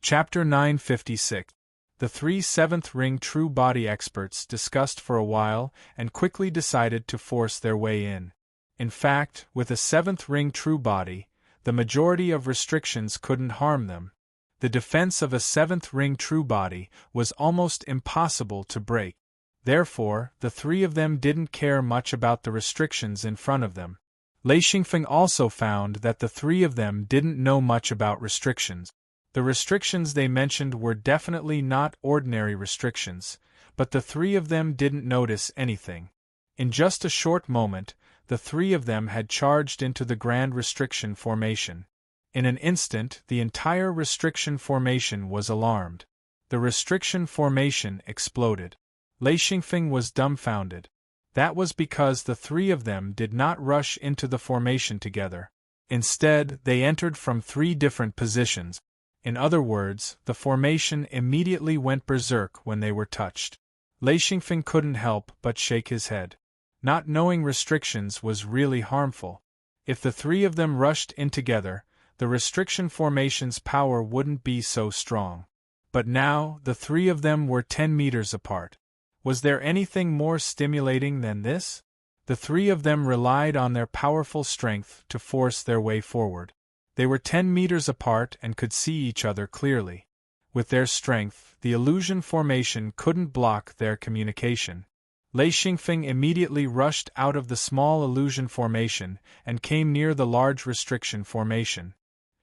Chapter 956. The three seventh ring true body experts discussed for a while and quickly decided to force their way in. In fact, with a seventh ring true body, the majority of restrictions couldn't harm them. The defense of a seventh ring true body was almost impossible to break. Therefore, the three of them didn't care much about the restrictions in front of them. Lei Xingfeng also found that the three of them didn't know much about restrictions. The restrictions they mentioned were definitely not ordinary restrictions, but the three of them didn't notice anything. In just a short moment, the three of them had charged into the Grand Restriction Formation. In an instant, the entire Restriction Formation was alarmed. The Restriction Formation exploded. Lei Xingfeng was dumbfounded. That was because the three of them did not rush into the formation together. Instead, they entered from three different positions. In other words, the formation immediately went berserk when they were touched. Lei Xingfeng couldn't help but shake his head. Not knowing restrictions was really harmful. If the three of them rushed in together, the restriction formation's power wouldn't be so strong. But now, the three of them were 10 meters apart. Was there anything more stimulating than this? The three of them relied on their powerful strength to force their way forward. They were 10 meters apart and could see each other clearly. With their strength, the illusion formation couldn't block their communication. Lei Xingfeng immediately rushed out of the small illusion formation and came near the large restriction formation.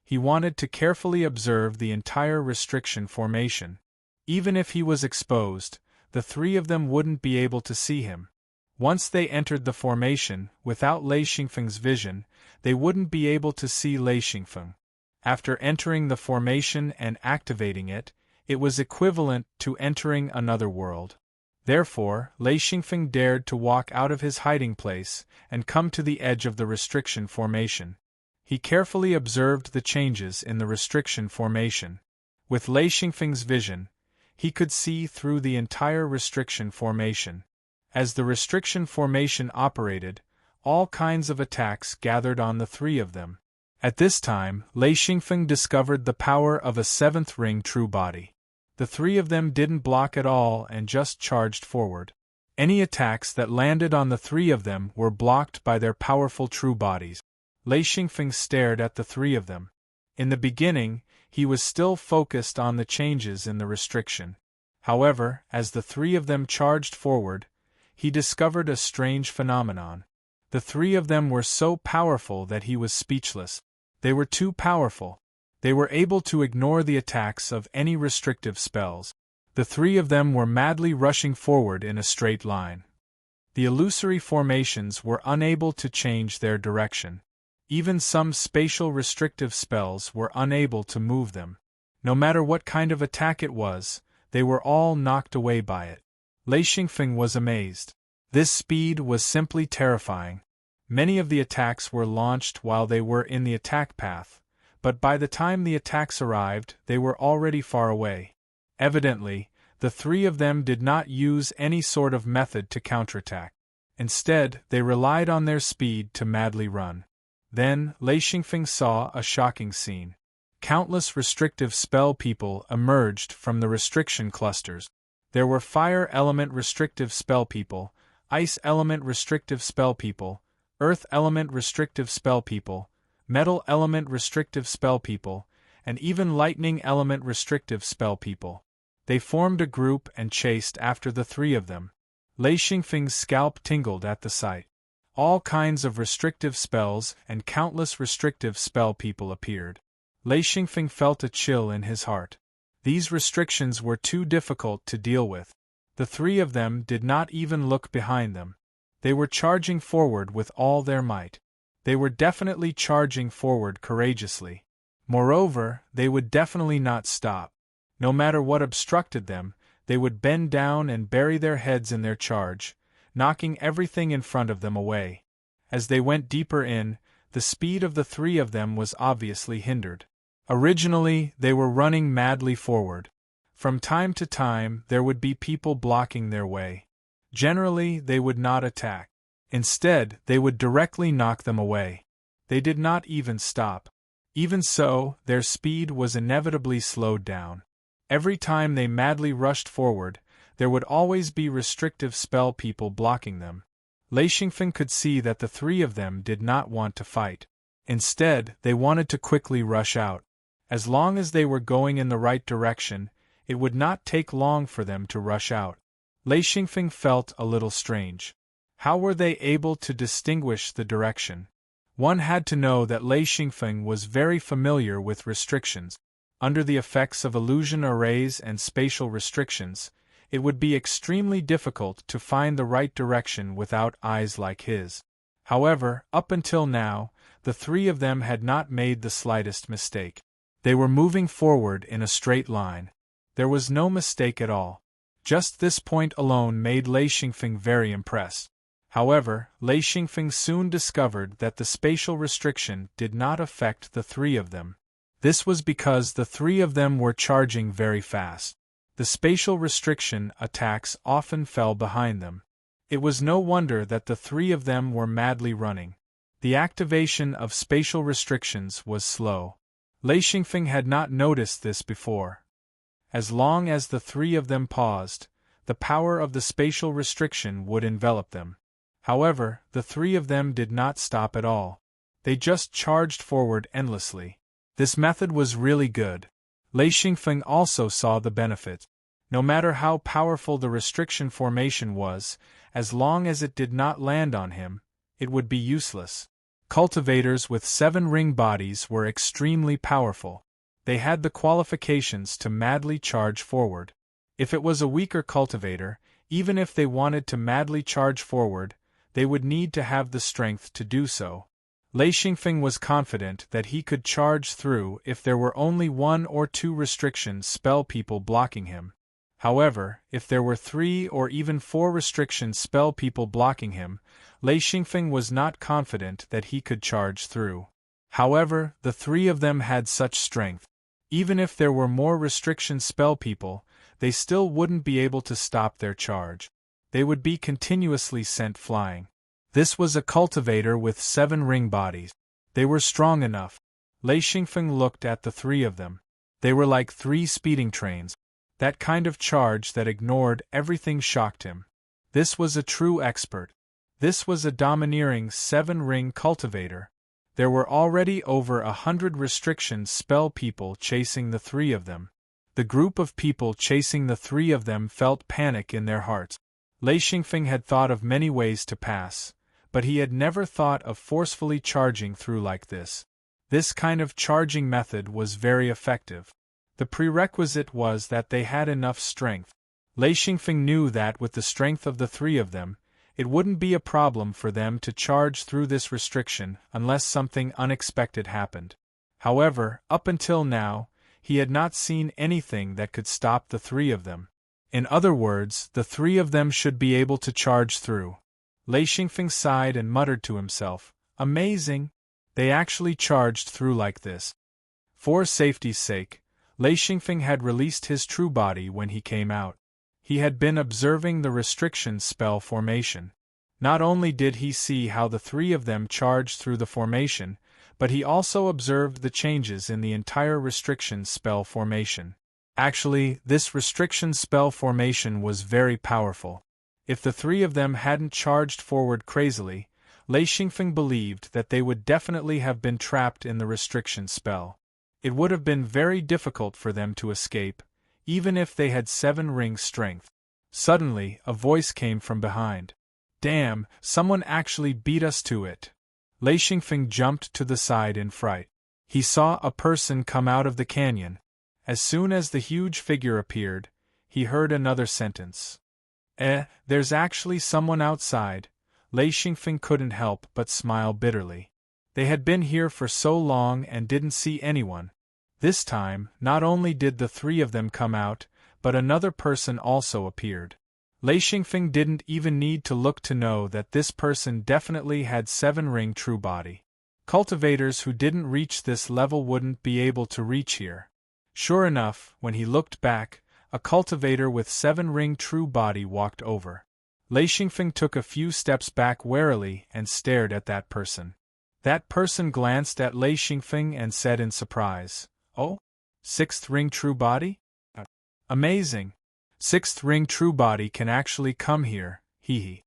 He wanted to carefully observe the entire restriction formation. Even if he was exposed, the three of them wouldn't be able to see him. Once they entered the formation, without Lei Xingfeng's vision, they wouldn't be able to see Lei Xingfeng. After entering the formation and activating it, it was equivalent to entering another world. Therefore, Lei Xingfeng dared to walk out of his hiding place and come to the edge of the restriction formation. He carefully observed the changes in the restriction formation. With Lei Xingfeng's vision, he could see through the entire restriction formation. As the restriction formation operated, all kinds of attacks gathered on the three of them. At this time, Lei Xingfeng discovered the power of a seventh ring true body. The three of them didn't block at all and just charged forward. Any attacks that landed on the three of them were blocked by their powerful true bodies. Lei Xingfeng stared at the three of them. In the beginning, he was still focused on the changes in the restriction. However, as the three of them charged forward, he discovered a strange phenomenon. The three of them were so powerful that he was speechless. They were too powerful. They were able to ignore the attacks of any restrictive spells. The three of them were madly rushing forward in a straight line. The illusory formations were unable to change their direction. Even some spatial restrictive spells were unable to move them. No matter what kind of attack it was, they were all knocked away by it. Lei Xingfeng was amazed. This speed was simply terrifying. Many of the attacks were launched while they were in the attack path, but by the time the attacks arrived, they were already far away. Evidently, the three of them did not use any sort of method to counterattack. Instead, they relied on their speed to madly run. Then, Lei Xingfeng saw a shocking scene. Countless restrictive spell people emerged from the restriction clusters. There were fire element restrictive spell people, ice element restrictive spell people, earth element restrictive spell people, metal element restrictive spell people, and even lightning element restrictive spell people. They formed a group and chased after the three of them. Lei Xingfeng's scalp tingled at the sight. All kinds of restrictive spells and countless restrictive spell people appeared. Lei Xingfeng felt a chill in his heart. These restrictions were too difficult to deal with. The three of them did not even look behind them. They were charging forward with all their might. They were definitely charging forward courageously. Moreover, they would definitely not stop. No matter what obstructed them, they would bend down and bury their heads in their charge, knocking everything in front of them away. As they went deeper in, the speed of the three of them was obviously hindered. Originally, they were running madly forward. From time to time, there would be people blocking their way. Generally, they would not attack. Instead, they would directly knock them away. They did not even stop. Even so, their speed was inevitably slowed down. Every time they madly rushed forward, there would always be restrictive spell people blocking them. Lei Xingfeng could see that the three of them did not want to fight. Instead, they wanted to quickly rush out. As long as they were going in the right direction, it would not take long for them to rush out. Lei Xingfeng felt a little strange. How were they able to distinguish the direction? One had to know that Lei Xingfeng was very familiar with restrictions. Under the effects of illusion arrays and spatial restrictions, it would be extremely difficult to find the right direction without eyes like his. However, up until now, the three of them had not made the slightest mistake. They were moving forward in a straight line. There was no mistake at all. Just this point alone made Lei Xingfeng very impressed. However, Lei Xingfeng soon discovered that the spatial restriction did not affect the three of them. This was because the three of them were charging very fast. The spatial restriction attacks often fell behind them. It was no wonder that the three of them were madly running. The activation of spatial restrictions was slow. Lei Xingfeng had not noticed this before. As long as the three of them paused, the power of the spatial restriction would envelop them. However, the three of them did not stop at all. They just charged forward endlessly. This method was really good. Lei Xingfeng also saw the benefit. No matter how powerful the restriction formation was, as long as it did not land on him, it would be useless. Cultivators with 7-ring bodies were extremely powerful. They had the qualifications to madly charge forward. If it was a weaker cultivator, even if they wanted to madly charge forward, they would need to have the strength to do so. Lei Xingfeng was confident that he could charge through if there were only 1 or 2 restriction spell people blocking him. However, if there were 3 or even 4 restriction spell people blocking him, Lei Xingfeng was not confident that he could charge through. However, the three of them had such strength. Even if there were more restriction spell people, they still wouldn't be able to stop their charge. They would be continuously sent flying. This was a cultivator with 7-ring bodies. They were strong enough. Lei Xingfeng looked at the three of them. They were like 3 speeding trains. That kind of charge that ignored everything shocked him. This was a true expert. This was a domineering 7-ring cultivator. There were already over 100 restriction spell people chasing the three of them. The group of people chasing the three of them felt panic in their hearts. Lei Xingfeng had thought of many ways to pass, but he had never thought of forcefully charging through like this. This kind of charging method was very effective. The prerequisite was that they had enough strength. Lei Xingfeng knew that with the strength of the three of them, it wouldn't be a problem for them to charge through this restriction unless something unexpected happened. However, up until now, he had not seen anything that could stop the three of them. In other words, the three of them should be able to charge through. Lei Xingfeng sighed and muttered to himself, "Amazing! They actually charged through like this." For safety's sake, Lei Xingfeng had released his true body when he came out. He had been observing the restriction spell formation. Not only did he see how the three of them charged through the formation, but he also observed the changes in the entire restriction spell formation. Actually, this restriction spell formation was very powerful. If the three of them hadn't charged forward crazily, Lei Xingfeng believed that they would definitely have been trapped in the restriction spell. It would have been very difficult for them to escape, even if they had 7-ring strength. Suddenly, a voice came from behind. "Damn, someone actually beat us to it." Lei Xingfeng jumped to the side in fright. He saw a person come out of the canyon. As soon as the huge figure appeared, he heard another sentence. There's actually someone outside." Lei Xingfeng couldn't help but smile bitterly. They had been here for so long and didn't see anyone. This time, not only did the three of them come out, but another person also appeared. Lei Xingfeng didn't even need to look to know that this person definitely had 7-ring true body. Cultivators who didn't reach this level wouldn't be able to reach here. Sure enough, when he looked back, a cultivator with 7-ring true body walked over. Lei Xingfeng took a few steps back warily and stared at that person. That person glanced at Lei Xingfeng and said in surprise, "Oh? Sixth ring true body? Amazing! Sixth ring true body can actually come here, hee."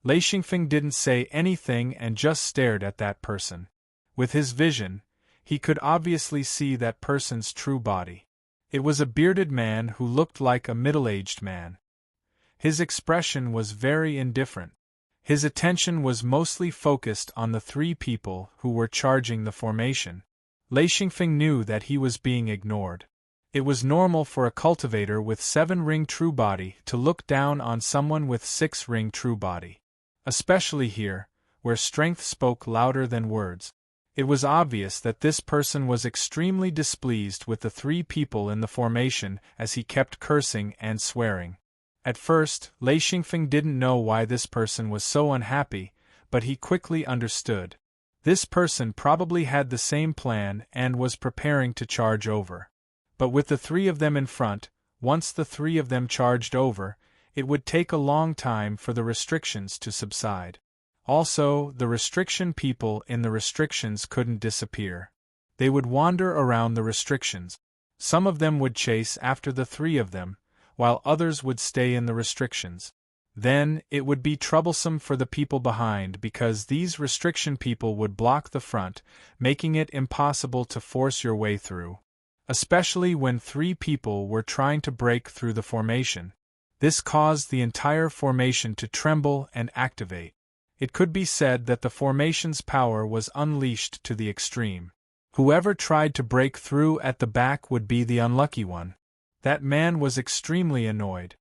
Lei Xingfeng didn't say anything and just stared at that person. With his vision, he could obviously see that person's true body. It was a bearded man who looked like a middle-aged man. His expression was very indifferent. His attention was mostly focused on the three people who were charging the formation. Lei Xingfeng knew that he was being ignored. It was normal for a cultivator with 7-ring true body to look down on someone with 6-ring true body. Especially here, where strength spoke louder than words. It was obvious that this person was extremely displeased with the three people in the formation as he kept cursing and swearing. At first, Lei Xingfeng didn't know why this person was so unhappy, but he quickly understood. This person probably had the same plan and was preparing to charge over. But with the three of them in front, once the three of them charged over, it would take a long time for the restrictions to subside. Also, the restriction people in the restrictions couldn't disappear. They would wander around the restrictions. Some of them would chase after the three of them, while others would stay in the restrictions. Then, it would be troublesome for the people behind because these restriction people would block the front, making it impossible to force your way through. Especially when three people were trying to break through the formation. This caused the entire formation to tremble and activate. It could be said that the formation's power was unleashed to the extreme. Whoever tried to break through at the back would be the unlucky one. That man was extremely annoyed.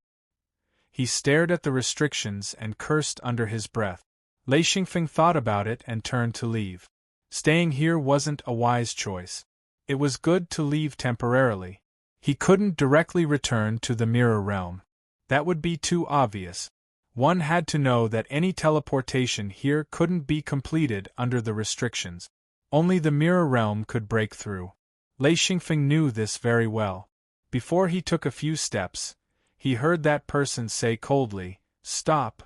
He stared at the restrictions and cursed under his breath. Lei Xingfeng thought about it and turned to leave. Staying here wasn't a wise choice. It was good to leave temporarily. He couldn't directly return to the mirror realm. That would be too obvious. One had to know that any teleportation here couldn't be completed under the restrictions. Only the mirror realm could break through. Lei Xingfeng knew this very well. Before he took a few steps, he heard that person say coldly, "Stop."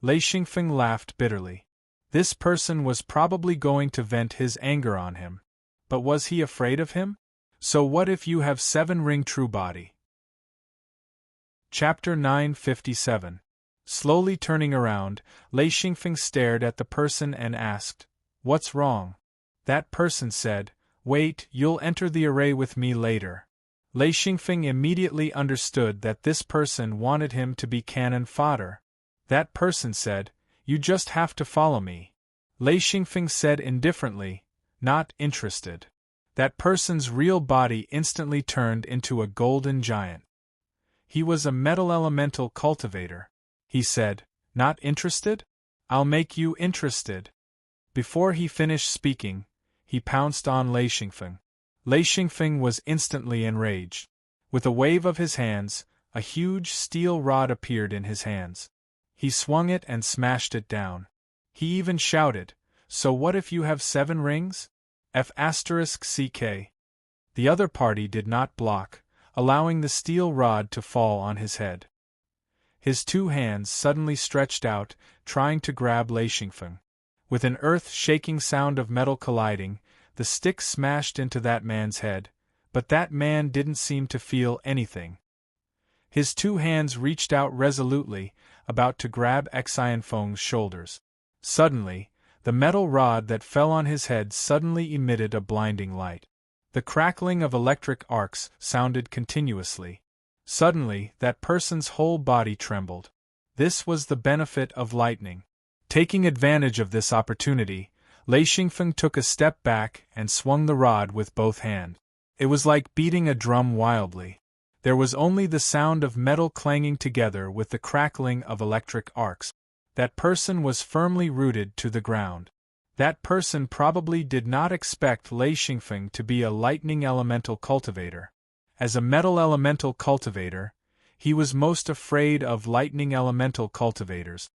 Lei Xingfeng laughed bitterly. This person was probably going to vent his anger on him. But was he afraid of him? So what if you have 7-ring true body? Chapter 957. Slowly turning around, Lei Xingfeng stared at the person and asked, "What's wrong?" That person said, "Wait, you'll enter the array with me later." Lei Xingfeng immediately understood that this person wanted him to be cannon fodder. That person said, "You just have to follow me." Lei Xingfeng said indifferently, "Not interested." That person's real body instantly turned into a golden giant. He was a metal elemental cultivator. He said, "Not interested? I'll make you interested." Before he finished speaking, he pounced on Lei Xingfeng. Lei Xingfeng was instantly enraged. With a wave of his hands, a huge steel rod appeared in his hands. He swung it and smashed it down. He even shouted, "So what if you have 7 rings? F***CK." The other party did not block, allowing the steel rod to fall on his head. His 2 hands suddenly stretched out, trying to grab Lei Xingfeng. With an earth-shaking sound of metal colliding, the stick smashed into that man's head, but that man didn't seem to feel anything. His 2 hands reached out resolutely, about to grab Xianfeng's shoulders. Suddenly, the metal rod that fell on his head suddenly emitted a blinding light. The crackling of electric arcs sounded continuously. Suddenly, that person's whole body trembled. This was the benefit of lightning. Taking advantage of this opportunity, Lei Xingfeng took a step back and swung the rod with both hands. It was like beating a drum wildly. There was only the sound of metal clanging together with the crackling of electric arcs. That person was firmly rooted to the ground. That person probably did not expect Lei Xingfeng to be a lightning elemental cultivator. As a metal elemental cultivator, he was most afraid of lightning elemental cultivators.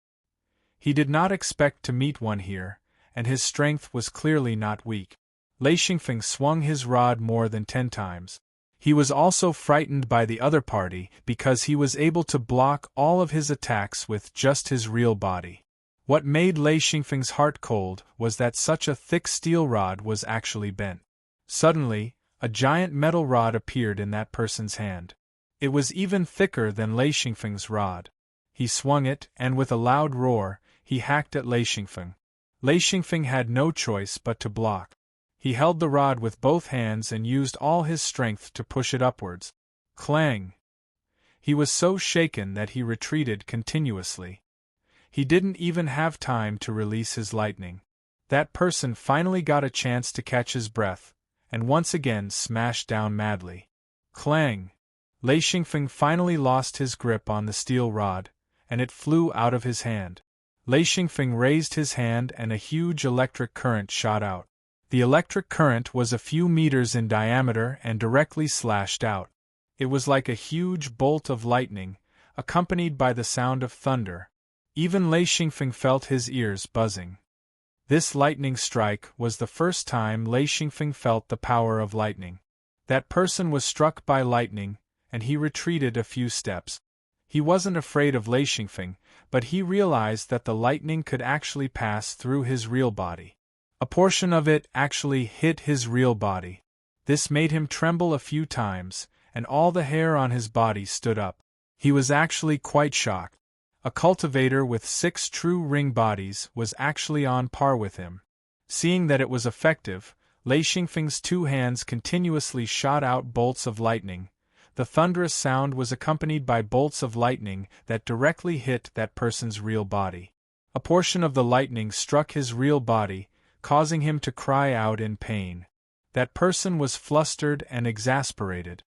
He did not expect to meet one here, and his strength was clearly not weak. Lei Xingfeng swung his rod more than 10 times. He was also frightened by the other party because he was able to block all of his attacks with just his real body. What made Lei Xingfeng's heart cold was that such a thick steel rod was actually bent. Suddenly, a giant metal rod appeared in that person's hand. It was even thicker than Lei Xingfeng's rod. He swung it, and with a loud roar, he hacked at Lei Xingfeng. Lei Xingfeng had no choice but to block. He held the rod with both hands and used all his strength to push it upwards. Clang! He was so shaken that he retreated continuously. He didn't even have time to release his lightning. That person finally got a chance to catch his breath, and once again smashed down madly. Clang! Lei Xingfeng finally lost his grip on the steel rod, and it flew out of his hand. Lei Xingfeng raised his hand and a huge electric current shot out. The electric current was a few meters in diameter and directly slashed out. It was like a huge bolt of lightning, accompanied by the sound of thunder. Even Lei Xingfeng felt his ears buzzing. This lightning strike was the first time Lei Xingfeng felt the power of lightning. That person was struck by lightning, and he retreated a few steps. He wasn't afraid of Lei Xingfeng, but he realized that the lightning could actually pass through his real body. A portion of it actually hit his real body. This made him tremble a few times, and all the hair on his body stood up. He was actually quite shocked. A cultivator with 6 true ring bodies was actually on par with him. Seeing that it was effective, Lei Xingfeng's 2 hands continuously shot out bolts of lightning. The thunderous sound was accompanied by bolts of lightning that directly hit that person's real body. A portion of the lightning struck his real body, causing him to cry out in pain. That person was flustered and exasperated.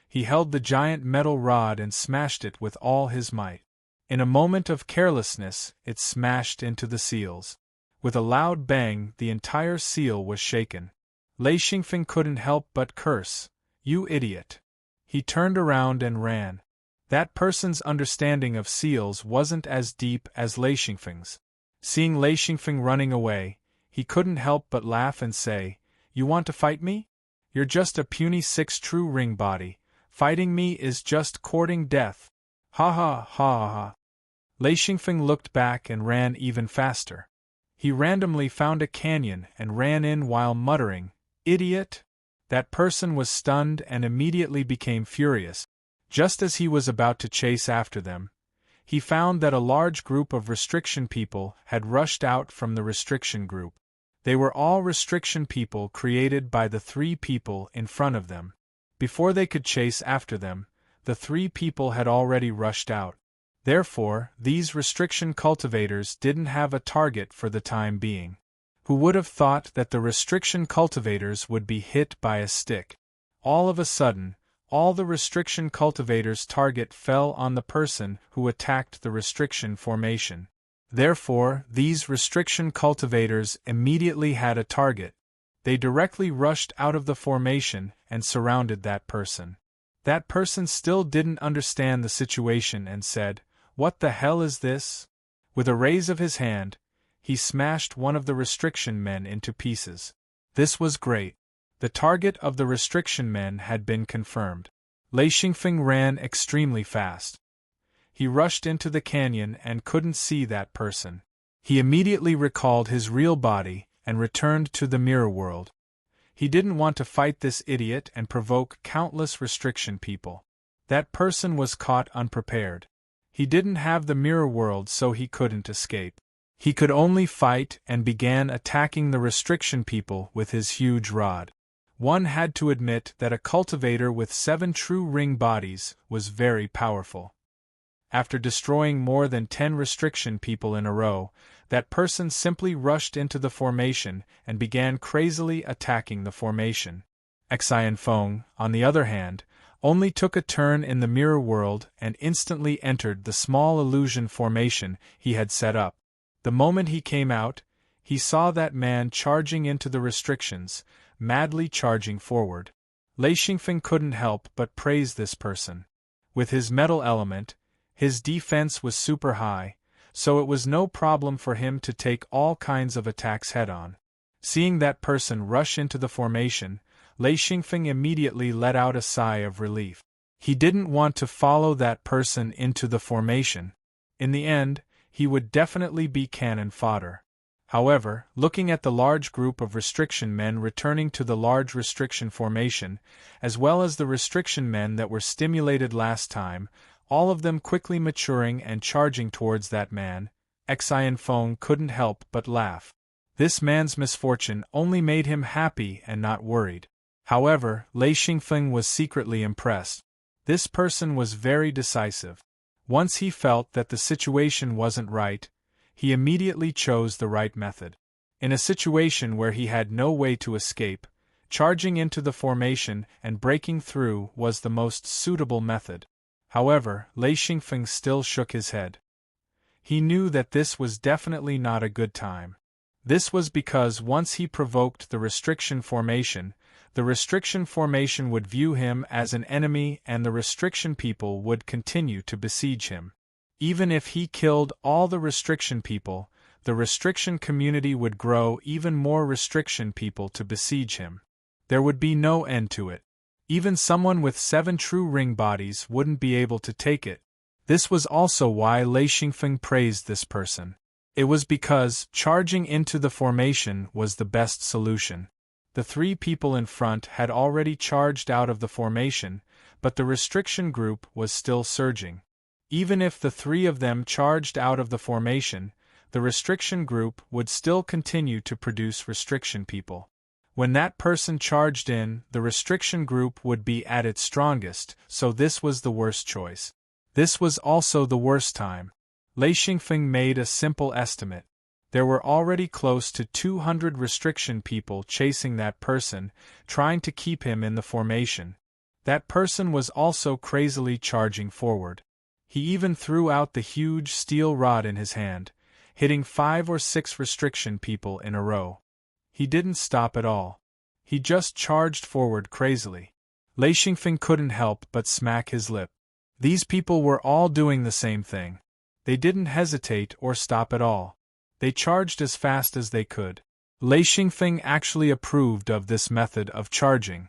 He held the giant metal rod and smashed it with all his might. In a moment of carelessness, it smashed into the seals. With a loud bang, the entire seal was shaken. Lei Xingfeng couldn't help but curse, "You idiot!" He turned around and ran. That person's understanding of seals wasn't as deep as Lei Xingfeng's. Seeing Lei Xingfeng running away, he couldn't help but laugh and say, "You want to fight me? You're just a puny 6 true ring body. Fighting me is just courting death. Ha ha ha ha." Lei Xingfeng looked back and ran even faster. He randomly found a canyon and ran in while muttering, "Idiot!" That person was stunned and immediately became furious. Just as he was about to chase after them, he found that a large group of restriction people had rushed out from the restriction group. They were all restriction people created by the 3 people in front of them. Before they could chase after them, the 3 people had already rushed out. Therefore, these restriction cultivators didn't have a target for the time being. Who would have thought that the restriction cultivators would be hit by a stick? All of a sudden, all the restriction cultivators' target fell on the person who attacked the restriction formation. Therefore, these restriction cultivators immediately had a target. They directly rushed out of the formation and surrounded that person. That person still didn't understand the situation and said, "What the hell is this?" With a raise of his hand, he smashed one of the restriction men into pieces. This was great. The target of the restriction men had been confirmed. Lei Xingfeng ran extremely fast. He rushed into the canyon and couldn't see that person. He immediately recalled his real body and returned to the mirror world. He didn't want to fight this idiot and provoke countless restriction people. That person was caught unprepared. He didn't have the mirror world, so he couldn't escape. He could only fight and began attacking the restriction people with his huge rod. One had to admit that a cultivator with 7 true ring bodies was very powerful. After destroying more than 10 restriction people in a row, that person simply rushed into the formation and began crazily attacking the formation. Xian Feng, on the other hand, only took a turn in the mirror world and instantly entered the small illusion formation he had set up. The moment he came out, he saw that man charging into the restrictions, madly charging forward. Lei Xingfeng couldn't help but praise this person. With his metal element, his defense was super high, so it was no problem for him to take all kinds of attacks head-on. Seeing that person rush into the formation, Lei Xingfeng immediately let out a sigh of relief. He didn't want to follow that person into the formation. In the end, he would definitely be cannon fodder. However, looking at the large group of restriction men returning to the large restriction formation, as well as the restriction men that were stimulated last time, all of them quickly maturing and charging towards that man, Xian Feng couldn't help but laugh. This man's misfortune only made him happy and not worried. However, Lei Xingfeng was secretly impressed. This person was very decisive. Once he felt that the situation wasn't right, he immediately chose the right method. In a situation where he had no way to escape, charging into the formation and breaking through was the most suitable method. However, Lei Xingfeng still shook his head. He knew that this was definitely not a good time. This was because once he provoked the restriction formation, the restriction formation would view him as an enemy and the restriction people would continue to besiege him. Even if he killed all the restriction people, the restriction community would grow even more restriction people to besiege him. There would be no end to it. Even someone with 7 true ring bodies wouldn't be able to take it. This was also why Lei Xingfeng praised this person. It was because charging into the formation was the best solution. The 3 people in front had already charged out of the formation, but the restriction group was still surging. Even if the 3 of them charged out of the formation, the restriction group would still continue to produce restriction people. When that person charged in, the restriction group would be at its strongest, so this was the worst choice. This was also the worst time. Lei Xingfeng made a simple estimate. There were already close to 200 restriction people chasing that person, trying to keep him in the formation. That person was also crazily charging forward. He even threw out the huge steel rod in his hand, hitting 5 or 6 restriction people in a row. He didn't stop at all. He just charged forward crazily. Lei Xingfeng couldn't help but smack his lip. These people were all doing the same thing. They didn't hesitate or stop at all. They charged as fast as they could. Lei Xingfeng actually approved of this method of charging.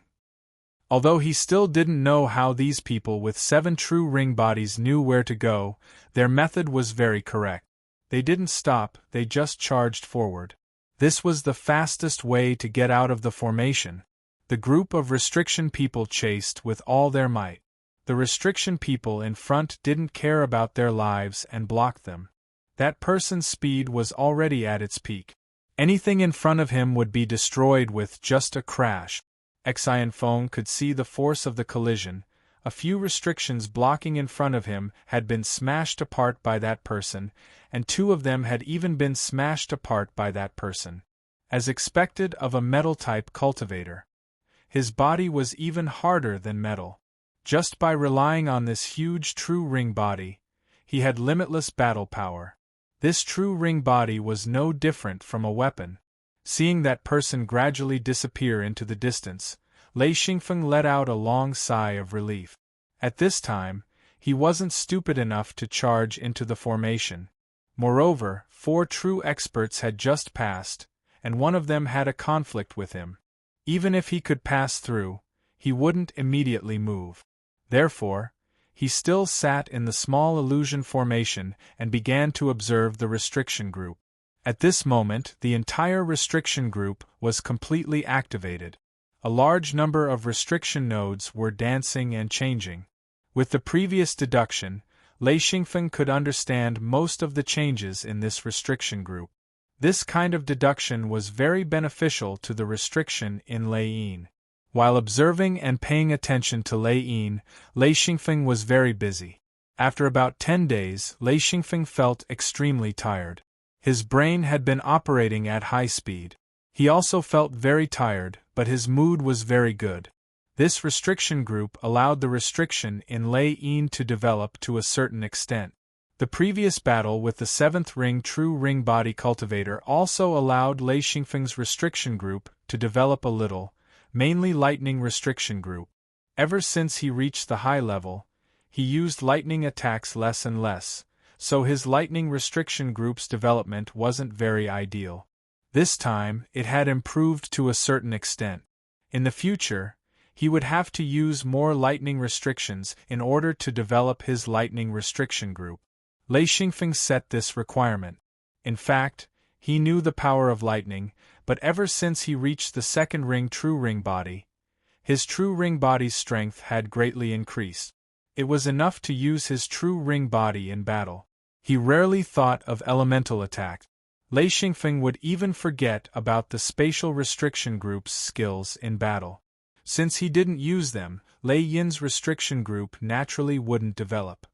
Although he still didn't know how these people with 7 true ring bodies knew where to go, their method was very correct. They didn't stop, they just charged forward. This was the fastest way to get out of the formation. The group of restriction people chased with all their might. The restriction people in front didn't care about their lives and blocked them. That person's speed was already at its peak. Anything in front of him would be destroyed with just a crash. Xian Feng could see the force of the collision. A few restrictions blocking in front of him had been smashed apart by that person, and 2 of them had even been smashed apart by that person. As expected of a metal-type cultivator. His body was even harder than metal. Just by relying on this huge true ring body, he had limitless battle power. This true ring body was no different from a weapon. Seeing that person gradually disappear into the distance, Lei Xingfeng let out a long sigh of relief. At this time, he wasn't stupid enough to charge into the formation. Moreover, 4 true experts had just passed, and one of them had a conflict with him. Even if he could pass through, he wouldn't immediately move. Therefore, he still sat in the small illusion formation and began to observe the restriction group. At this moment, the entire restriction group was completely activated. A large number of restriction nodes were dancing and changing. With the previous deduction, Lei Xingfeng could understand most of the changes in this restriction group. This kind of deduction was very beneficial to the restriction in Lei Yin. While observing and paying attention to Lei Yin, Lei Xingfeng was very busy. After about 10 days, Lei Xingfeng felt extremely tired. His brain had been operating at high speed. He also felt very tired, but his mood was very good. This restriction group allowed the restriction in Lei Yin to develop to a certain extent. The previous battle with the 7th ring true ring body cultivator also allowed Lei Xingfeng's restriction group to develop a little, mainly lightning restriction group. Ever since he reached the high level, he used lightning attacks less and less, so his lightning restriction group's development wasn't very ideal. This time, it had improved to a certain extent. In the future, he would have to use more lightning restrictions in order to develop his lightning restriction group. Lei Xingfeng set this requirement. In fact, he knew the power of lightning, but ever since he reached the second ring true ring body, his true ring body's strength had greatly increased. It was enough to use his true ring body in battle. He rarely thought of elemental attack. Lei Xingfeng would even forget about the spatial restriction group's skills in battle. Since he didn't use them, Lei Yin's restriction group naturally wouldn't develop.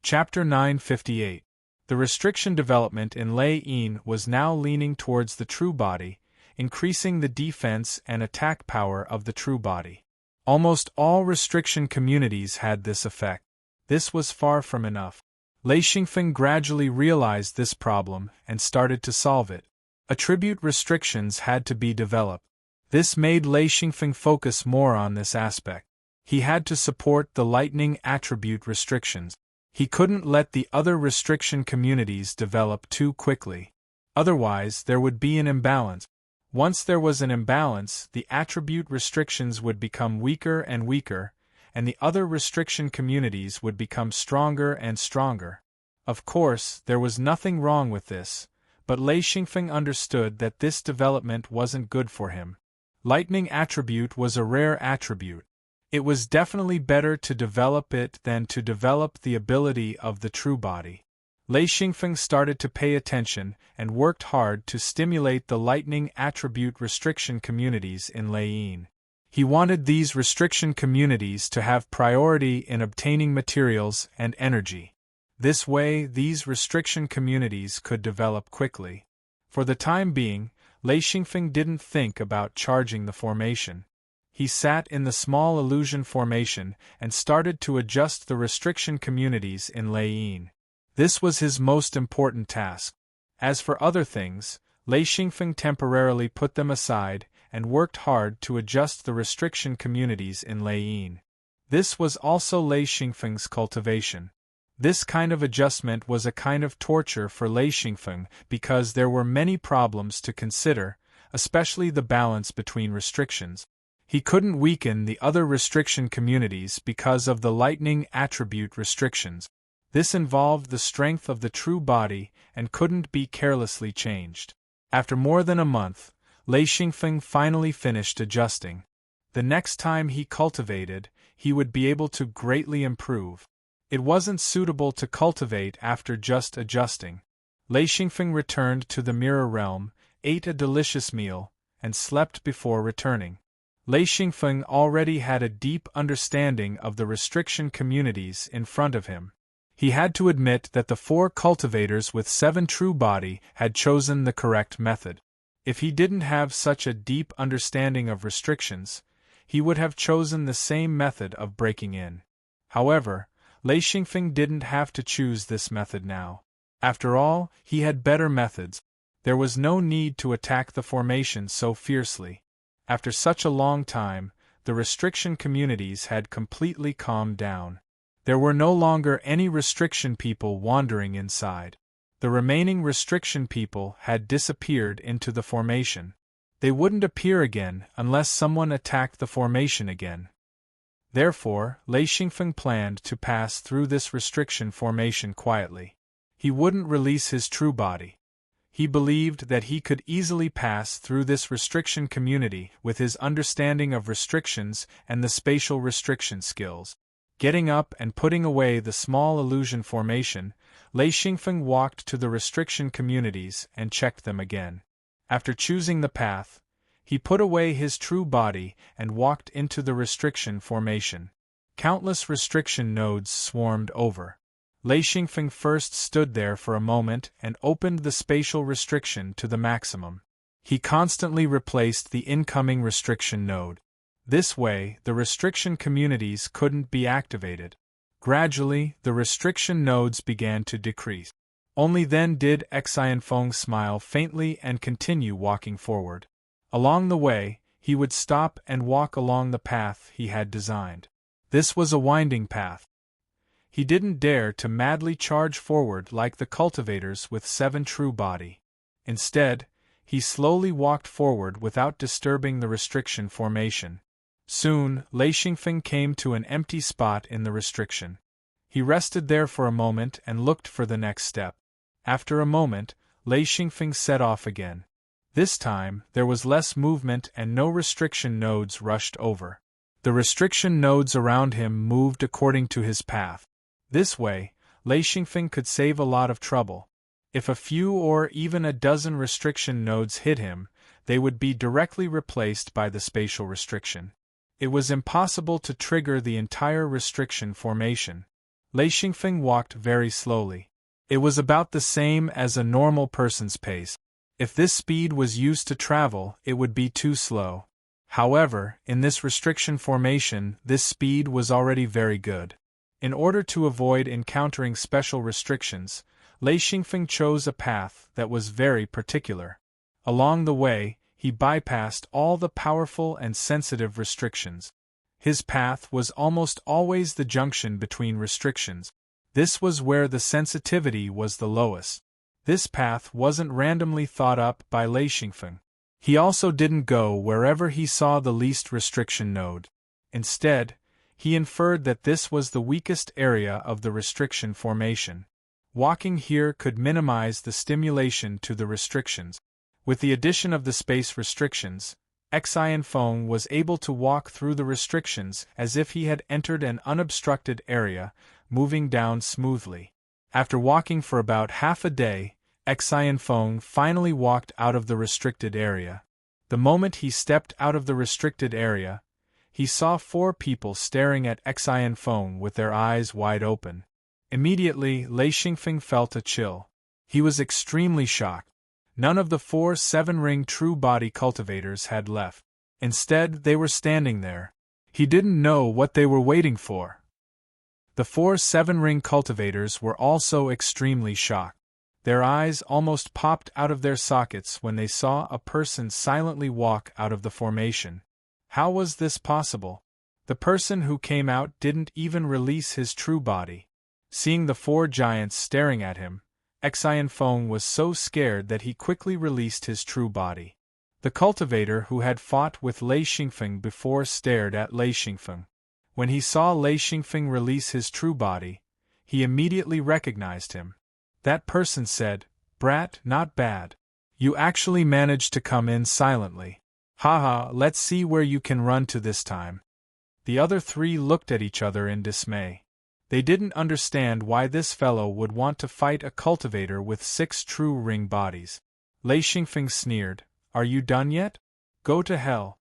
Chapter 958. The restriction development in Lei Yin was now leaning towards the true body, increasing the defense and attack power of the true body. Almost all restriction communities had this effect. This was far from enough. Lei Xingfeng gradually realized this problem and started to solve it. Attribute restrictions had to be developed. This made Lei Xingfeng focus more on this aspect. He had to support the lightning attribute restrictions. He couldn't let the other restriction communities develop too quickly. Otherwise, there would be an imbalance. Once there was an imbalance, the attribute restrictions would become weaker and weaker, and the other restriction communities would become stronger and stronger. Of course, there was nothing wrong with this, but Lei Xingfeng understood that this development wasn't good for him. Lightning attribute was a rare attribute. It was definitely better to develop it than to develop the ability of the true body. Lei Xingfeng started to pay attention and worked hard to stimulate the lightning attribute restriction communities in Lei Yin. He wanted these restriction communities to have priority in obtaining materials and energy. This way, these restriction communities could develop quickly. For the time being, Lei Xingfeng didn't think about charging the formation. He sat in the small illusion formation and started to adjust the restriction communities in Lei Yin. This was his most important task. As for other things, Lei Xingfeng temporarily put them aside and worked hard to adjust the restriction communities in Lei Yin. This was also Lei Xingfeng's cultivation. This kind of adjustment was a kind of torture for Lei Xingfeng because there were many problems to consider, especially the balance between restrictions. He couldn't weaken the other restriction communities because of the lightning attribute restrictions. This involved the strength of the true body and couldn't be carelessly changed. After more than a month, Lei Xingfeng finally finished adjusting. The next time he cultivated, he would be able to greatly improve. It wasn't suitable to cultivate after just adjusting. Lei Xingfeng returned to the mirror realm, ate a delicious meal, and slept before returning. Lei Xingfeng already had a deep understanding of the restriction communities in front of him. He had to admit that the 4 cultivators with 7 true body had chosen the correct method. If he didn't have such a deep understanding of restrictions, he would have chosen the same method of breaking in. However, Lei Xingfeng didn't have to choose this method now. After all, he had better methods. There was no need to attack the formation so fiercely. After such a long time, the restriction communities had completely calmed down. There were no longer any restriction people wandering inside. The remaining restriction people had disappeared into the formation. They wouldn't appear again unless someone attacked the formation again. Therefore, Lei Xingfeng planned to pass through this restriction formation quietly. He wouldn't release his true body. He believed that he could easily pass through this restriction community with his understanding of restrictions and the spatial restriction skills. Getting up and putting away the small illusion formation, Lei Xingfeng walked to the restriction communities and checked them again. After choosing the path, he put away his true body and walked into the restriction formation. Countless restriction nodes swarmed over. Lei Xingfeng first stood there for a moment and opened the spatial restriction to the maximum. He constantly replaced the incoming restriction node. This way, the restriction communities couldn't be activated. Gradually, the restriction nodes began to decrease. Only then did Xianfeng smile faintly and continue walking forward. Along the way, he would stop and walk along the path he had designed. This was a winding path. He didn't dare to madly charge forward like the cultivators with 7 true body. Instead, he slowly walked forward without disturbing the restriction formation. Soon, Lei Xingfeng came to an empty spot in the restriction. He rested there for a moment and looked for the next step. After a moment, Lei Xingfeng set off again. This time, there was less movement and no restriction nodes rushed over. The restriction nodes around him moved according to his path. This way, Lei Xingfeng could save a lot of trouble. If a few or even a dozen restriction nodes hit him, they would be directly replaced by the spatial restriction. It was impossible to trigger the entire restriction formation. Lei Xingfeng walked very slowly. It was about the same as a normal person's pace. If this speed was used to travel, it would be too slow. However, in this restriction formation, this speed was already very good. In order to avoid encountering special restrictions, Lei Xingfeng chose a path that was very particular. Along the way, he bypassed all the powerful and sensitive restrictions. His path was almost always the junction between restrictions. This was where the sensitivity was the lowest. This path wasn't randomly thought up by Lei Xingfeng. He also didn't go wherever he saw the least restriction node. Instead, he inferred that this was the weakest area of the restriction formation. Walking here could minimize the stimulation to the restrictions. With the addition of the space restrictions, Xianfeng was able to walk through the restrictions as if he had entered an unobstructed area, moving down smoothly. After walking for about half a day, Xianfeng finally walked out of the restricted area. The moment he stepped out of the restricted area, he saw 4 people staring at Xianfeng with their eyes wide open. Immediately, Lei Xingfeng felt a chill. He was extremely shocked. None of the 4 7-ring true body cultivators had left. Instead, they were standing there. He didn't know what they were waiting for. The 4 7-ring cultivators were also extremely shocked. Their eyes almost popped out of their sockets when they saw a person silently walk out of the formation. How was this possible? The person who came out didn't even release his true body. Seeing the 4 giants staring at him, Xianfeng was so scared that he quickly released his true body. The cultivator who had fought with Lei Xingfeng before stared at Lei Xingfeng. When he saw Lei Xingfeng release his true body, he immediately recognized him. That person said, "Brat, not bad. You actually managed to come in silently. Haha, let's see where you can run to this time." The other 3 looked at each other in dismay. They didn't understand why this fellow would want to fight a cultivator with 6 true ring bodies. Lei Xingfeng sneered, "Are you done yet? Go to hell."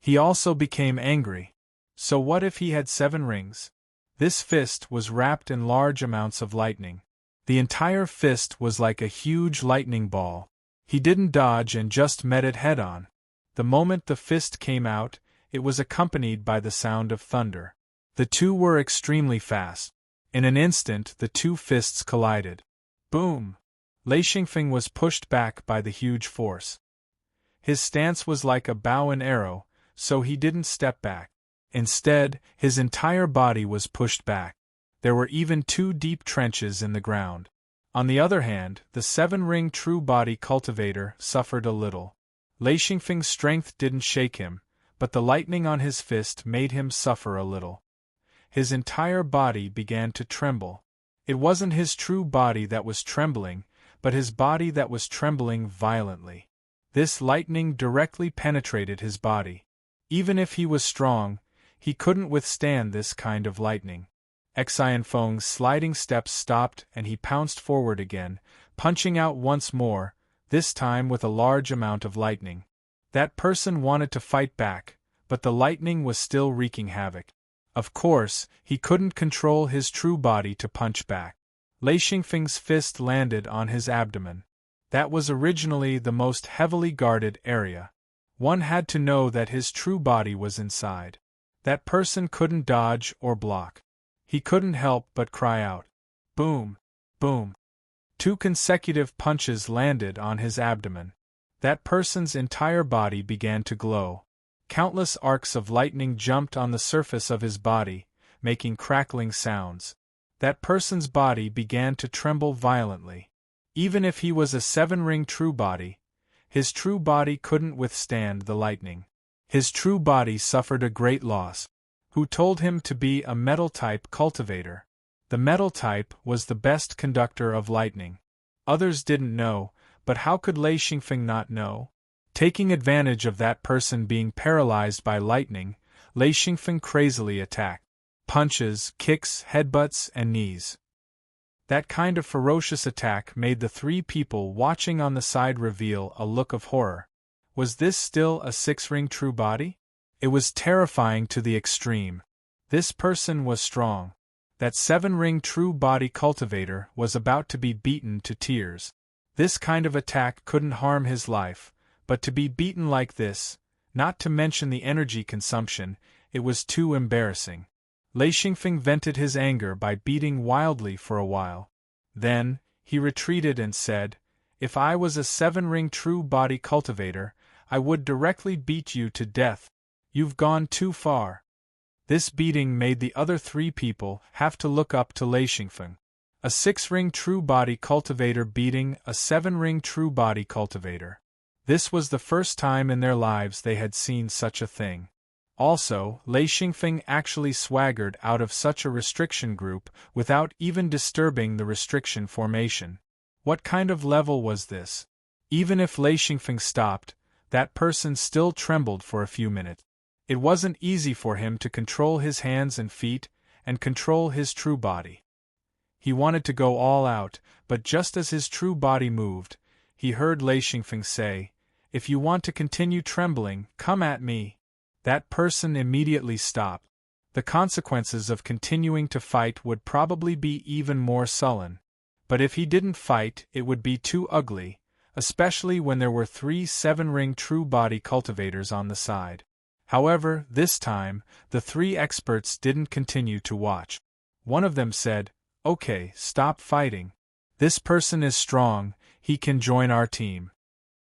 He also became angry. So what if he had 7 rings? This fist was wrapped in large amounts of lightning. The entire fist was like a huge lightning ball. He didn't dodge and just met it head-on. The moment the fist came out, it was accompanied by the sound of thunder. The 2 were extremely fast. In an instant, the 2 fists collided. Boom! Lei Xingfeng was pushed back by the huge force. His stance was like a bow and arrow, so he didn't step back. Instead, his entire body was pushed back. There were even 2 deep trenches in the ground. On the other hand, the 7-ring true body cultivator suffered a little. Lei Xingfeng's strength didn't shake him, but the lightning on his fist made him suffer a little. His entire body began to tremble. It wasn't his true body that was trembling, but his body that was trembling violently. This lightning directly penetrated his body. Even if he was strong, he couldn't withstand this kind of lightning. Xianfeng's sliding steps stopped and he pounced forward again, punching out once more, this time with a large amount of lightning. That person wanted to fight back, but the lightning was still wreaking havoc. Of course, he couldn't control his true body to punch back. Lei Xingfeng's fist landed on his abdomen. That was originally the most heavily guarded area. One had to know that his true body was inside. That person couldn't dodge or block. He couldn't help but cry out. Boom! Boom! 2 consecutive punches landed on his abdomen. That person's entire body began to glow. Countless arcs of lightning jumped on the surface of his body, making crackling sounds. That person's body began to tremble violently. Even if he was a 7-ring true body, his true body couldn't withstand the lightning. His true body suffered a great loss. Who told him to be a metal-type cultivator? The metal type was the best conductor of lightning. Others didn't know, but how could Lei Xingfeng not know? Taking advantage of that person being paralyzed by lightning, Lei Xingfeng crazily attacked. Punches, kicks, headbutts, and knees. That kind of ferocious attack made the three people watching on the side reveal a look of horror. Was this still a six-ring true body? It was terrifying to the extreme. This person was strong. That seven-ring true body cultivator was about to be beaten to tears. This kind of attack couldn't harm his life, but to be beaten like this, not to mention the energy consumption, it was too embarrassing. Lei Xingfeng vented his anger by beating wildly for a while. Then, he retreated and said, "If I was a seven-ring true body cultivator, I would directly beat you to death. You've gone too far." This beating made the other three people have to look up to Lei Xingfeng. A six-ring true body cultivator beating a seven-ring true body cultivator. This was the first time in their lives they had seen such a thing. Also, Lei Xingfeng actually swaggered out of such a restriction group without even disturbing the restriction formation. What kind of level was this? Even if Lei Xingfeng stopped, that person still trembled for a few minutes. It wasn't easy for him to control his hands and feet, and control his true body. He wanted to go all out, but just as his true body moved, he heard Lei Xingfeng say, "If you want to continue trembling, come at me." That person immediately stopped. The consequences of continuing to fight would probably be even more sullen. But if he didn't fight, it would be too ugly, especially when there were 3 seven-ring true body cultivators on the side. However, this time, the 3 experts didn't continue to watch. One of them said, "Okay, stop fighting. This person is strong, he can join our team."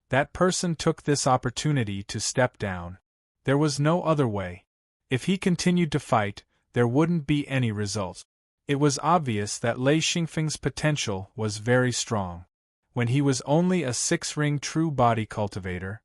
That person took this opportunity to step down. There was no other way. If he continued to fight, there wouldn't be any results. It was obvious that Lei Xingfeng's potential was very strong. When he was only a 6-ring true body cultivator,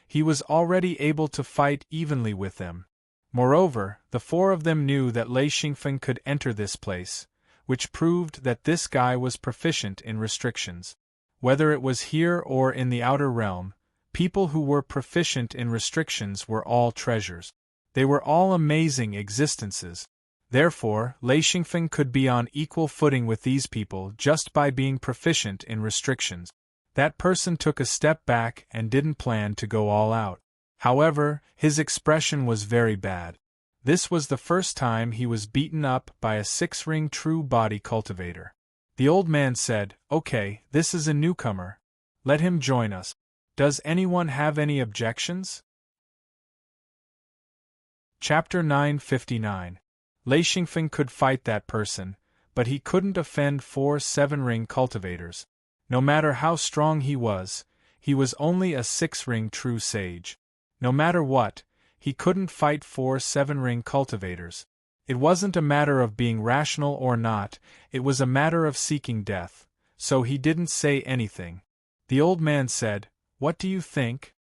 he was already able to fight evenly with them. Moreover, the 4 of them knew that Lei Xingfeng could enter this place, which proved that this guy was proficient in restrictions. Whether it was here or in the outer realm, people who were proficient in restrictions were all treasures. They were all amazing existences. Therefore, Lei Xingfeng could be on equal footing with these people just by being proficient in restrictions. That person took a step back and didn't plan to go all out. However, his expression was very bad. This was the first time he was beaten up by a 6-ring true body cultivator. The old man said, "Okay, this is a newcomer. Let him join us. Does anyone have any objections?" Chapter 959. Lei Xingfeng could fight that person, but he couldn't offend 4 7-ring cultivators. No matter how strong he was only a 6-ring true sage. No matter what, he couldn't fight 4 7-ring cultivators. It wasn't a matter of being rational or not, it was a matter of seeking death, so he didn't say anything. The old man said, "What do you think?"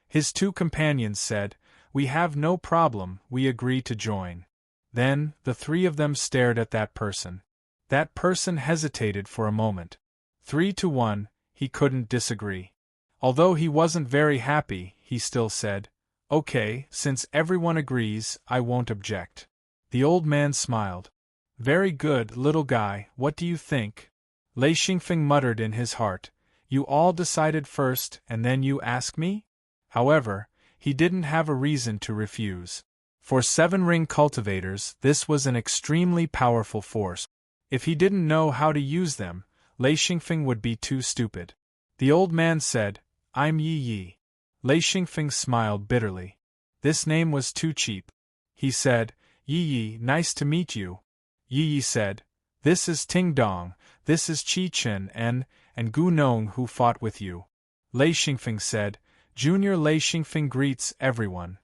His 2 companions said, "We have no problem, we agree to join." Then, the 3 of them stared at that person. That person hesitated for a moment. 3 to 1, he couldn't disagree. Although he wasn't very happy, he still said, "Okay, since everyone agrees, I won't object." The old man smiled. "Very good, little guy, what do you think?" Lei Xingfeng muttered in his heart, "You all decided first and then you ask me?" However, he didn't have a reason to refuse. For 7-ring cultivators, this was an extremely powerful force. If he didn't know how to use them, Lei Xingfeng would be too stupid. The old man said, "I'm Yi Yi." Lei Xingfeng smiled bitterly. This name was too cheap. He said, "Yi Yi, nice to meet you." Yi Yi said, "This is Ting Dong, this is Qi Chen and Gu Nong who fought with you." Lei Xingfeng said, "Junior Lei Xingfeng greets everyone."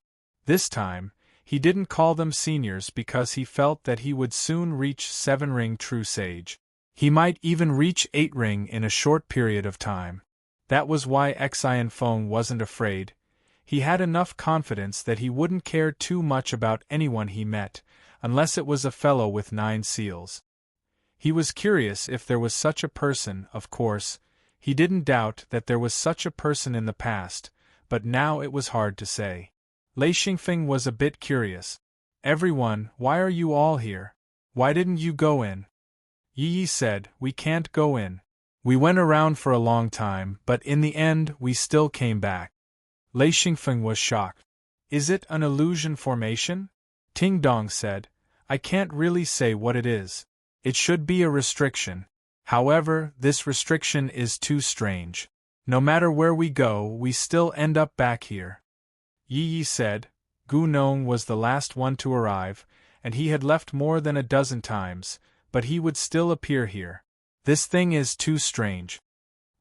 This time, he didn't call them seniors because he felt that he would soon reach 7-ring true sage. He might even reach 8-ring in a short period of time. That was why Xian Feng wasn't afraid. He had enough confidence that he wouldn't care too much about anyone he met, unless it was a fellow with 9 seals. He was curious if there was such a person. Of course, he didn't doubt that there was such a person in the past, but now it was hard to say. Lei Xingfeng was a bit curious. Everyone, why are you all here? Why didn't you go in? Yi Yi said, we can't go in. We went around for a long time, but in the end we still came back. Lei Xingfeng was shocked. Is it an illusion formation? Ting Dong said, I can't really say what it is. It should be a restriction. However, this restriction is too strange. No matter where we go, we still end up back here. Yi Yi said, Gu Nong was the last one to arrive, and he had left more than a dozen times, but he would still appear here. This thing is too strange.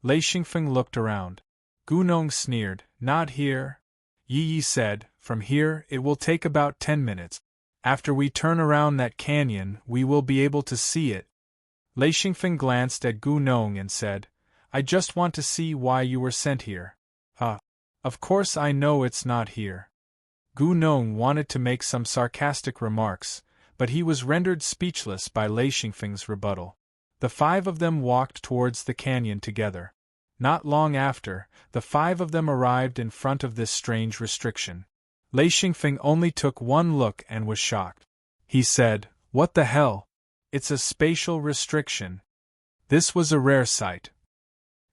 Lei Xingfeng looked around. Gu Nong sneered, not here. Yi Yi said, from here it will take about 10 minutes. After we turn around that canyon, we will be able to see it. Lei Xingfeng glanced at Gu Nong and said, I just want to see why you were sent here. Of course I know it's not here. Gu Nong wanted to make some sarcastic remarks, but he was rendered speechless by Lei Xingfeng's rebuttal. The 5 of them walked towards the canyon together. Not long after, the 5 of them arrived in front of this strange restriction. Lei Xingfeng only took one look and was shocked. He said, what the hell? It's a spatial restriction. This was a rare sight.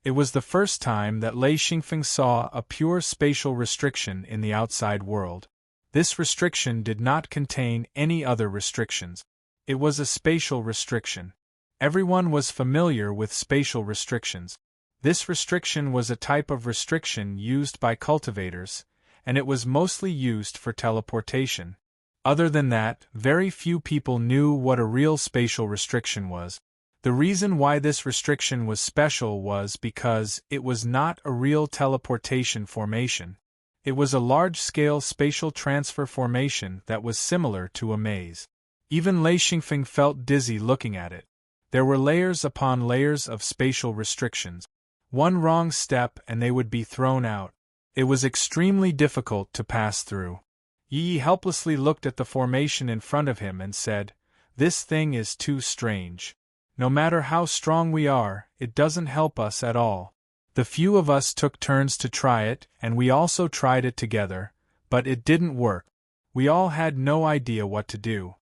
It was the first time that Lei Xingfeng saw a pure spatial restriction in the outside world. This restriction did not contain any other restrictions. It was a spatial restriction. Everyone was familiar with spatial restrictions. This restriction was a type of restriction used by cultivators, and it was mostly used for teleportation. Other than that, very few people knew what a real spatial restriction was. The reason why this restriction was special was because it was not a real teleportation formation. It was a large-scale spatial transfer formation that was similar to a maze. Even Lei Xingfeng felt dizzy looking at it. There were layers upon layers of spatial restrictions. One wrong step and they would be thrown out. It was extremely difficult to pass through. Yi Yi helplessly looked at the formation in front of him and said, this thing is too strange. No matter how strong we are, it doesn't help us at all. The few of us took turns to try it, and we also tried it together, but it didn't work. We all had no idea what to do.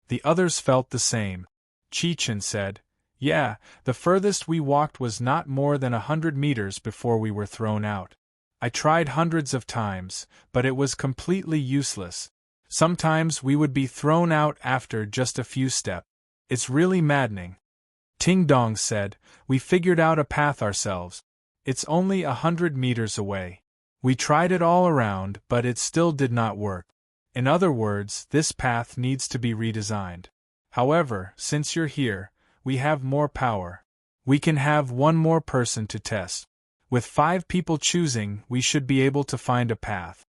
The others felt the same. Chi-Chen said, yeah, the furthest we walked was not more than 100 meters before we were thrown out. I tried hundreds of times, but it was completely useless. Sometimes we would be thrown out after just a few steps. It's really maddening. Ting Dong said, we figured out a path ourselves. It's only 100 meters away. We tried it all around, but it still did not work. In other words, this path needs to be redesigned. However, since you're here, we have more power. We can have one more person to test. With 5 people choosing, we should be able to find a path.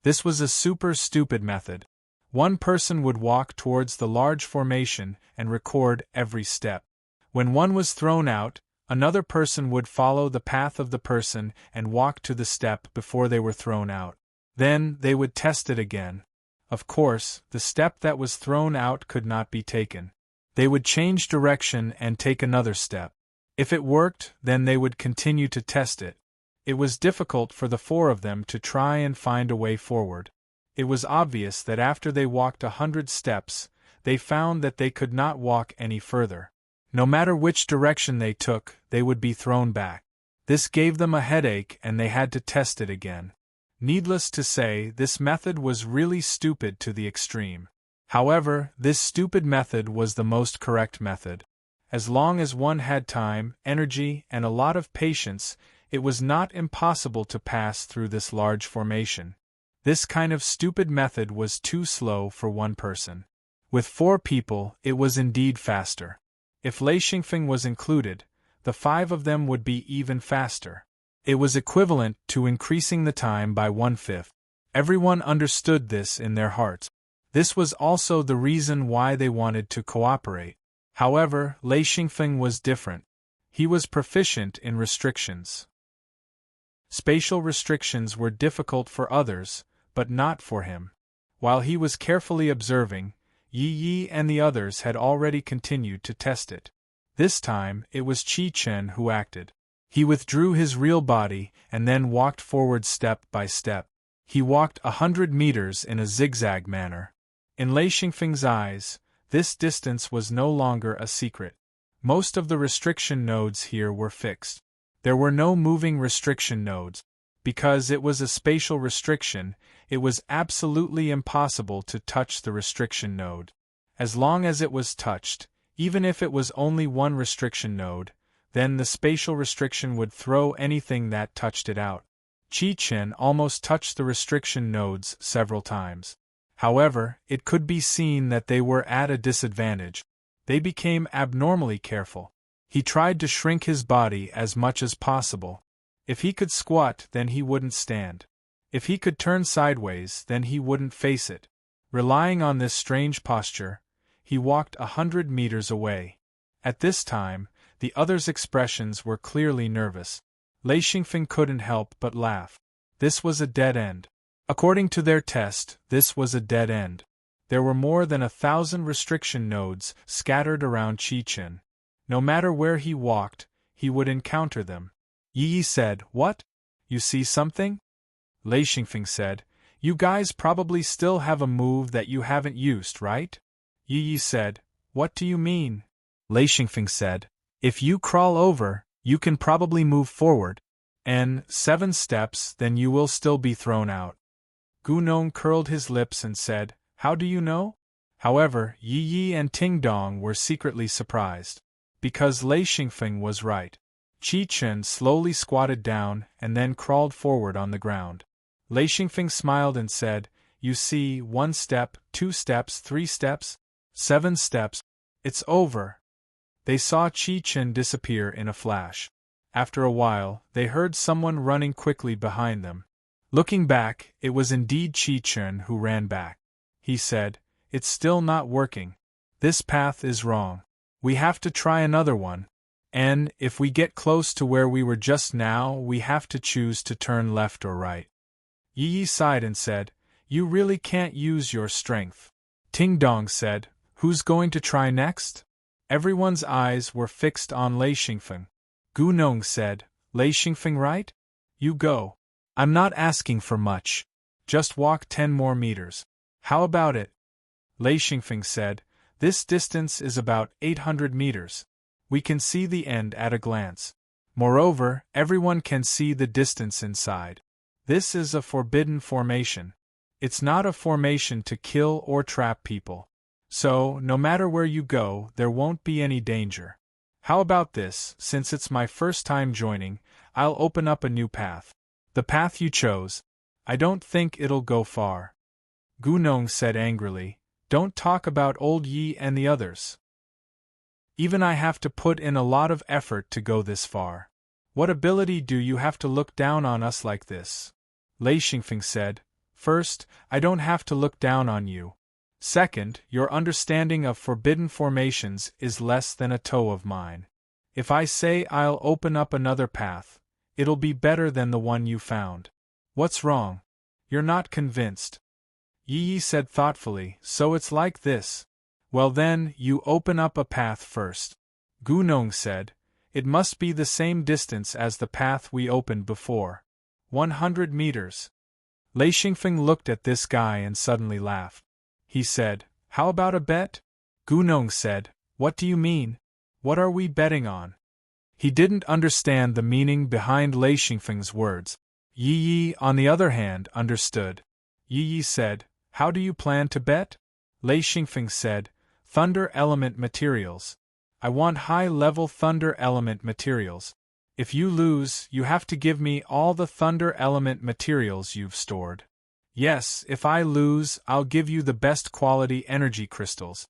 This was a super stupid method. One person would walk towards the large formation and record every step. When one was thrown out, another person would follow the path of the person and walk to the step before they were thrown out. Then, they would test it again. Of course, the step that was thrown out could not be taken. They would change direction and take another step. If it worked, then they would continue to test it. It was difficult for the 4 of them to try and find a way forward. It was obvious that after they walked 100 steps, they found that they could not walk any further. No matter which direction they took, they would be thrown back. This gave them a headache and they had to test it again. Needless to say, this method was really stupid to the extreme. However, this stupid method was the most correct method. As long as one had time, energy, and a lot of patience, it was not impossible to pass through this large formation. This kind of stupid method was too slow for one person. With 4 people, it was indeed faster. If Lei Xingfeng was included, the 5 of them would be even faster. It was equivalent to increasing the time by 1/5. Everyone understood this in their hearts. This was also the reason why they wanted to cooperate. However, Lei Xingfeng was different. He was proficient in restrictions. Spatial restrictions were difficult for others, but not for him. While he was carefully observing, Yi Yi and the others had already continued to test it. This time, it was Qi Chen who acted. He withdrew his real body and then walked forward step by step. He walked 100 meters in a zigzag manner. In Lei Xingfeng's eyes, this distance was no longer a secret. Most of the restriction nodes here were fixed. There were no moving restriction nodes. Because it was a spatial restriction, it was absolutely impossible to touch the restriction node. As long as it was touched, even if it was only one restriction node, then the spatial restriction would throw anything that touched it out. Qi Chen almost touched the restriction nodes several times. However, it could be seen that they were at a disadvantage. They became abnormally careful. He tried to shrink his body as much as possible. If he could squat, then he wouldn't stand. If he could turn sideways, then he wouldn't face it. Relying on this strange posture, he walked 100 meters away. At this time, the others' expressions were clearly nervous. Lei Xingfeng couldn't help but laugh. This was a dead end. According to their test, this was a dead end. There were more than 1,000 restriction nodes scattered around Qi Chen. No matter where he walked, he would encounter them. Yi said, "What? You see something?" Lei Xingfeng said, "You guys probably still have a move that you haven't used, right?" Yi said, "What do you mean?" Lei Xingfeng said, "If you crawl over, you can probably move forward. And 7 steps, then you will still be thrown out." Gu Nong curled his lips and said, "How do you know?" However, Yi and Ting Dong were secretly surprised. Because Lei Xingfeng was right. Qi Chen slowly squatted down and then crawled forward on the ground. Lei Xingfeng smiled and said, "You see, 1 step, 2 steps, 3 steps, 7 steps. It's over." They saw Qi Chen disappear in a flash. After a while, they heard someone running quickly behind them. Looking back, it was indeed Qi Chen who ran back. He said, "It's still not working. This path is wrong. We have to try another one. And, if we get close to where we were just now, we have to choose to turn left or right." Yi sighed and said, "You really can't use your strength." Ting Dong said, "Who's going to try next?" Everyone's eyes were fixed on Lei Xingfeng. Gu Nong said, "Lei Xingfeng, right? You go. I'm not asking for much. Just walk 10 more meters. How about it?" Lei Xingfeng said, "This distance is about 800 meters. We can see the end at a glance. Moreover, everyone can see the distance inside. This is a forbidden formation. It's not a formation to kill or trap people. So, no matter where you go, there won't be any danger. How about this? Since it's my first time joining, I'll open up a new path. The path you chose. I don't think it'll go far." Gu Nong said angrily, "Don't talk about old Yi and the others. Even I have to put in a lot of effort to go this far. What ability do you have to look down on us like this?" Lei Xingfeng said, "First, I don't have to look down on you. Second, your understanding of forbidden formations is less than a toe of mine. If I say I'll open up another path, it'll be better than the one you found. What's wrong? You're not convinced." Yi said thoughtfully, "So it's like this. Well then, you open up a path first." Gu Nong said, "It must be the same distance as the path we opened before. 100 meters. Lei Xingfeng looked at this guy and suddenly laughed. He said, "How about a bet?" Gu Nong said, "What do you mean? What are we betting on?" He didn't understand the meaning behind Lei Xingfeng's words. Yi, on the other hand, understood. Yi said, "How do you plan to bet?" Lei Xingfeng said, "Thunder element materials. I want high-level thunder element materials. If you lose, you have to give me all the thunder element materials you've stored. Yes, if I lose, I'll give you the best quality energy crystals."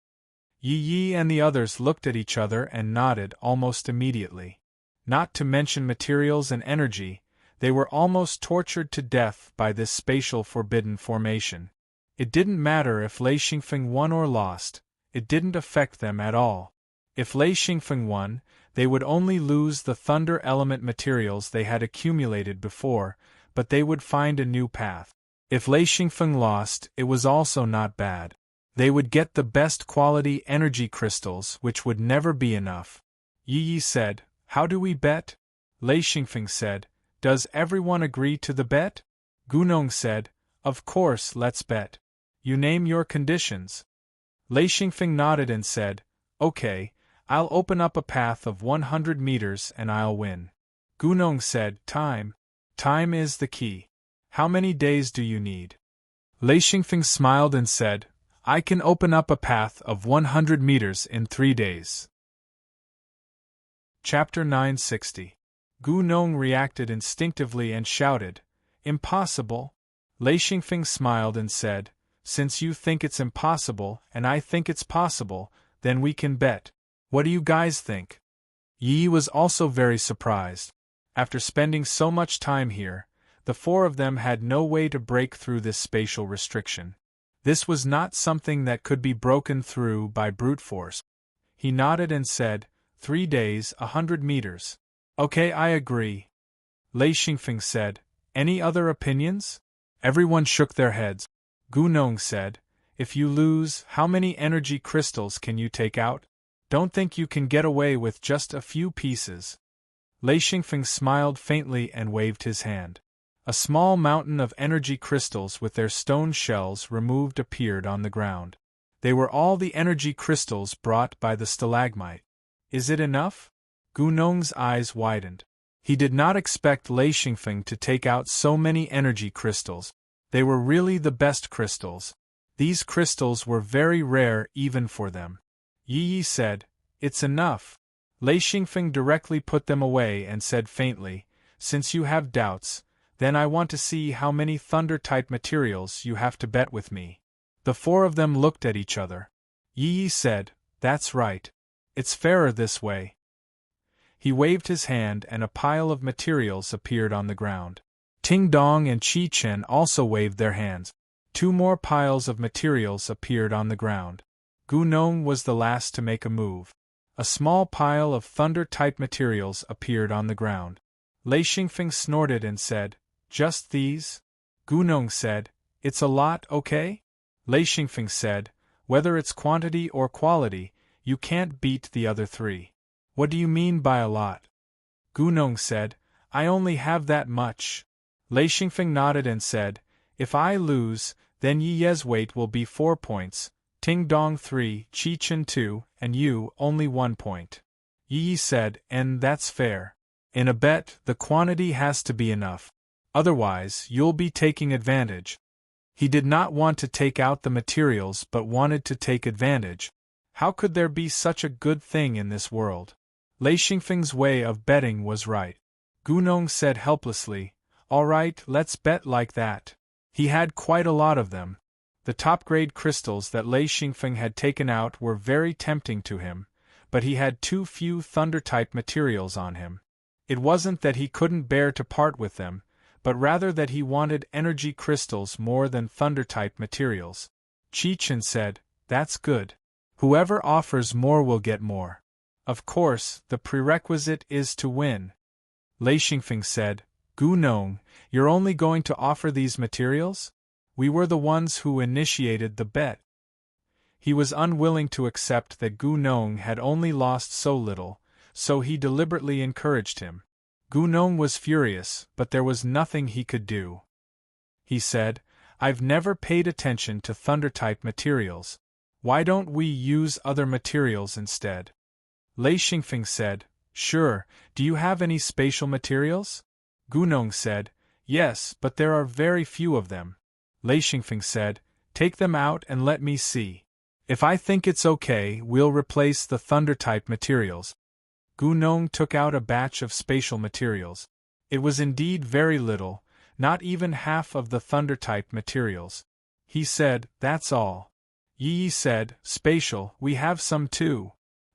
Yi and the others looked at each other and nodded almost immediately. Not to mention materials and energy, they were almost tortured to death by this spatial forbidden formation. It didn't matter if Lei Xingfeng won or lost, it didn't affect them at all. If Lei Xingfeng won, they would only lose the thunder element materials they had accumulated before, but they would find a new path. If Lei Xingfeng lost, it was also not bad. They would get the best quality energy crystals, which would never be enough. Yi Yi said, "How do we bet?" Lei Xingfeng said, "Does everyone agree to the bet?" Gunong said, "Of course, let's bet. You name your conditions." Lei Xingfeng nodded and said, "Okay, I'll open up a path of 100 meters and I'll win." Gunong said, "Time. Time is the key. How many days do you need?" Lei Xingfeng smiled and said, "I can open up a path of 100 meters in 3 days." Chapter 960. Gunong reacted instinctively and shouted, "Impossible!" Lei Xingfeng smiled and said, "Since you think it's impossible and I think it's possible, then we can bet. What do you guys think?" Yi was also very surprised. After spending so much time here, the four of them had no way to break through this spatial restriction. This was not something that could be broken through by brute force. He nodded and said, 3 days, 100 meters. Okay, I agree. Lei Xingfeng said, "Any other opinions?" Everyone shook their heads. Gunong said, "If you lose, how many energy crystals can you take out? Don't think you can get away with just a few pieces." Lei Xingfeng smiled faintly and waved his hand. A small mountain of energy crystals with their stone shells removed appeared on the ground. They were all the energy crystals brought by the stalagmite. "Is it enough?" Gunong's eyes widened. He did not expect Lei Xingfeng to take out so many energy crystals. They were really the best crystals. These crystals were very rare even for them. Yi Yi said, "It's enough." Lei Xingfeng directly put them away and said faintly, "Since you have doubts, then I want to see how many thunder-type materials you have to bet with me." The four of them looked at each other. Yi Yi said, "That's right. It's fairer this way." He waved his hand and a pile of materials appeared on the ground. Ting Dong and Qi Chen also waved their hands. 2 more piles of materials appeared on the ground. Gunong was the last to make a move. A small pile of thunder-type materials appeared on the ground. Lei Xingfeng snorted and said, "Just these?" Gunong said, "It's a lot, okay?" Lei Xingfeng said, "Whether it's quantity or quality, you can't beat the other 3. What do you mean by a lot?" Gunong said, "I only have that much." Lei Xingfeng nodded and said, "If I lose, then Yi Ye's weight will be 4 points, Ting Dong 3, Qi Chen 2, and you only 1 point. Yi Yi said, "And that's fair. In a bet, the quantity has to be enough. Otherwise, you'll be taking advantage." He did not want to take out the materials but wanted to take advantage. How could there be such a good thing in this world? Lei Xingfeng's way of betting was right. Gunong said helplessly, "All right, let's bet like that." He had quite a lot of them. The top-grade crystals that Lei Xingfeng had taken out were very tempting to him, but he had too few thunder-type materials on him. It wasn't that he couldn't bear to part with them, but rather that he wanted energy crystals more than thunder-type materials. Qi Chen said, "That's good. Whoever offers more will get more. Of course, the prerequisite is to win." Lei Xingfeng said, "Gunong, you're only going to offer these materials? We were the ones who initiated the bet." He was unwilling to accept that Gunong had only lost so little, so he deliberately encouraged him. Gunong was furious, but there was nothing he could do. He said, "I've never paid attention to thunder-type materials. Why don't we use other materials instead?" Lei Xingfeng said, "Sure, do you have any spatial materials?" Gunong said, "Yes, but there are very few of them." Lei Xingfeng said, "Take them out and let me see. If I think it's okay, we'll replace the thunder-type materials." Gunong took out a batch of spatial materials. It was indeed very little, not even half of the thunder-type materials. He said, "That's all." Yi Yi said, "Spatial, we have some too."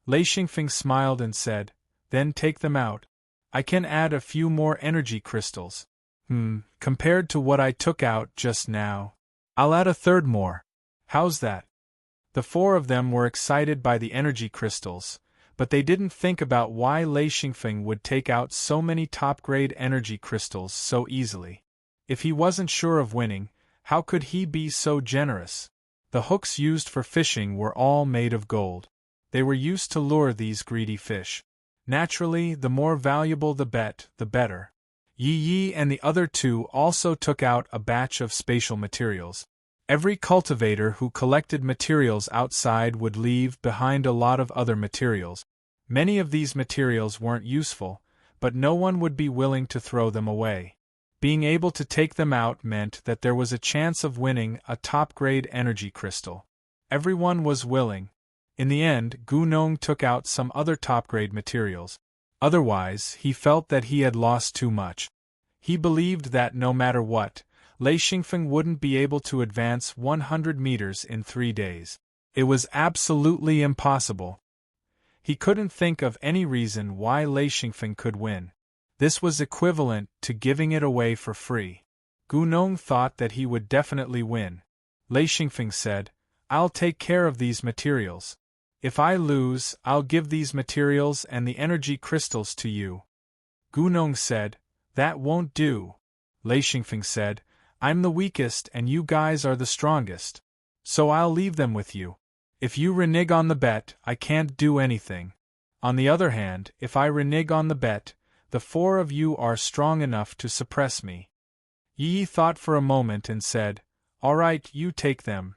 Lei Xingfeng smiled and said, "Then take them out. I can add a few more energy crystals. Compared to what I took out just now, I'll add a third more. How's that?" The four of them were excited by the energy crystals, but they didn't think about why Lei Xingfeng would take out so many top-grade energy crystals so easily. If he wasn't sure of winning, how could he be so generous? The hooks used for fishing were all made of gold. They were used to lure these greedy fish. Naturally, the more valuable the bet, the better. Yi Yi and the other two also took out a batch of spatial materials. Every cultivator who collected materials outside would leave behind a lot of other materials. Many of these materials weren't useful, but no one would be willing to throw them away. Being able to take them out meant that there was a chance of winning a top-grade energy crystal. Everyone was willing. In the end, Gu Nong took out some other top-grade materials. Otherwise, he felt that he had lost too much. He believed that no matter what, Lei Xingfeng wouldn't be able to advance 100 meters in 3 days. It was absolutely impossible. He couldn't think of any reason why Lei Xingfeng could win. This was equivalent to giving it away for free. Gu Nong thought that he would definitely win. Lei Xingfeng said, "I'll take care of these materials. If I lose, I'll give these materials and the energy crystals to you." Gu Nong said, "That won't do." Lei Xingfeng said, "I'm the weakest and you guys are the strongest. So I'll leave them with you. If you renege on the bet, I can't do anything. On the other hand, if I renege on the bet, the 4 of you are strong enough to suppress me." Yi thought for a moment and said, "All right, you take them."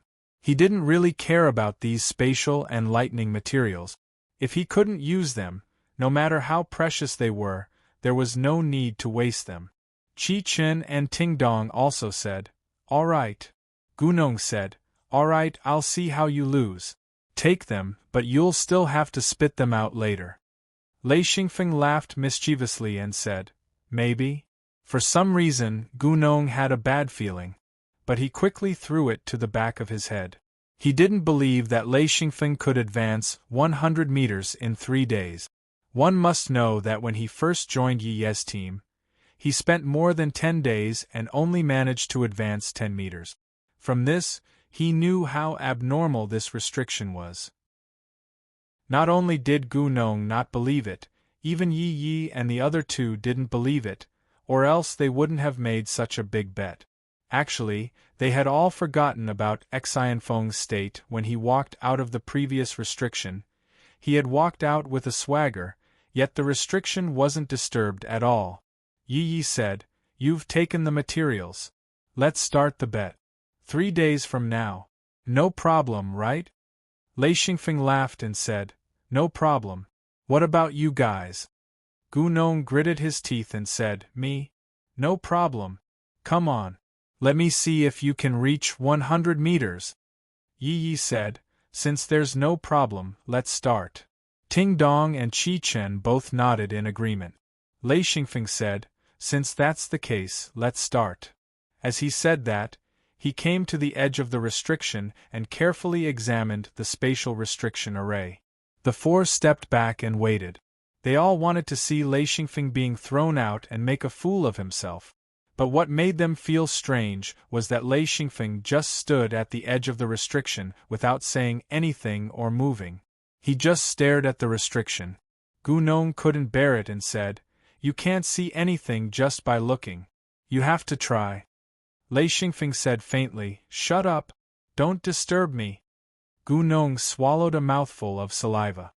He didn't really care about these spatial and lightning materials. If he couldn't use them, no matter how precious they were, there was no need to waste them. Qi Chen and Ting Dong also said, "All right." Gu Nong said, "All right, I'll see how you lose. Take them, but you'll still have to spit them out later." Lei Xingfeng laughed mischievously and said, "Maybe?" For some reason, Gu Nong had a bad feeling. But he quickly threw it to the back of his head. He didn't believe that Lei Xingfeng could advance 100 meters in 3 days. One must know that when he first joined Yi Ye's team, he spent more than 10 days and only managed to advance 10 meters. From this, he knew how abnormal this restriction was. Not only did Gu Nong not believe it, even Yi Yi and the other two didn't believe it, or else they wouldn't have made such a big bet. Actually, they had all forgotten about Xianfeng's state when he walked out of the previous restriction. He had walked out with a swagger, yet the restriction wasn't disturbed at all. Yi Yi said, "You've taken the materials. Let's start the bet. 3 days from now. No problem, right?" Lei Xingfeng laughed and said, "No problem. What about you guys?" Gu Nong gritted his teeth and said, "Me? No problem. Come on. Let me see if you can reach 100 meters. Yi Yi said, "Since there's no problem, let's start." Ting Dong and Qi Chen both nodded in agreement. Lei Xingfeng said, "Since that's the case, let's start." As he said that, he came to the edge of the restriction and carefully examined the spatial restriction array. The 4 stepped back and waited. They all wanted to see Lei Xingfeng being thrown out and make a fool of himself. But what made them feel strange was that Lei Xingfeng just stood at the edge of the restriction without saying anything or moving. He just stared at the restriction. Gu Nong couldn't bear it and said, "You can't see anything just by looking. You have to try." Lei Xingfeng said faintly, "Shut up. Don't disturb me." Gu Nong swallowed a mouthful of saliva.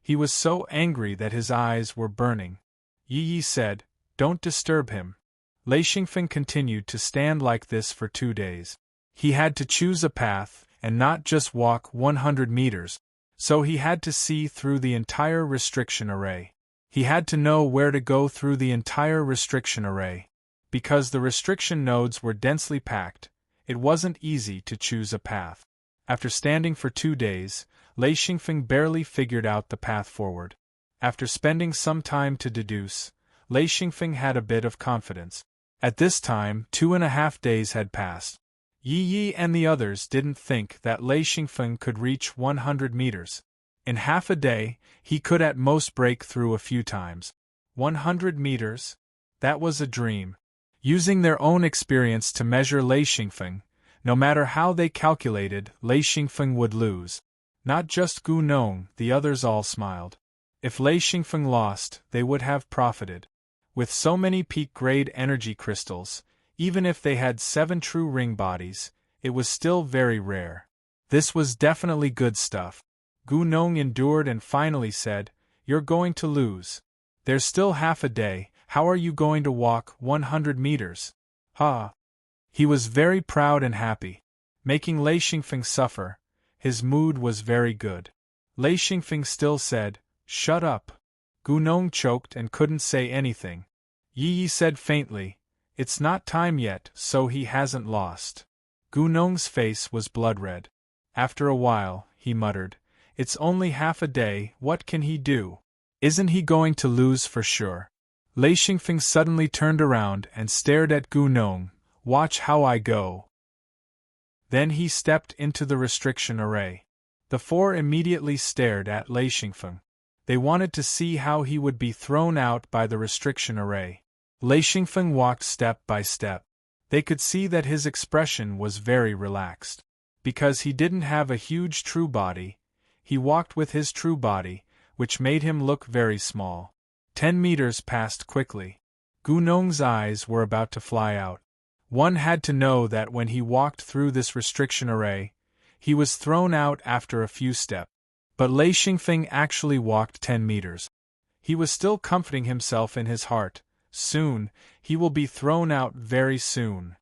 He was so angry that his eyes were burning. Yi Yi said, "Don't disturb him." Lei Xingfeng continued to stand like this for 2 days. He had to choose a path, and not just walk 100 meters, so he had to see through the entire restriction array. He had to know where to go through the entire restriction array. Because the restriction nodes were densely packed, it wasn't easy to choose a path. After standing for 2 days, Lei Xingfeng barely figured out the path forward. After spending some time to deduce, Lei Xingfeng had a bit of confidence. At this time, 2.5 days had passed. Yi Yi and the others didn't think that Lei Xingfeng could reach 100 meters. In half a day, he could at most break through a few times. 100 meters? That was a dream. Using their own experience to measure Lei Xingfeng, no matter how they calculated, Lei Xingfeng would lose. Not just Gu Nong, the others all smiled. If Lei Xingfeng lost, they would have profited. With so many peak-grade energy crystals, even if they had 7 true ring bodies, it was still very rare. This was definitely good stuff. Gu Nong endured and finally said, you're going to lose. There's still half a day, how are you going to walk 100 meters? Ha! He was very proud and happy. Making Lei Xingfeng suffer, his mood was very good. Lei Xingfeng still said, "Shut up." Gu Nong choked and couldn't say anything. Yi Yi said faintly, "It's not time yet, so he hasn't lost." Gu Nong's face was blood-red. After a while, he muttered, "It's only half a day, what can he do? Isn't he going to lose for sure?" Lei Xingfeng suddenly turned around and stared at Gu Nong. "Watch how I go." Then he stepped into the restriction array. The four immediately stared at Lei Xingfeng. They wanted to see how he would be thrown out by the restriction array. Lei Xingfeng walked step by step. They could see that his expression was very relaxed. Because he didn't have a huge true body, he walked with his true body, which made him look very small. 10 meters passed quickly. Gu Nong's eyes were about to fly out. One had to know that when he walked through this restriction array, he was thrown out after a few steps. But Lei Xingfeng actually walked 10 meters. He was still comforting himself in his heart. Soon, he will be thrown out very soon.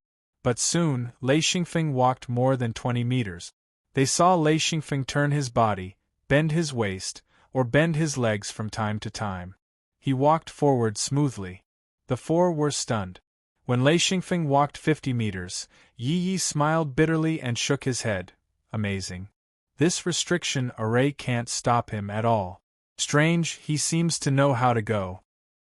But soon, Lei Xingfeng walked more than 20 meters. They saw Lei Xingfeng turn his body, bend his waist, or bend his legs from time to time. He walked forward smoothly. The four were stunned. When Lei Xingfeng walked 50 meters, Yi Yi smiled bitterly and shook his head. Amazing. This restriction array can't stop him at all. Strange, he seems to know how to go.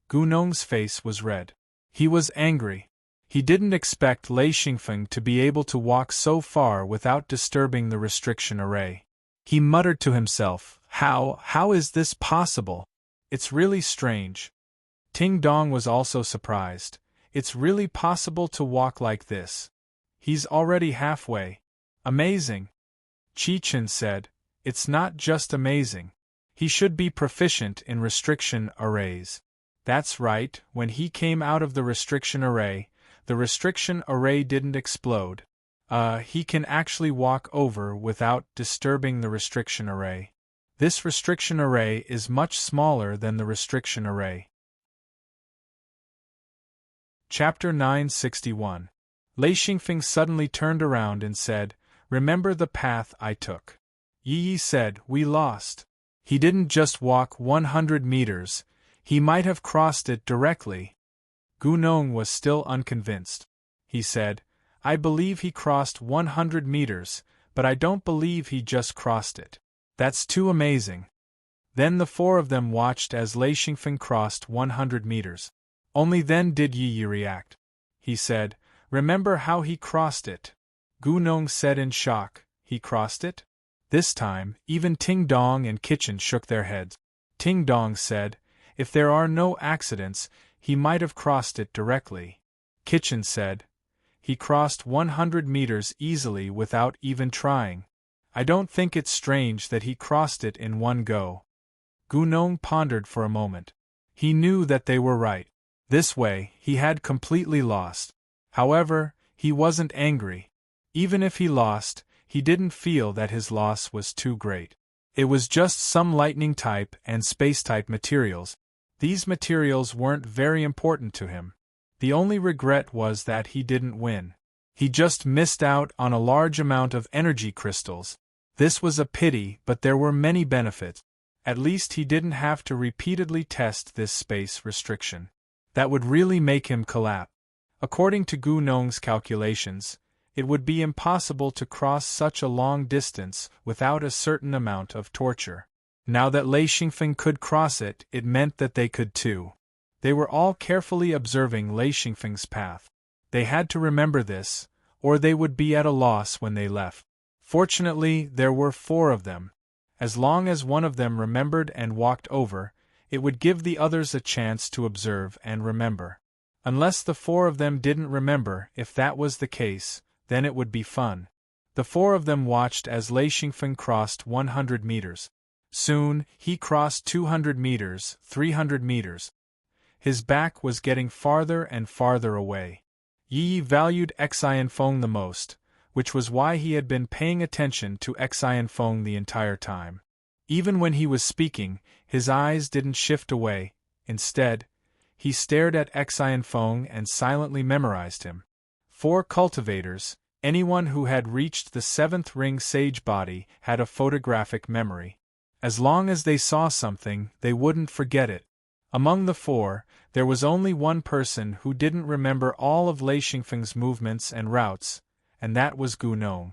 Gu Nong's face was red. He was angry. He didn't expect Lei Xingfeng to be able to walk so far without disturbing the restriction array. He muttered to himself, How is this possible? It's really strange. Ting Dong was also surprised. It's really possible to walk like this. He's already halfway. Amazing. Qi Chen said, "It's not just amazing. He should be proficient in restriction arrays." That's right, when he came out of the restriction array didn't explode. He can actually walk over without disturbing the restriction array. This restriction array is much smaller than the restriction array. Chapter 961. Lei Xingfeng suddenly turned around and said, "Remember the path I took." Yi Yi said, "We lost." He didn't just walk 100 meters, he might have crossed it directly. Gu Nong was still unconvinced. He said, "I believe he crossed 100 meters, but I don't believe he just crossed it. That's too amazing." Then the four of them watched as Lei Xingfeng crossed 100 meters. Only then did Yi Yi react. He said, "Remember how he crossed it." Gu Nong said in shock, "He crossed it?" This time, even Ting Dong and Kitchen shook their heads. Ting Dong said, "If there are no accidents, he might have crossed it directly." Kitchen said, "He crossed 100 meters easily without even trying. I don't think it's strange that he crossed it in one go." Gu Nong pondered for a moment. He knew that they were right. This way, he had completely lost. However, he wasn't angry. Even if he lost, he didn't feel that his loss was too great. It was just some lightning type and space type materials. These materials weren't very important to him. The only regret was that he didn't win. He just missed out on a large amount of energy crystals. This was a pity, but there were many benefits. At least he didn't have to repeatedly test this space restriction. That would really make him collapse. According to Gu Nong's calculations, it would be impossible to cross such a long distance without a certain amount of torture. Now that Lei Xingfeng could cross it, it meant that they could too. They were all carefully observing Lei Xingfeng's path. They had to remember this, or they would be at a loss when they left. Fortunately, there were four of them. As long as one of them remembered and walked over, it would give the others a chance to observe and remember. Unless the four of them didn't remember, if that was the case, then it would be fun. The four of them watched as Lei Xingfeng crossed 100 meters. Soon, he crossed 200 meters, 300 meters. His back was getting farther and farther away. Yi Yi valued Xianfeng the most, which was why he had been paying attention to Xianfeng the entire time. Even when he was speaking, his eyes didn't shift away. Instead, he stared at Xianfeng and silently memorized him. For cultivators, anyone who had reached the 7th ring sage body had a photographic memory. As long as they saw something, they wouldn't forget it. Among the 4, there was only one person who didn't remember all of Lei Xingfeng's movements and routes, and that was Gu Nong.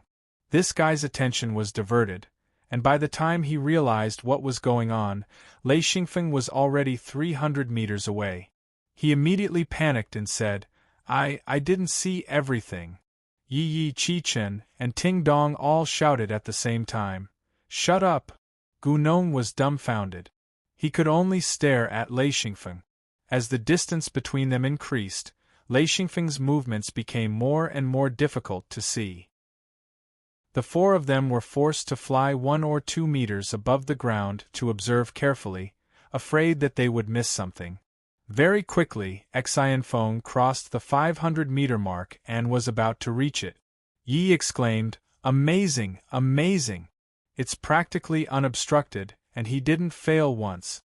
This guy's attention was diverted, and by the time he realized what was going on, Lei Xingfeng was already 300 meters away. He immediately panicked and said, I didn't see everything. Yi Qichen and Ting Dong all shouted at the same time. Shut up! Gu Nong was dumbfounded. He could only stare at Lei Xingfeng. As the distance between them increased, Lei Xingfeng's movements became more and more difficult to see. The 4 of them were forced to fly 1 or 2 meters above the ground to observe carefully, afraid that they would miss something. Very quickly, Xianfeng crossed the 500-meter mark and was about to reach it. Yi exclaimed, Amazing, amazing! It's practically unobstructed, and he didn't fail once.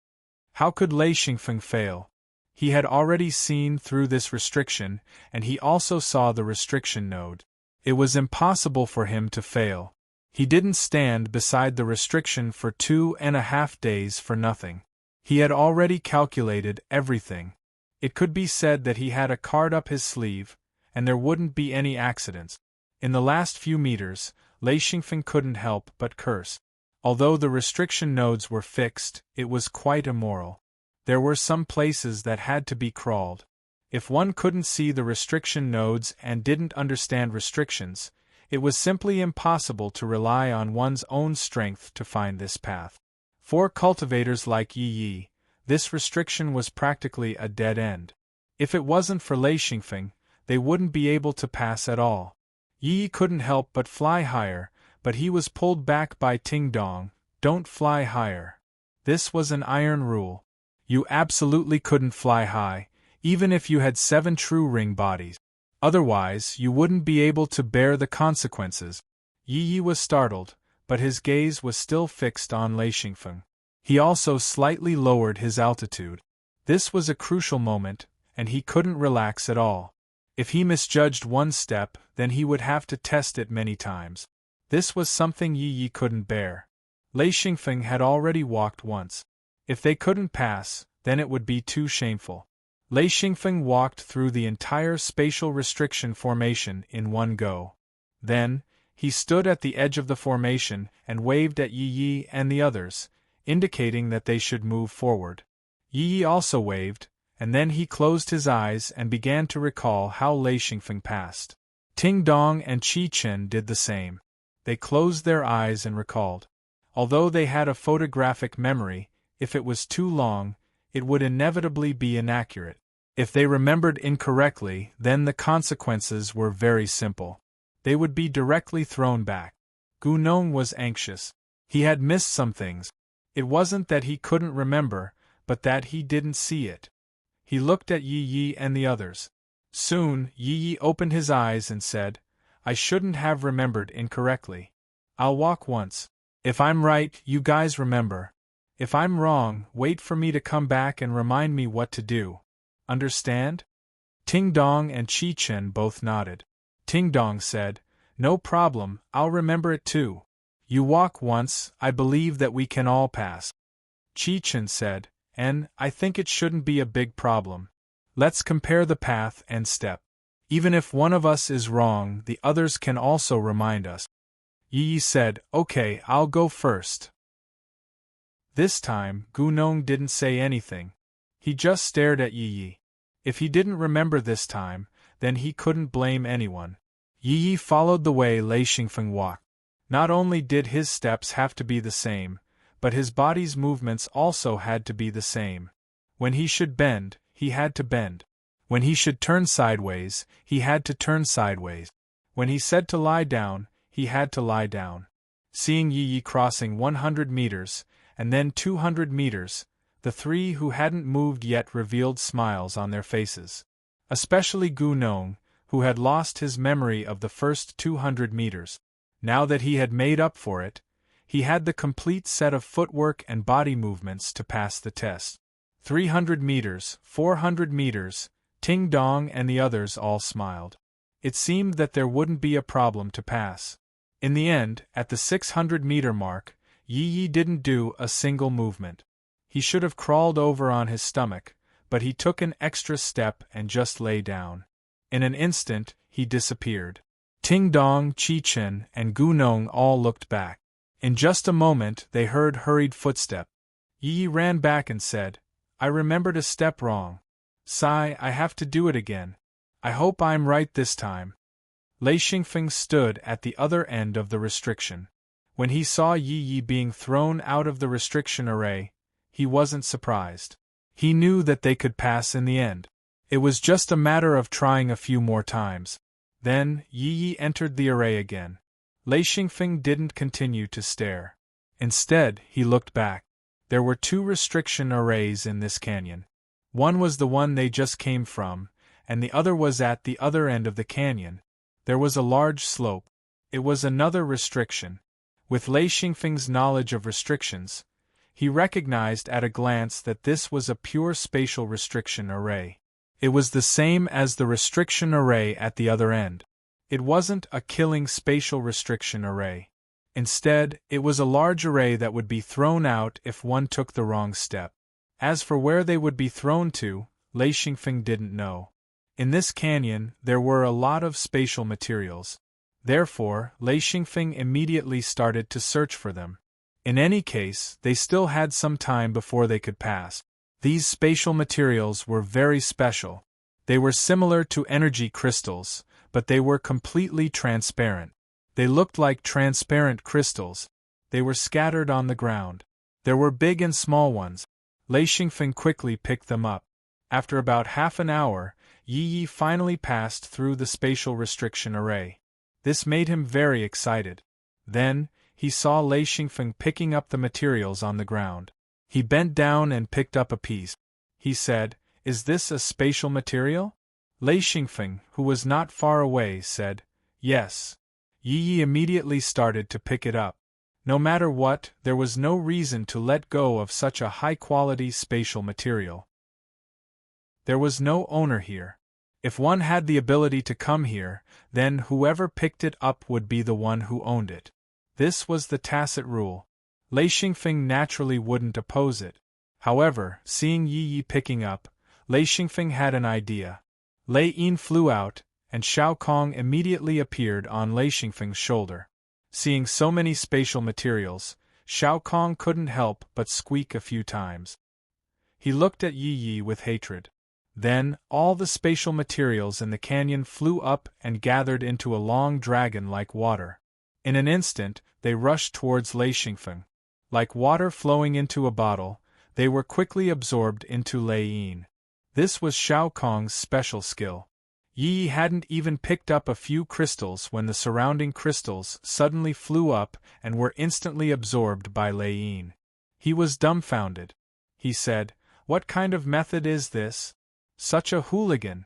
How could Lei Xingfeng fail? He had already seen through this restriction, and he also saw the restriction node. It was impossible for him to fail. He didn't stand beside the restriction for 2.5 days for nothing. He had already calculated everything. It could be said that he had a card up his sleeve, and there wouldn't be any accidents. In the last few meters, Lei Xingfeng couldn't help but curse. Although the restriction nodes were fixed, it was quite immoral. There were some places that had to be crawled. If one couldn't see the restriction nodes and didn't understand restrictions, it was simply impossible to rely on one's own strength to find this path. For cultivators like Yi, this restriction was practically a dead end. If it wasn't for Lei Xingfeng, they wouldn't be able to pass at all. Yi couldn't help but fly higher, but he was pulled back by Ting Dong. Don't fly higher. This was an iron rule. You absolutely couldn't fly high, even if you had 7 true ring bodies. Otherwise, you wouldn't be able to bear the consequences. Yi was startled, but his gaze was still fixed on Lei Xingfeng. He also slightly lowered his altitude. This was a crucial moment, and he couldn't relax at all. If he misjudged one step, then he would have to test it many times. This was something Yi couldn't bear. Lei Xingfeng had already walked once. If they couldn't pass, then it would be too shameful. Lei Xingfeng walked through the entire spatial restriction formation in one go. Then, he stood at the edge of the formation and waved at Yi and the others, indicating that they should move forward. Yi also waved, and then he closed his eyes and began to recall how Lei Xingfeng passed. Ting Dong and Qi Chen did the same. They closed their eyes and recalled. Although they had a photographic memory, if it was too long, it would inevitably be inaccurate. If they remembered incorrectly, then the consequences were very simple. They would be directly thrown back. Gu Nong was anxious. He had missed some things. It wasn't that he couldn't remember, but that he didn't see it. He looked at Yi and the others. Soon, Yi opened his eyes and said, I shouldn't have remembered incorrectly. I'll walk once. If I'm right, you guys remember. If I'm wrong, wait for me to come back and remind me what to do. Understand? Ting Dong and Qi Chen both nodded. Ting Dong said, No problem, I'll remember it too. You walk once, I believe that we can all pass. Qi Chen said, and I think it shouldn't be a big problem. Let's compare the path and step. Even if one of us is wrong, the others can also remind us. Yi said, Okay, I'll go first. This time, Gu Nong didn't say anything. He just stared at Yi. If he didn't remember this time, then he couldn't blame anyone. Yi followed the way Lei Xingfeng walked. Not only did his steps have to be the same, but his body's movements also had to be the same. When he should bend, he had to bend. When he should turn sideways, he had to turn sideways. When he said to lie down, he had to lie down. Seeing Yi crossing 100 meters, and then 200 meters, the 3 who hadn't moved yet revealed smiles on their faces. Especially Gu Nong, who had lost his memory of the first 200 meters. Now that he had made up for it, He had the complete set of footwork and body movements to pass the test. 300 meters, 400 meters, Ting Dong and the others all smiled. It seemed that there wouldn't be a problem to pass. In the end, at the 600-meter mark, Yi Yi didn't do a single movement. He should have crawled over on his stomach, but he took an extra step and just lay down. In an instant, he disappeared. Ting Dong, Chi Chen, and Gu Nong all looked back. In just a moment, they heard hurried footsteps. Yi Yi ran back and said, "I remembered a step wrong. Sigh, I have to do it again. I hope I'm right this time." Lei Xingfeng stood at the other end of the restriction. When he saw Yi Yi being thrown out of the restriction array, he wasn't surprised. He knew that they could pass in the end. It was just a matter of trying a few more times. Then, Yi Yi entered the array again. Lei Xingfeng didn't continue to stare. Instead, he looked back. There were 2 restriction arrays in this canyon. One was the one they just came from, and the other was at the other end of the canyon. There was a large slope. It was another restriction. With Lei Xingfeng's knowledge of restrictions, he recognized at a glance that this was a pure spatial restriction array. It was the same as the restriction array at the other end. It wasn't a killing spatial restriction array. Instead, it was a large array that would be thrown out if one took the wrong step. As for where they would be thrown to, Lei Xingfeng didn't know. In this canyon, there were a lot of spatial materials. Therefore, Lei Xingfeng immediately started to search for them. In any case, they still had some time before they could pass. These spatial materials were very special. They were similar to energy crystals, but they were completely transparent. They looked like transparent crystals. They were scattered on the ground. There were big and small ones. Lei Xingfeng quickly picked them up. After about half an hour, Yi Yi finally passed through the spatial restriction array. This made him very excited. Then, he saw Lei Xingfeng picking up the materials on the ground. He bent down and picked up a piece. He said, "Is this a spatial material?" Lei Xingfeng, who was not far away, said, "Yes." Yi Yi immediately started to pick it up. No matter what, there was no reason to let go of such a high-quality spatial material. There was no owner here. If one had the ability to come here, then whoever picked it up would be the one who owned it. This was the tacit rule. Lei Xingfeng naturally wouldn't oppose it. However, seeing Yi Yi picking up, Lei Xingfeng had an idea. Lei Yin flew out, and Shao Kong immediately appeared on Lei Xingfeng's shoulder. Seeing so many spatial materials, Shao Kong couldn't help but squeak a few times. He looked at Yi Yi with hatred. Then, all the spatial materials in the canyon flew up and gathered into a long dragon-like water. In an instant, they rushed towards Lei Xingfeng. Like water flowing into a bottle, they were quickly absorbed into Lei Yin. This was Shao Kong's special skill. Yi Yi hadn't even picked up a few crystals when the surrounding crystals suddenly flew up and were instantly absorbed by Lei Yin. He was dumbfounded. He said, "What kind of method is this? Such a hooligan!"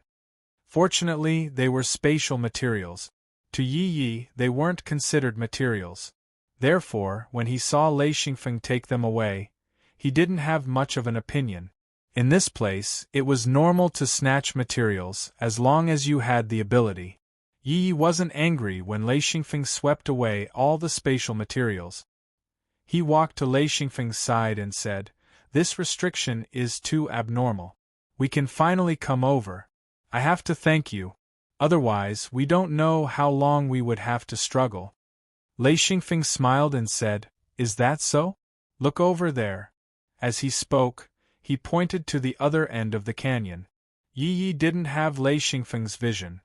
Fortunately, they were spatial materials. To Yi Yi, they weren't considered materials. Therefore, when he saw Lei Xingfeng take them away, he didn't have much of an opinion. In this place, it was normal to snatch materials as long as you had the ability. Yi Yi wasn't angry when Lei Xingfeng swept away all the spatial materials. He walked to Lei Xingfeng's side and said, "This restriction is too abnormal. We can finally come over. I have to thank you. Otherwise, we don't know how long we would have to struggle." Lei Xingfeng smiled and said, "Is that so? Look over there." As he spoke, he pointed to the other end of the canyon. Yi Yi didn't have Lei Xingfeng's vision.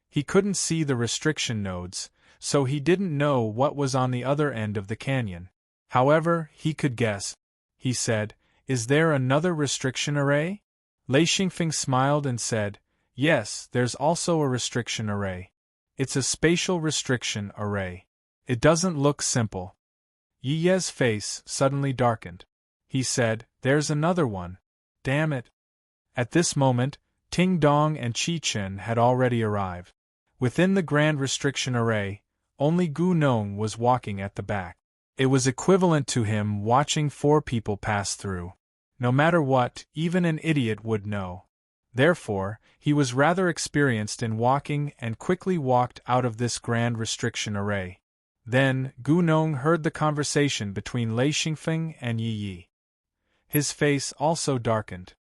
He couldn't see the restriction nodes, so he didn't know what was on the other end of the canyon. However, he could guess. He said, "Is there another restriction array?" Lei Xingfeng smiled and said, "Yes, there's also a restriction array. It's a spatial restriction array. It doesn't look simple." Yi Ye's face suddenly darkened. He said, "There's another one. Damn it." At this moment, Ting Dong and Chi Chen had already arrived. Within the grand restriction array, only Gu Nong was walking at the back. It was equivalent to him watching 4 people pass through. No matter what, even an idiot would know. Therefore, he was rather experienced in walking and quickly walked out of this grand restriction array. Then, Gu Nong heard the conversation between Lei Xingfeng and Yi Yi. His face also darkened.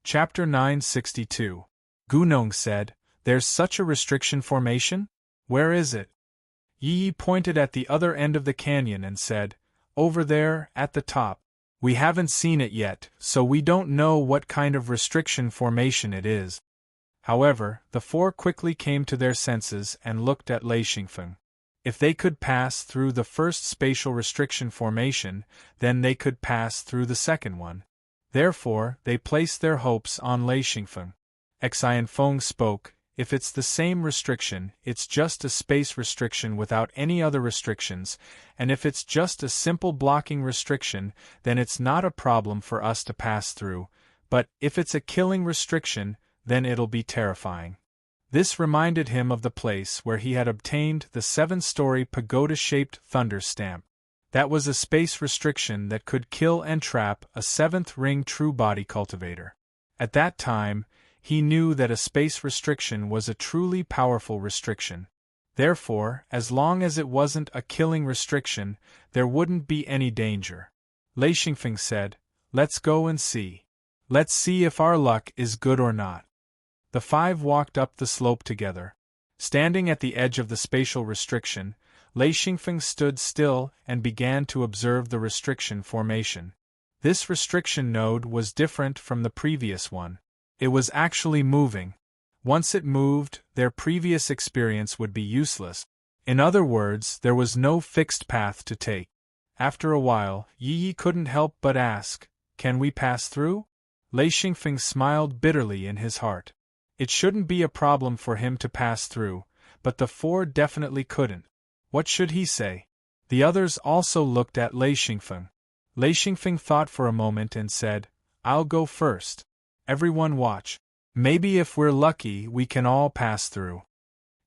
Chapter 962. Gu Nong said, "There's such a restriction formation? Where is it?" Yi Yi pointed at the other end of the canyon and said, "Over there, at the top. We haven't seen it yet, so we don't know what kind of restriction formation it is." However, the 4 quickly came to their senses and looked at Lei Xingfeng. If they could pass through the first spatial restriction formation, then they could pass through the second one. Therefore, they placed their hopes on Lei Xingfeng. Xian Feng spoke, "If it's the same restriction, it's just a space restriction without any other restrictions, and if it's just a simple blocking restriction, then it's not a problem for us to pass through, but if it's a killing restriction, then it'll be terrifying." This reminded him of the place where he had obtained the 7-story pagoda-shaped thunder stamp. That was a space restriction that could kill and trap a 7th ring true body cultivator. At that time, he knew that a space restriction was a truly powerful restriction. Therefore, as long as it wasn't a killing restriction, there wouldn't be any danger. Lei Xingfeng said, "Let's go and see. Let's see if our luck is good or not." The 5 walked up the slope together. Standing at the edge of the spatial restriction, Lei Xingfeng stood still and began to observe the restriction formation. This restriction node was different from the previous one. It was actually moving. Once it moved, their previous experience would be useless. In other words, there was no fixed path to take. After a while, Yi Yi couldn't help but ask, "Can we pass through?" Lei Xingfeng smiled bitterly in his heart. It shouldn't be a problem for him to pass through, but the 4 definitely couldn't. What should he say? The others also looked at Lei Xingfeng. Lei Xingfeng thought for a moment and said, "I'll go first. Everyone watch. Maybe if we're lucky we can all pass through."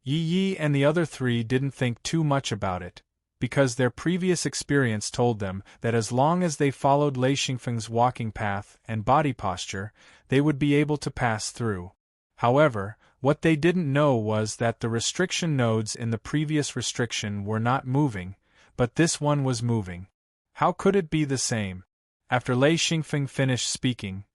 Yi Yi and the other 3 didn't think too much about it, because their previous experience told them that as long as they followed Lei Xingfeng's walking path and body posture, they would be able to pass through. However, what they didn't know was that the restriction nodes in the previous restriction were not moving, but this one was moving. How could it be the same? After Lei Xingfeng finished speaking,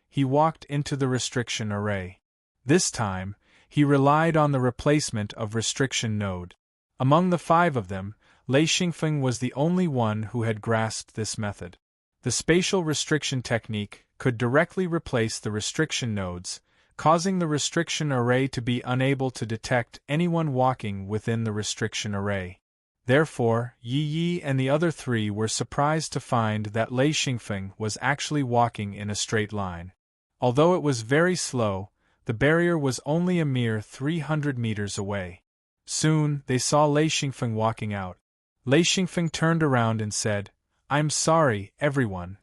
he walked into the restriction array. This time, he relied on the replacement of restriction node. Among the 5 of them, Lei Xingfeng was the only one who had grasped this method. The spatial restriction technique could directly replace the restriction nodes, causing the restriction array to be unable to detect anyone walking within the restriction array. Therefore, Yi Yi and the other 3 were surprised to find that Lei Xingfeng was actually walking in a straight line. Although it was very slow, the barrier was only a mere 300 meters away. Soon, they saw Lei Xingfeng walking out. Lei Xingfeng turned around and said, "I'm sorry, everyone.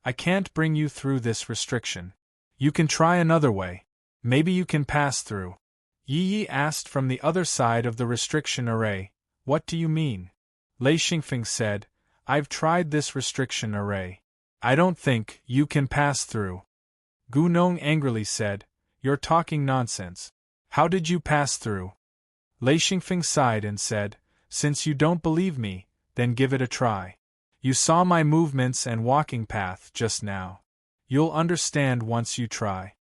I can't bring you through this restriction. You can try another way. Maybe you can pass through." Yi Yi asked from the other side of the restriction array, "What do you mean?" Lei Xingfeng said, "I've tried this restriction array. I don't think you can pass through." Gu Nong angrily said, "You're talking nonsense. How did you pass through?" Lei Xingfeng sighed and said, "Since you don't believe me, then give it a try. You saw my movements and walking path just now. You'll understand once you try."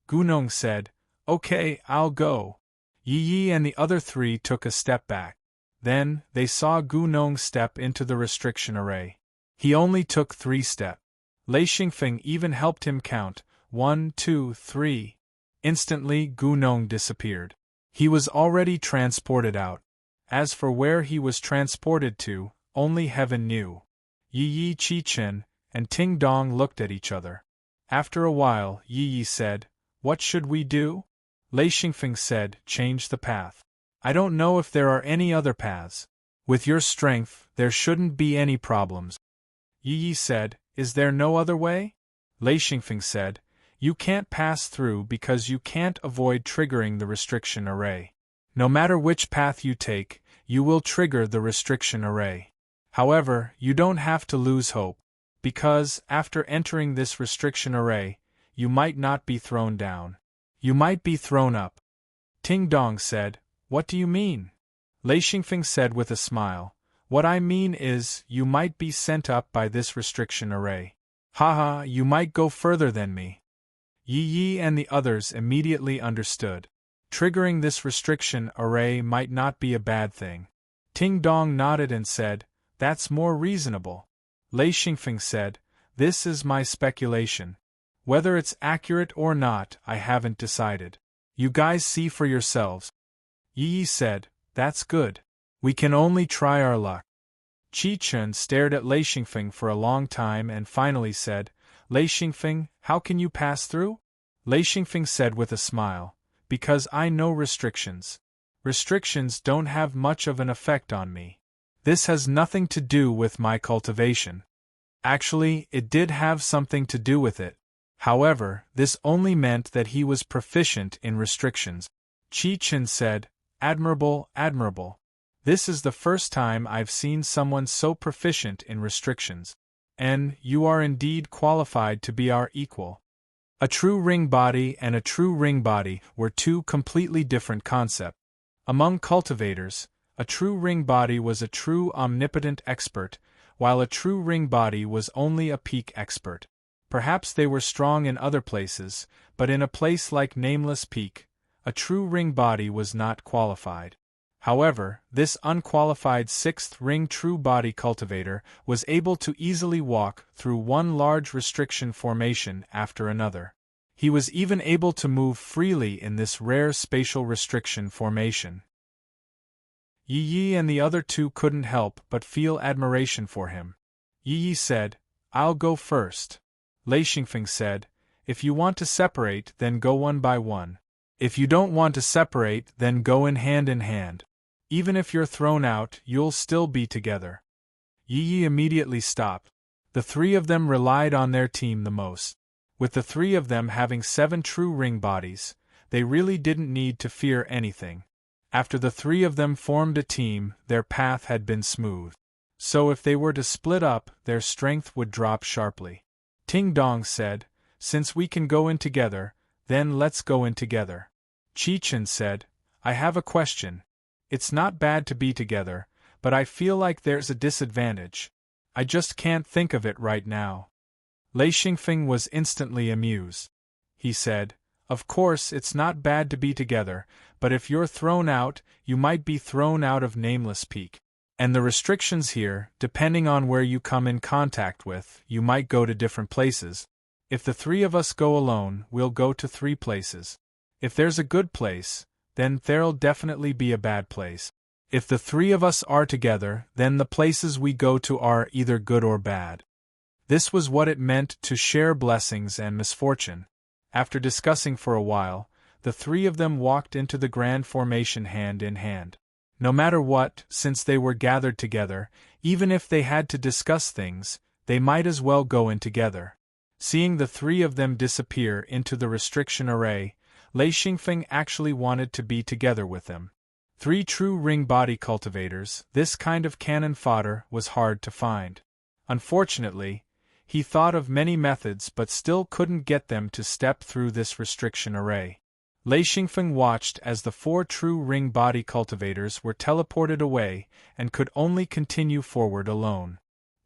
Gu Nong said, "Okay, I'll go." Yi Yi and the other 3 took a step back. Then, they saw Gu Nong step into the restriction array. He only took 3 steps. Lei Xingfeng even helped him count, 1, 2, 3. Instantly, Gu Nong disappeared. He was already transported out. As for where he was transported to, only heaven knew. Yi Yi, Qi Chen, and Ting Dong looked at each other. After a while, Yi Yi said, "What should we do?" Lei Xingfeng said, "Change the path. I don't know if there are any other paths. With your strength, there shouldn't be any problems." Yi Yi said, "Is there no other way?" Lei Xingfeng said, "You can't pass through because you can't avoid triggering the restriction array. No matter which path you take, you will trigger the restriction array. However, you don't have to lose hope, because, after entering this restriction array, you might not be thrown down. You might be thrown up. Ting Dong said, "What do you mean?" Lei Xingfeng said with a smile, "What I mean is, you might be sent up by this restriction array. Haha, you might go further than me." Yi Yi and the others immediately understood. Triggering this restriction array might not be a bad thing. Ting Dong nodded and said, "That's more reasonable." Lei Xingfeng said, "This is my speculation. Whether it's accurate or not, I haven't decided. You guys see for yourselves." Yi Yi said, "That's good. We can only try our luck." Qi Chun stared at Lei Xingfeng for a long time and finally said, "Lei Xingfeng, how can you pass through?" Lei Xingfeng said with a smile, "Because I know restrictions. Restrictions don't have much of an effect on me. This has nothing to do with my cultivation. Actually, it did have something to do with it. However, this only meant that he was proficient in restrictions." Qi Chun said, "Admirable, admirable. This is the first time I've seen someone so proficient in restrictions. And you are indeed qualified to be our equal." A true ring body and a true ring body were two completely different concepts. Among cultivators, a true ring body was a true omnipotent expert, while a true ring body was only a peak expert. Perhaps they were strong in other places, but in a place like Nameless Peak, a true ring body was not qualified. However, this unqualified sixth ring true body cultivator was able to easily walk through one large restriction formation after another. He was even able to move freely in this rare spatial restriction formation. Yi Yi and the other two couldn't help but feel admiration for him. Yi Yi said, "I'll go first." Lei Xingfeng said, "If you want to separate, then go one by one. If you don't want to separate, then go in hand. Even if you're thrown out, you'll still be together." Yi Yi immediately stopped. The three of them relied on their team the most. With the three of them having 7 true ring bodies, they really didn't need to fear anything. After the three of them formed a team, their path had been smooth. So if they were to split up, their strength would drop sharply. Ting Dong said, "Since we can go in together, then let's go in together." Qi Chun said, "I have a question. It's not bad to be together, but I feel like there's a disadvantage. I just can't think of it right now." Lei Xingfeng was instantly amused. He said, "Of course it's not bad to be together, but if you're thrown out, you might be thrown out of Nameless Peak. And the restrictions here, depending on where you come in contact with, you might go to different places. If the three of us go alone, we'll go to 3 places. If there's a good place, then there'll definitely be a bad place. If the three of us are together, then the places we go to are either good or bad." This was what it meant to share blessings and misfortune. After discussing for a while, the three of them walked into the grand formation hand in hand. No matter what, since they were gathered together, even if they had to discuss things, they might as well go in together. Seeing the three of them disappear into the restriction array, Lei Xingfeng actually wanted to be together with them. 3 true ring body cultivators, this kind of cannon fodder was hard to find. Unfortunately, he thought of many methods but still couldn't get them to step through this restriction array. Lei Xingfeng watched as the 4 true ring body cultivators were teleported away and could only continue forward alone.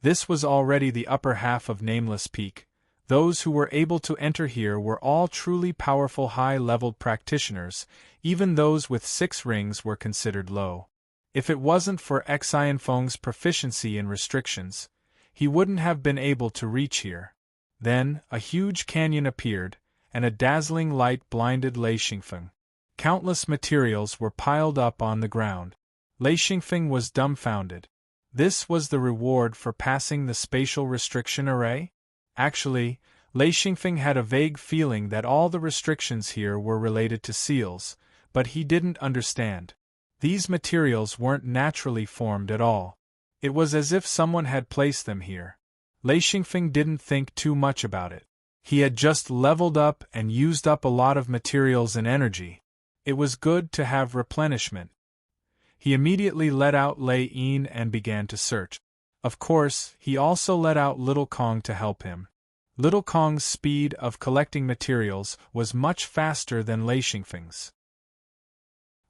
This was already the upper half of Nameless Peak. Those who were able to enter here were all truly powerful high-leveled practitioners, even those with 6 rings were considered low. If it wasn't for Xianfeng's proficiency in restrictions, he wouldn't have been able to reach here. Then, a huge canyon appeared, and a dazzling light blinded Lei Xingfeng. Countless materials were piled up on the ground. Lei Xingfeng was dumbfounded. This was the reward for passing the spatial restriction array? Actually, Lei Xingfeng had a vague feeling that all the restrictions here were related to seals, but he didn't understand. These materials weren't naturally formed at all. It was as if someone had placed them here. Lei Xingfeng didn't think too much about it. He had just leveled up and used up a lot of materials and energy. It was good to have replenishment. He immediately let out Lei Yin and began to search. Of course, he also let out Little Kong to help him. Little Kong's speed of collecting materials was much faster than Lei Xingfeng's.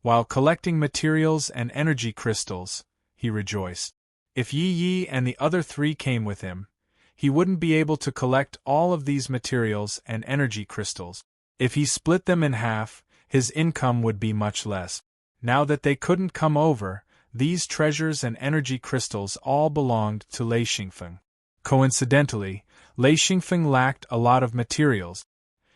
While collecting materials and energy crystals, he rejoiced. If Yi Yi and the other three came with him, he wouldn't be able to collect all of these materials and energy crystals. If he split them in half, his income would be much less. Now that they couldn't come over, these treasures and energy crystals all belonged to Lei Xingfeng. Coincidentally, Lei Xingfeng lacked a lot of materials.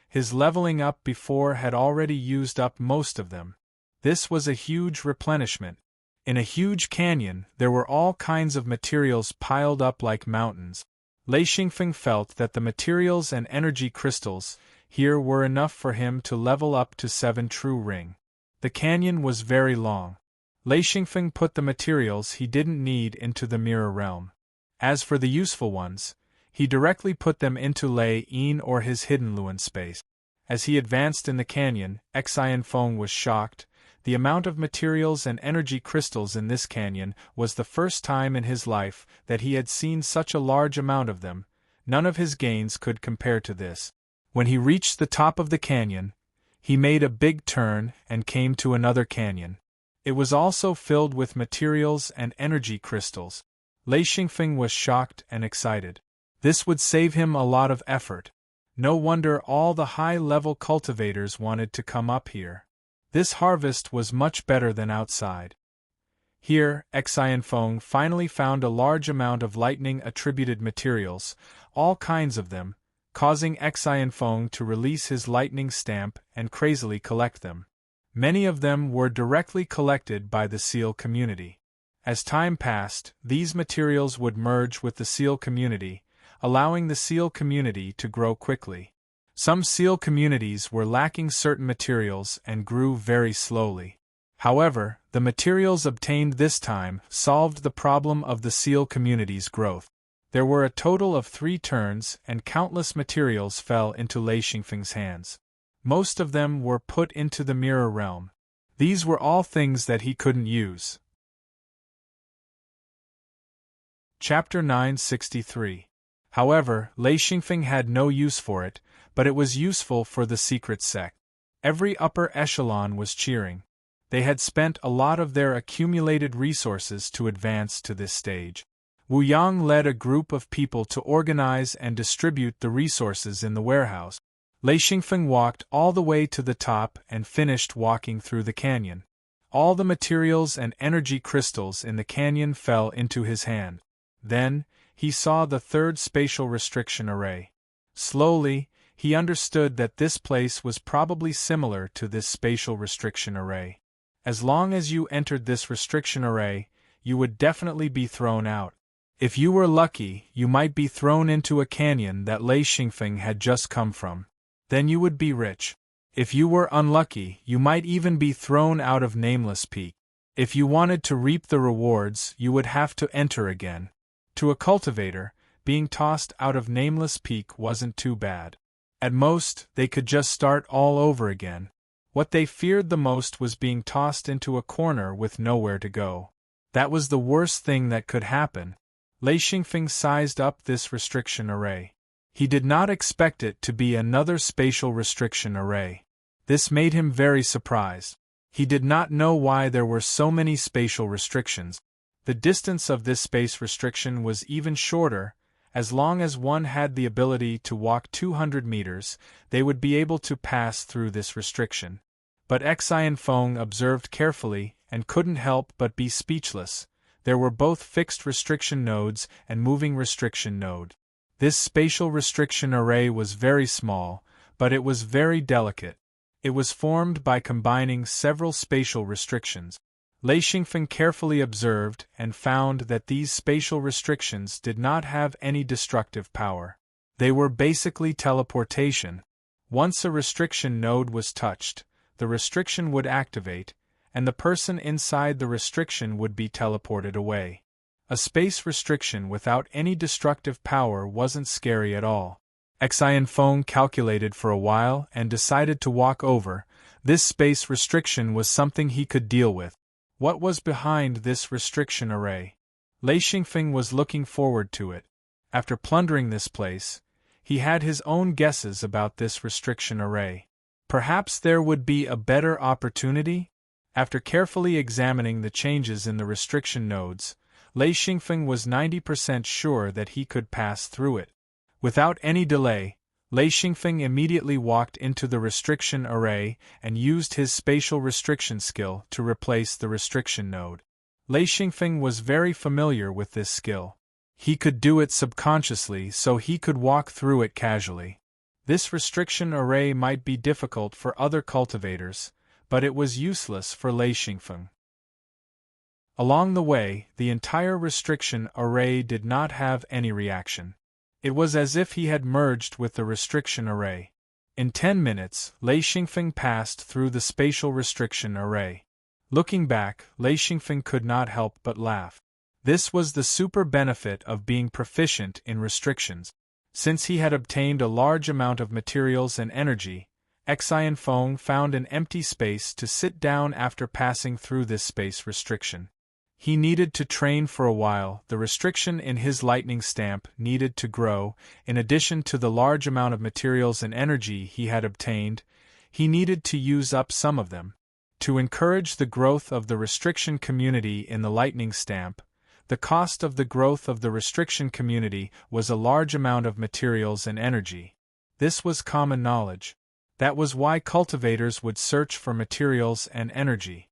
His leveling up before had already used up most of them. This was a huge replenishment. In a huge canyon, there were all kinds of materials piled up like mountains. Lei Xingfeng felt that the materials and energy crystals here were enough for him to level up to 7 true ring. The canyon was very long. Lei Xingfeng put the materials he didn't need into the mirror realm. As for the useful ones, he directly put them into Lei Yin or his hidden Luan space. As he advanced in the canyon, Xian Feng was shocked. The amount of materials and energy crystals in this canyon was the first time in his life that he had seen such a large amount of them. None of his gains could compare to this. When he reached the top of the canyon, he made a big turn and came to another canyon. It was also filled with materials and energy crystals. Lei Xingfeng was shocked and excited. This would save him a lot of effort. No wonder all the high-level cultivators wanted to come up here. This harvest was much better than outside. Here, Xian Feng finally found a large amount of lightning-attributed materials, all kinds of them, causing Xian Feng to release his lightning stamp and crazily collect them. Many of them were directly collected by the seal community. As time passed, these materials would merge with the seal community, allowing the seal community to grow quickly. Some seal communities were lacking certain materials and grew very slowly. However, the materials obtained this time solved the problem of the seal community's growth. There were a total of 3 turns and countless materials fell into Lei Xingfeng's hands. Most of them were put into the mirror realm. These were all things that he couldn't use. Chapter 963. However, Lei Xingfeng had no use for it, but it was useful for the secret sect. Every upper echelon was cheering. They had spent a lot of their accumulated resources to advance to this stage. Wu Yang led a group of people to organize and distribute the resources in the warehouse. Lei Xingfeng walked all the way to the top and finished walking through the canyon. All the materials and energy crystals in the canyon fell into his hand. Then, he saw the 3rd spatial restriction array. Slowly, he understood that this place was probably similar to this spatial restriction array. As long as you entered this restriction array, you would definitely be thrown out. If you were lucky, you might be thrown into a canyon that Lei Xingfeng had just come from. Then you would be rich. If you were unlucky, you might even be thrown out of Nameless Peak. If you wanted to reap the rewards, you would have to enter again. To a cultivator, being tossed out of Nameless Peak wasn't too bad. At most, they could just start all over again. What they feared the most was being tossed into a corner with nowhere to go. That was the worst thing that could happen. Lei Xingfeng sized up this restriction array. He did not expect it to be another spatial restriction array. This made him very surprised. He did not know why there were so many spatial restrictions. The distance of this space restriction was even shorter. As long as one had the ability to walk 200 meters, they would be able to pass through this restriction. But Xian Feng observed carefully and couldn't help but be speechless. There were both fixed restriction nodes and moving restriction node. This spatial restriction array was very small, but it was very delicate. It was formed by combining several spatial restrictions. Lei Xingfeng carefully observed and found that these spatial restrictions did not have any destructive power. They were basically teleportation. Once a restriction node was touched, the restriction would activate, and the person inside the restriction would be teleported away. A space restriction without any destructive power wasn't scary at all. Xian Feng calculated for a while and decided to walk over. This space restriction was something he could deal with. What was behind this restriction array? Lei Xingfeng was looking forward to it. After plundering this place, he had his own guesses about this restriction array. Perhaps there would be a better opportunity? After carefully examining the changes in the restriction nodes, Lei Xingfeng was 90% sure that he could pass through it. Without any delay, Lei Xingfeng immediately walked into the restriction array and used his spatial restriction skill to replace the restriction node. Lei Xingfeng was very familiar with this skill. He could do it subconsciously, so he could walk through it casually. This restriction array might be difficult for other cultivators, but it was useless for Lei Xingfeng. Along the way, the entire restriction array did not have any reaction. It was as if he had merged with the restriction array. In 10 minutes, Lei Xingfeng passed through the spatial restriction array. Looking back, Lei Xingfeng could not help but laugh. This was the super benefit of being proficient in restrictions. Since he had obtained a large amount of materials and energy, Xianfeng found an empty space to sit down after passing through this space restriction. He needed to train for a while. The restriction in his lightning stamp needed to grow. In addition to the large amount of materials and energy he had obtained, he needed to use up some of them. To encourage the growth of the restriction community in the lightning stamp, the cost of the growth of the restriction community was a large amount of materials and energy. This was common knowledge. That was why cultivators would search for materials and energy.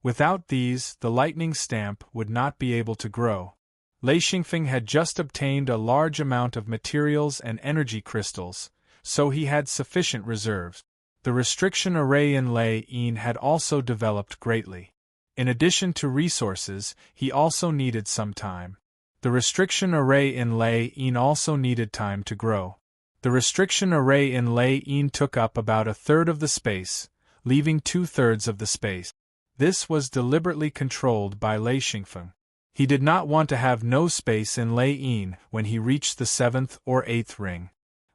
Without these, the lightning stamp would not be able to grow. Lei Xingfeng had just obtained a large amount of materials and energy crystals, so he had sufficient reserves. The restriction array in Lei Yin had also developed greatly. In addition to resources, he also needed some time. The restriction array in Lei Yin also needed time to grow. The restriction array in Lei Yin took up about a third of the space, leaving 2/3 of the space. This was deliberately controlled by Lei Xingfeng. He did not want to have no space in Lei Yin when he reached the 7th or 8th ring.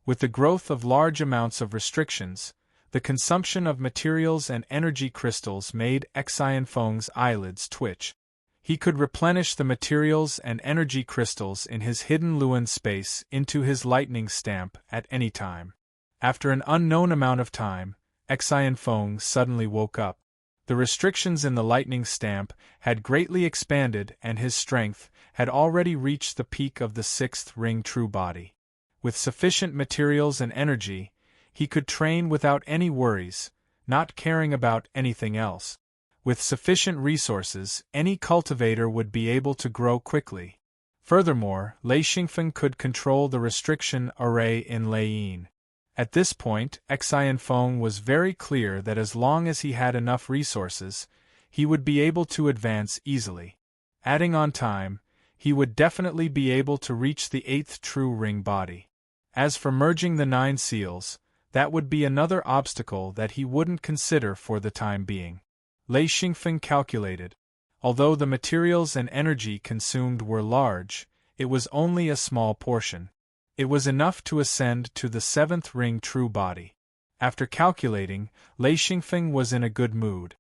With the growth of large amounts of restrictions, the consumption of materials and energy crystals made Xianfeng's eyelids twitch. He could replenish the materials and energy crystals in his hidden Luan space into his lightning stamp at any time. After an unknown amount of time, Xianfeng suddenly woke up. The restrictions in the lightning stamp had greatly expanded and his strength had already reached the peak of the 6th ring true body. With sufficient materials and energy, he could train without any worries, not caring about anything else. With sufficient resources, any cultivator would be able to grow quickly. Furthermore, Lei Xingfeng could control the restriction array in Lei Yin. At this point, Xianfeng was very clear that as long as he had enough resources, he would be able to advance easily. Adding on time, he would definitely be able to reach the 8th true ring body. As for merging the 9 seals, that would be another obstacle that he wouldn't consider for the time being. Lei Xingfeng calculated. Although the materials and energy consumed were large, it was only a small portion. It was enough to ascend to the 7th ring true body. After calculating, Lei Xingfeng was in a good mood.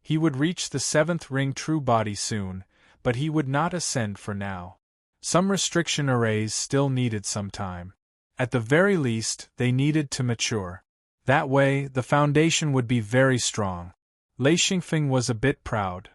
He would reach the 7th ring true body soon, but he would not ascend for now. Some restriction arrays still needed some time. At the very least, they needed to mature. That way, the foundation would be very strong. Lei Xingfeng was a bit proud.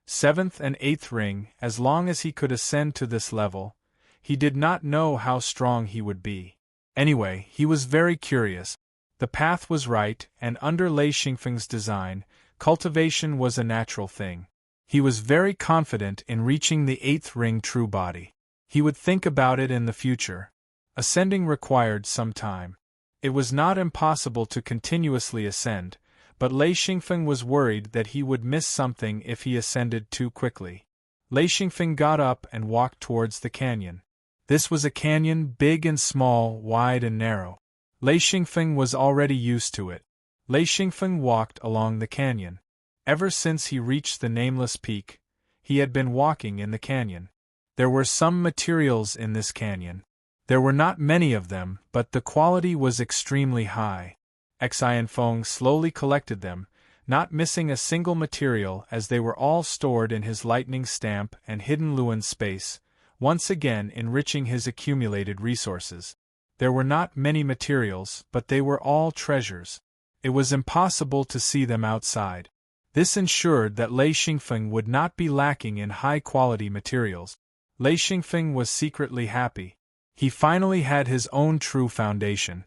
7th and 8th ring, as long as he could ascend to this level, he did not know how strong he would be. Anyway, he was very curious. The path was right, and under Lei Xingfeng's design, cultivation was a natural thing. He was very confident in reaching the 8th ring true body. He would think about it in the future. Ascending required some time. It was not impossible to continuously ascend, but Lei Xingfeng was worried that he would miss something if he ascended too quickly. Lei Xingfeng got up and walked towards the canyon. This was a canyon big and small, wide and narrow. Lei Xingfeng was already used to it. Lei Xingfeng walked along the canyon. Ever since he reached the nameless peak, he had been walking in the canyon. There were some materials in this canyon. There were not many of them, but the quality was extremely high. Xianfeng slowly collected them, not missing a single material as they were all stored in his lightning stamp and hidden Luan space, once again enriching his accumulated resources. There were not many materials, but they were all treasures. It was impossible to see them outside. This ensured that Lei Xingfeng would not be lacking in high-quality materials. Lei Xingfeng was secretly happy. He finally had his own true foundation.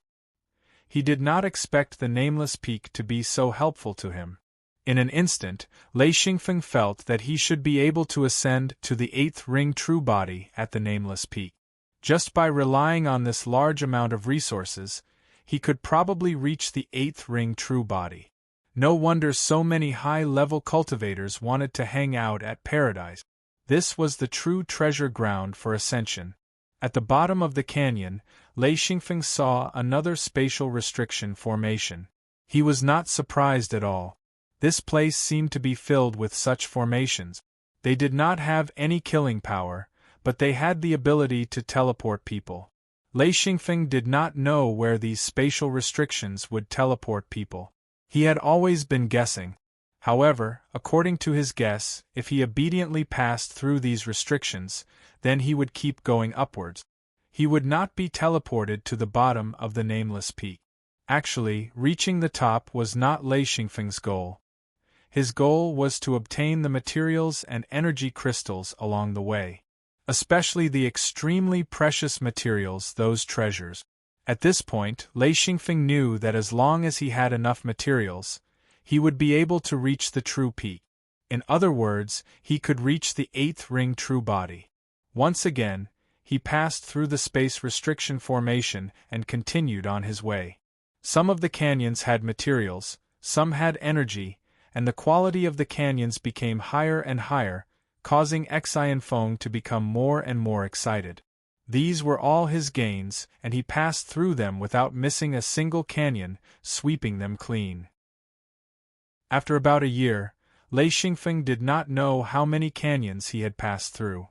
He did not expect the nameless peak to be so helpful to him. In an instant, Lei Xingfeng felt that he should be able to ascend to the 8th ring true body at the nameless peak. Just by relying on this large amount of resources, he could probably reach the 8th ring true body. No wonder so many high-level cultivators wanted to hang out at Paradise. This was the true treasure ground for ascension. At the bottom of the canyon, Lei Xingfeng saw another spatial restriction formation. He was not surprised at all. This place seemed to be filled with such formations. They did not have any killing power, but they had the ability to teleport people. Lei Xingfeng did not know where these spatial restrictions would teleport people. He had always been guessing. However, according to his guess, if he obediently passed through these restrictions, then he would keep going upwards. He would not be teleported to the bottom of the nameless peak. Actually, reaching the top was not Lei Xingfeng's goal. His goal was to obtain the materials and energy crystals along the way. Especially the extremely precious materials, those treasures. At this point, Lei Xingfeng knew that as long as he had enough materials, he would be able to reach the true peak. In other words, he could reach the 8th ring true body. Once again, he passed through the space restriction formation and continued on his way. Some of the canyons had materials, some had energy, and the quality of the canyons became higher and higher, causing Xianfeng to become more and more excited. These were all his gains, and he passed through them without missing a single canyon, sweeping them clean. After about a year, Lei Xingfeng did not know how many canyons he had passed through.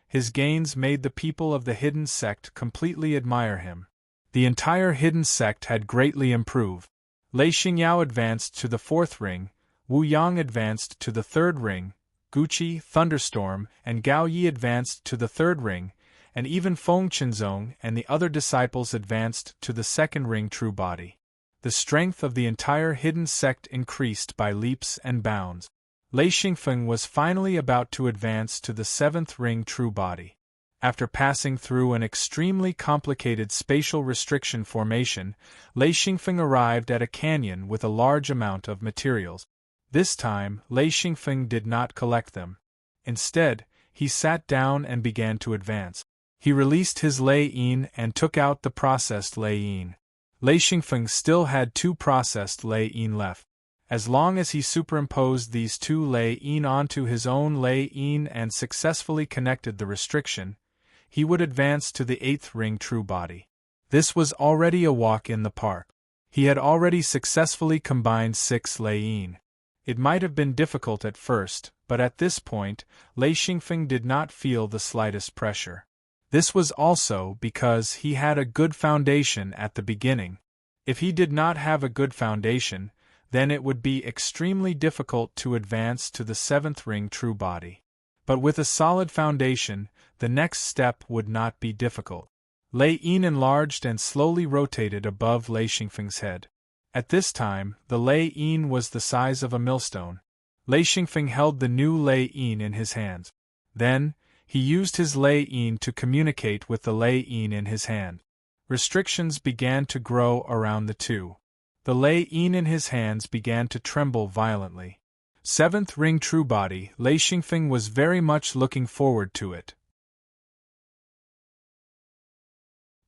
His gains made the people of the hidden sect completely admire him. The entire hidden sect had greatly improved. Lei Xingyao advanced to the 4th ring, Wu Yang advanced to the 3rd ring, Guqi, Thunderstorm, and Gao Yi advanced to the 3rd ring, and even Feng Qinzong and the other disciples advanced to the 2nd ring true body. The strength of the entire hidden sect increased by leaps and bounds. Lei Xingfeng was finally about to advance to the 7th ring true body. After passing through an extremely complicated spatial restriction formation, Lei Xingfeng arrived at a canyon with a large amount of materials. This time, Lei Xingfeng did not collect them. Instead, he sat down and began to advance. He released his Lei Yin and took out the processed Lei Yin. Lei Xingfeng still had 2 processed Lei Yin left. As long as he superimposed these 2 Lei Yin onto his own Lei Yin and successfully connected the restriction, he would advance to the 8th ring true body. This was already a walk in the park. He had already successfully combined 6 Lei Yin. It might have been difficult at first, but at this point, Lei Xingfeng did not feel the slightest pressure. This was also because he had a good foundation at the beginning. If he did not have a good foundation, then it would be extremely difficult to advance to the 7th ring true body. But with a solid foundation, the next step would not be difficult. Lei Yin enlarged and slowly rotated above Lei Xingfeng's head. At this time, the Lei Yin was the size of a millstone. Lei Xingfeng held the new Lei Yin in his hands. Then, he used his Lei Yin to communicate with the Lei Yin in his hand. Restrictions began to grow around the two. The Lei Yin in his hands began to tremble violently. 7th ring true body, Lei Xingfeng was very much looking forward to it.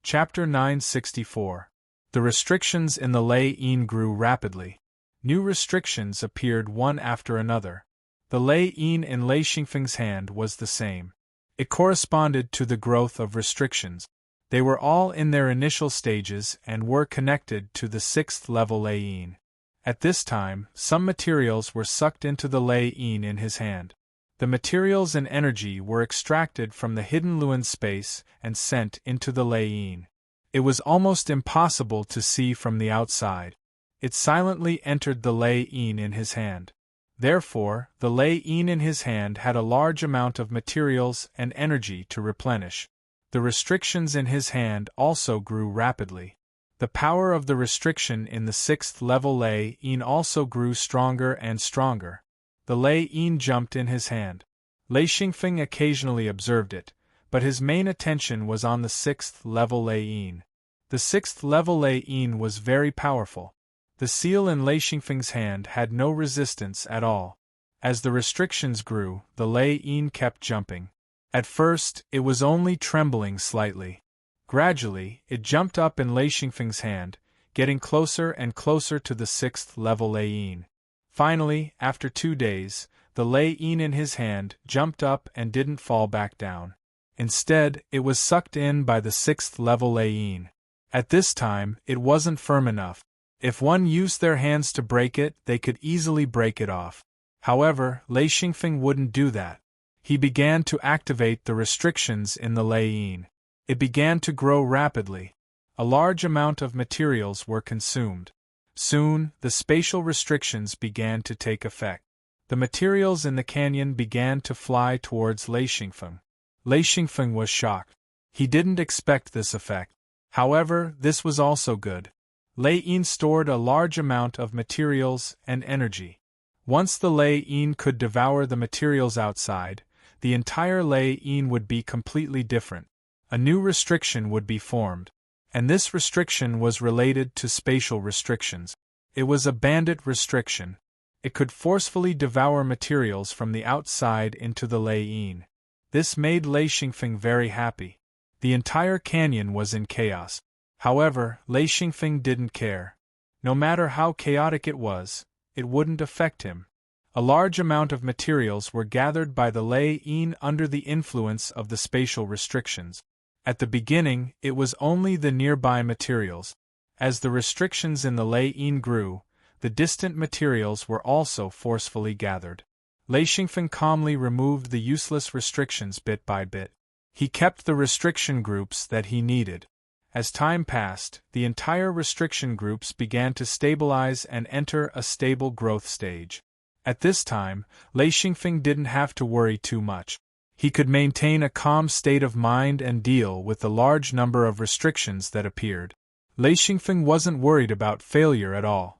Chapter 964. The restrictions in the Lei Yin grew rapidly. New restrictions appeared one after another. The Lei Yin in Lei Xingfeng's hand was the same. It corresponded to the growth of restrictions. They were all in their initial stages and were connected to the 6th level Lei Yin. At this time, some materials were sucked into the Lei Yin in his hand. The materials and energy were extracted from the hidden Luan space and sent into the Lei Yin. It was almost impossible to see from the outside. it silently entered the Lei Yin in his hand. Therefore, the Lei Yin in his hand had a large amount of materials and energy to replenish. The restrictions in his hand also grew rapidly. The power of the restriction in the 6th level Lei Yin also grew stronger and stronger. The Lei Yin jumped in his hand. Lei Xingfeng occasionally observed it, but his main attention was on the 6th level Lei Yin. The 6th level Lei Yin was very powerful. The seal in Lei Xingfeng's hand had no resistance at all. As the restrictions grew, the Lei Yin kept jumping. At first, it was only trembling slightly. Gradually, it jumped up in Lei Xingfeng's hand, getting closer and closer to the 6th level Lei Yin. Finally, after 2 days, the Lei Yin in his hand jumped up and didn't fall back down. Instead, it was sucked in by the 6th level Lei Yin. At this time, it wasn't firm enough. If one used their hands to break it, they could easily break it off. However, Lei Xingfeng wouldn't do that. He began to activate the restrictions in the Lei Yin. It began to grow rapidly. A large amount of materials were consumed. Soon, the spatial restrictions began to take effect. The materials in the canyon began to fly towards Lei Xingfeng. Lei Xingfeng was shocked. He didn't expect this effect. However, this was also good. Lei Yin stored a large amount of materials and energy. Once the Lei Yin could devour the materials outside, the entire Lei Yin would be completely different. A new restriction would be formed. And this restriction was related to spatial restrictions. It was a bandit restriction. It could forcefully devour materials from the outside into the Lei Yin. This made Lei Xingfeng very happy. The entire canyon was in chaos. However, Lei Xingfeng didn't care. No matter how chaotic it wouldn't affect him. A large amount of materials were gathered by the Lei Yin under the influence of the spatial restrictions. At the beginning, it was only the nearby materials. As the restrictions in the Lei Yin grew, the distant materials were also forcefully gathered. Lei Xingfeng calmly removed the useless restrictions bit by bit. He kept the restriction groups that he needed. As time passed, the entire restriction groups began to stabilize and enter a stable growth stage. At this time, Lei Xingfeng didn't have to worry too much. He could maintain a calm state of mind and deal with the large number of restrictions that appeared. Lei Xingfeng wasn't worried about failure at all.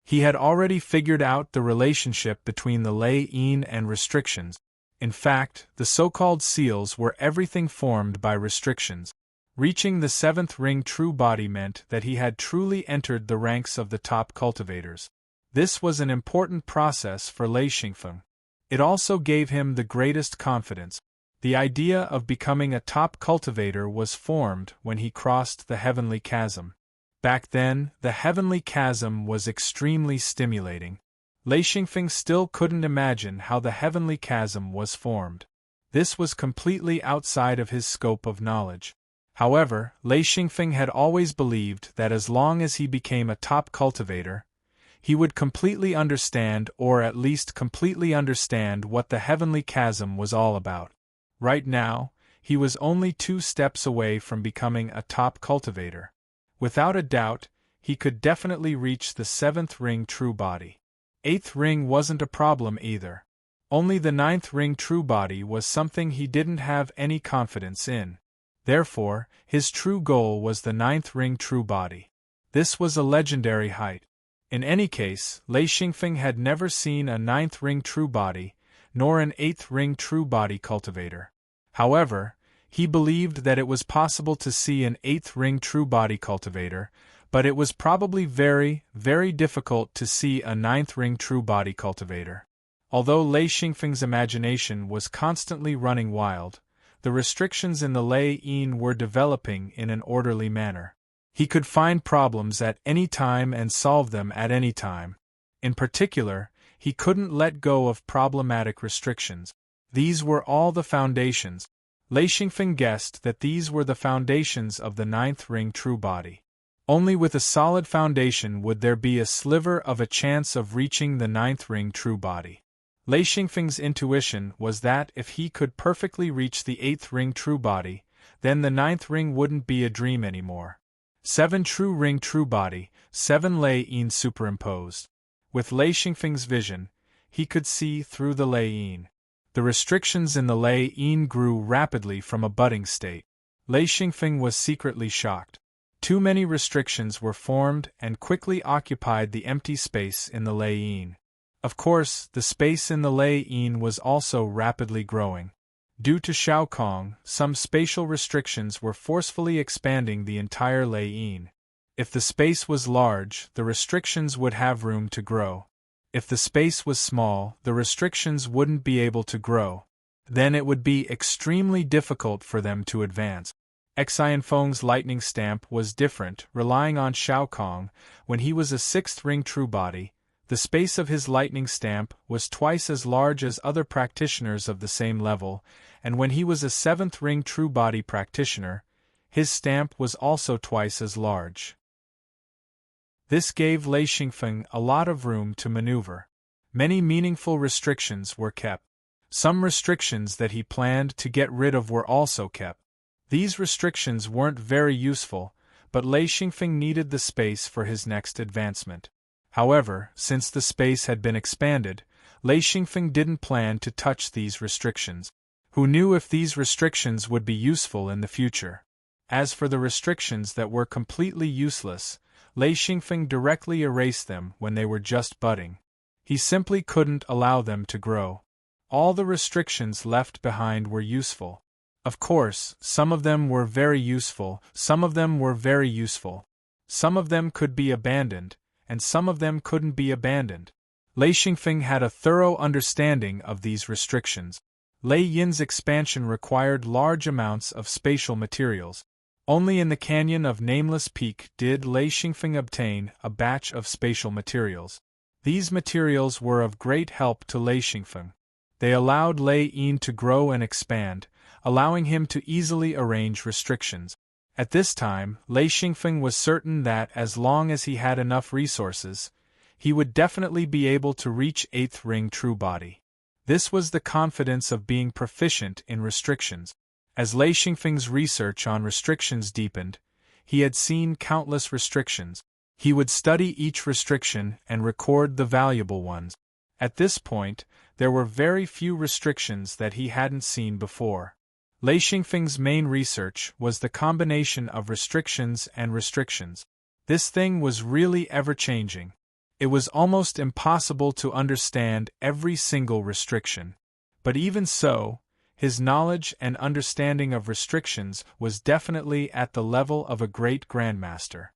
He had already figured out the relationship between the Lei Yin and restrictions. In fact, the so-called seals were everything formed by restrictions. Reaching the 7th ring true body meant that he had truly entered the ranks of the top cultivators. This was an important process for Lei Xingfeng. It also gave him the greatest confidence. The idea of becoming a top cultivator was formed when he crossed the heavenly chasm. Back then, the heavenly chasm was extremely stimulating. Lei Xingfeng still couldn't imagine how the heavenly chasm was formed. This was completely outside of his scope of knowledge. However, Lei Xingfeng had always believed that as long as he became a top cultivator, he would completely understand, or at least completely understand, what the heavenly chasm was all about. Right now, he was only 2 steps away from becoming a top cultivator. Without a doubt, he could definitely reach the 7th ring true body. 8th ring wasn't a problem either. Only the 9th ring true body was something he didn't have any confidence in. Therefore, his true goal was the 9th ring true body. This was a legendary height. In any case, Lei Xingfeng had never seen a 9th ring true body, nor an 8th ring true body cultivator. However, he believed that it was possible to see an 8th ring true body cultivator, but it was probably very, very difficult to see a 9th ring true body cultivator. Although Lei Xingfeng's imagination was constantly running wild, the restrictions in the Lei Yin were developing in an orderly manner. He could find problems at any time and solve them at any time. In particular, he couldn't let go of problematic restrictions. These were all the foundations. Lei Xingfeng guessed that these were the foundations of the 9th ring true body. Only with a solid foundation would there be a sliver of a chance of reaching the 9th ring true body. Lei Xingfeng's intuition was that if he could perfectly reach the 8th ring true body, then the 9th ring wouldn't be a dream anymore. 7 true ring true body, 7 Lei Yin superimposed. With Lei Xingfeng's vision, he could see through the Lei Yin. The restrictions in the Lei Yin grew rapidly from a budding state. Lei Xingfeng was secretly shocked. Too many restrictions were formed and quickly occupied the empty space in the Lei Yin. Of course, the space in the Lei Yin was also rapidly growing. Due to Shao Kong, some spatial restrictions were forcefully expanding the entire Lei Yin. If the space was large, the restrictions would have room to grow. If the space was small, the restrictions wouldn't be able to grow. Then it would be extremely difficult for them to advance. Xianfeng's lightning stamp was different, relying on Shao Kong. When he was a 6th ring true body, the space of his lightning stamp was twice as large as other practitioners of the same level, and when he was a 7th ring true body practitioner, his stamp was also twice as large. This gave Lei Xingfeng a lot of room to maneuver. Many meaningful restrictions were kept. Some restrictions that he planned to get rid of were also kept. These restrictions weren't very useful, but Lei Xingfeng needed the space for his next advancement. However, since the space had been expanded, Lei Xingfeng didn't plan to touch these restrictions. Who knew if these restrictions would be useful in the future? As for the restrictions that were completely useless, Lei Xingfeng directly erased them when they were just budding. He simply couldn't allow them to grow. All the restrictions left behind were useful. Of course, some of them were very useful, some of them were very useful. Some of them could be abandoned, and some of them couldn't be abandoned. Lei Xingfeng had a thorough understanding of these restrictions. Lei Yin's expansion required large amounts of spatial materials. Only in the canyon of Nameless Peak did Lei Xingfeng obtain a batch of spatial materials. These materials were of great help to Lei Xingfeng. They allowed Lei Yin to grow and expand, allowing him to easily arrange restrictions. At this time, Lei Xingfeng was certain that as long as he had enough resources, he would definitely be able to reach 8th ring true body. This was the confidence of being proficient in restrictions. As Lei Xingfeng's research on restrictions deepened, he had seen countless restrictions. He would study each restriction and record the valuable ones. At this point, there were very few restrictions that he hadn't seen before. Lei Xingfeng's main research was the combination of restrictions and restrictions. This thing was really ever-changing. It was almost impossible to understand every single restriction. But even so, his knowledge and understanding of restrictions was definitely at the level of a great grandmaster.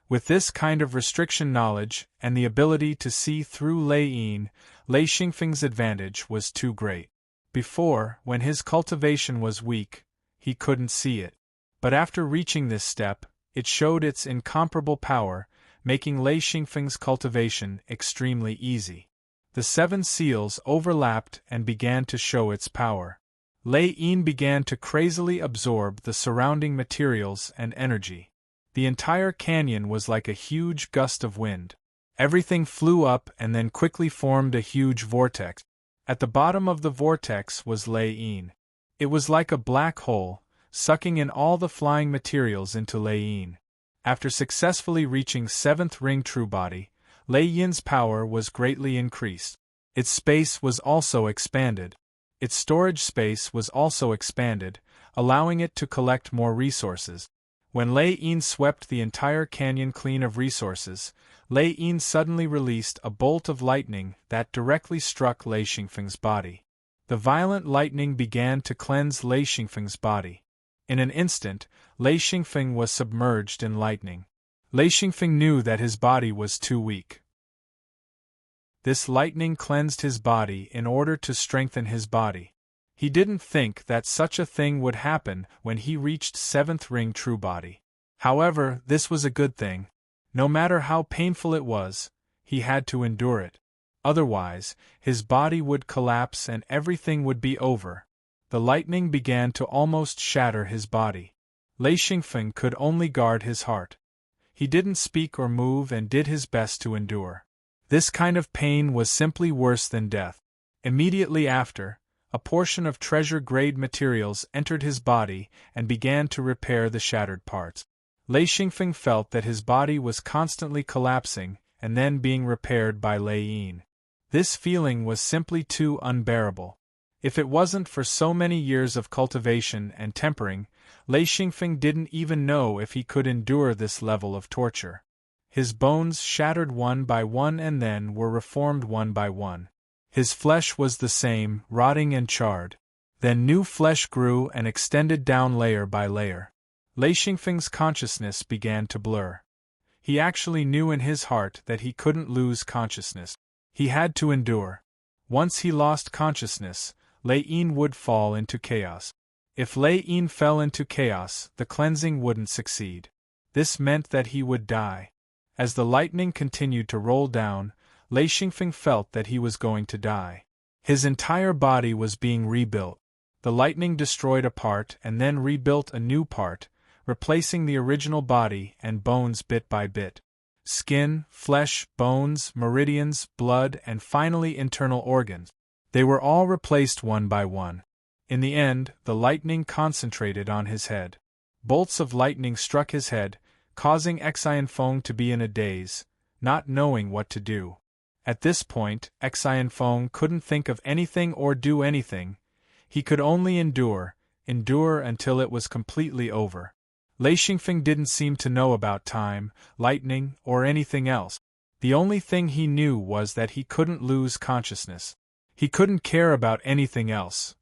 With this kind of restriction knowledge and the ability to see through Lei Yin, Lei Xingfeng's advantage was too great. Before, when his cultivation was weak, he couldn't see it. But after reaching this step, it showed its incomparable power, making Lei Xingfeng's cultivation extremely easy. The 7 seals overlapped and began to show its power. Lei Yin began to crazily absorb the surrounding materials and energy. The entire canyon was like a huge gust of wind. Everything flew up and then quickly formed a huge vortex. At the bottom of the vortex was Lei Yin. It was like a black hole, sucking in all the flying materials into Lei Yin. After successfully reaching 7th ring true body, Lei Yin's power was greatly increased. Its space was also expanded. Its storage space was also expanded, allowing it to collect more resources. When Lei Yin swept the entire canyon clean of resources, Lei Yin suddenly released a bolt of lightning that directly struck Lei Xingfeng's body. The violent lightning began to cleanse Lei Xingfeng's body. In an instant, Lei Xingfeng was submerged in lightning. Lei Xingfeng knew that his body was too weak. This lightning cleansed his body in order to strengthen his body. He didn't think that such a thing would happen when he reached 7th ring true body. However, this was a good thing. No matter how painful it was, he had to endure it. Otherwise, his body would collapse and everything would be over. The lightning began to almost shatter his body. Lei Xingfeng could only guard his heart. He didn't speak or move and did his best to endure. This kind of pain was simply worse than death. Immediately after, a portion of treasure-grade materials entered his body and began to repair the shattered parts. Lei Xingfeng felt that his body was constantly collapsing and then being repaired by Lei Yin. This feeling was simply too unbearable. If it wasn't for so many years of cultivation and tempering, Lei Xingfeng didn't even know if he could endure this level of torture. His bones shattered one by one and then were reformed one by one. His flesh was the same, rotting and charred. Then new flesh grew and extended down layer by layer. Lei Xingfeng's consciousness began to blur. He actually knew in his heart that he couldn't lose consciousness. He had to endure. Once he lost consciousness, Lei Yin would fall into chaos. If Lei Yin fell into chaos, the cleansing wouldn't succeed. This meant that he would die. As the lightning continued to roll down, Lei Xingfeng felt that he was going to die. His entire body was being rebuilt. The lightning destroyed a part and then rebuilt a new part, replacing the original body and bones bit by bit. Skin, flesh, bones, meridians, blood, and finally internal organs. They were all replaced one by one. In the end, the lightning concentrated on his head. Bolts of lightning struck his head, causing Xianfeng to be in a daze, not knowing what to do. At this point, Xianfeng couldn't think of anything or do anything. He could only endure until it was completely over. Lei Xingfeng didn't seem to know about time, lightning, or anything else. The only thing he knew was that he couldn't lose consciousness. He couldn't care about anything else.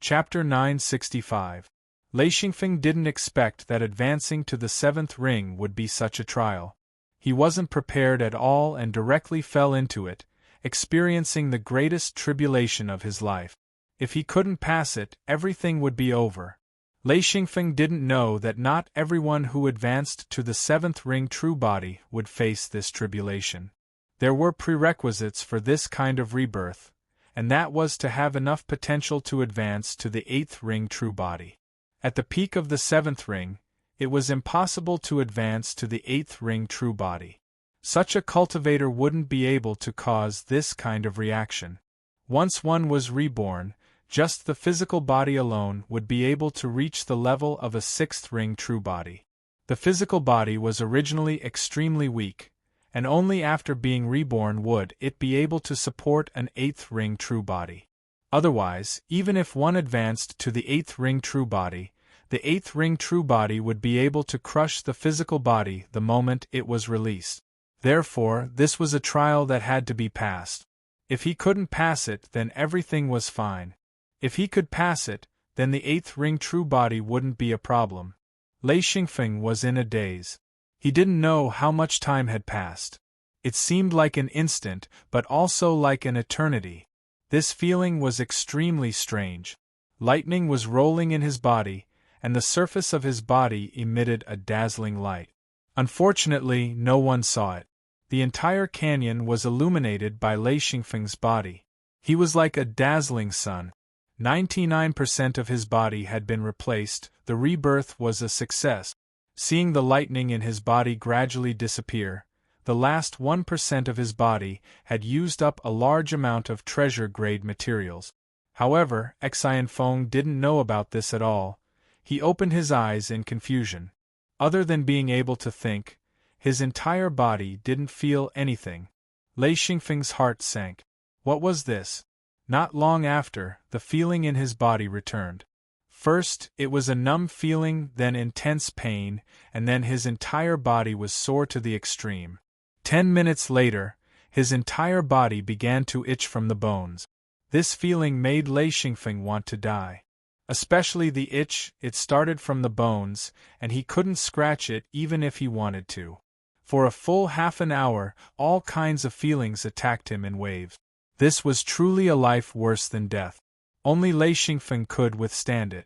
Chapter 965. Lei Xingfeng didn't expect that advancing to the seventh ring would be such a trial. He wasn't prepared at all and directly fell into it, experiencing the greatest tribulation of his life. If he couldn't pass it, everything would be over. Lei Xingfeng didn't know that not everyone who advanced to the seventh ring true body would face this tribulation. There were prerequisites for this kind of rebirth, and that was to have enough potential to advance to the eighth ring true body. At the peak of the seventh ring, it was impossible to advance to the eighth ring true body. Such a cultivator wouldn't be able to cause this kind of reaction. Once one was reborn, just the physical body alone would be able to reach the level of a sixth ring true body. The physical body was originally extremely weak, and only after being reborn would it be able to support an eighth ring true body. Otherwise, even if one advanced to the eighth ring true body, the eighth ring true body would be able to crush the physical body the moment it was released. Therefore, this was a trial that had to be passed. If he couldn't pass it, then everything was fine. If he could pass it, then the eighth ring true body wouldn't be a problem. Lei Xingfeng was in a daze. He didn't know how much time had passed. It seemed like an instant, but also like an eternity. This feeling was extremely strange. Lightning was rolling in his body, and the surface of his body emitted a dazzling light. Unfortunately, no one saw it. The entire canyon was illuminated by Lei Xingfeng's body. He was like a dazzling sun. 99% of his body had been replaced. The rebirth was a success. Seeing the lightning in his body gradually disappear, the last 1% of his body had used up a large amount of treasure-grade materials. However, Xianfeng didn't know about this at all. He opened his eyes in confusion. Other than being able to think, his entire body didn't feel anything. Lei Xingfeng's heart sank. What was this? Not long after, the feeling in his body returned. First, it was a numb feeling, then intense pain, and then his entire body was sore to the extreme. 10 minutes later, his entire body began to itch from the bones. This feeling made Lei Xingfeng want to die. Especially the itch, it started from the bones, and he couldn't scratch it even if he wanted to. For a full half an hour, all kinds of feelings attacked him in waves. This was truly a life worse than death. Only Lei Xingfeng could withstand it.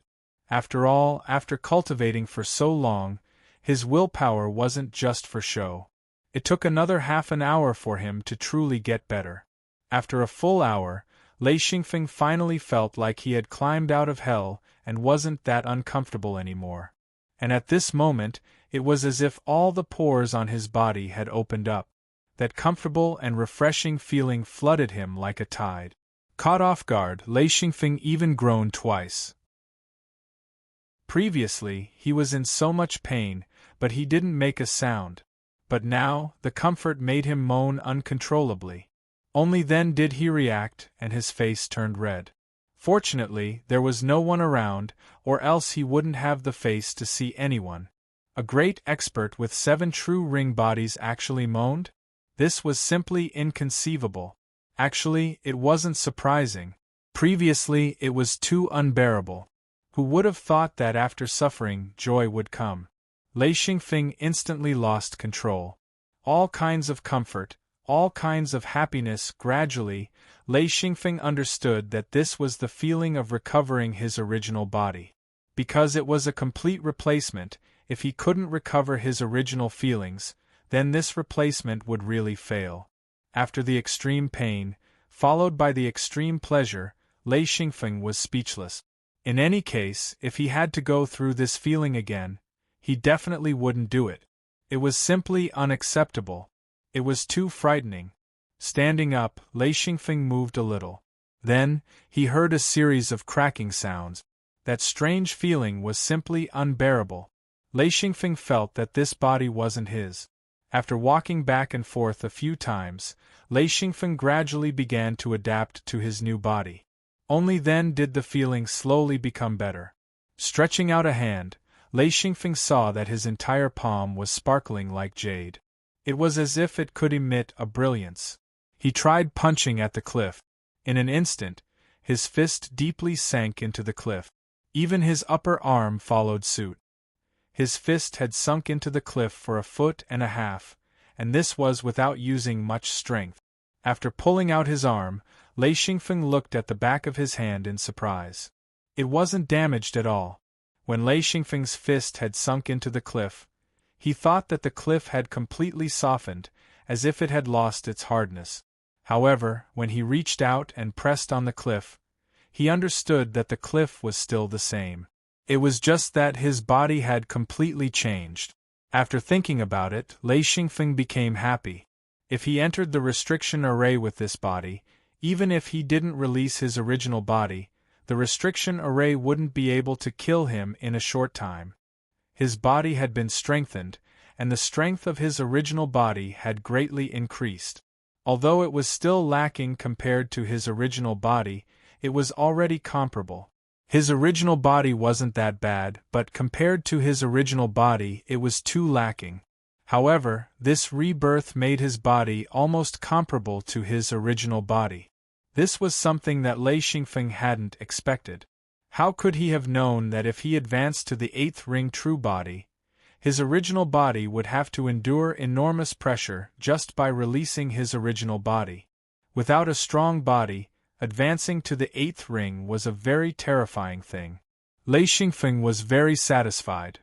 After all, after cultivating for so long, his willpower wasn't just for show. It took another half an hour for him to truly get better. After a full hour, Lei Xingfeng finally felt like he had climbed out of hell and wasn't that uncomfortable anymore. And at this moment, it was as if all the pores on his body had opened up. That comfortable and refreshing feeling flooded him like a tide. Caught off guard, Lei Xingfeng even groaned twice. Previously, he was in so much pain, but he didn't make a sound. But now, the comfort made him moan uncontrollably. Only then did he react, and his face turned red. Fortunately, there was no one around, or else he wouldn't have the face to see anyone. A great expert with 7 true ring bodies actually moaned? This was simply inconceivable. Actually, it wasn't surprising. Previously, it was too unbearable. Who would have thought that after suffering, joy would come? Lei Xingfeng instantly lost control. All kinds of comfort, all kinds of happiness. Gradually, Lei Xingfeng understood that this was the feeling of recovering his original body. Because it was a complete replacement, if he couldn't recover his original feelings, then this replacement would really fail. After the extreme pain, followed by the extreme pleasure, Lei Xingfeng was speechless. In any case, if he had to go through this feeling again, he definitely wouldn't do it. It was simply unacceptable. It was too frightening. Standing up, Lei Xingfeng moved a little. Then, he heard a series of cracking sounds. That strange feeling was simply unbearable. Lei Xingfeng felt that this body wasn't his. After walking back and forth a few times, Lei Xingfeng gradually began to adapt to his new body. Only then did the feeling slowly become better. Stretching out a hand, Lei Xingfeng saw that his entire palm was sparkling like jade. It was as if it could emit a brilliance. He tried punching at the cliff. In an instant, his fist deeply sank into the cliff. Even his upper arm followed suit. His fist had sunk into the cliff for 1.5 feet, and this was without using much strength. After pulling out his arm, Lei Xingfeng looked at the back of his hand in surprise. It wasn't damaged at all. When Lei Xingfeng's fist had sunk into the cliff, he thought that the cliff had completely softened, as if it had lost its hardness. However, when he reached out and pressed on the cliff, he understood that the cliff was still the same. It was just that his body had completely changed. After thinking about it, Lei Xingfeng became happy. If he entered the restriction array with this body, even if he didn't release his original body, the restriction array wouldn't be able to kill him in a short time. His body had been strengthened, and the strength of his original body had greatly increased. Although it was still lacking compared to his original body, it was already comparable. His original body wasn't that bad, but compared to his original body, it was too lacking. However, this rebirth made his body almost comparable to his original body. This was something that Lei Xingfeng hadn't expected. How could he have known that if he advanced to the 8th ring true body, his original body would have to endure enormous pressure just by releasing his original body? Without a strong body, advancing to the 8th ring was a very terrifying thing. Lei Xingfeng was very satisfied.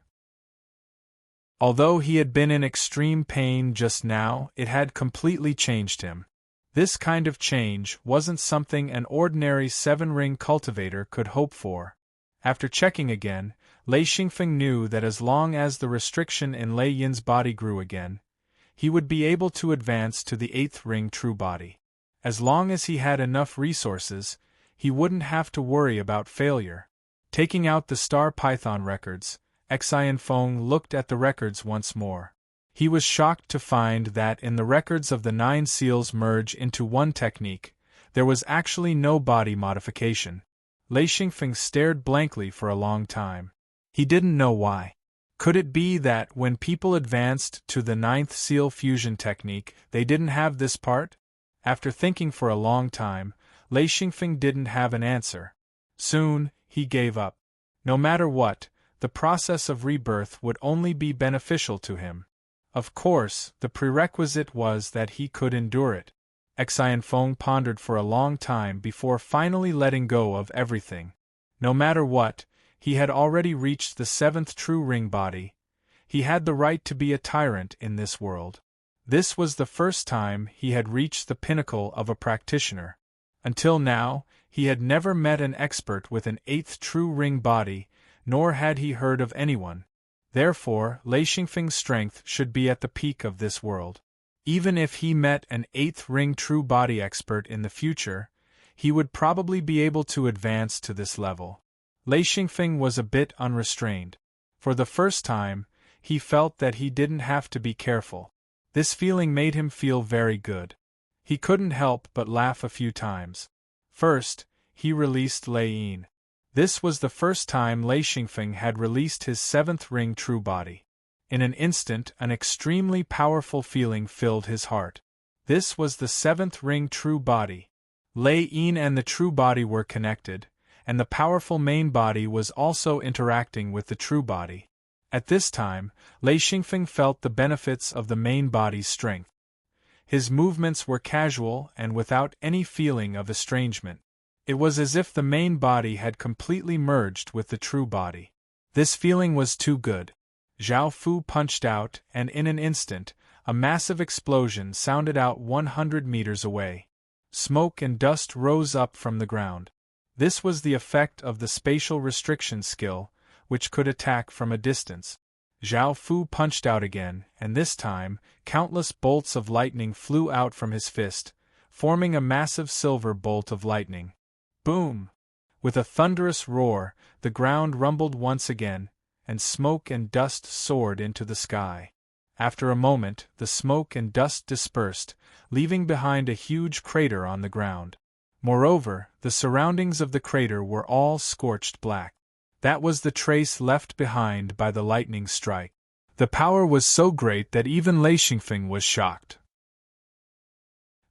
Although he had been in extreme pain just now, it had completely changed him. This kind of change wasn't something an ordinary 7-ring cultivator could hope for. After checking again, Lei Xingfeng knew that as long as the restriction in Lei Yin's body grew again, he would be able to advance to the 8th ring true body. As long as he had enough resources, he wouldn't have to worry about failure. Taking out the Star Python records, Xianfeng looked at the records once more. He was shocked to find that in the records of the 9 seals merge into one technique, there was actually no body modification. Lei Xingfeng stared blankly for a long time. He didn't know why. Could it be that when people advanced to the 9th seal fusion technique, they didn't have this part? After thinking for a long time, Lei Xingfeng didn't have an answer. Soon, he gave up. No matter what, the process of rebirth would only be beneficial to him. Of course, the prerequisite was that he could endure it. Xianfeng pondered for a long time before finally letting go of everything. No matter what, he had already reached the 7th true ring body. He had the right to be a tyrant in this world. This was the first time he had reached the pinnacle of a practitioner. Until now, he had never met an expert with an 8th true ring body, nor had he heard of anyone. Therefore, Lei Xingfeng's strength should be at the peak of this world. Even if he met an 8th ring true body expert in the future, he would probably be able to advance to this level. Lei Xingfeng was a bit unrestrained. For the first time, he felt that he didn't have to be careful. This feeling made him feel very good. He couldn't help but laugh a few times. First, he released Lei Yin. This was the first time Lei Xingfeng had released his seventh ring true body. In an instant, an extremely powerful feeling filled his heart. This was the seventh ring true body. Lei Yin and the true body were connected, and the powerful main body was also interacting with the true body. At this time, Lei Xingfeng felt the benefits of the main body's strength. His movements were casual and without any feeling of estrangement. It was as if the main body had completely merged with the true body. This feeling was too good. Zhao Fu punched out, and in an instant, a massive explosion sounded out 100 meters away. Smoke and dust rose up from the ground. This was the effect of the spatial restriction skill, which could attack from a distance. Zhao Fu punched out again, and this time, countless bolts of lightning flew out from his fist, forming a massive silver bolt of lightning. Boom! With a thunderous roar, the ground rumbled once again, and smoke and dust soared into the sky. After a moment, the smoke and dust dispersed, leaving behind a huge crater on the ground. Moreover, the surroundings of the crater were all scorched black. That was the trace left behind by the lightning strike. The power was so great that even Lei Xingfeng was shocked.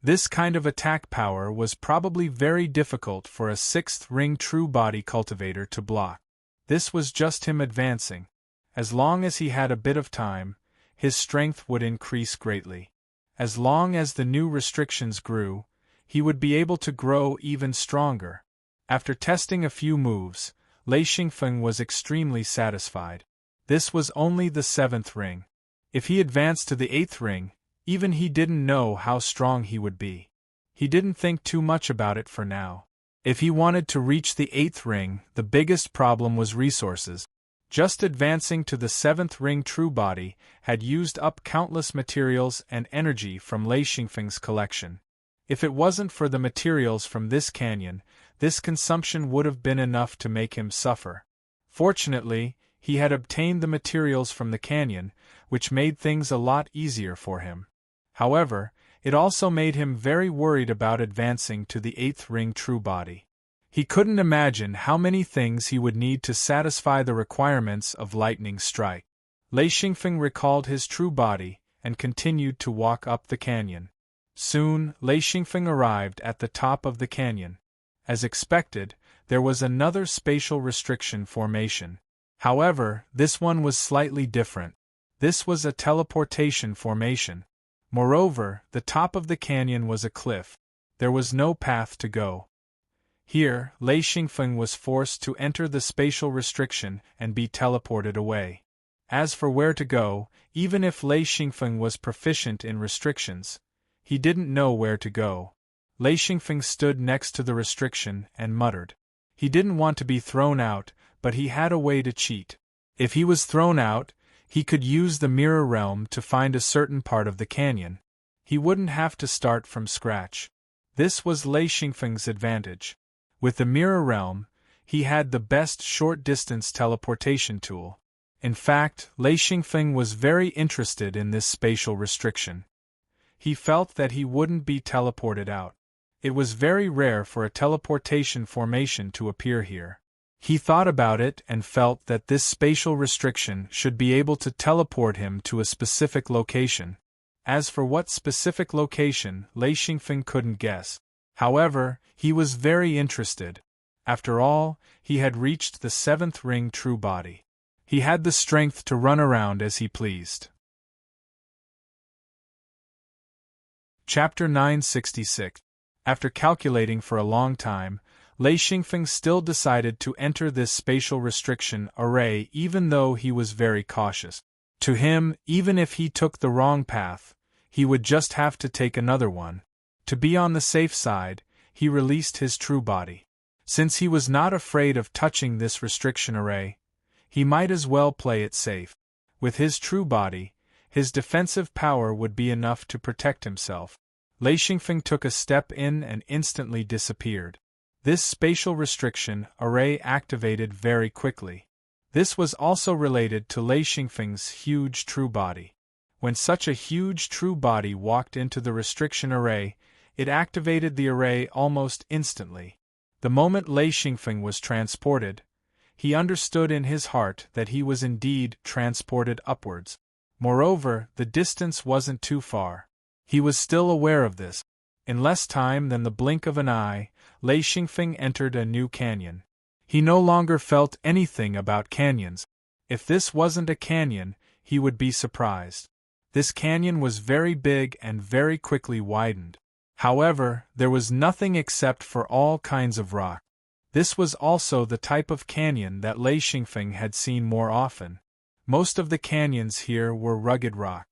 This kind of attack power was probably very difficult for a sixth ring true body cultivator to block. This was just him advancing. As long as he had a bit of time, his strength would increase greatly. As long as the new restrictions grew, he would be able to grow even stronger. After testing a few moves, Lei Xingfeng was extremely satisfied. This was only the seventh ring. If he advanced to the eighth ring, even he didn't know how strong he would be. He didn't think too much about it for now. If he wanted to reach the eighth ring, the biggest problem was resources. Just advancing to the seventh ring true body had used up countless materials and energy from Lei Xingfeng's collection. If it wasn't for the materials from this canyon, this consumption would have been enough to make him suffer. Fortunately, he had obtained the materials from the canyon, which made things a lot easier for him. However, it also made him very worried about advancing to the eighth ring true body. He couldn't imagine how many things he would need to satisfy the requirements of lightning strike. Lei Xingfeng recalled his true body and continued to walk up the canyon. Soon, Lei Xingfeng arrived at the top of the canyon. As expected, there was another spatial restriction formation. However, this one was slightly different. This was a teleportation formation. Moreover, the top of the canyon was a cliff. There was no path to go. Here, Lei Xingfeng was forced to enter the spatial restriction and be teleported away. As for where to go, even if Lei Xingfeng was proficient in restrictions, he didn't know where to go. Lei Xingfeng stood next to the restriction and muttered. He didn't want to be thrown out, but he had a way to cheat. If he was thrown out, he could use the mirror realm to find a certain part of the canyon. He wouldn't have to start from scratch. This was Lei Xingfeng's advantage. With the mirror realm, he had the best short-distance teleportation tool. In fact, Lei Xingfeng was very interested in this spatial restriction. He felt that he wouldn't be teleported out. It was very rare for a teleportation formation to appear here. He thought about it and felt that this spatial restriction should be able to teleport him to a specific location. As for what specific location, Lei Xingfeng couldn't guess. However, he was very interested. After all, he had reached the seventh ring true body. He had the strength to run around as he pleased. Chapter 966. After calculating for a long time, Lei Xingfeng still decided to enter this spatial restriction array even though he was very cautious. To him, even if he took the wrong path, he would just have to take another one. To be on the safe side, he released his true body. Since he was not afraid of touching this restriction array, he might as well play it safe. With his true body, his defensive power would be enough to protect himself. Lei Xingfeng took a step in and instantly disappeared. This spatial restriction array activated very quickly. This was also related to Lei Xingfeng's huge true body. When such a huge true body walked into the restriction array, it activated the array almost instantly. The moment Lei Xingfeng was transported, he understood in his heart that he was indeed transported upwards. Moreover, the distance wasn't too far. He was still aware of this. In less time than the blink of an eye, Lei Xingfeng entered a new canyon. He no longer felt anything about canyons. If this wasn't a canyon, he would be surprised. This canyon was very big and very quickly widened. However, there was nothing except for all kinds of rock. This was also the type of canyon that Lei Xingfeng had seen more often. Most of the canyons here were rugged rock.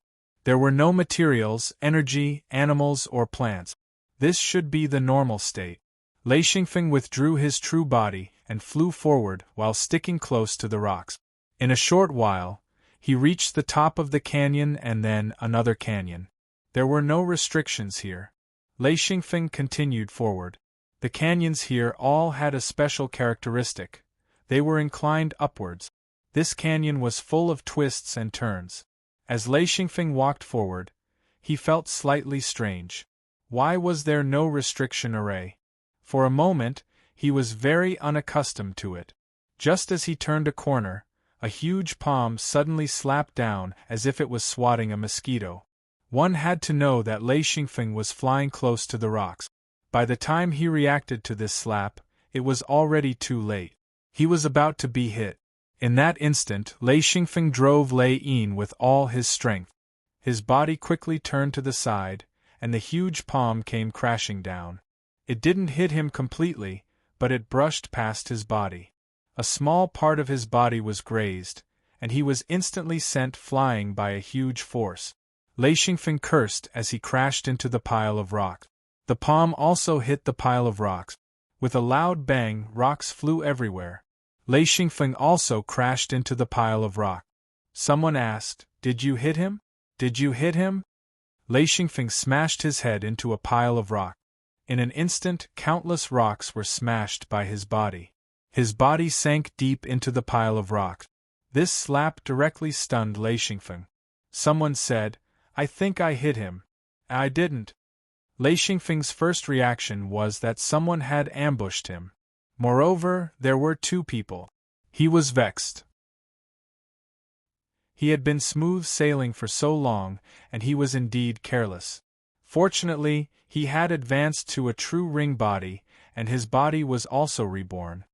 There were no materials, energy, animals, or plants. This should be the normal state. Lei Xingfeng withdrew his true body and flew forward while sticking close to the rocks. In a short while, he reached the top of the canyon and then another canyon. There were no restrictions here. Lei Xingfeng continued forward. The canyons here all had a special characteristic. They were inclined upwards. This canyon was full of twists and turns. As Lei Xingfeng walked forward, he felt slightly strange. Why was there no restriction array? For a moment, he was very unaccustomed to it. Just as he turned a corner, a huge palm suddenly slapped down as if it was swatting a mosquito. One had to know that Lei Xingfeng was flying close to the rocks. By the time he reacted to this slap, it was already too late. He was about to be hit. In that instant, Lei Xingfeng drove Lei Yin with all his strength. His body quickly turned to the side, and the huge palm came crashing down. It didn't hit him completely, but it brushed past his body. A small part of his body was grazed, and he was instantly sent flying by a huge force. Lei Xingfeng cursed as he crashed into the pile of rocks. The palm also hit the pile of rocks. With a loud bang, rocks flew everywhere. Lei Xingfeng also crashed into the pile of rock. Someone asked, "Did you hit him? Did you hit him?" Lei Xingfeng smashed his head into a pile of rock. In an instant, countless rocks were smashed by his body. His body sank deep into the pile of rocks. This slap directly stunned Lei Xingfeng. Someone said, "I think I hit him." "I didn't." Lei Xingfeng's first reaction was that someone had ambushed him. Moreover, there were two people. He was vexed. He had been smooth sailing for so long, and he was indeed careless. Fortunately, he had advanced to a true ring body, and his body was also reborn.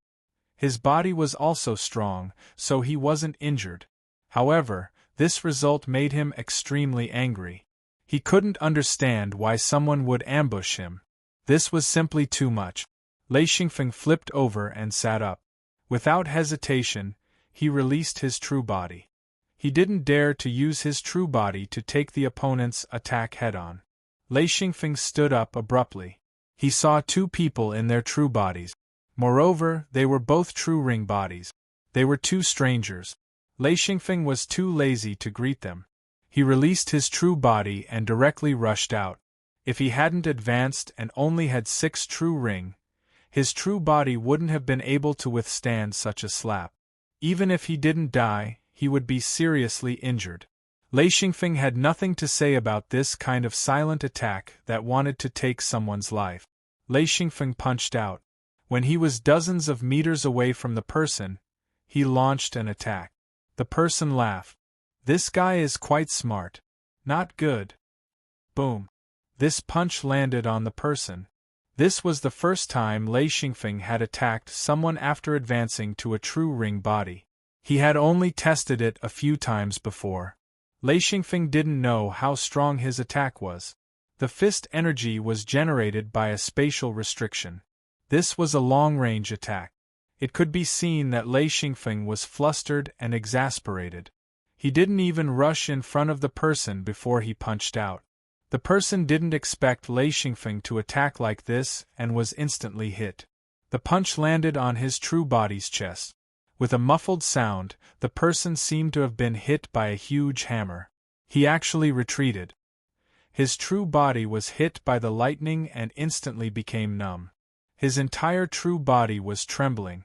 His body was also strong, so he wasn't injured. However, this result made him extremely angry. He couldn't understand why someone would ambush him. This was simply too much. Lei Xingfeng flipped over and sat up. Without hesitation, he released his true body. He didn't dare to use his true body to take the opponent's attack head-on. Lei Xingfeng stood up abruptly. He saw two people in their true bodies. Moreover, they were both true ring bodies. They were two strangers. Lei Xingfeng was too lazy to greet them. He released his true body and directly rushed out. If he hadn't advanced and only had 6 true ring, his true body wouldn't have been able to withstand such a slap. Even if he didn't die, he would be seriously injured. Lei Xingfeng had nothing to say about this kind of silent attack that wanted to take someone's life. Lei Xingfeng punched out. When he was dozens of meters away from the person, he launched an attack. The person laughed. "This guy is quite smart. Not good." Boom. This punch landed on the person. This was the first time Lei Xingfeng had attacked someone after advancing to a true ring body. He had only tested it a few times before. Lei Xingfeng didn't know how strong his attack was. The fist energy was generated by a spatial restriction. This was a long-range attack. It could be seen that Lei Xingfeng was flustered and exasperated. He didn't even rush in front of the person before he punched out. The person didn't expect Lei Xingfeng to attack like this and was instantly hit. The punch landed on his true body's chest. With a muffled sound, the person seemed to have been hit by a huge hammer. He actually retreated. His true body was hit by the lightning and instantly became numb. His entire true body was trembling.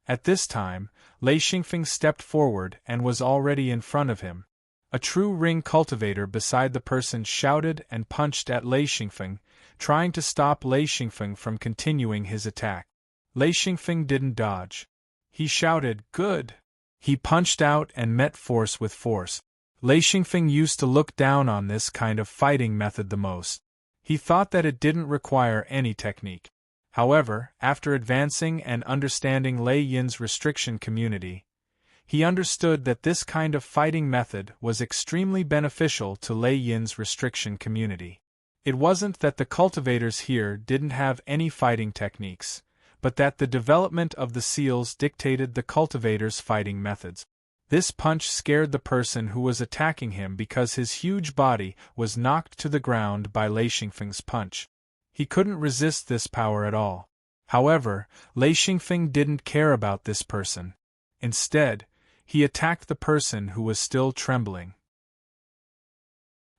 At this time, Lei Xingfeng stepped forward and was already in front of him. A true ring cultivator beside the person shouted and punched at Lei Xingfeng, trying to stop Lei Xingfeng from continuing his attack. Lei Xingfeng didn't dodge. He shouted, "Good!" He punched out and met force with force. Lei Xingfeng used to look down on this kind of fighting method the most. He thought that it didn't require any technique. However, after advancing and understanding Lei Yin's restriction community, he understood that this kind of fighting method was extremely beneficial to Lei Yin's restriction community. It wasn't that the cultivators here didn't have any fighting techniques, but that the development of the seals dictated the cultivators' fighting methods. This punch scared the person who was attacking him because his huge body was knocked to the ground by Lei Xingfeng's punch. He couldn't resist this power at all. However, Lei Xingfeng didn't care about this person. Instead, he attacked the person who was still trembling.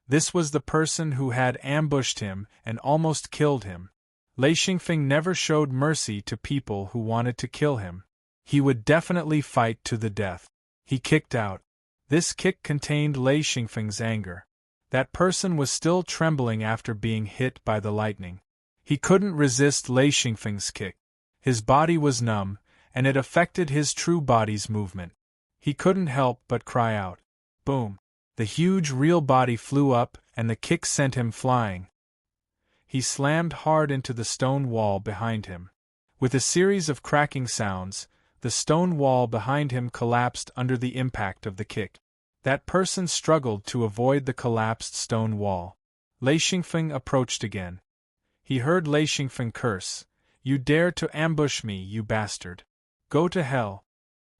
This was the person who had ambushed him and almost killed him. Lei Xingfeng never showed mercy to people who wanted to kill him. He would definitely fight to the death. He kicked out. This kick contained Lei Xingfeng's anger. That person was still trembling after being hit by the lightning. He couldn't resist Lei Xingfeng's kick. His body was numb, and it affected his true body's movement. He couldn't help but cry out. Boom! The huge real body flew up, and the kick sent him flying. He slammed hard into the stone wall behind him. With a series of cracking sounds, the stone wall behind him collapsed under the impact of the kick. That person struggled to avoid the collapsed stone wall. Lei Xingfeng approached again. He heard Lei Xingfeng curse, "You dare to ambush me, you bastard! Go to hell!"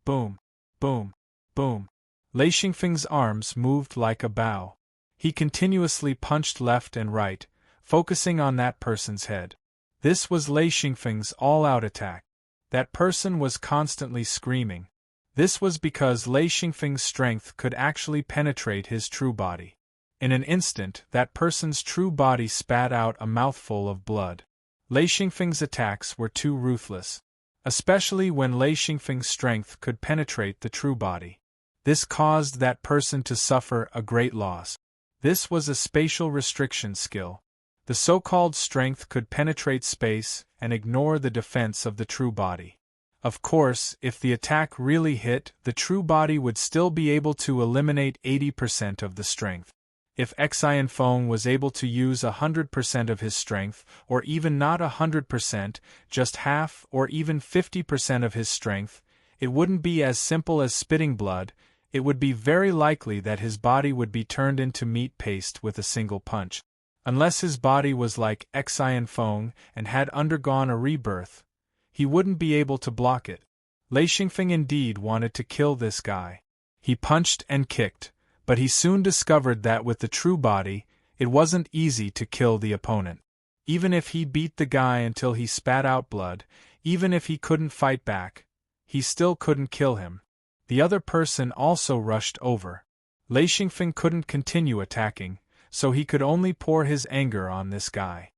Boom! Boom! Boom! Lei Xingfeng's arms moved like a bow. He continuously punched left and right, focusing on that person's head. This was Lei Xingfeng's all-out attack. That person was constantly screaming. This was because Lei Xingfeng's strength could actually penetrate his true body. In an instant, that person's true body spat out a mouthful of blood. Lei Xingfeng's attacks were too ruthless, especially when Lei Xingfeng's strength could penetrate the true body. This caused that person to suffer a great loss. This was a spatial restriction skill. The so-called strength could penetrate space and ignore the defense of the true body. Of course, if the attack really hit, the true body would still be able to eliminate 80% of the strength. If Xianfeng was able to use 100% of his strength, or even not 100%, just half or even 50% of his strength, it wouldn't be as simple as spitting blood. It would be very likely that his body would be turned into meat paste with a single punch. Unless his body was like Xianfeng and had undergone a rebirth, he wouldn't be able to block it. Lei Xingfeng indeed wanted to kill this guy. He punched and kicked, but he soon discovered that with the true body, it wasn't easy to kill the opponent. Even if he beat the guy until he spat out blood, even if he couldn't fight back, he still couldn't kill him. The other person also rushed over. Lei Xingfeng couldn't continue attacking, so he could only pour his anger on this guy.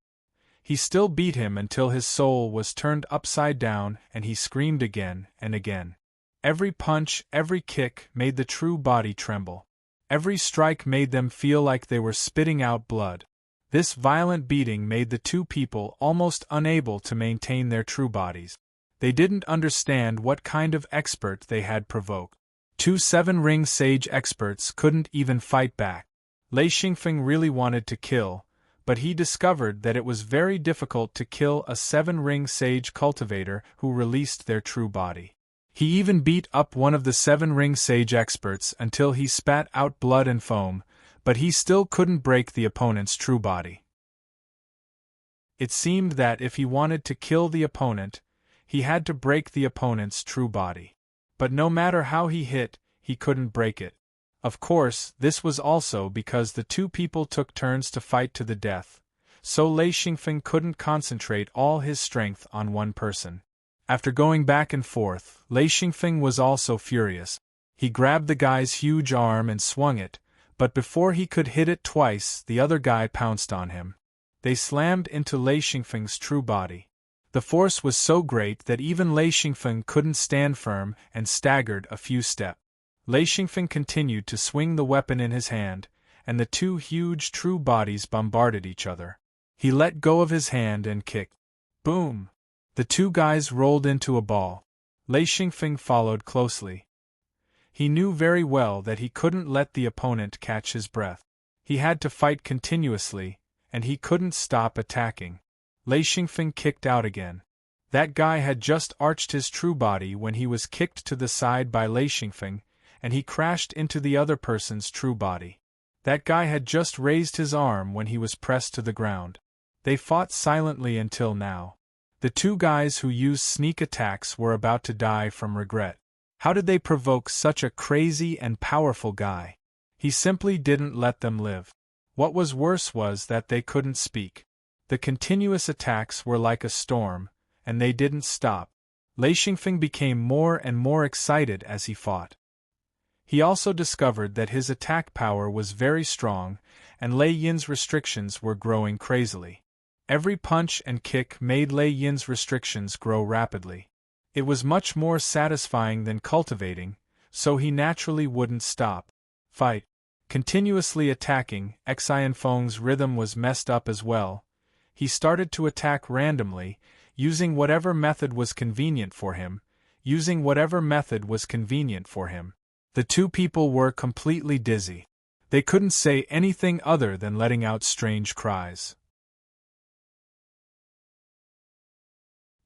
He still beat him until his soul was turned upside down and he screamed again and again. Every punch, every kick made the true body tremble. Every strike made them feel like they were spitting out blood. This violent beating made the two people almost unable to maintain their true bodies. They didn't understand what kind of expert they had provoked. Two seven-ring sage experts couldn't even fight back. Lei Xingfeng really wanted to kill, but he discovered that it was very difficult to kill a seven-ring sage cultivator who released their true body. He even beat up one of the seven-ring sage experts until he spat out blood and foam, but he still couldn't break the opponent's true body. It seemed that if he wanted to kill the opponent, he had to break the opponent's true body. But no matter how he hit, he couldn't break it. Of course, this was also because the two people took turns to fight to the death, so Lei Xingfeng couldn't concentrate all his strength on one person. After going back and forth, Lei Xingfeng was also furious. He grabbed the guy's huge arm and swung it, but before he could hit it twice, the other guy pounced on him. They slammed into Lei Xingfeng's true body. The force was so great that even Lei Xingfeng couldn't stand firm and staggered a few steps. Lei Xingfeng continued to swing the weapon in his hand, and the two huge true bodies bombarded each other. He let go of his hand and kicked. Boom! The two guys rolled into a ball. Lei Xingfeng followed closely. He knew very well that he couldn't let the opponent catch his breath. He had to fight continuously, and he couldn't stop attacking. Lei Xingfeng kicked out again. That guy had just arched his true body when he was kicked to the side by Lei Xingfeng, and he crashed into the other person's true body. That guy had just raised his arm when he was pressed to the ground. They fought silently until now. The two guys who used sneak attacks were about to die from regret. How did they provoke such a crazy and powerful guy? He simply didn't let them live. What was worse was that they couldn't speak. The continuous attacks were like a storm, and they didn't stop. Lei Xingfeng became more and more excited as he fought. He also discovered that his attack power was very strong, and Lei Yin's restrictions were growing crazily. Every punch and kick made Lei Yin's restrictions grow rapidly. It was much more satisfying than cultivating, so he naturally wouldn't stop. Fight. Continuously attacking, Xianfeng's rhythm was messed up as well. He started to attack randomly, using whatever method was convenient for him. The two people were completely dizzy. They couldn't say anything other than letting out strange cries.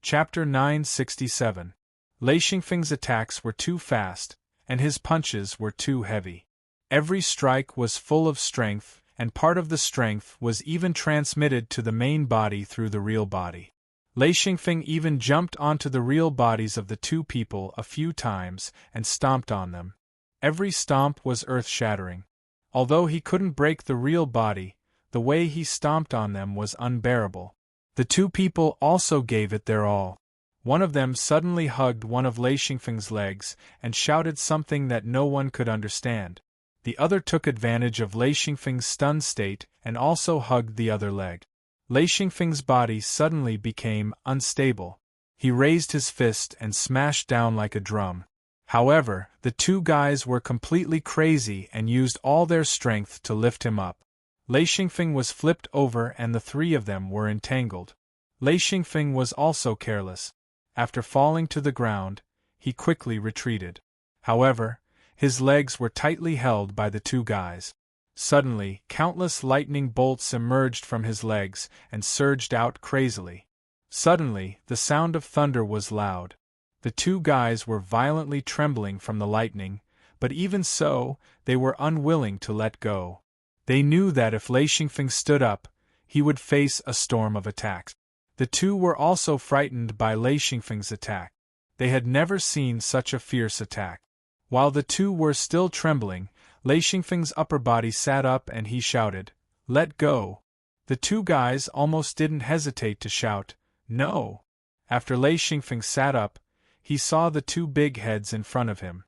Chapter 967. Lei Xingfeng's attacks were too fast, and his punches were too heavy. Every strike was full of strength, and part of the strength was even transmitted to the main body through the real body. Lei Xingfeng even jumped onto the real bodies of the two people a few times and stomped on them. Every stomp was earth-shattering. Although he couldn't break the real body, the way he stomped on them was unbearable. The two people also gave it their all. One of them suddenly hugged one of Lei Xingfeng's legs and shouted something that no one could understand. The other took advantage of Lei Xingfeng's stunned state and also hugged the other leg. Lei Xingfeng's body suddenly became unstable. He raised his fist and smashed down like a drum. However, the two guys were completely crazy and used all their strength to lift him up. Lei Xingfeng was flipped over and the three of them were entangled. Lei Xingfeng was also careless. After falling to the ground, he quickly retreated. However, his legs were tightly held by the two guys. Suddenly, countless lightning bolts emerged from his legs and surged out crazily. Suddenly, the sound of thunder was loud. The two guys were violently trembling from the lightning, but even so, they were unwilling to let go. They knew that if Lei Xingfeng stood up, he would face a storm of attacks. The two were also frightened by Lei Xingfeng's attack. They had never seen such a fierce attack. While the two were still trembling, Lei Xingfeng's upper body sat up and he shouted, "Let go!" The two guys almost didn't hesitate to shout, "No!" After Lei Xingfeng sat up, he saw the two big heads in front of him.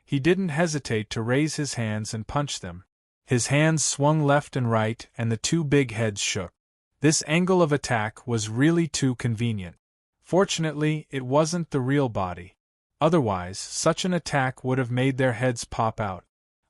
He didn't hesitate to raise his hands and punch them. His hands swung left and right and the two big heads shook. This angle of attack was really too convenient. Fortunately, it wasn't the real body. Otherwise, such an attack would have made their heads pop out.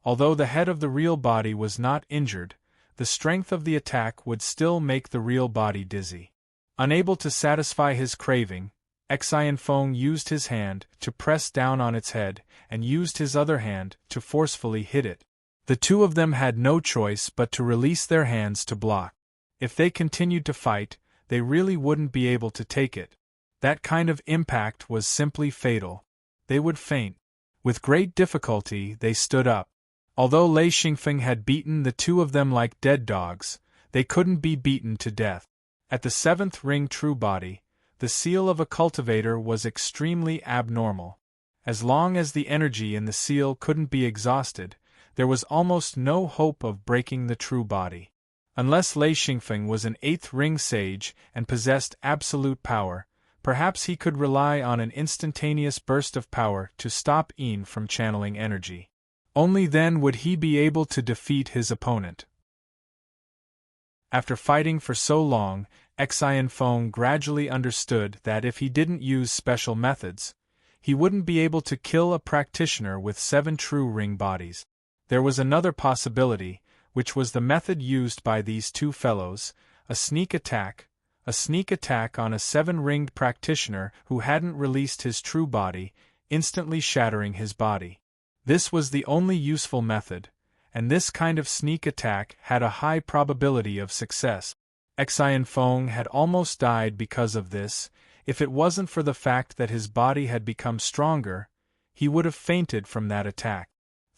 Although the head of the real body was not injured, the strength of the attack would still make the real body dizzy. Unable to satisfy his craving, Xianfeng used his hand to press down on its head and used his other hand to forcefully hit it. The two of them had no choice but to release their hands to block. If they continued to fight, they really wouldn't be able to take it. That kind of impact was simply fatal. They would faint. With great difficulty, they stood up. Although Lei Xingfeng had beaten the two of them like dead dogs, they couldn't be beaten to death. At the seventh ring true body, the seal of a cultivator was extremely abnormal. As long as the energy in the seal couldn't be exhausted, there was almost no hope of breaking the true body. Unless Lei Xingfeng was an eighth ring sage and possessed absolute power, perhaps he could rely on an instantaneous burst of power to stop Yin from channeling energy. Only then would he be able to defeat his opponent. After fighting for so long, Xianfeng gradually understood that if he didn't use special methods, he wouldn't be able to kill a practitioner with 7 true ring bodies. There was another possibility, which was the method used by these two fellows, a sneak attack on a 7-ringed practitioner who hadn't released his true body, instantly shattering his body. This was the only useful method, and this kind of sneak attack had a high probability of success. Xianfeng had almost died because of this. If it wasn't for the fact that his body had become stronger, he would have fainted from that attack.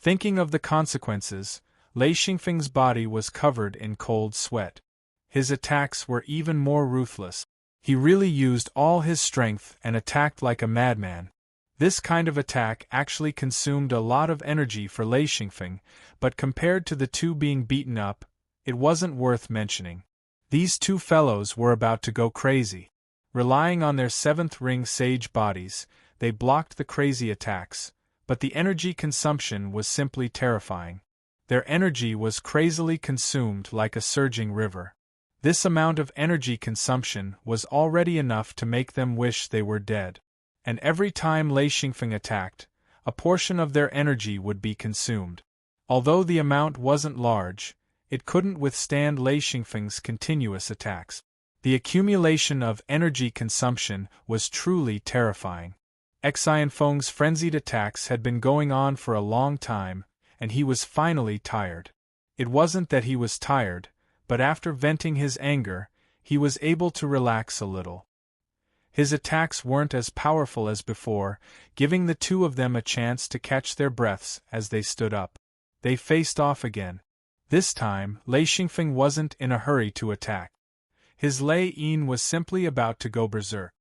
Thinking of the consequences, Lei Xingfeng's body was covered in cold sweat. His attacks were even more ruthless. He really used all his strength and attacked like a madman. This kind of attack actually consumed a lot of energy for Lei Xingfeng, but compared to the two being beaten up, it wasn't worth mentioning. These two fellows were about to go crazy. Relying on their 7th ring sage bodies, they blocked the crazy attacks, but the energy consumption was simply terrifying. Their energy was crazily consumed like a surging river. This amount of energy consumption was already enough to make them wish they were dead. And every time Lei Xingfeng attacked, a portion of their energy would be consumed. Although the amount wasn't large, it couldn't withstand Lei Xingfeng's continuous attacks. The accumulation of energy consumption was truly terrifying. Xianfeng's frenzied attacks had been going on for a long time, and he was finally tired. It wasn't that he was tired, but after venting his anger, he was able to relax a little. His attacks weren't as powerful as before, giving the two of them a chance to catch their breaths as they stood up. They faced off again. This time, Lei Xingfeng wasn't in a hurry to attack. His Lei Yin was simply about to go berserk.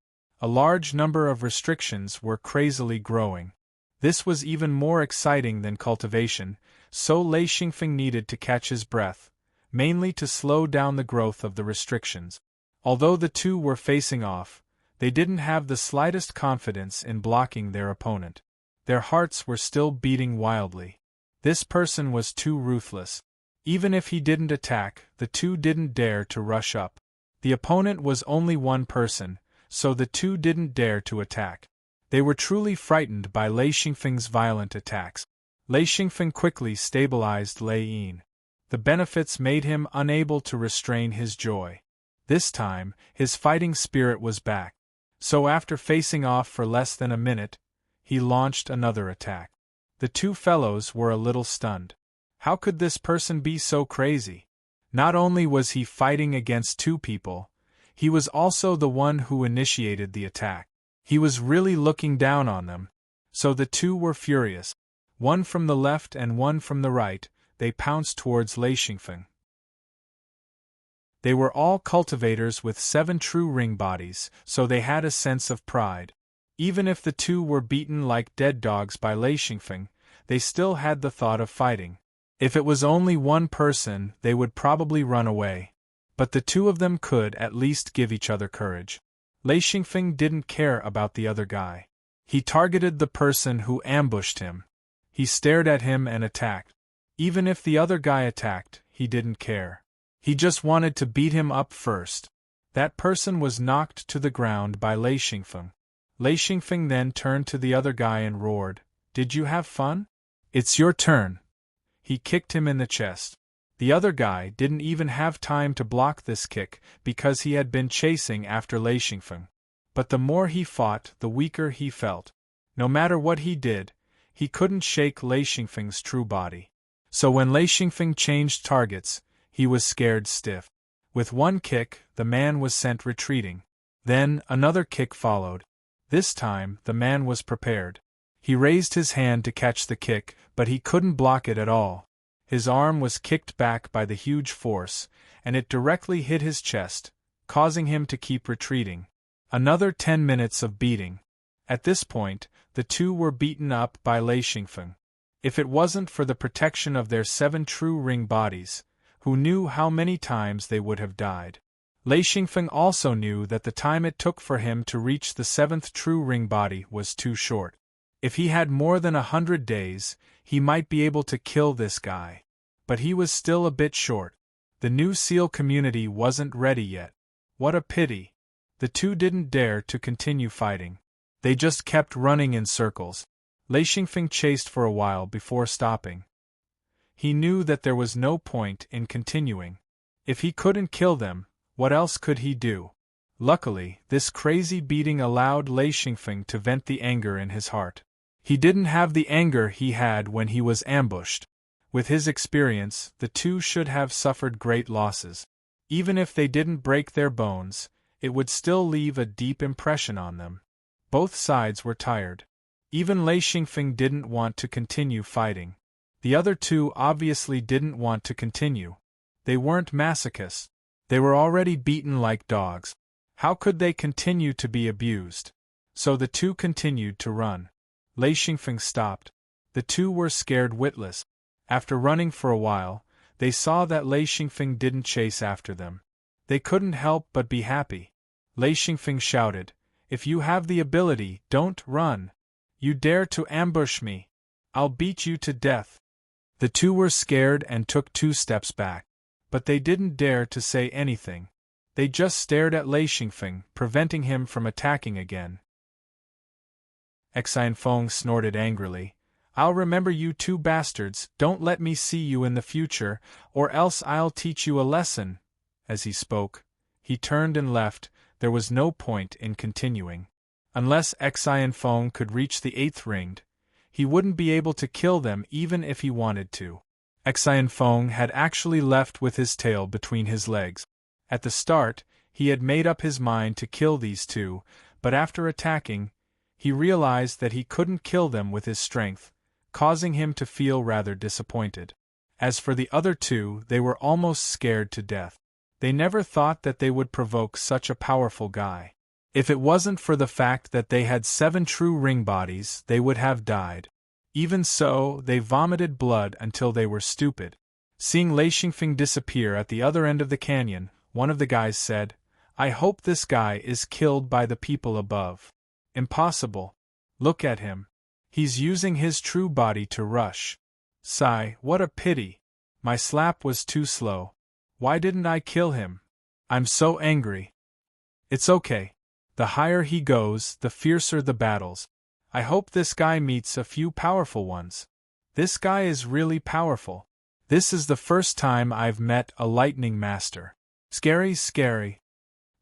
A large number of restrictions were crazily growing. This was even more exciting than cultivation, so Lei Xingfeng needed to catch his breath, mainly to slow down the growth of the restrictions. Although the two were facing off, they didn't have the slightest confidence in blocking their opponent. Their hearts were still beating wildly. This person was too ruthless. Even if he didn't attack, the two didn't dare to rush up. The opponent was only one person, so the two didn't dare to attack. They were truly frightened by Lei Xingfeng's violent attacks. Lei Xingfeng quickly stabilized Lei Yin. The benefits made him unable to restrain his joy. This time, his fighting spirit was back. So after facing off for less than a minute, he launched another attack. The two fellows were a little stunned. How could this person be so crazy? Not only was he fighting against two people, he was also the one who initiated the attack. He was really looking down on them. So the two were furious. One from the left and one from the right, they pounced towards Lei Xingfeng. They were all cultivators with 7 true ring bodies, so they had a sense of pride. Even if the two were beaten like dead dogs by Lei Xingfeng, they still had the thought of fighting. If it was only one person, they would probably run away. But the two of them could at least give each other courage. Lei Xingfeng didn't care about the other guy. He targeted the person who ambushed him. He stared at him and attacked. Even if the other guy attacked, he didn't care. He just wanted to beat him up first. That person was knocked to the ground by Lei Xingfeng. Lei Xingfeng then turned to the other guy and roared, "Did you have fun? It's your turn." He kicked him in the chest. The other guy didn't even have time to block this kick because he had been chasing after Lei Xingfeng. But the more he fought, the weaker he felt. No matter what he did, he couldn't shake Lei Xingfeng's true body. So when Lei Xingfeng changed targets, he was scared stiff. With one kick, the man was sent retreating. Then, another kick followed. This time, the man was prepared. He raised his hand to catch the kick, but he couldn't block it at all. His arm was kicked back by the huge force, and it directly hit his chest, causing him to keep retreating. Another 10 minutes of beating. At this point, the two were beaten up by Lei Xingfeng. If it wasn't for the protection of their 7 true ring bodies, who knew how many times they would have died. Lei Xingfeng also knew that the time it took for him to reach the 7th true ring body was too short. If he had more than 100 days, he might be able to kill this guy. But he was still a bit short. The new SEAL community wasn't ready yet. what a pity. The two didn't dare to continue fighting. They just kept running in circles. Lei Xingfeng chased for a while before stopping. He knew that there was no point in continuing. If he couldn't kill them, what else could he do? Luckily, this crazy beating allowed Lei Xingfeng to vent the anger in his heart. He didn't have the anger he had when he was ambushed. With his experience, the two should have suffered great losses. Even if they didn't break their bones, it would still leave a deep impression on them. Both sides were tired. Even Lei Xingfeng didn't want to continue fighting. The other two obviously didn't want to continue. They weren't masochists. They were already beaten like dogs. How could they continue to be abused? So the two continued to run. Lei Xingfeng stopped. The two were scared witless. After running for a while, they saw that Lei Xingfeng didn't chase after them. They couldn't help but be happy. Lei Xingfeng shouted, "If you have the ability, don't run. You dare to ambush me. I'll beat you to death." The two were scared and took 2 steps back. But they didn't dare to say anything. They just stared at Lei Xingfeng, preventing him from attacking again. Xianfeng snorted angrily. "I'll remember you two bastards, don't let me see you in the future, or else I'll teach you a lesson." As he spoke, he turned and left. There was no point in continuing. Unless Xianfeng could reach the 8th ring, he wouldn't be able to kill them even if he wanted to. Xianfeng had actually left with his tail between his legs. At the start, he had made up his mind to kill these two, but after attacking, he realized that he couldn't kill them with his strength, causing him to feel rather disappointed. As for the other two, they were almost scared to death. They never thought that they would provoke such a powerful guy. If it wasn't for the fact that they had 7 true ring bodies, they would have died. Even so, they vomited blood until they were stupid. Seeing Lei Xingfeng disappear at the other end of the canyon, one of the guys said, "I hope this guy is killed by the people above." "Impossible. Look at him. He's using his true body to rush." "Sigh, what a pity. My slap was too slow. Why didn't I kill him? I'm so angry." "It's okay. The higher he goes, the fiercer the battles. I hope this guy meets a few powerful ones. This guy is really powerful. This is the first time I've met a lightning master. Scary.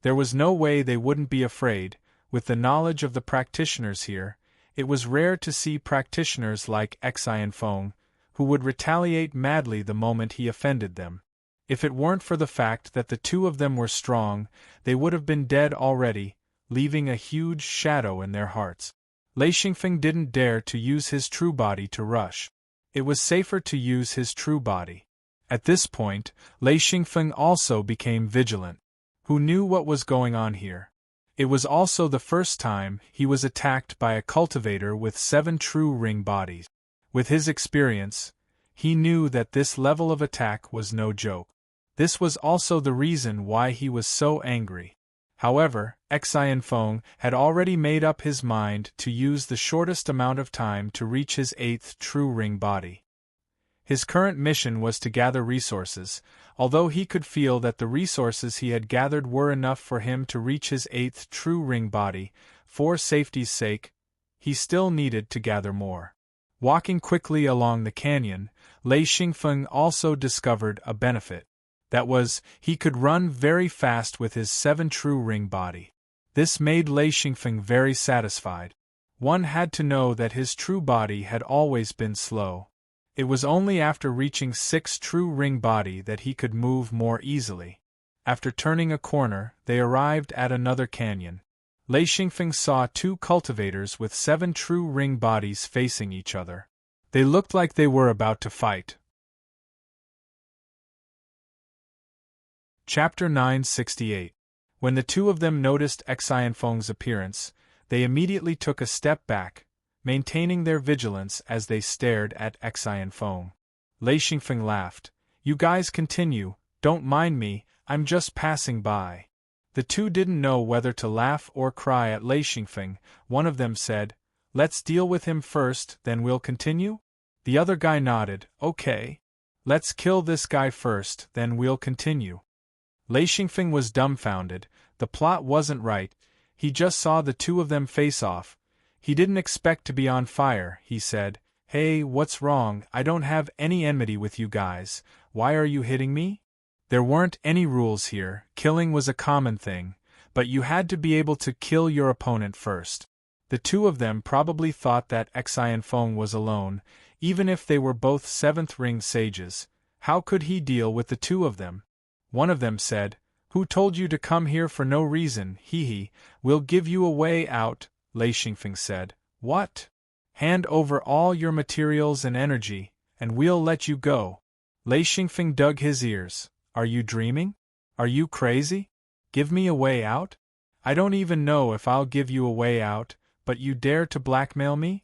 There was no way they wouldn't be afraid. With the knowledge of the practitioners here, it was rare to see practitioners like Xianfeng, who would retaliate madly the moment he offended them. If it weren't for the fact that the two of them were strong, they would have been dead already, leaving a huge shadow in their hearts. Lei Xingfeng didn't dare to use his true body to rush. It was safer to use his true body. At this point, Lei Xingfeng also became vigilant. Who knew what was going on here? It was also the first time he was attacked by a cultivator with 7 true ring bodies. With his experience, he knew that this level of attack was no joke. This was also the reason why he was so angry. However, Xianfeng had already made up his mind to use the shortest amount of time to reach his 8th true ring body. His current mission was to gather resources. Although he could feel that the resources he had gathered were enough for him to reach his 8th true ring body, for safety's sake, he still needed to gather more. Walking quickly along the canyon, Lei Xingfeng also discovered a benefit. That was, he could run very fast with his 7 true ring body. This made Lei Xingfeng very satisfied. One had to know that his true body had always been slow. It was only after reaching 6 true ring body that he could move more easily. After turning a corner, they arrived at another canyon. Lei Xingfeng saw 2 cultivators with 7 true ring bodies facing each other. They looked like they were about to fight. Chapter 968. When the two of them noticed Xianfeng's appearance, they immediately took a step back, maintaining their vigilance as they stared at Xianfeng. Lei Xingfeng laughed. "You guys continue, don't mind me, I'm just passing by." The two didn't know whether to laugh or cry at Lei Xingfeng. One of them said, "Let's deal with him first, then we'll continue?" The other guy nodded, "Okay. Let's kill this guy first, then we'll continue." Lei Xingfeng was dumbfounded. The plot wasn't right, he just saw the two of them face off. He didn't expect to be on fire, he said. Hey, what's wrong? I don't have any enmity with you guys, why are you hitting me? There weren't any rules here, killing was a common thing, but you had to be able to kill your opponent first. The two of them probably thought that Xian Feng was alone, even if they were both seventh ring sages. How could he deal with the two of them? One of them said, "Who told you to come here for no reason? Hehe, we'll give you a way out." Lei Xingfeng said, "What? Hand over all your materials and energy, and we'll let you go." Lei Xingfeng dug his ears. Are you dreaming? Are you crazy? Give me a way out? I don't even know if I'll give you a way out, but you dare to blackmail me?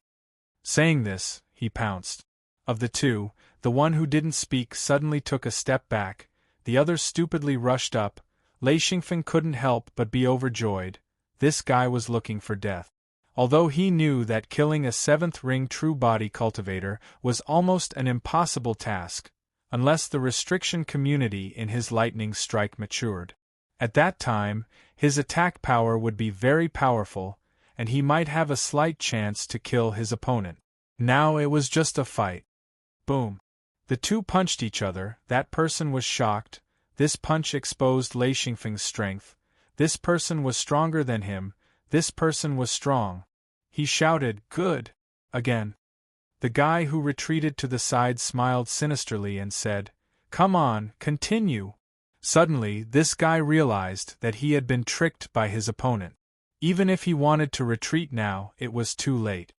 Saying this, he pounced. Of the two, the one who didn't speak suddenly took a step back, the other stupidly rushed up. Lei Xingfeng couldn't help but be overjoyed. This guy was looking for death. Although he knew that killing a seventh-ring true body cultivator was almost an impossible task, unless the restriction community in his lightning strike matured. At that time, his attack power would be very powerful, and he might have a slight chance to kill his opponent. Now it was just a fight. Boom. The two punched each other. That person was shocked. This punch exposed Lei Xingfeng's strength. This person was stronger than him. This person was strong. He shouted, "Good!" again. The guy who retreated to the side smiled sinisterly and said, "Come on, continue." Suddenly, this guy realized that he had been tricked by his opponent. Even if he wanted to retreat now, it was too late.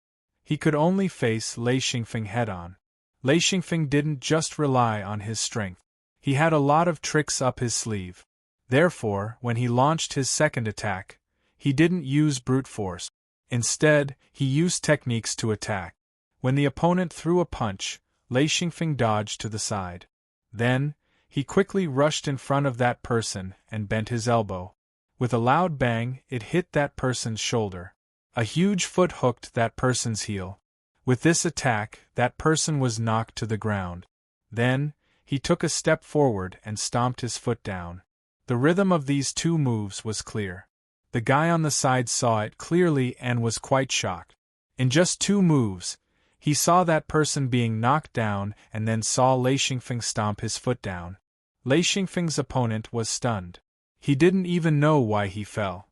He could only face Lei Xingfeng head-on. Lei Xingfeng didn't just rely on his strength. He had a lot of tricks up his sleeve. Therefore, when he launched his second attack, he didn't use brute force. Instead, he used techniques to attack. When the opponent threw a punch, Lei Xingfeng dodged to the side. Then, he quickly rushed in front of that person and bent his elbow. With a loud bang, it hit that person's shoulder. A huge foot hooked that person's heel. With this attack, that person was knocked to the ground. Then, he took a step forward and stomped his foot down. The rhythm of these two moves was clear. The guy on the side saw it clearly and was quite shocked. In just 2 moves, he saw that person being knocked down and then saw Lei Xingfeng stomp his foot down. Lei Xingfeng's opponent was stunned. He didn't even know why he fell.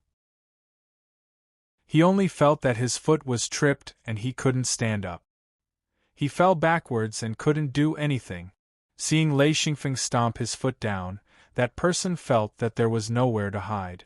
He only felt that his foot was tripped and he couldn't stand up. He fell backwards and couldn't do anything. Seeing Lei Xingfeng stomp his foot down, that person felt that there was nowhere to hide.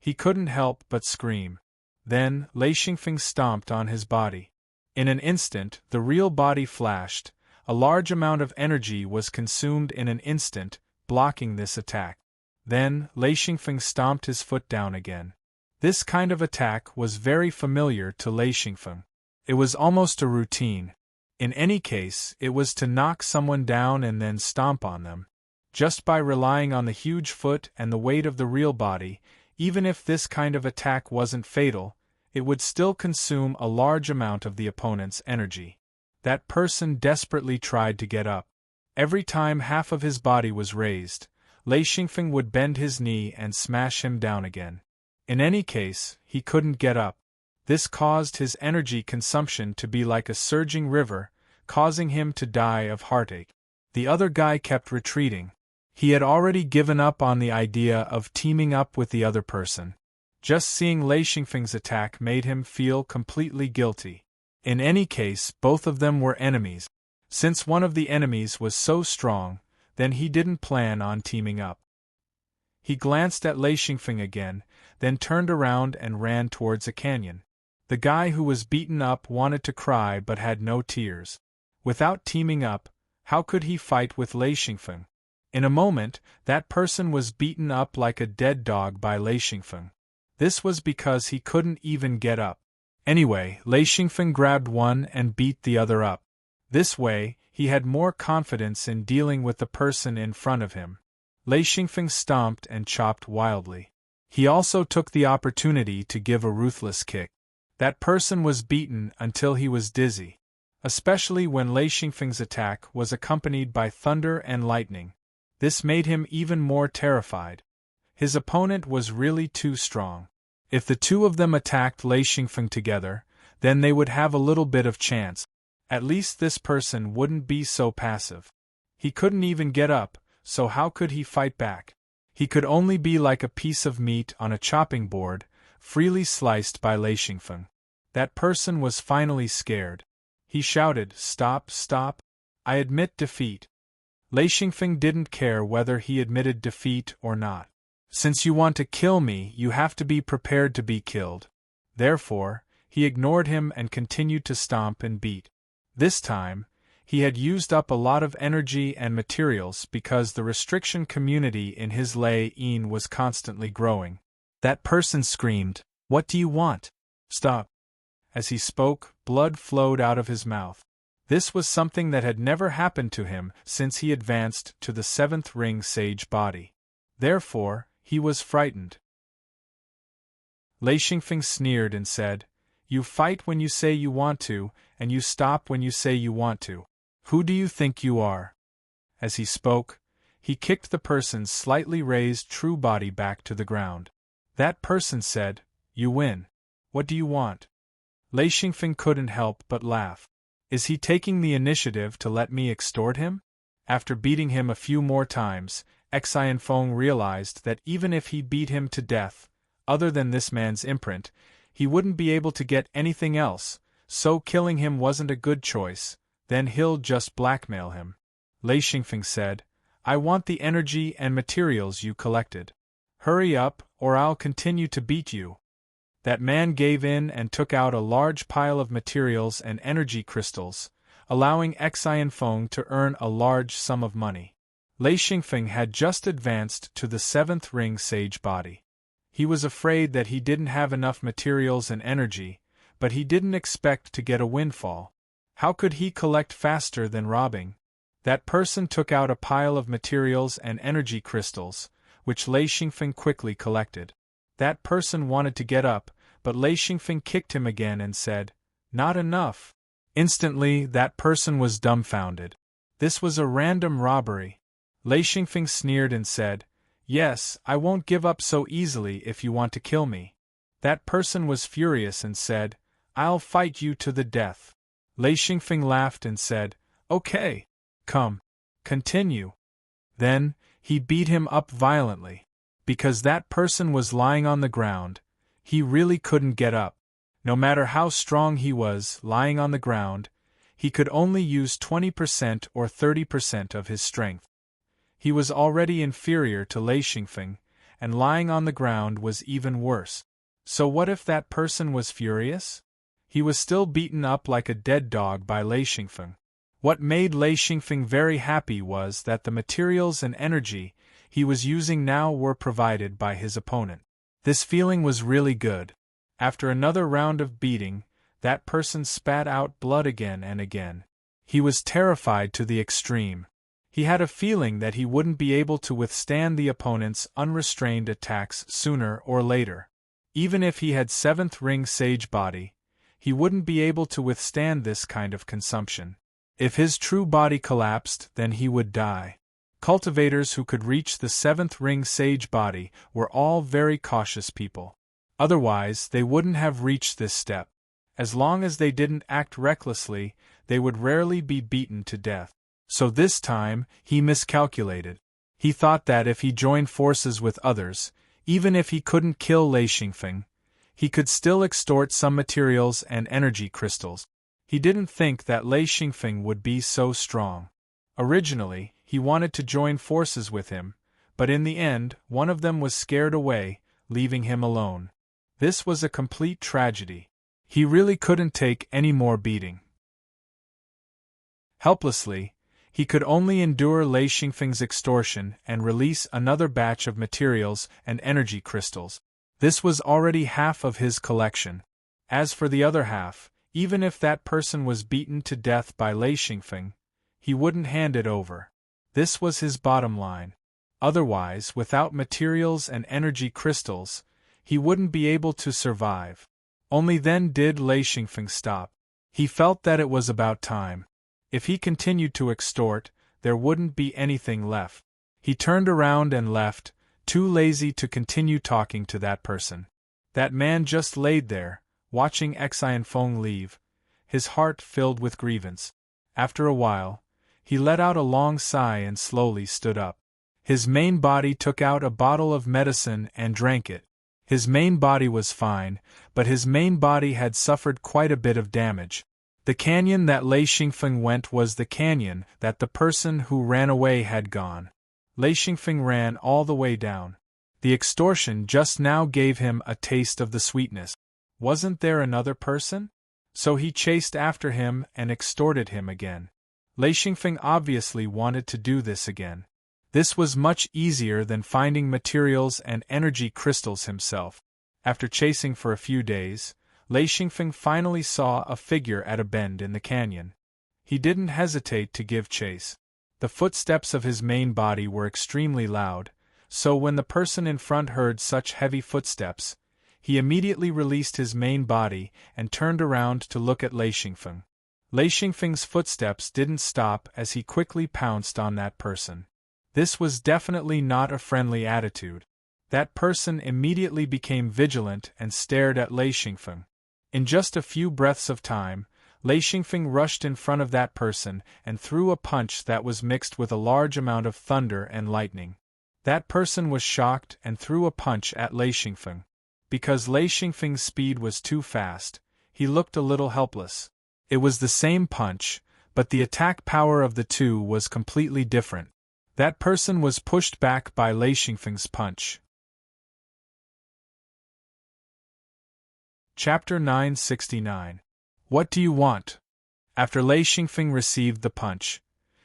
He couldn't help but scream. Then, Lei Xingfeng stomped on his body. In an instant, the real body flashed. A large amount of energy was consumed in an instant, blocking this attack. Then, Lei Xingfeng stomped his foot down again. This kind of attack was very familiar to Lei Xingfeng. It was almost a routine. In any case, it was to knock someone down and then stomp on them. Just by relying on the huge foot and the weight of the real body, even if this kind of attack wasn't fatal, it would still consume a large amount of the opponent's energy. That person desperately tried to get up. Every time half of his body was raised, Lei Xingfeng would bend his knee and smash him down again. In any case, he couldn't get up. This caused his energy consumption to be like a surging river, causing him to die of heartache. The other guy kept retreating. He had already given up on the idea of teaming up with the other person. Just seeing Lei Xingfeng's attack made him feel completely guilty. In any case, both of them were enemies. Since one of the enemies was so strong, then he didn't plan on teaming up. He glanced at Lei Xingfeng again, then turned around and ran towards a canyon. The guy who was beaten up wanted to cry but had no tears. Without teaming up, how could he fight with Lei Xingfeng? In a moment, that person was beaten up like a dead dog by Lei Xingfeng. This was because he couldn't even get up. Anyway, Lei Xingfeng grabbed one and beat the other up. This way, he had more confidence in dealing with the person in front of him. Lei Xingfeng stomped and chopped wildly. He also took the opportunity to give a ruthless kick. That person was beaten until he was dizzy. Especially when Lei Xingfeng's attack was accompanied by thunder and lightning. This made him even more terrified. His opponent was really too strong. If the two of them attacked Lei Xingfeng together, then they would have a little bit of chance. At least this person wouldn't be so passive. He couldn't even get up, so how could he fight back? He could only be like a piece of meat on a chopping board, freely sliced by Lei Xingfeng. That person was finally scared. He shouted, "Stop, stop! I admit defeat." Lei Xingfeng didn't care whether he admitted defeat or not. Since you want to kill me, you have to be prepared to be killed. Therefore, he ignored him and continued to stomp and beat. This time, he had used up a lot of energy and materials because the restriction community in his Lei Yin was constantly growing. That person screamed, "What do you want? Stop!" As he spoke, blood flowed out of his mouth. This was something that had never happened to him since he advanced to the 7th ring sage body. Therefore, he was frightened. Lei Xingfeng sneered and said, "You fight when you say you want to, and you stop when you say you want to. Who do you think you are?" As he spoke, he kicked the person's slightly raised true body back to the ground. That person said, "You win. What do you want?" Lei Xingfeng couldn't help but laugh. Is he taking the initiative to let me extort him? After beating him a few more times, Xianfeng realized that even if he beat him to death, other than this man's imprint, he wouldn't be able to get anything else, so killing him wasn't a good choice. Then he'll just blackmail him. Lei Xingfeng said, "I want the energy and materials you collected. Hurry up, or I'll continue to beat you." That man gave in and took out a large pile of materials and energy crystals, allowing Xianfeng to earn a large sum of money. Lei Xingfeng had just advanced to the 7th ring sage body. He was afraid that he didn't have enough materials and energy, but he didn't expect to get a windfall. How could he collect faster than robbing? That person took out a pile of materials and energy crystals, which Lei Xingfeng quickly collected. That person wanted to get up, but Lei Xingfeng kicked him again and said, "Not enough." Instantly, that person was dumbfounded. This was a random robbery. Lei Xingfeng sneered and said, "Yes, I won't give up so easily if you want to kill me." That person was furious and said, "I'll fight you to the death." Lei Xingfeng laughed and said, "Okay. Come. Continue." Then, he beat him up violently. Because that person was lying on the ground, he really couldn't get up. No matter how strong he was, lying on the ground, he could only use 20% or 30% of his strength. He was already inferior to Lei Xingfeng, and lying on the ground was even worse. So what if that person was furious? He was still beaten up like a dead dog by Lei Xingfeng. What made Lei Xingfeng very happy was that the materials and energy he was using now were provided by his opponent. This feeling was really good. After another round of beating, that person spat out blood again and again. He was terrified to the extreme. He had a feeling that he wouldn't be able to withstand the opponent's unrestrained attacks sooner or later. Even if he had 7th ring sage body, he wouldn't be able to withstand this kind of consumption. If his true body collapsed, then he would die. Cultivators who could reach the 7th ring sage body were all very cautious people. Otherwise, they wouldn't have reached this step. As long as they didn't act recklessly, they would rarely be beaten to death. So this time, he miscalculated. He thought that if he joined forces with others, even if he couldn't kill Lei Xingfeng, he could still extort some materials and energy crystals. He didn't think that Lei Xingfeng would be so strong. Originally, he wanted to join forces with him, but in the end, one of them was scared away, leaving him alone. This was a complete tragedy. He really couldn't take any more beating. Helplessly, he could only endure Lei Xingfeng's extortion and release another batch of materials and energy crystals. This was already half of his collection. As for the other half, even if that person was beaten to death by Lei Xingfeng, he wouldn't hand it over. This was his bottom line. Otherwise, without materials and energy crystals, he wouldn't be able to survive. Only then did Lei Xingfeng stop. He felt that it was about time. If he continued to extort, there wouldn't be anything left. He turned around and left, too lazy to continue talking to that person. That man just laid there, watching Xianfeng leave, his heart filled with grievance. After a while, he let out a long sigh and slowly stood up. His main body took out a bottle of medicine and drank it. His main body was fine, but his main body had suffered quite a bit of damage. The canyon that Lei Xingfeng went was the canyon that the person who ran away had gone. Lei Xingfeng ran all the way down. The extortion just now gave him a taste of the sweetness. Wasn't there another person? So he chased after him and extorted him again. Lei Xingfeng obviously wanted to do this again. This was much easier than finding materials and energy crystals himself. After chasing for a few days, Lei Xingfeng finally saw a figure at a bend in the canyon. He didn't hesitate to give chase. The footsteps of his main body were extremely loud, so when the person in front heard such heavy footsteps, he immediately released his main body and turned around to look at Lei Xingfeng. Lei Xingfeng's footsteps didn't stop as he quickly pounced on that person. This was definitely not a friendly attitude. That person immediately became vigilant and stared at Lei Xingfeng. In just a few breaths of time, Lei Xingfeng rushed in front of that person and threw a punch that was mixed with a large amount of thunder and lightning. That person was shocked and threw a punch at Lei Xingfeng. Because Lei Xingfeng's speed was too fast, he looked a little helpless. It was the same punch, but the attack power of the two was completely different. That person was pushed back by Lei Xingfeng's punch. Chapter 969. What do you want? After Lei Xingfeng received the punch,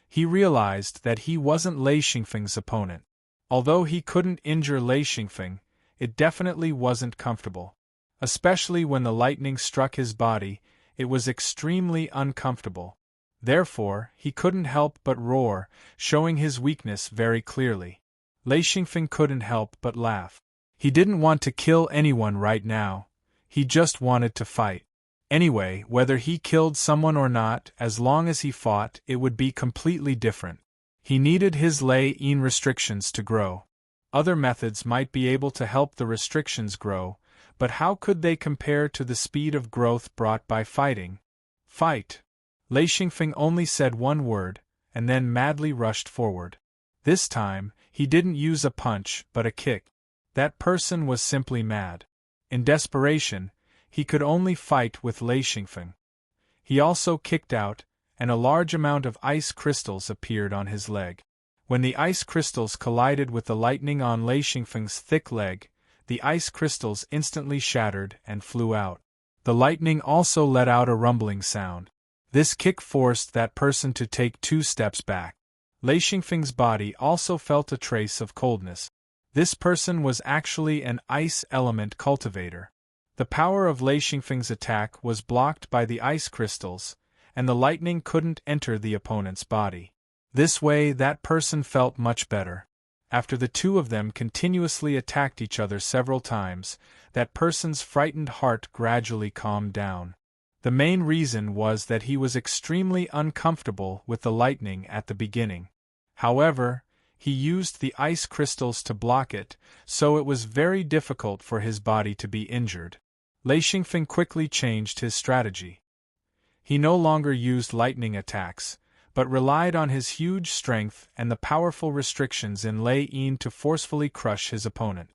he realized that he wasn't Lei Xingfeng's opponent. Although he couldn't injure Lei Xingfeng, it definitely wasn't comfortable. Especially when the lightning struck his body, it was extremely uncomfortable. Therefore, he couldn't help but roar, showing his weakness very clearly. Lei Xingfeng couldn't help but laugh. He didn't want to kill anyone right now. He just wanted to fight. Anyway, whether he killed someone or not, as long as he fought, it would be completely different. He needed his Lei Yin restrictions to grow. Other methods might be able to help the restrictions grow, but how could they compare to the speed of growth brought by fighting? Fight! Lei Xingfeng only said one word, and then madly rushed forward. This time, he didn't use a punch but a kick. That person was simply mad. In desperation, he could only fight with Lei Xingfeng. He also kicked out, and a large amount of ice crystals appeared on his leg. When the ice crystals collided with the lightning on Lei Xingfeng's thick leg, the ice crystals instantly shattered and flew out. The lightning also let out a rumbling sound. This kick forced that person to take 2 steps back. Lei Xingfeng's body also felt a trace of coldness. This person was actually an ice element cultivator. The power of Lei Xingfeng's attack was blocked by the ice crystals, and the lightning couldn't enter the opponent's body. This way, that person felt much better. After the two of them continuously attacked each other several times, that person's frightened heart gradually calmed down. The main reason was that he was extremely uncomfortable with the lightning at the beginning. However, he used the ice crystals to block it, so it was very difficult for his body to be injured. Lei Xingfeng quickly changed his strategy. He no longer used lightning attacks, but relied on his huge strength and the powerful restrictions in Lei Yin to forcefully crush his opponent.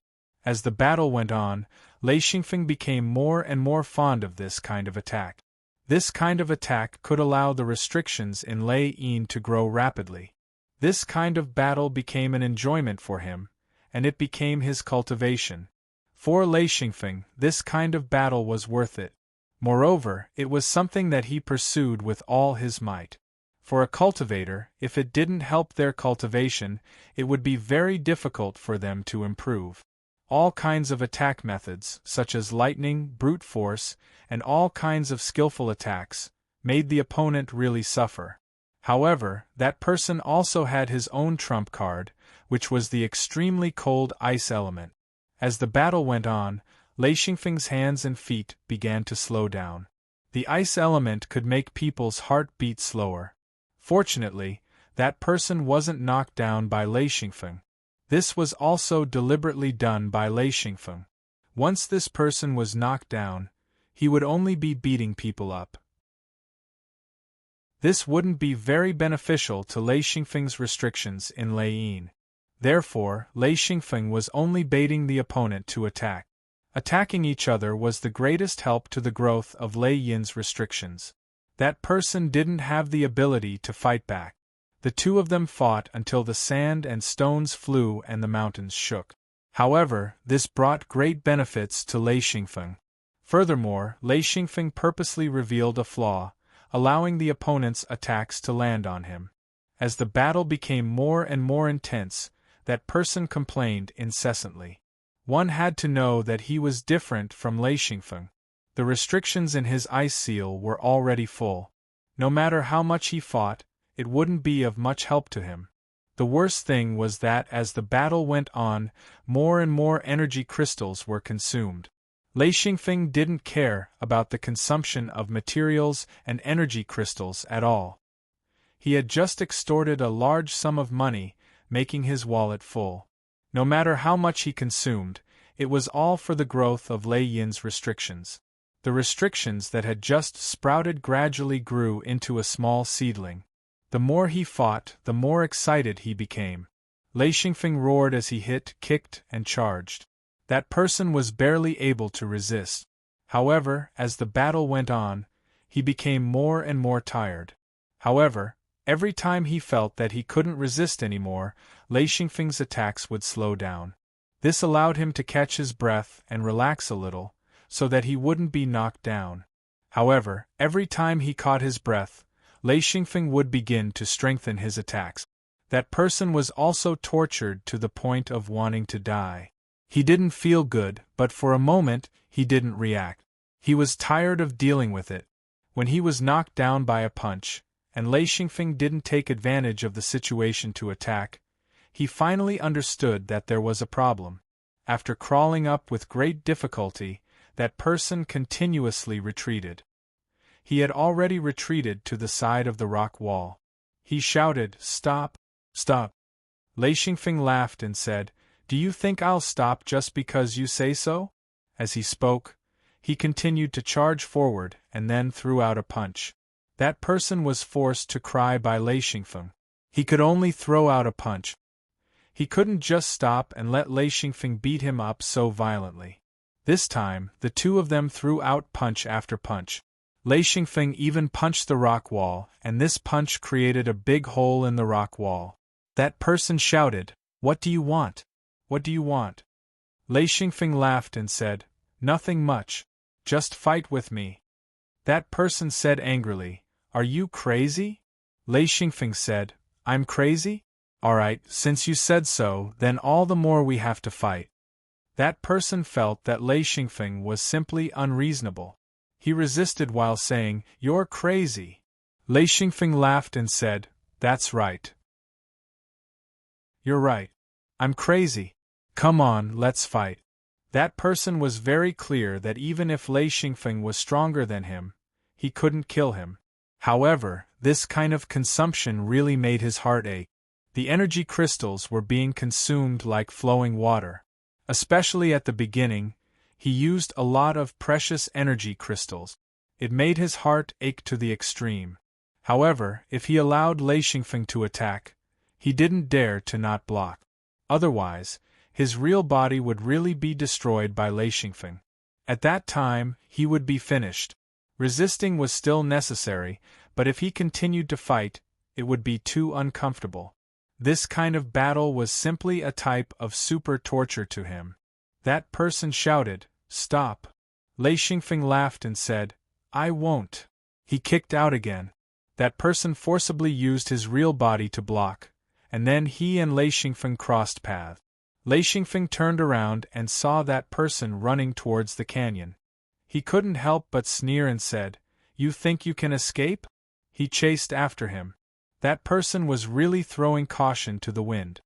As the battle went on, Lei Xingfeng became more and more fond of this kind of attack. This kind of attack could allow the restrictions in Lei Yin to grow rapidly. This kind of battle became an enjoyment for him, and it became his cultivation. For Lei Xingfeng, this kind of battle was worth it. Moreover, it was something that he pursued with all his might. For a cultivator, if it didn't help their cultivation, it would be very difficult for them to improve. All kinds of attack methods, such as lightning, brute force, and all kinds of skillful attacks, made the opponent really suffer. However, that person also had his own trump card, which was the extremely cold ice element. As the battle went on, Lei Xingfeng's hands and feet began to slow down. The ice element could make people's heart beat slower. Fortunately, that person wasn't knocked down by Lei Xingfeng. This was also deliberately done by Lei Xingfeng. Once this person was knocked down, he would only be beating people up. This wouldn't be very beneficial to Lei Xingfeng's restrictions in Lei Yin. Therefore, Lei Xingfeng was only baiting the opponent to attack. Attacking each other was the greatest help to the growth of Lei Yin's restrictions. That person didn't have the ability to fight back. The two of them fought until the sand and stones flew and the mountains shook. However, this brought great benefits to Lei Xingfeng. Furthermore, Lei Xingfeng purposely revealed a flaw, allowing the opponent's attacks to land on him. As the battle became more and more intense, that person complained incessantly. One had to know that he was different from Lei Xingfeng. The restrictions in his ice seal were already full. No matter how much he fought, it wouldn't be of much help to him. The worst thing was that as the battle went on, more and more energy crystals were consumed. Lei Xingfeng didn't care about the consumption of materials and energy crystals at all. He had just extorted a large sum of money, making his wallet full. No matter how much he consumed, it was all for the growth of Lei Yin's restrictions. The restrictions that had just sprouted gradually grew into a small seedling. The more he fought, the more excited he became. Lei Xingfeng roared as he hit, kicked, and charged. That person was barely able to resist. However, as the battle went on, he became more and more tired. However, every time he felt that he couldn't resist anymore, Lei Xingfeng's attacks would slow down. This allowed him to catch his breath and relax a little, so that he wouldn't be knocked down. However, every time he caught his breath, Lei Xingfeng would begin to strengthen his attacks. That person was also tortured to the point of wanting to die. He didn't feel good, but for a moment, he didn't react. He was tired of dealing with it. When he was knocked down by a punch, and Lei Xingfeng didn't take advantage of the situation to attack, he finally understood that there was a problem. After crawling up with great difficulty, that person continuously retreated. He had already retreated to the side of the rock wall. He shouted, "Stop! Stop!" Lei Xingfeng laughed and said, "Do you think I'll stop just because you say so?" As he spoke, he continued to charge forward and then threw out a punch. That person was forced to cry by Lei Xingfeng. He could only throw out a punch. He couldn't just stop and let Lei Xingfeng beat him up so violently. This time, the two of them threw out punch after punch. Lei Xingfeng even punched the rock wall, and this punch created a big hole in the rock wall. That person shouted, "What do you want? What do you want?" Lei Xingfeng laughed and said, "Nothing much. Just fight with me." That person said angrily, "Are you crazy?" Lei Xingfeng said, "I'm crazy? Alright, since you said so, then all the more we have to fight." That person felt that Lei Xingfeng was simply unreasonable. He resisted while saying, "You're crazy." Lei Xingfeng laughed and said, "That's right. You're right. I'm crazy. Come on, let's fight." That person was very clear that even if Lei Xingfeng was stronger than him, he couldn't kill him. However, this kind of consumption really made his heart ache. The energy crystals were being consumed like flowing water. Especially at the beginning, he used a lot of precious energy crystals. It made his heart ache to the extreme. However, if he allowed Lei Xingfeng to attack, he didn't dare to not block. Otherwise, his real body would really be destroyed by Lei Xingfeng. At that time, he would be finished. Resisting was still necessary, but if he continued to fight, it would be too uncomfortable. This kind of battle was simply a type of super torture to him. That person shouted, "Stop!" Lei Xingfeng laughed and said, "I won't." He kicked out again. That person forcibly used his real body to block, and then he and Lei Xingfeng crossed paths. Lei Xingfeng turned around and saw that person running towards the canyon. He couldn't help but sneer and said, "You think you can escape?" He chased after him. That person was really throwing caution to the wind.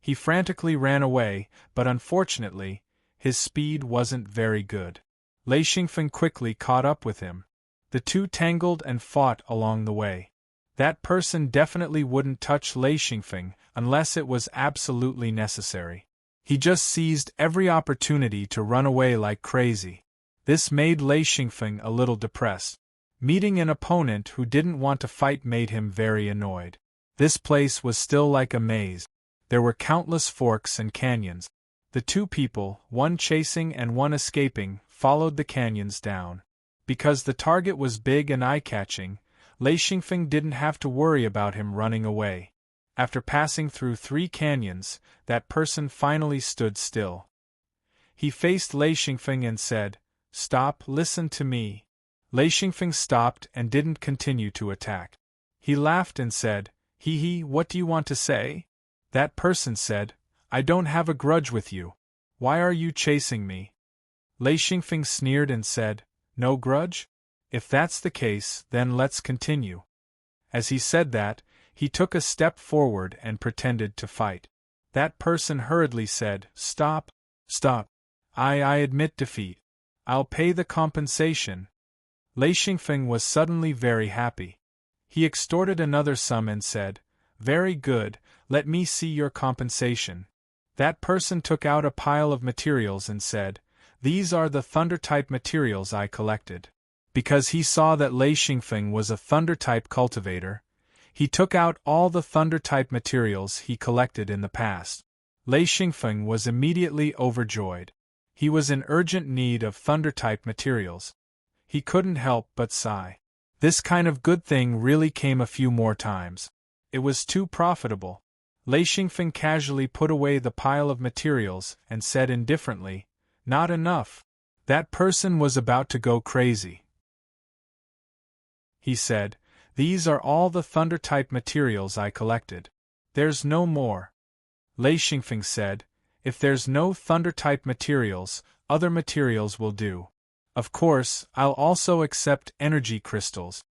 He frantically ran away, but unfortunately, his speed wasn't very good. Lei Xingfeng quickly caught up with him. The two tangled and fought along the way. That person definitely wouldn't touch Lei Xingfeng unless it was absolutely necessary. He just seized every opportunity to run away like crazy. This made Lei Xingfeng a little depressed. Meeting an opponent who didn't want to fight made him very annoyed. This place was still like a maze. There were countless forks and canyons. The two people, one chasing and one escaping, followed the canyons down. Because the target was big and eye-catching, Lei Xingfeng didn't have to worry about him running away. After passing through 3 canyons, that person finally stood still. He faced Lei Xingfeng and said, "Stop, listen to me." Lei Xingfeng stopped and didn't continue to attack. He laughed and said, "Hee, what do you want to say?" That person said, "I don't have a grudge with you. Why are you chasing me?" Lei Xingfeng sneered and said, "No grudge? If that's the case, then let's continue." As he said that, he took a step forward and pretended to fight. That person hurriedly said, "Stop, stop. I admit defeat. I'll pay the compensation." Lei Xingfeng was suddenly very happy. He extorted another sum and said, "Very good, let me see your compensation." That person took out a pile of materials and said, "These are the thunder-type materials I collected." Because he saw that Lei Xingfeng was a thunder-type cultivator, he took out all the thunder-type materials he collected in the past. Lei Xingfeng was immediately overjoyed. He was in urgent need of thunder-type materials. He couldn't help but sigh. This kind of good thing really came a few more times. It was too profitable. Lei Xingfeng casually put away the pile of materials and said indifferently, "Not enough." That person was about to go crazy. He said, "These are all the thunder-type materials I collected. There's no more." Lei Xingfeng said, "If there's no thunder-type materials, other materials will do. Of course, I'll also accept energy crystals."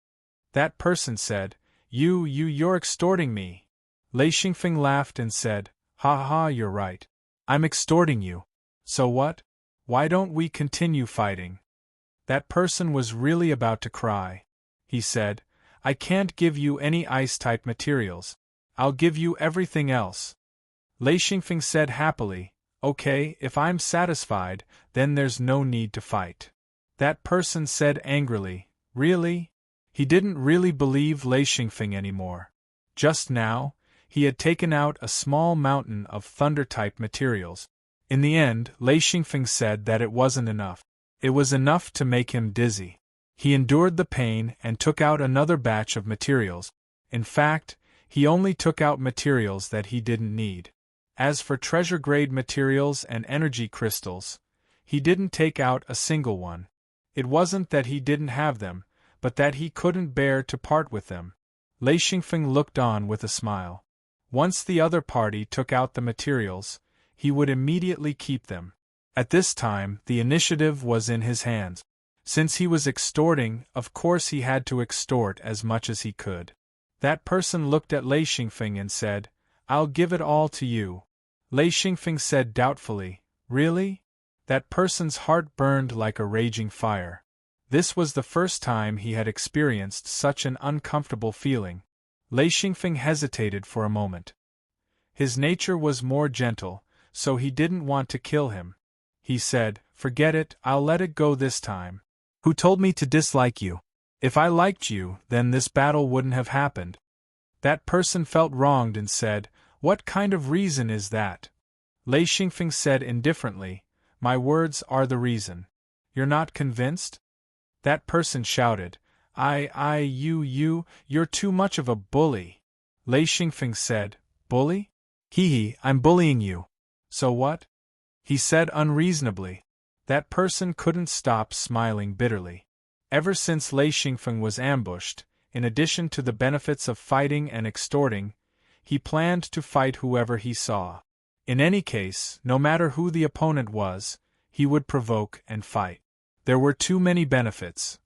That person said, You're extorting me." Lei Xingfeng laughed and said, "Ha ha, you're right. I'm extorting you. So what? Why don't we continue fighting?" That person was really about to cry. He said, "I can't give you any ice-type materials. I'll give you everything else." Lei Xingfeng said happily, "Okay, if I'm satisfied, then there's no need to fight." That person said angrily, "Really?" He didn't really believe Lei Xingfeng anymore. Just now, he had taken out a small mountain of thunder-type materials. In the end, Lei Xingfeng said that it wasn't enough. It was enough to make him dizzy. He endured the pain and took out another batch of materials. In fact, he only took out materials that he didn't need. As for treasure-grade materials and energy crystals, he didn't take out a single one. It wasn't that he didn't have them, but that he couldn't bear to part with them. Lei Xingfeng looked on with a smile. Once the other party took out the materials, he would immediately keep them. At this time, the initiative was in his hands. Since he was extorting, of course he had to extort as much as he could. That person looked at Lei Xingfeng and said, "I'll give it all to you." Lei Xingfeng said doubtfully, "Really?" That person's heart burned like a raging fire. This was the first time he had experienced such an uncomfortable feeling. Lei Xingfeng hesitated for a moment. His nature was more gentle, so he didn't want to kill him. He said, "Forget it, I'll let it go this time. Who told me to dislike you? If I liked you, then this battle wouldn't have happened." That person felt wronged and said, "What kind of reason is that?" Lei Xingfeng said indifferently, "My words are the reason. You're not convinced?" That person shouted, You're too much of a bully." Lei Xingfeng said, "Bully? Hee, I'm bullying you. So what?" he said unreasonably. That person couldn't stop smiling bitterly. Ever since Lei Xingfeng was ambushed, in addition to the benefits of fighting and extorting, he planned to fight whoever he saw. In any case, no matter who the opponent was, he would provoke and fight. There were too many benefits.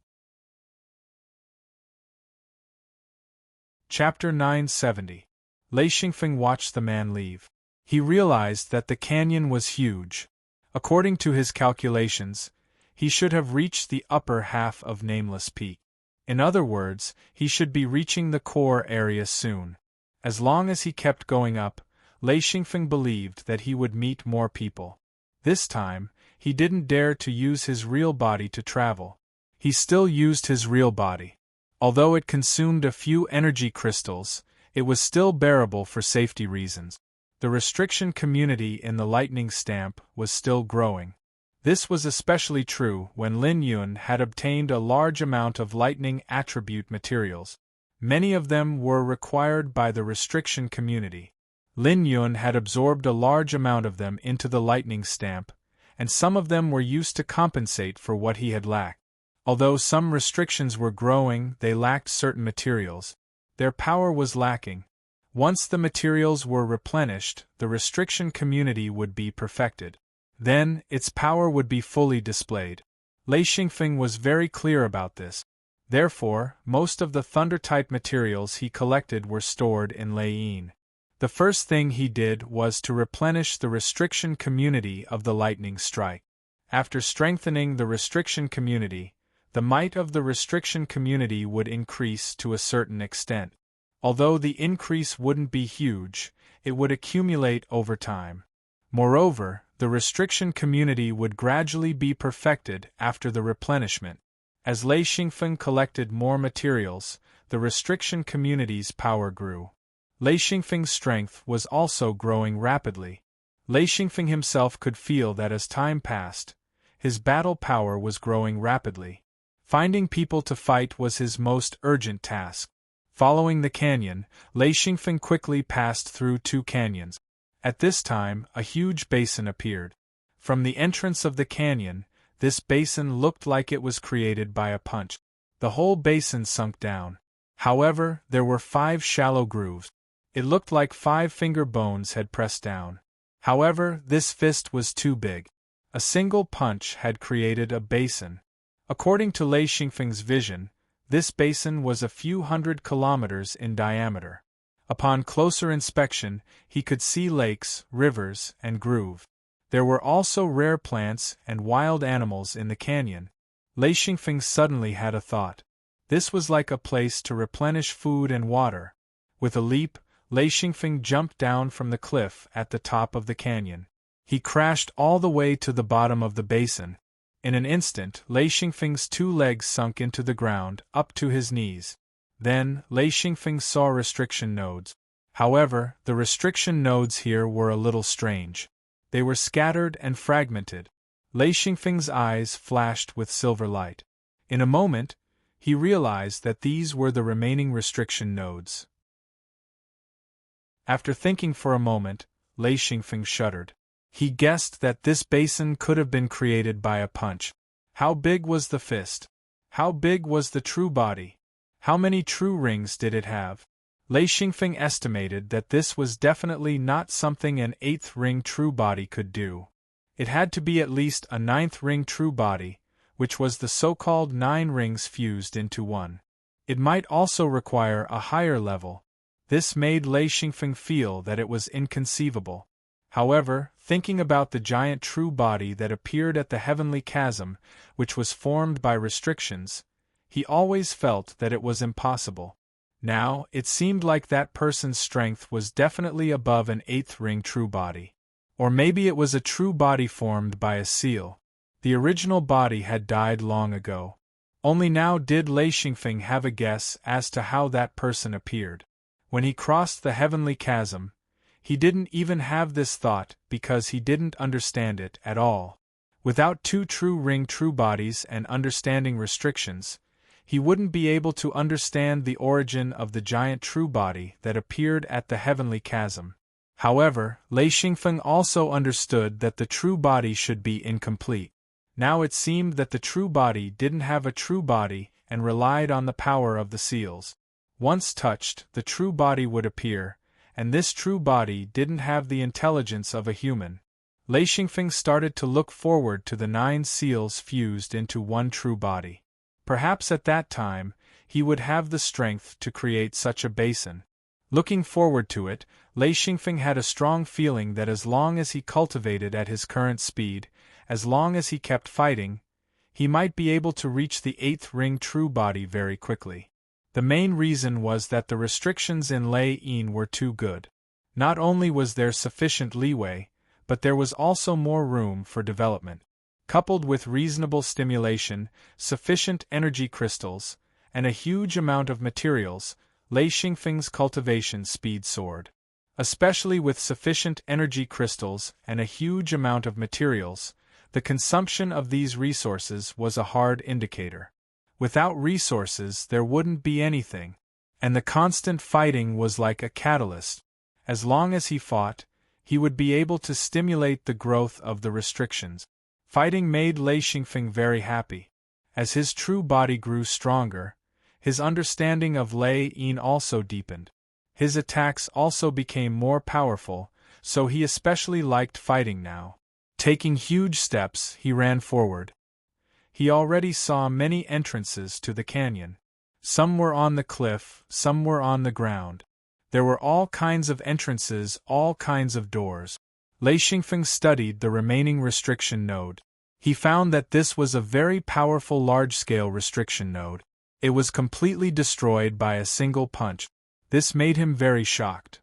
Chapter 970. Lei Xingfeng watched the man leave. He realized that the canyon was huge. According to his calculations, he should have reached the upper half of Nameless Peak. In other words, he should be reaching the core area soon. As long as he kept going up, Lei Xingfeng believed that he would meet more people. This time, he didn't dare to use his real body to travel. He still used his real body. Although it consumed a few energy crystals, it was still bearable for safety reasons. The restriction community in the lightning stamp was still growing. This was especially true when Lin Yun had obtained a large amount of lightning attribute materials. Many of them were required by the restriction community. Lin Yun had absorbed a large amount of them into the lightning stamp, and some of them were used to compensate for what he had lacked. Although some restrictions were growing, they lacked certain materials. Their power was lacking. Once the materials were replenished, the restriction community would be perfected. Then, its power would be fully displayed. Lei Xingfeng was very clear about this. Therefore, most of the thunder-type materials he collected were stored in Lei Yin. The first thing he did was to replenish the restriction community of the lightning strike. After strengthening the restriction community, the might of the restriction community would increase to a certain extent. Although the increase wouldn't be huge, it would accumulate over time. Moreover, the restriction community would gradually be perfected after the replenishment. As Lei Xingfeng collected more materials, the restriction community's power grew. Lei Xingfeng's strength was also growing rapidly. Lei Xingfeng himself could feel that as time passed, his battle power was growing rapidly. Finding people to fight was his most urgent task. Following the canyon, Lei Xingfeng quickly passed through 2 canyons. At this time, a huge basin appeared. From the entrance of the canyon, this basin looked like it was created by a punch. The whole basin sunk down. However, there were 5 shallow grooves. It looked like 5 finger bones had pressed down. However, this fist was too big. A single punch had created a basin. According to Lei Xingfeng's vision, this basin was a few hundred kilometers in diameter. Upon closer inspection, he could see lakes, rivers, and grooves. There were also rare plants and wild animals in the canyon. Lei Xingfeng suddenly had a thought. This was like a place to replenish food and water. With a leap, Lei Xingfeng jumped down from the cliff at the top of the canyon. He crashed all the way to the bottom of the basin. In an instant, Lei Xingfeng's 2 legs sunk into the ground, up to his knees. Then, Lei Xingfeng saw restriction nodes. However, the restriction nodes here were a little strange. They were scattered and fragmented. Lei Xingfeng's eyes flashed with silver light. In a moment, he realized that these were the remaining restriction nodes. After thinking for a moment, Lei Xingfeng shuddered. He guessed that this basin could have been created by a punch. How big was the fist? How big was the true body? How many true rings did it have? Lei Xingfeng estimated that this was definitely not something an 8th ring true body could do. It had to be at least a 9th ring true body, which was the so-called 9 rings fused into one. It might also require a higher level. This made Lei Xingfeng feel that it was inconceivable. However, thinking about the giant true body that appeared at the heavenly chasm, which was formed by restrictions, he always felt that it was impossible. Now, it seemed like that person's strength was definitely above an 8th ring true body. Or maybe it was a true body formed by a seal. The original body had died long ago. Only now did Lei Xingfeng have a guess as to how that person appeared. When he crossed the heavenly chasm, he didn't even have this thought because he didn't understand it at all. Without 2 true ring true bodies and understanding restrictions, he wouldn't be able to understand the origin of the giant true body that appeared at the heavenly chasm. However, Lei Xingfeng also understood that the true body should be incomplete. Now it seemed that the true body didn't have a true body and relied on the power of the seals. Once touched, the true body would appear, and this true body didn't have the intelligence of a human. Lei Xingfeng started to look forward to the 9 seals fused into one true body. Perhaps at that time, he would have the strength to create such a basin. Looking forward to it, Lei Xingfeng had a strong feeling that as long as he cultivated at his current speed, as long as he kept fighting, he might be able to reach the 8th ring true body very quickly. The main reason was that the restrictions in Lei Yin were too good. Not only was there sufficient leeway, but there was also more room for development. Coupled with reasonable stimulation, sufficient energy crystals, and a huge amount of materials, Lei Xingfeng's cultivation speed soared. Especially with sufficient energy crystals and a huge amount of materials, the consumption of these resources was a hard indicator. Without resources there wouldn't be anything, and the constant fighting was like a catalyst. As long as he fought, he would be able to stimulate the growth of the restrictions. Fighting made Lei Xingfeng very happy. As his true body grew stronger, his understanding of Lei Yin also deepened. His attacks also became more powerful, so he especially liked fighting now. Taking huge steps, he ran forward. He already saw many entrances to the canyon. Some were on the cliff, some were on the ground. There were all kinds of entrances, all kinds of doors. Lei Xingfeng studied the remaining restriction node. He found that this was a very powerful large-scale restriction node. It was completely destroyed by a single punch. This made him very shocked.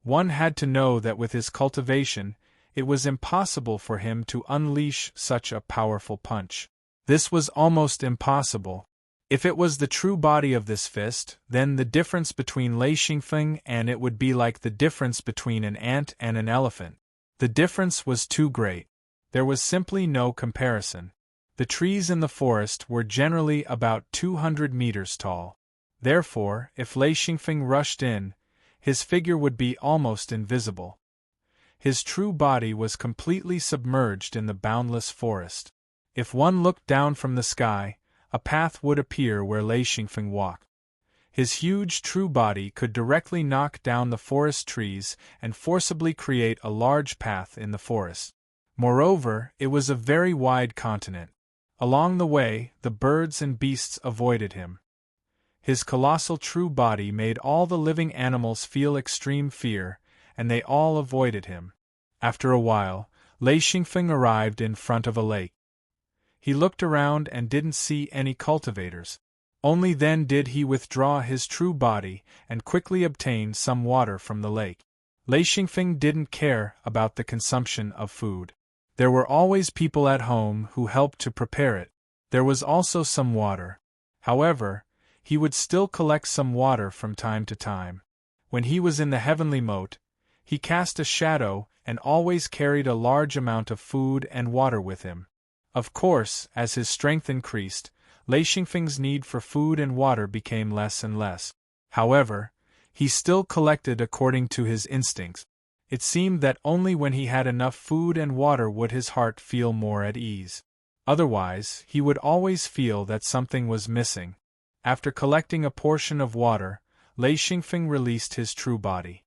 One had to know that with his cultivation, it was impossible for him to unleash such a powerful punch. This was almost impossible. If it was the true body of this fist, then the difference between Lei Xingfeng and it would be like the difference between an ant and an elephant. The difference was too great. There was simply no comparison. The trees in the forest were generally about 200 meters tall. Therefore, if Lei Xingfeng rushed in, his figure would be almost invisible. His true body was completely submerged in the boundless forest. If one looked down from the sky, a path would appear where Lei Xingfeng walked. His huge true body could directly knock down the forest trees and forcibly create a large path in the forest. Moreover, it was a very wide continent. Along the way, the birds and beasts avoided him. His colossal true body made all the living animals feel extreme fear, and they all avoided him. After a while, Lei Xingfeng arrived in front of a lake. He looked around and didn't see any cultivators. Only then did he withdraw his true body and quickly obtain some water from the lake. Lei Xingfeng didn't care about the consumption of food. There were always people at home who helped to prepare it. There was also some water. However, he would still collect some water from time to time. When he was in the heavenly moat, he cast a shadow and always carried a large amount of food and water with him. Of course, as his strength increased, Lei Xingfeng's need for food and water became less and less. However, he still collected according to his instincts. It seemed that only when he had enough food and water would his heart feel more at ease. Otherwise, he would always feel that something was missing. After collecting a portion of water, Lei Xingfeng released his true body.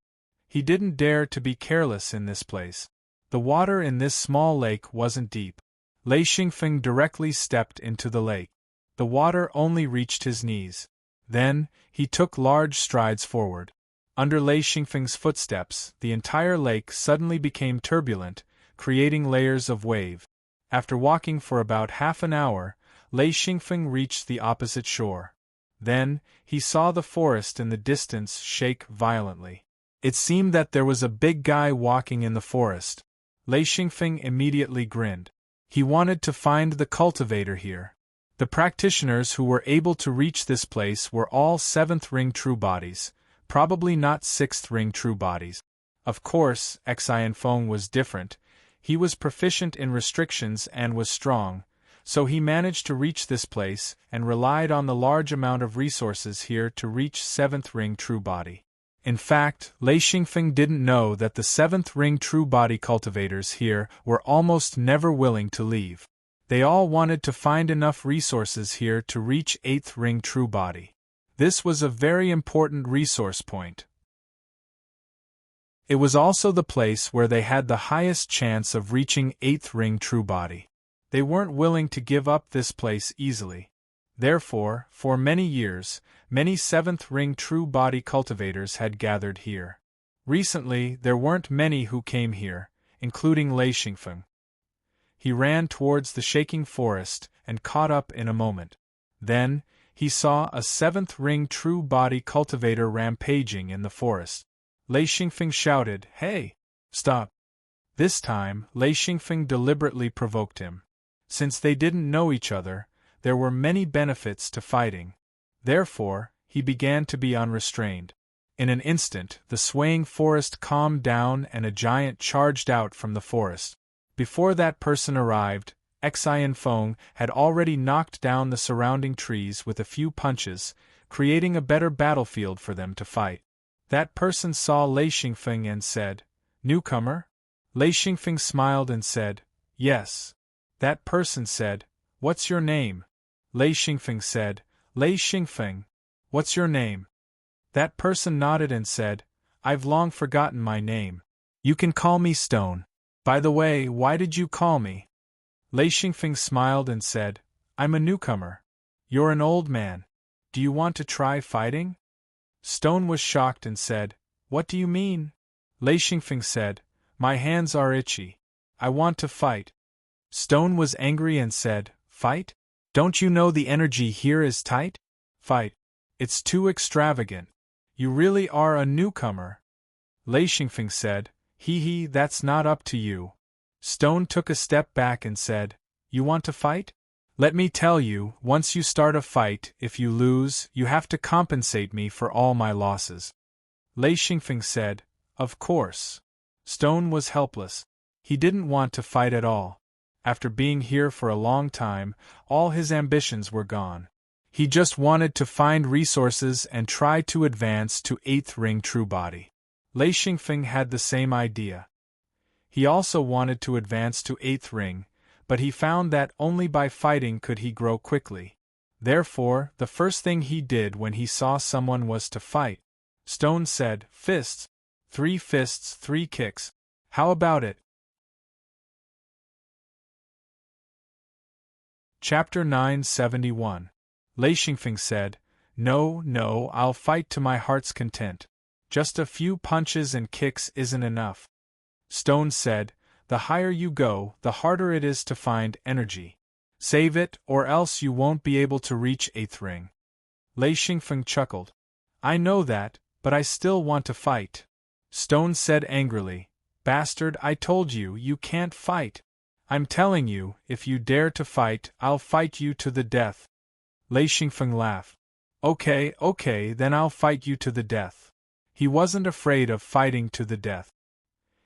He didn't dare to be careless in this place. The water in this small lake wasn't deep. Lei Xingfeng directly stepped into the lake. The water only reached his knees. Then, he took large strides forward. Under Lei Xingfeng's footsteps, the entire lake suddenly became turbulent, creating layers of wave. After walking for about half an hour, Lei Xingfeng reached the opposite shore. Then, he saw the forest in the distance shake violently. It seemed that there was a big guy walking in the forest. Lei Xingfeng immediately grinned. He wanted to find the cultivator here. The practitioners who were able to reach this place were all 7th ring true bodies, probably not 6th ring true bodies. Of course, Xianfeng was different. He was proficient in restrictions and was strong, so he managed to reach this place and relied on the large amount of resources here to reach 7th ring true body. In fact, Lei Xingfeng didn't know that the 7th ring true body cultivators here were almost never willing to leave. They all wanted to find enough resources here to reach 8th ring true body. This was a very important resource point. It was also the place where they had the highest chance of reaching 8th ring true body. They weren't willing to give up this place easily. Therefore, for many years, many 7th ring true body cultivators had gathered here. Recently, there weren't many who came here, including Lei Xingfeng. He ran towards the shaking forest and caught up in a moment. Then, he saw a seventh ring true body cultivator rampaging in the forest. Lei Xingfeng shouted, "Hey! Stop!" This time, Lei Xingfeng deliberately provoked him. Since they didn't know each other, there were many benefits to fighting. Therefore, he began to be unrestrained. In an instant, the swaying forest calmed down and a giant charged out from the forest. Before that person arrived, Xian Feng had already knocked down the surrounding trees with a few punches, creating a better battlefield for them to fight. That person saw Lei Xingfeng and said, "Newcomer?" Lei Xingfeng smiled and said, "Yes." That person said, "What's your name?" Lei Xingfeng said, "Lei Xingfeng. What's your name?" That person nodded and said, "I've long forgotten my name. You can call me Stone. By the way, why did you call me?" Lei Xingfeng smiled and said, "I'm a newcomer. You're an old man. Do you want to try fighting?" Stone was shocked and said, "What do you mean?" Lei Xingfeng said, "My hands are itchy. I want to fight." Stone was angry and said, "Fight? Don't you know the energy here is tight? Fight. It's too extravagant. You really are a newcomer." Lei Xingfeng said, "Hee, that's not up to you." Stone took a step back and said, "You want to fight? Let me tell you, once you start a fight, if you lose, you have to compensate me for all my losses." Lei Xingfeng said, "Of course." Stone was helpless. He didn't want to fight at all. After being here for a long time, all his ambitions were gone. He just wanted to find resources and try to advance to 8th ring true body. Lei Xingfeng had the same idea. He also wanted to advance to 8th ring, but he found that only by fighting could he grow quickly. Therefore, the first thing he did when he saw someone was to fight. Stone said, "Fists. 3 fists, 3 kicks. How about it?" Chapter 971. Lei Xingfeng said, No, I'll fight to my heart's content. Just a few punches and kicks isn't enough." Stone said, "The higher you go, the harder it is to find energy. Save it, or else you won't be able to reach 8th ring." Lei Xingfeng chuckled. "I know that, but I still want to fight." Stone said angrily, "Bastard, I told you, you can't fight. I'm telling you, if you dare to fight, I'll fight you to the death." Lei Xingfeng laughed. Okay, then I'll fight you to the death." He wasn't afraid of fighting to the death.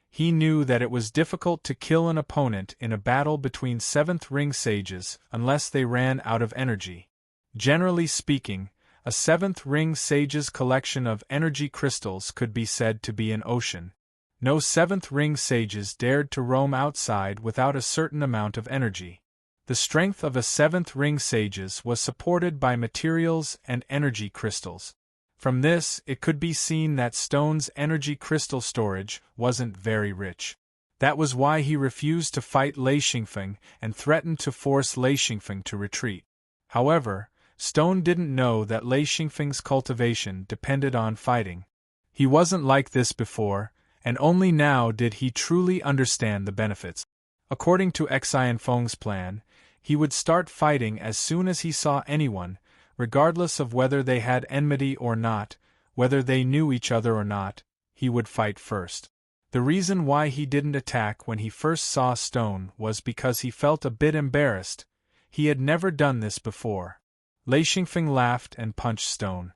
He knew that it was difficult to kill an opponent in a battle between 7th ring sages unless they ran out of energy. Generally speaking, a 7th ring sage's collection of energy crystals could be said to be an ocean. No 7th ring sages dared to roam outside without a certain amount of energy. The strength of a 7th ring sage's was supported by materials and energy crystals. From this, it could be seen that Stone's energy crystal storage wasn't very rich. That was why he refused to fight Lei Xingfeng and threatened to force Lei Xingfeng to retreat. However, Stone didn't know that Lei Xingfeng's cultivation depended on fighting. He wasn't like this before, and only now did he truly understand the benefits. According to Xian Feng's plan, he would start fighting as soon as he saw anyone, regardless of whether they had enmity or not, whether they knew each other or not, he would fight first. The reason why he didn't attack when he first saw Stone was because he felt a bit embarrassed. He had never done this before. Lei Xingfeng laughed and punched Stone.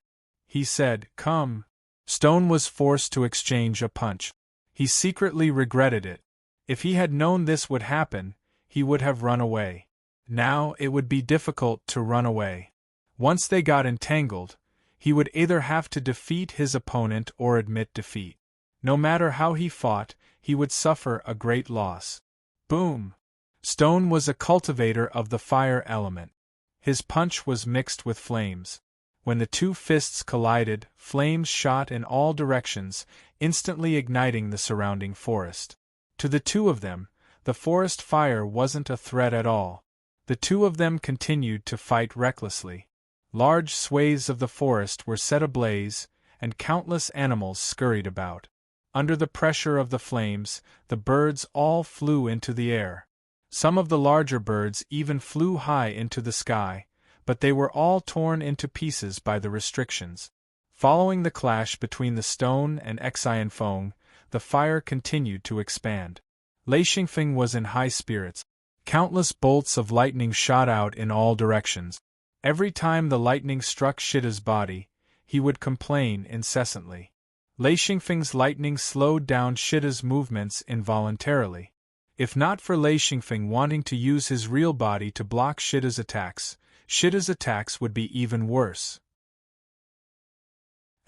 He said, "Come." Stone was forced to exchange a punch. He secretly regretted it. If he had known this would happen, he would have run away. Now it would be difficult to run away. Once they got entangled, he would either have to defeat his opponent or admit defeat. No matter how he fought, he would suffer a great loss. Boom! Stone was a cultivator of the fire element. His punch was mixed with flames. When the two fists collided, flames shot in all directions, instantly igniting the surrounding forest. To the two of them, the forest fire wasn't a threat at all. The two of them continued to fight recklessly. Large swathes of the forest were set ablaze, and countless animals scurried about. Under the pressure of the flames, the birds all flew into the air. Some of the larger birds even flew high into the sky, but they were all torn into pieces by the restrictions. Following the clash between the stone and Xianfeng, the fire continued to expand. Lei Xingfeng was in high spirits. Countless bolts of lightning shot out in all directions. Every time the lightning struck Shida's body, he would complain incessantly. Lei Xingfeng's lightning slowed down Shida's movements involuntarily. If not for Lei Xingfeng wanting to use his real body to block Shida's attacks would be even worse.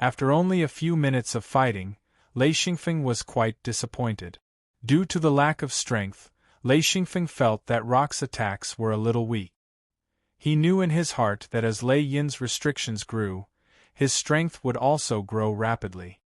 After only a few minutes of fighting, Lei Xingfeng was quite disappointed. Due to the lack of strength, Lei Xingfeng felt that Rock's attacks were a little weak. He knew in his heart that as Lei Yin's restrictions grew, his strength would also grow rapidly.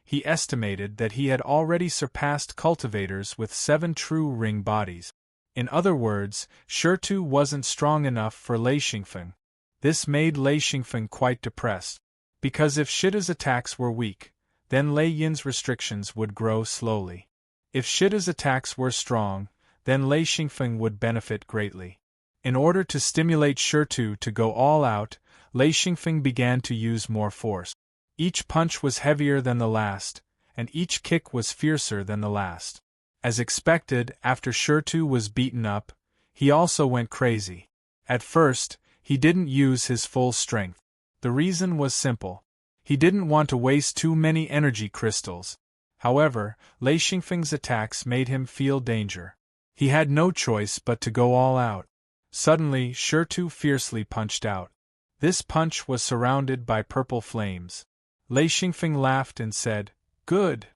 He estimated that he had already surpassed cultivators with 7 true ring bodies. In other words, Shirtu wasn't strong enough for Lei Xingfeng. This made Lei Xingfeng quite depressed. Because if Shida's attacks were weak, then Lei Yin's restrictions would grow slowly. If Shida's attacks were strong, then Lei Xingfeng would benefit greatly. In order to stimulate Shirtu to go all out, Lei Xingfeng began to use more force. Each punch was heavier than the last, and each kick was fiercer than the last. As expected, after Shirtu was beaten up, he also went crazy. At first, he didn't use his full strength. The reason was simple. He didn't want to waste too many energy crystals. However, Lei Xingfeng's attacks made him feel danger. He had no choice but to go all out. Suddenly, Shirtu fiercely punched out. This punch was surrounded by purple flames. Lei Xingfeng laughed and said, "Good."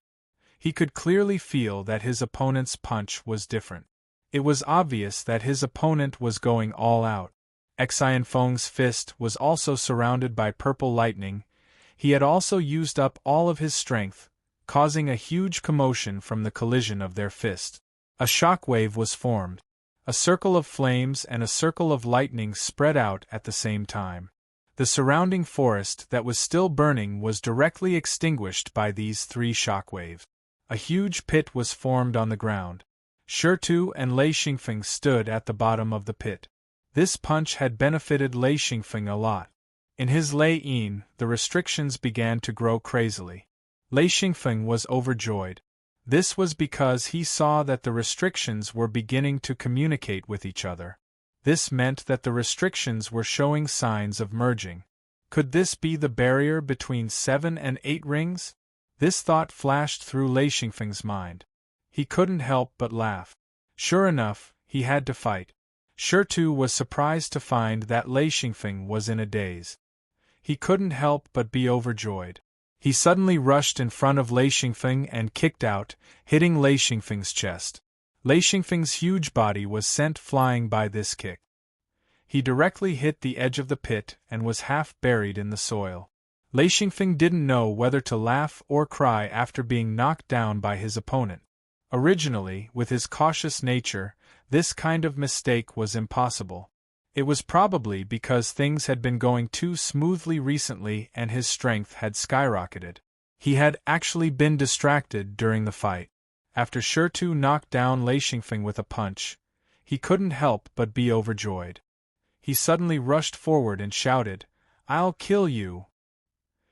He could clearly feel that his opponent's punch was different. It was obvious that his opponent was going all out. Xianfeng's fist was also surrounded by purple lightning. He had also used up all of his strength, causing a huge commotion from the collision of their fists. A shockwave was formed. A circle of flames and a circle of lightning spread out at the same time. The surrounding forest that was still burning was directly extinguished by these 3 shockwaves. A huge pit was formed on the ground. Shirtu and Lei Xingfeng stood at the bottom of the pit. This punch had benefited Lei Xingfeng a lot. In his Lei Yin, the restrictions began to grow crazily. Lei Xingfeng was overjoyed. This was because he saw that the restrictions were beginning to communicate with each other. This meant that the restrictions were showing signs of merging. Could this be the barrier between 7 and 8 rings? This thought flashed through Lei Xingfeng's mind. He couldn't help but laugh. Sure enough, he had to fight. Shirtu was surprised to find that Lei Xingfeng was in a daze. He couldn't help but be overjoyed. He suddenly rushed in front of Lei Xingfeng and kicked out, hitting Lei Xingfeng's chest. Lei Xingfeng's huge body was sent flying by this kick. He directly hit the edge of the pit and was half buried in the soil. Lei Xingfeng didn't know whether to laugh or cry after being knocked down by his opponent. Originally, with his cautious nature, this kind of mistake was impossible. It was probably because things had been going too smoothly recently and his strength had skyrocketed. He had actually been distracted during the fight. After Shirtu knocked down Lei Xingfeng with a punch, he couldn't help but be overjoyed. He suddenly rushed forward and shouted, "I'll kill you!"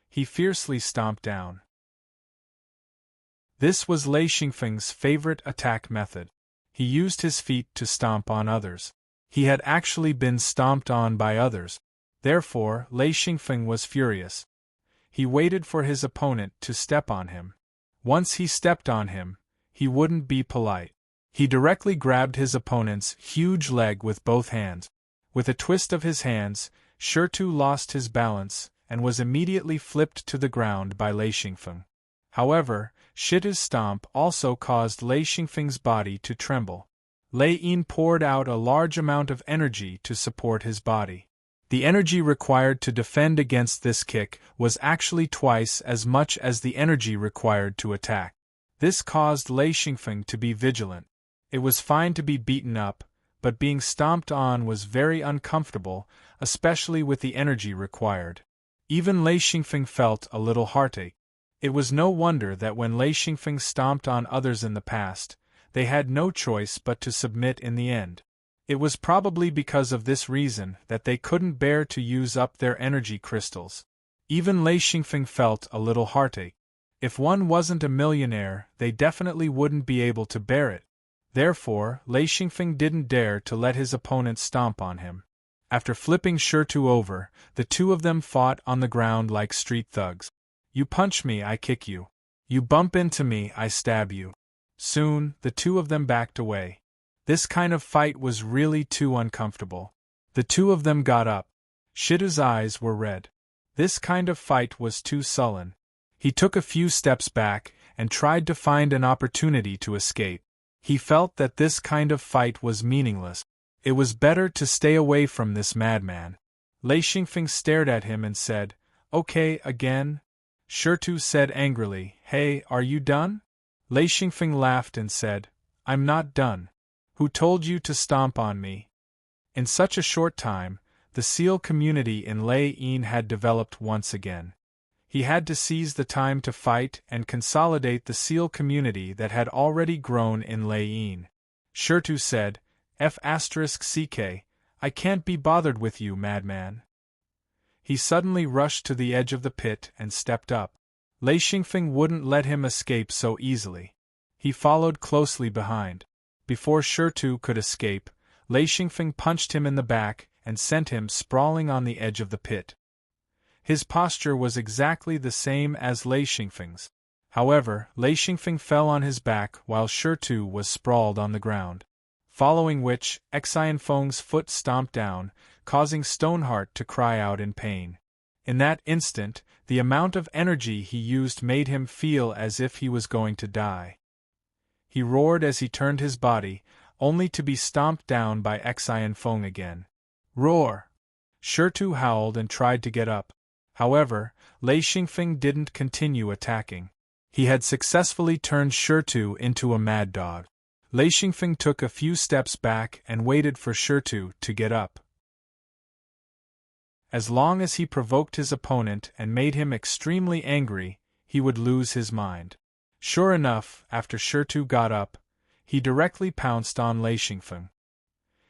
He fiercely stomped down. This was Lei Xingfeng's favorite attack method. He used his feet to stomp on others. He had actually been stomped on by others. Therefore, Lei Xingfeng was furious. He waited for his opponent to step on him. Once he stepped on him, he wouldn't be polite. He directly grabbed his opponent's huge leg with both hands. With a twist of his hands, Shirtu lost his balance and was immediately flipped to the ground by Lei Xingfeng. However, Shita's stomp also caused Lei Xingfeng's body to tremble. Lei Yin poured out a large amount of energy to support his body. The energy required to defend against this kick was actually twice as much as the energy required to attack. This caused Lei Xingfeng to be vigilant. It was fine to be beaten up, but being stomped on was very uncomfortable, especially with the energy required. Even Lei Xingfeng felt a little heartache. It was no wonder that when Lei Xingfeng stomped on others in the past, They had no choice but to submit in the end. It was probably because of this reason that they couldn't bear to use up their energy crystals. Even Lei Xingfeng felt a little heartache. If one wasn't a millionaire, they definitely wouldn't be able to bear it. Therefore, Lei Xingfeng didn't dare to let his opponent stomp on him. After flipping Shirtu over, the two of them fought on the ground like street thugs. You punch me, I kick you. You bump into me, I stab you. Soon, the two of them backed away. This kind of fight was really too uncomfortable. The two of them got up. Shirtu's eyes were red. This kind of fight was too sullen. He took a few steps back and tried to find an opportunity to escape. He felt that this kind of fight was meaningless. It was better to stay away from this madman. Lei Xingfeng stared at him and said, "Okay, again?" Shirtu said angrily, "Hey, are you done?" Lei Xingfeng laughed and said, "I'm not done. Who told you to stomp on me?" In such a short time, the seal community in Lei Yin had developed once again. He had to seize the time to fight and consolidate the seal community that had already grown in Lei Yin. Shirtu said, "F*ck, I can't be bothered with you, madman." He suddenly rushed to the edge of the pit and stepped up. Lei Xingfeng wouldn't let him escape so easily. He followed closely behind. Before Shirtu could escape, Lei Xingfeng punched him in the back and sent him sprawling on the edge of the pit. His posture was exactly the same as Lei Xingfeng's. However, Lei Xingfeng fell on his back while Shirtu was sprawled on the ground. Following which, Xianfeng's foot stomped down, causing Stoneheart to cry out in pain. In that instant, the amount of energy he used made him feel as if he was going to die. He roared as he turned his body, only to be stomped down by Xianfeng again. Roar! Shirtu howled and tried to get up. However, Lei Xingfeng didn't continue attacking. He had successfully turned Shirtu into a mad dog. Lei Xingfeng took a few steps back and waited for Shirtu to get up. As long as he provoked his opponent and made him extremely angry, he would lose his mind. Sure enough, after Shirtu got up, he directly pounced on Lei Xingfeng.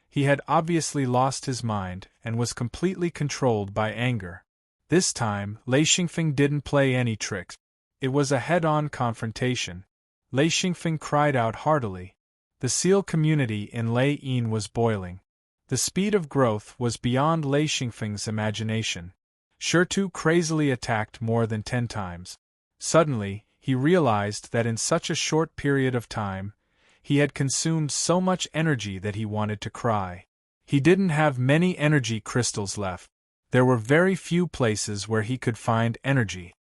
He had obviously lost his mind and was completely controlled by anger. This time, Lei Xingfeng didn't play any tricks. It was a head-on confrontation. Lei Xingfeng cried out heartily. The seal community in Lei Yin was boiling. The speed of growth was beyond Lei Xingfeng's imagination. Shirtu crazily attacked more than 10 times. Suddenly, he realized that in such a short period of time, he had consumed so much energy that he wanted to cry. He didn't have many energy crystals left. There were very few places where he could find energy.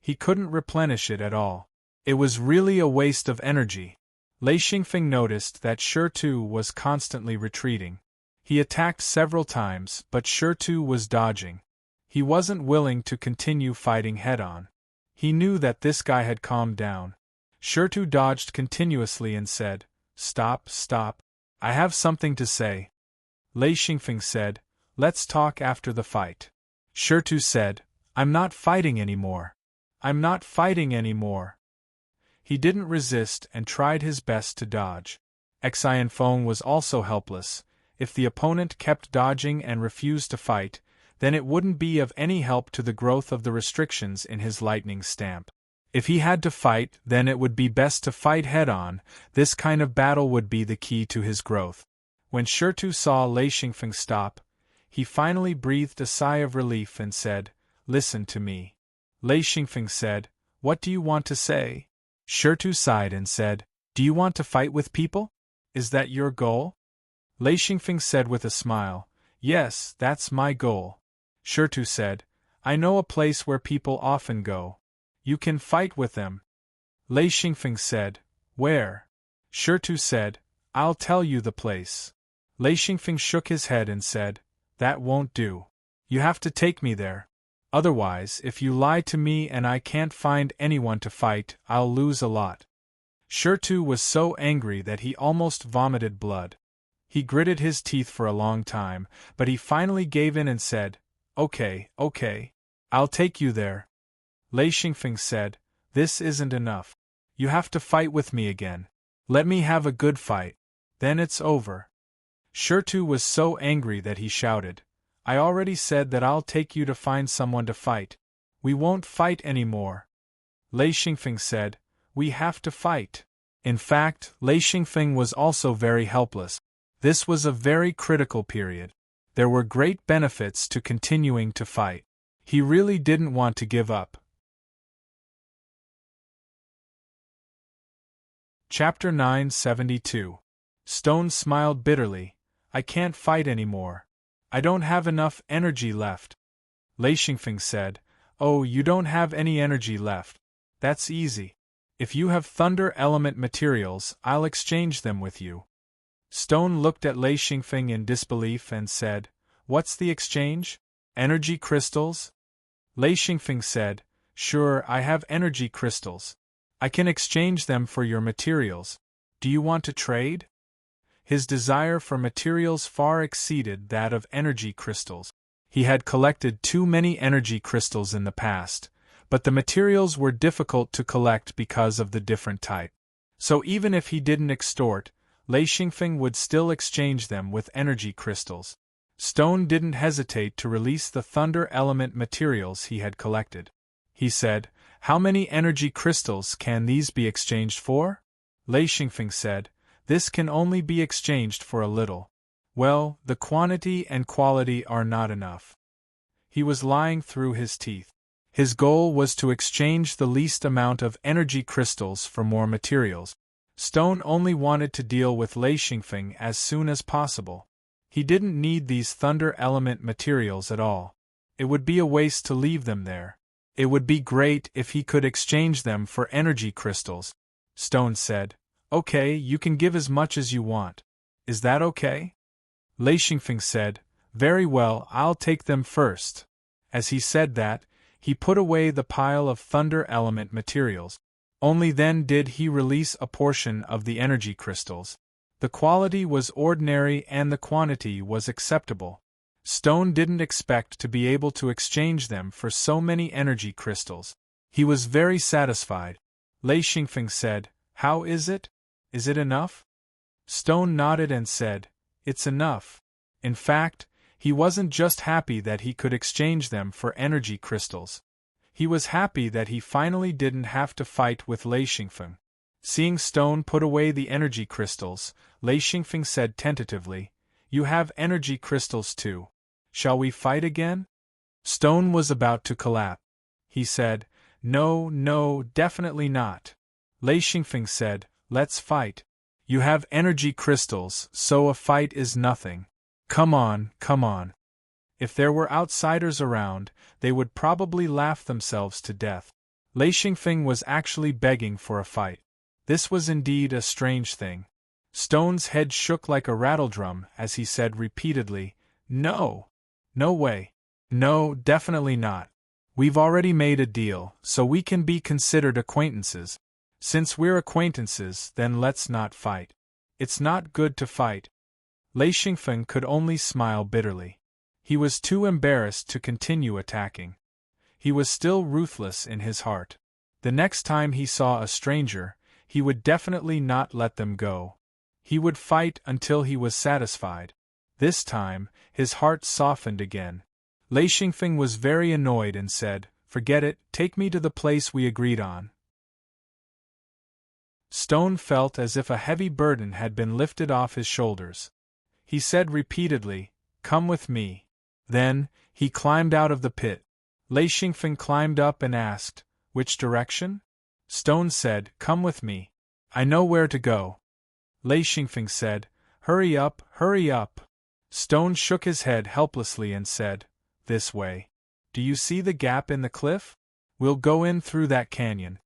He couldn't replenish it at all. It was really a waste of energy. Lei Xingfeng noticed that Shirtu was constantly retreating. He attacked several times, but Shirtu was dodging. He wasn't willing to continue fighting head-on. He knew that this guy had calmed down. Shirtu dodged continuously and said, "Stop, stop. I have something to say." Lei Xingfeng said, "Let's talk after the fight." Shirtu said, "I'm not fighting anymore. I'm not fighting anymore." He didn't resist and tried his best to dodge. Xianfeng was also helpless. If the opponent kept dodging and refused to fight, then it wouldn't be of any help to the growth of the restrictions in his lightning stamp. If he had to fight, then it would be best to fight head-on. This kind of battle would be the key to his growth. When Shirtu saw Lei Xingfeng stop, he finally breathed a sigh of relief and said, "Listen to me." Lei Xingfeng said, "What do you want to say?" Shirtu sighed and said, "Do you want to fight with people? Is that your goal?" Lei Xingfeng said with a smile, "Yes, that's my goal." Shirtu said, "I know a place where people often go. You can fight with them." Lei Xingfeng said, "Where?" Shirtu said, "I'll tell you the place." Lei Xingfeng shook his head and said, "That won't do. You have to take me there. Otherwise, if you lie to me and I can't find anyone to fight, I'll lose a lot." Shirtu was so angry that he almost vomited blood. He gritted his teeth for a long time, but he finally gave in and said, "Okay, okay. I'll take you there." Lei Xingfeng said, "This isn't enough. You have to fight with me again. Let me have a good fight. Then it's over. Shirtu was so angry that he shouted, I already said that I'll take you to find someone to fight. We won't fight anymore. Lei Xingfeng said, We have to fight. In fact, Lei Xingfeng was also very helpless. This was a very critical period. There were great benefits to continuing to fight. He really didn't want to give up. Chapter 972. Stone smiled bitterly. I can't fight anymore. I don't have enough energy left. Lei Xingfeng said, Oh, you don't have any energy left. That's easy. If you have thunder element materials, I'll exchange them with you. Stone looked at Lei Xingfeng in disbelief and said, What's the exchange? Energy crystals? Lei Xingfeng said, Sure, I have energy crystals. I can exchange them for your materials. Do you want to trade? His desire for materials far exceeded that of energy crystals. He had collected too many energy crystals in the past, but the materials were difficult to collect because of the different type. So even if he didn't extort, Lei Xingfeng would still exchange them with energy crystals. Stone didn't hesitate to release the thunder element materials he had collected. He said, How many energy crystals can these be exchanged for? Lei Xingfeng said, This can only be exchanged for a little. Well, the quantity and quality are not enough. He was lying through his teeth. His goal was to exchange the least amount of energy crystals for more materials. Stone only wanted to deal with Lei Xingfeng as soon as possible. He didn't need these thunder element materials at all. It would be a waste to leave them there. It would be great if he could exchange them for energy crystals. Stone said, Okay, you can give as much as you want. Is that okay? Lei Xingfeng said, Very well, I'll take them first. As he said that, he put away the pile of thunder element materials. Only then did he release a portion of the energy crystals. The quality was ordinary and the quantity was acceptable. Stone didn't expect to be able to exchange them for so many energy crystals. He was very satisfied. Lei Xingfeng said, How is it? Is it enough? Stone nodded and said, It's enough. In fact, he wasn't just happy that he could exchange them for energy crystals. He was happy that he finally didn't have to fight with Lei Xingfeng. Seeing Stone put away the energy crystals, Lei Xingfeng said tentatively, You have energy crystals too. Shall we fight again? Stone was about to collapse. He said, No, definitely not. Lei Xingfeng said, Let's fight. You have energy crystals, so a fight is nothing. Come on. If there were outsiders around, they would probably laugh themselves to death. Lei Xingfeng was actually begging for a fight. This was indeed a strange thing. Stone's head shook like a rattledrum as he said repeatedly, No way. No, definitely not. We've already made a deal, so we can be considered acquaintances. Since we're acquaintances, then let's not fight. It's not good to fight. Lei Xingfeng could only smile bitterly. He was too embarrassed to continue attacking. He was still ruthless in his heart. The next time he saw a stranger, he would definitely not let them go. He would fight until he was satisfied. This time, his heart softened again. Lei Xingfeng was very annoyed and said, Forget it, take me to the place we agreed on. Stone felt as if a heavy burden had been lifted off his shoulders. He said repeatedly, Come with me. Then, he climbed out of the pit. Lei Xingfeng climbed up and asked, Which direction? Stone said, Come with me. I know where to go. Lei Xingfeng said, Hurry up. Stone shook his head helplessly and said, This way. Do you see the gap in the cliff? We'll go in through that canyon.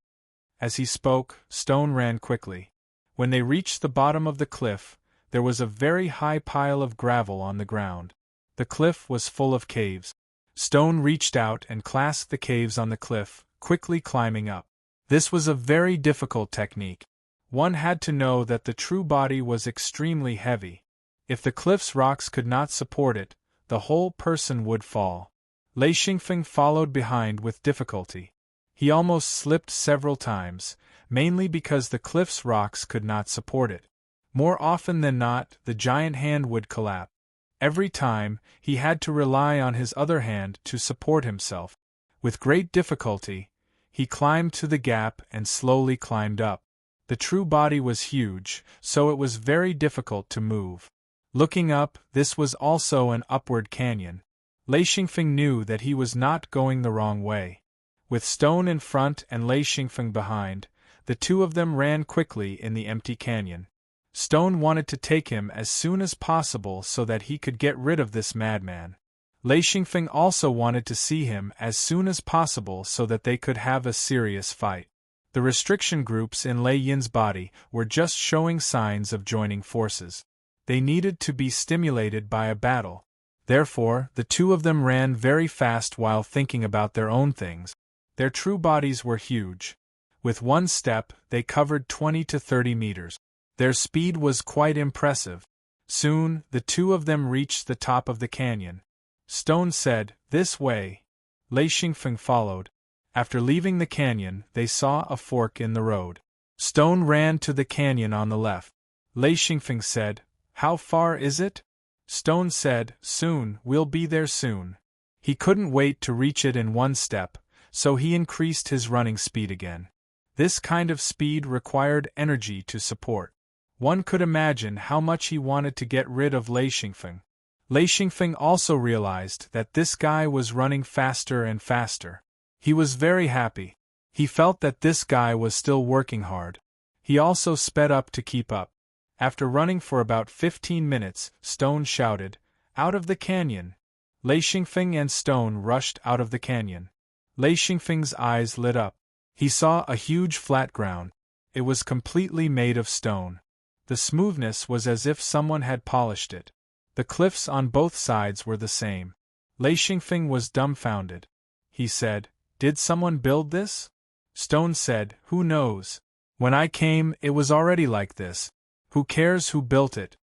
As he spoke, Stone ran quickly. When they reached the bottom of the cliff, there was a very high pile of gravel on the ground. The cliff was full of caves. Stone reached out and clasped the caves on the cliff, quickly climbing up. This was a very difficult technique. One had to know that the true body was extremely heavy. If the cliff's rocks could not support it, the whole person would fall. Lei Xingfeng followed behind with difficulty. He almost slipped several times, mainly because the cliff's rocks could not support it. More often than not, the giant hand would collapse. Every time, he had to rely on his other hand to support himself. With great difficulty, he climbed to the gap and slowly climbed up. The true body was huge, so it was very difficult to move. Looking up, this was also an upward canyon. Lei Xingfeng knew that he was not going the wrong way. With Stone in front and Lei Xingfeng behind, the two of them ran quickly in the empty canyon. Stone wanted to take him as soon as possible so that he could get rid of this madman. Lei Xingfeng also wanted to see him as soon as possible so that they could have a serious fight. The restriction groups in Lei Yin's body were just showing signs of joining forces. They needed to be stimulated by a battle. Therefore, the two of them ran very fast while thinking about their own things. Their true bodies were huge. With one step, they covered 20 to 30 meters. Their speed was quite impressive. Soon, the two of them reached the top of the canyon. Stone said, "This way." Lei Xingfeng followed. After leaving the canyon, they saw a fork in the road. Stone ran to the canyon on the left. Lei Xingfeng said, "How far is it?" Stone said, "Soon, we'll be there soon." He couldn't wait to reach it in one step, so he increased his running speed again. This kind of speed required energy to support. One could imagine how much he wanted to get rid of Lei Xingfeng. Lei Xingfeng also realized that this guy was running faster and faster. He was very happy. He felt that this guy was still working hard. He also sped up to keep up. After running for about 15 minutes, Stone shouted, "Out of the canyon!" Lei Xingfeng and Stone rushed out of the canyon. Lei Xingfeng's eyes lit up. He saw a huge flat ground. It was completely made of stone. The smoothness was as if someone had polished it. The cliffs on both sides were the same. Lei Xingfeng was dumbfounded. He said, "Did someone build this?" Stone said, "Who knows? When I came, it was already like this. Who cares who built it?"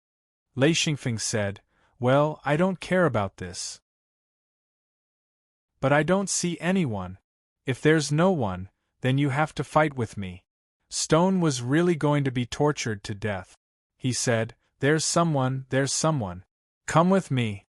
Lei Xingfeng said, "Well, I don't care about this. But I don't see anyone. If there's no one, then you have to fight with me." Stone was really going to be tortured to death. He said, there's someone. Come with me."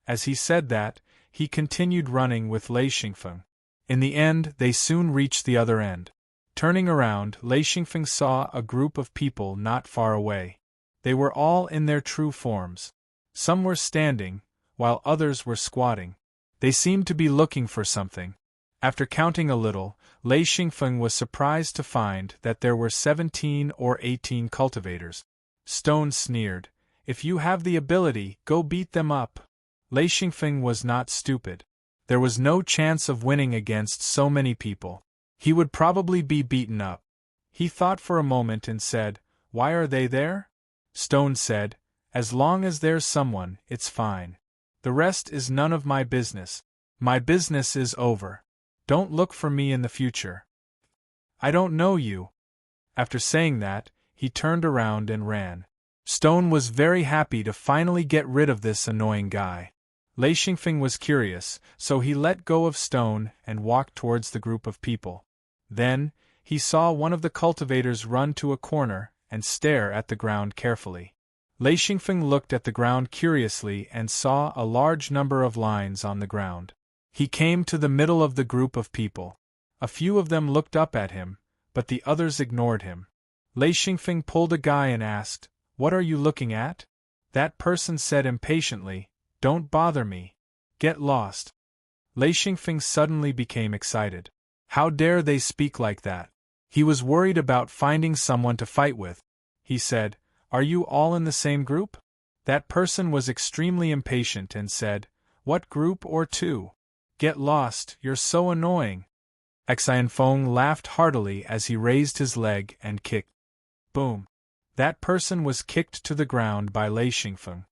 As he said that, he continued running with Lei Xingfeng. In the end, they soon reached the other end. Turning around, Lei Xingfeng saw a group of people not far away. They were all in their true forms. Some were standing, while others were squatting. They seemed to be looking for something. After counting a little, Lei Xingfeng was surprised to find that there were 17 or 18 cultivators. Stone sneered, "If you have the ability, go beat them up." Lei Xingfeng was not stupid. There was no chance of winning against so many people. He would probably be beaten up. He thought for a moment and said, "Why are they there?" Stone said, "As long as there's someone, it's fine. The rest is none of my business. My business is over. Don't look for me in the future. I don't know you." After saying that, he turned around and ran. Stone was very happy to finally get rid of this annoying guy. Lei Xingfeng was curious, so he let go of Stone and walked towards the group of people. Then, he saw one of the cultivators run to a corner and stare at the ground carefully. Lei Xingfeng looked at the ground curiously and saw a large number of lines on the ground. He came to the middle of the group of people. A few of them looked up at him, but the others ignored him. Lei Xingfeng pulled a guy and asked, "What are you looking at?" That person said impatiently, "Don't bother me. Get lost." Lei Xingfeng suddenly became excited. How dare they speak like that? He was worried about finding someone to fight with. He said, "Are you all in the same group?" That person was extremely impatient and said, "What group or two? Get lost, you're so annoying." Xianfeng laughed heartily as he raised his leg and kicked. Boom! That person was kicked to the ground by Lei Xingfeng.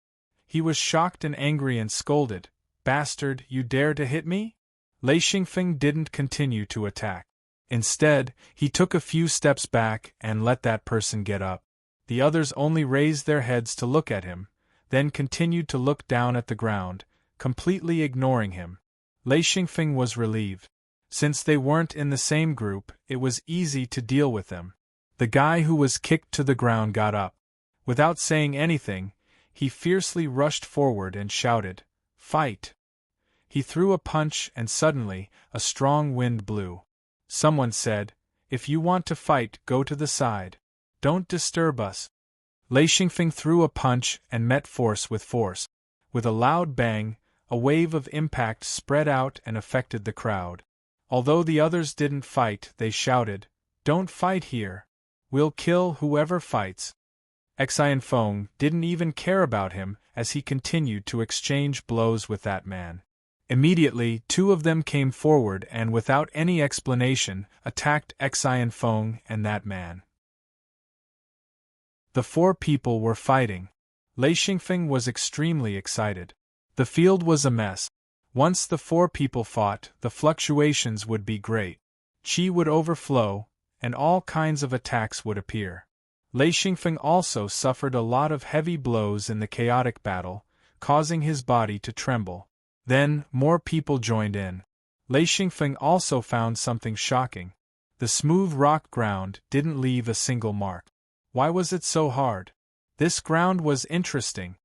He was shocked and angry and scolded, "Bastard, you dare to hit me?" Lei Xingfeng didn't continue to attack. Instead, he took a few steps back and let that person get up. The others only raised their heads to look at him, then continued to look down at the ground, completely ignoring him. Lei Xingfeng was relieved. Since they weren't in the same group, it was easy to deal with them. The guy who was kicked to the ground got up. Without saying anything, he fiercely rushed forward and shouted, "Fight!" He threw a punch and suddenly, a strong wind blew. Someone said, "If you want to fight, go to the side. Don't disturb us." Lei Xingfeng threw a punch and met force with force. With a loud bang, a wave of impact spread out and affected the crowd. Although the others didn't fight, they shouted, "Don't fight here. We'll kill whoever fights." Xianfeng didn't even care about him as he continued to exchange blows with that man. Immediately, two of them came forward and without any explanation, attacked Xianfeng and that man. The four people were fighting. Lei Xingfeng was extremely excited. The field was a mess. Once the four people fought, the fluctuations would be great. Qi would overflow, and all kinds of attacks would appear. Lei Xingfeng also suffered a lot of heavy blows in the chaotic battle, causing his body to tremble. Then, more people joined in. Lei Xingfeng also found something shocking. The smooth rock ground didn't leave a single mark. Why was it so hard? This ground was interesting.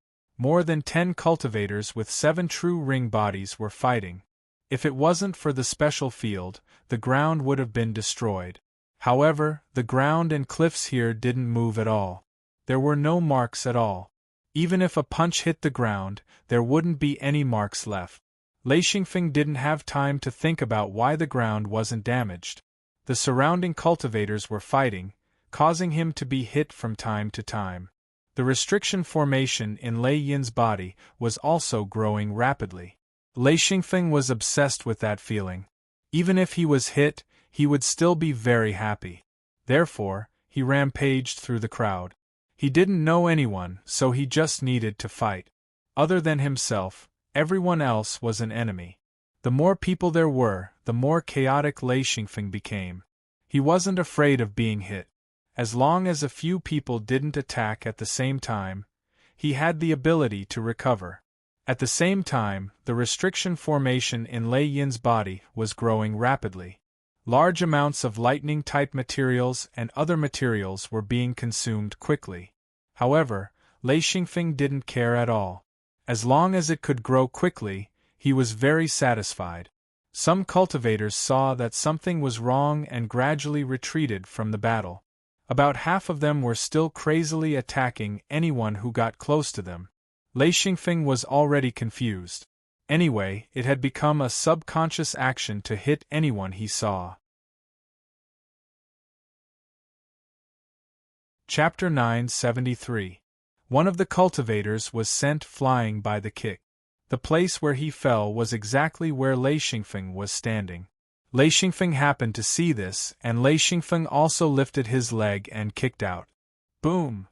More than 10 cultivators with 7 true ring bodies were fighting. If it wasn't for the special field, the ground would have been destroyed. However, the ground and cliffs here didn't move at all. There were no marks at all. Even if a punch hit the ground, there wouldn't be any marks left. Lei Xingfeng didn't have time to think about why the ground wasn't damaged. The surrounding cultivators were fighting, causing him to be hit from time to time. The restriction formation in Lei Yin's body was also growing rapidly. Lei Xingfeng was obsessed with that feeling. Even if he was hit, he would still be very happy. Therefore, he rampaged through the crowd. He didn't know anyone, so he just needed to fight. Other than himself, everyone else was an enemy. The more people there were, the more chaotic Lei Xingfeng became. He wasn't afraid of being hit. As long as a few people didn't attack at the same time, he had the ability to recover. At the same time, the restriction formation in Lei Yin's body was growing rapidly. Large amounts of lightning-type materials and other materials were being consumed quickly. However, Lei Xingfeng didn't care at all. As long as it could grow quickly, he was very satisfied. Some cultivators saw that something was wrong and gradually retreated from the battle. About half of them were still crazily attacking anyone who got close to them. Lei Xingfeng was already confused. Anyway, it had become a subconscious action to hit anyone he saw. Chapter 973. One of the cultivators was sent flying by the kick. The place where he fell was exactly where Lei Xingfeng was standing. Lei Xingfeng happened to see this, and Lei Xingfeng also lifted his leg and kicked out. Boom!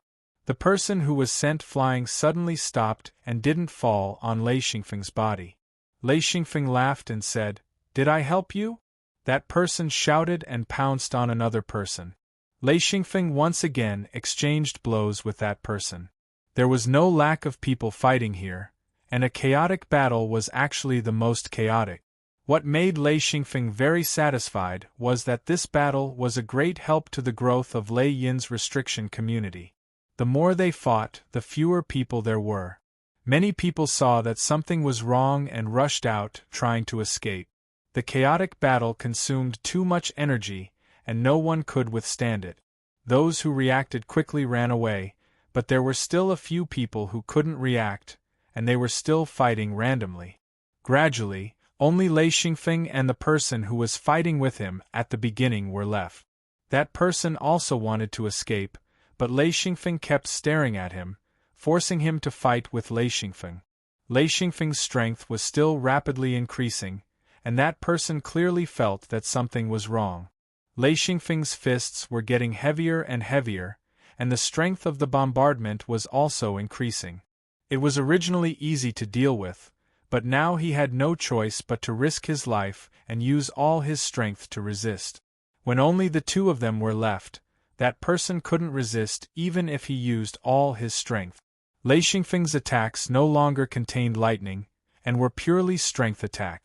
The person who was sent flying suddenly stopped and didn't fall on Lei Xingfeng's body. Lei Xingfeng laughed and said, "Did I help you?" That person shouted and pounced on another person. Lei Xingfeng once again exchanged blows with that person. There was no lack of people fighting here, and a chaotic battle was actually the most chaotic. What made Lei Xingfeng very satisfied was that this battle was a great help to the growth of Lei Yin's restriction community. The more they fought, the fewer people there were. Many people saw that something was wrong and rushed out, trying to escape. The chaotic battle consumed too much energy, and no one could withstand it. Those who reacted quickly ran away, but there were still a few people who couldn't react, and they were still fighting randomly. Gradually, only Lei Xingfeng and the person who was fighting with him at the beginning were left. That person also wanted to escape, but Lei Xingfeng kept staring at him, forcing him to fight with Lei Xingfeng. Lei Xingfeng's strength was still rapidly increasing, and that person clearly felt that something was wrong. Lei Xingfeng's fists were getting heavier and heavier, and the strength of the bombardment was also increasing. It was originally easy to deal with, but now he had no choice but to risk his life and use all his strength to resist. When only the two of them were left, that person couldn't resist even if he used all his strength. Lei Xingfeng's attacks no longer contained lightning, and were purely strength attacks.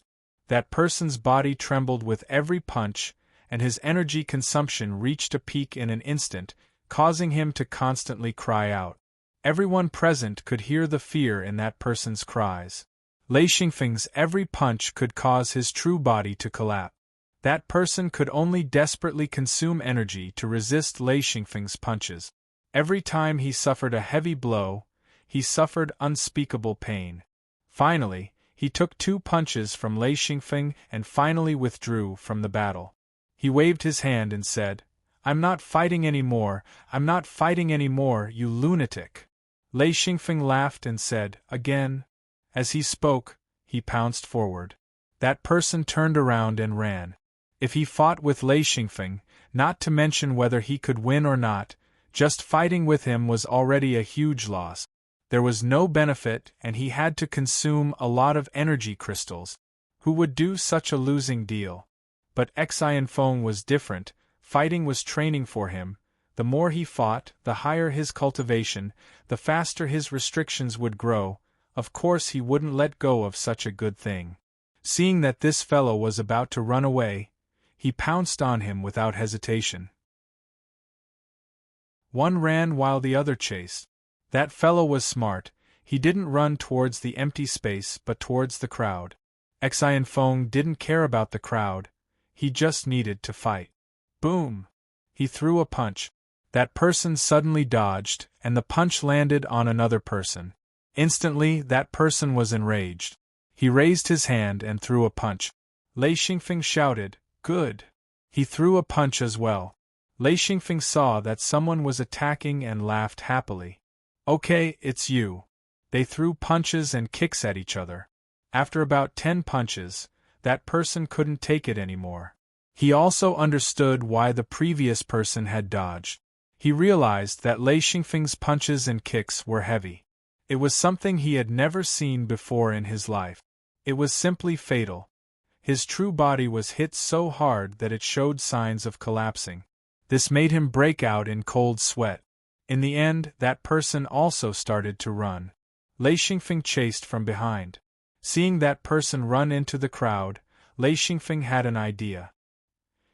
That person's body trembled with every punch, and his energy consumption reached a peak in an instant, causing him to constantly cry out. Everyone present could hear the fear in that person's cries. Lei Xingfeng's every punch could cause his true body to collapse. That person could only desperately consume energy to resist Lei Xingfeng's punches. Every time he suffered a heavy blow, he suffered unspeakable pain. Finally, he took 2 punches from Lei Xingfeng and finally withdrew from the battle. He waved his hand and said, "I'm not fighting anymore, I'm not fighting anymore, you lunatic." Lei Xingfeng laughed and said, "Again?" As he spoke, he pounced forward. That person turned around and ran. If he fought with Lei Xingfeng, not to mention whether he could win or not, just fighting with him was already a huge loss. There was no benefit and he had to consume a lot of energy crystals. Who would do such a losing deal? But Xianfeng was different, fighting was training for him. The more he fought, the higher his cultivation, the faster his restrictions would grow. Of course he wouldn't let go of such a good thing. Seeing that this fellow was about to run away, he pounced on him without hesitation. One ran while the other chased. That fellow was smart, he didn't run towards the empty space but towards the crowd. Xianfeng didn't care about the crowd, he just needed to fight. Boom! He threw a punch. That person suddenly dodged, and the punch landed on another person. Instantly, that person was enraged. He raised his hand and threw a punch. Lei Xingfeng shouted, "Good!" He threw a punch as well. Lei Xingfeng saw that someone was attacking and laughed happily. "Okay, it's you." They threw punches and kicks at each other. After about 10 punches, that person couldn't take it anymore. He also understood why the previous person had dodged. He realized that Lei Xingfeng's punches and kicks were heavy. It was something he had never seen before in his life. It was simply fatal. His true body was hit so hard that it showed signs of collapsing. This made him break out in cold sweat. In the end, that person also started to run. Lei Xingfeng chased from behind. Seeing that person run into the crowd, Lei Xingfeng had an idea.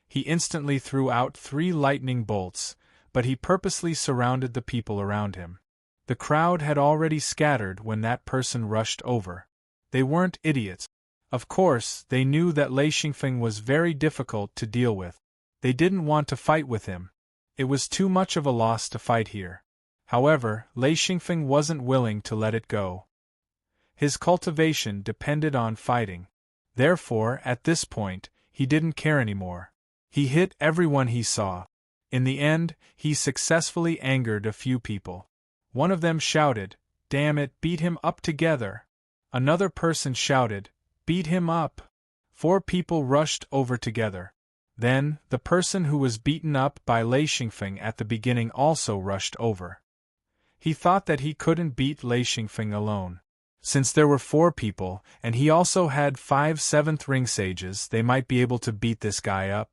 He instantly threw out 3 lightning bolts, but he purposely surrounded the people around him. The crowd had already scattered when that person rushed over. They weren't idiots. Of course, they knew that Lei Xingfeng was very difficult to deal with. They didn't want to fight with him. It was too much of a loss to fight here. However, Lei Xingfeng wasn't willing to let it go. His cultivation depended on fighting. Therefore, at this point, he didn't care anymore. He hit everyone he saw. In the end, he successfully angered a few people. One of them shouted, "Damn it, beat him up together!" Another person shouted, "Beat him up!" 4 people rushed over together. Then, the person who was beaten up by Lei Xingfeng at the beginning also rushed over. He thought that he couldn't beat Lei Xingfeng alone. Since there were 4 people, and he also had 5 7th ring sages, they might be able to beat this guy up.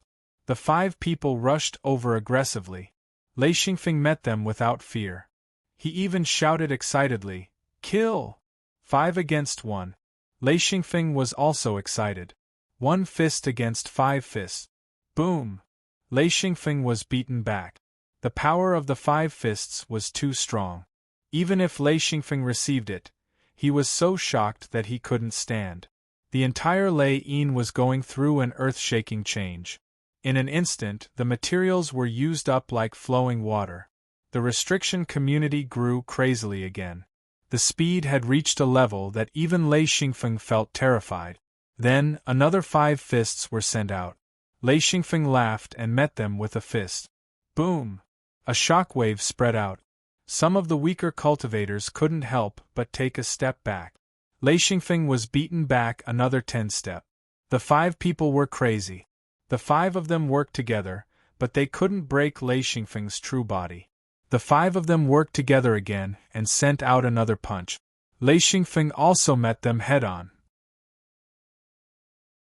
The 5 people rushed over aggressively. Lei Xingfeng met them without fear. He even shouted excitedly, "Kill!" 5 against 1. Lei Xingfeng was also excited. 1 fist against 5 fists. Boom! Lei Xingfeng was beaten back. The power of the 5 fists was too strong. Even if Lei Xingfeng received it, he was so shocked that he couldn't stand. The entire Lei Yin was going through an earth-shaking change. In an instant, the materials were used up like flowing water. The restriction community grew crazily again. The speed had reached a level that even Lei Xingfeng felt terrified. Then, another 5 fists were sent out. Lei Xingfeng laughed and met them with a fist. Boom! A shockwave spread out. Some of the weaker cultivators couldn't help but take a step back. Lei Xingfeng was beaten back another 10 steps. The 5 people were crazy. The 5 of them worked together, but they couldn't break Lei Xingfeng's true body. The 5 of them worked together again and sent out another punch. Lei Xingfeng also met them head-on.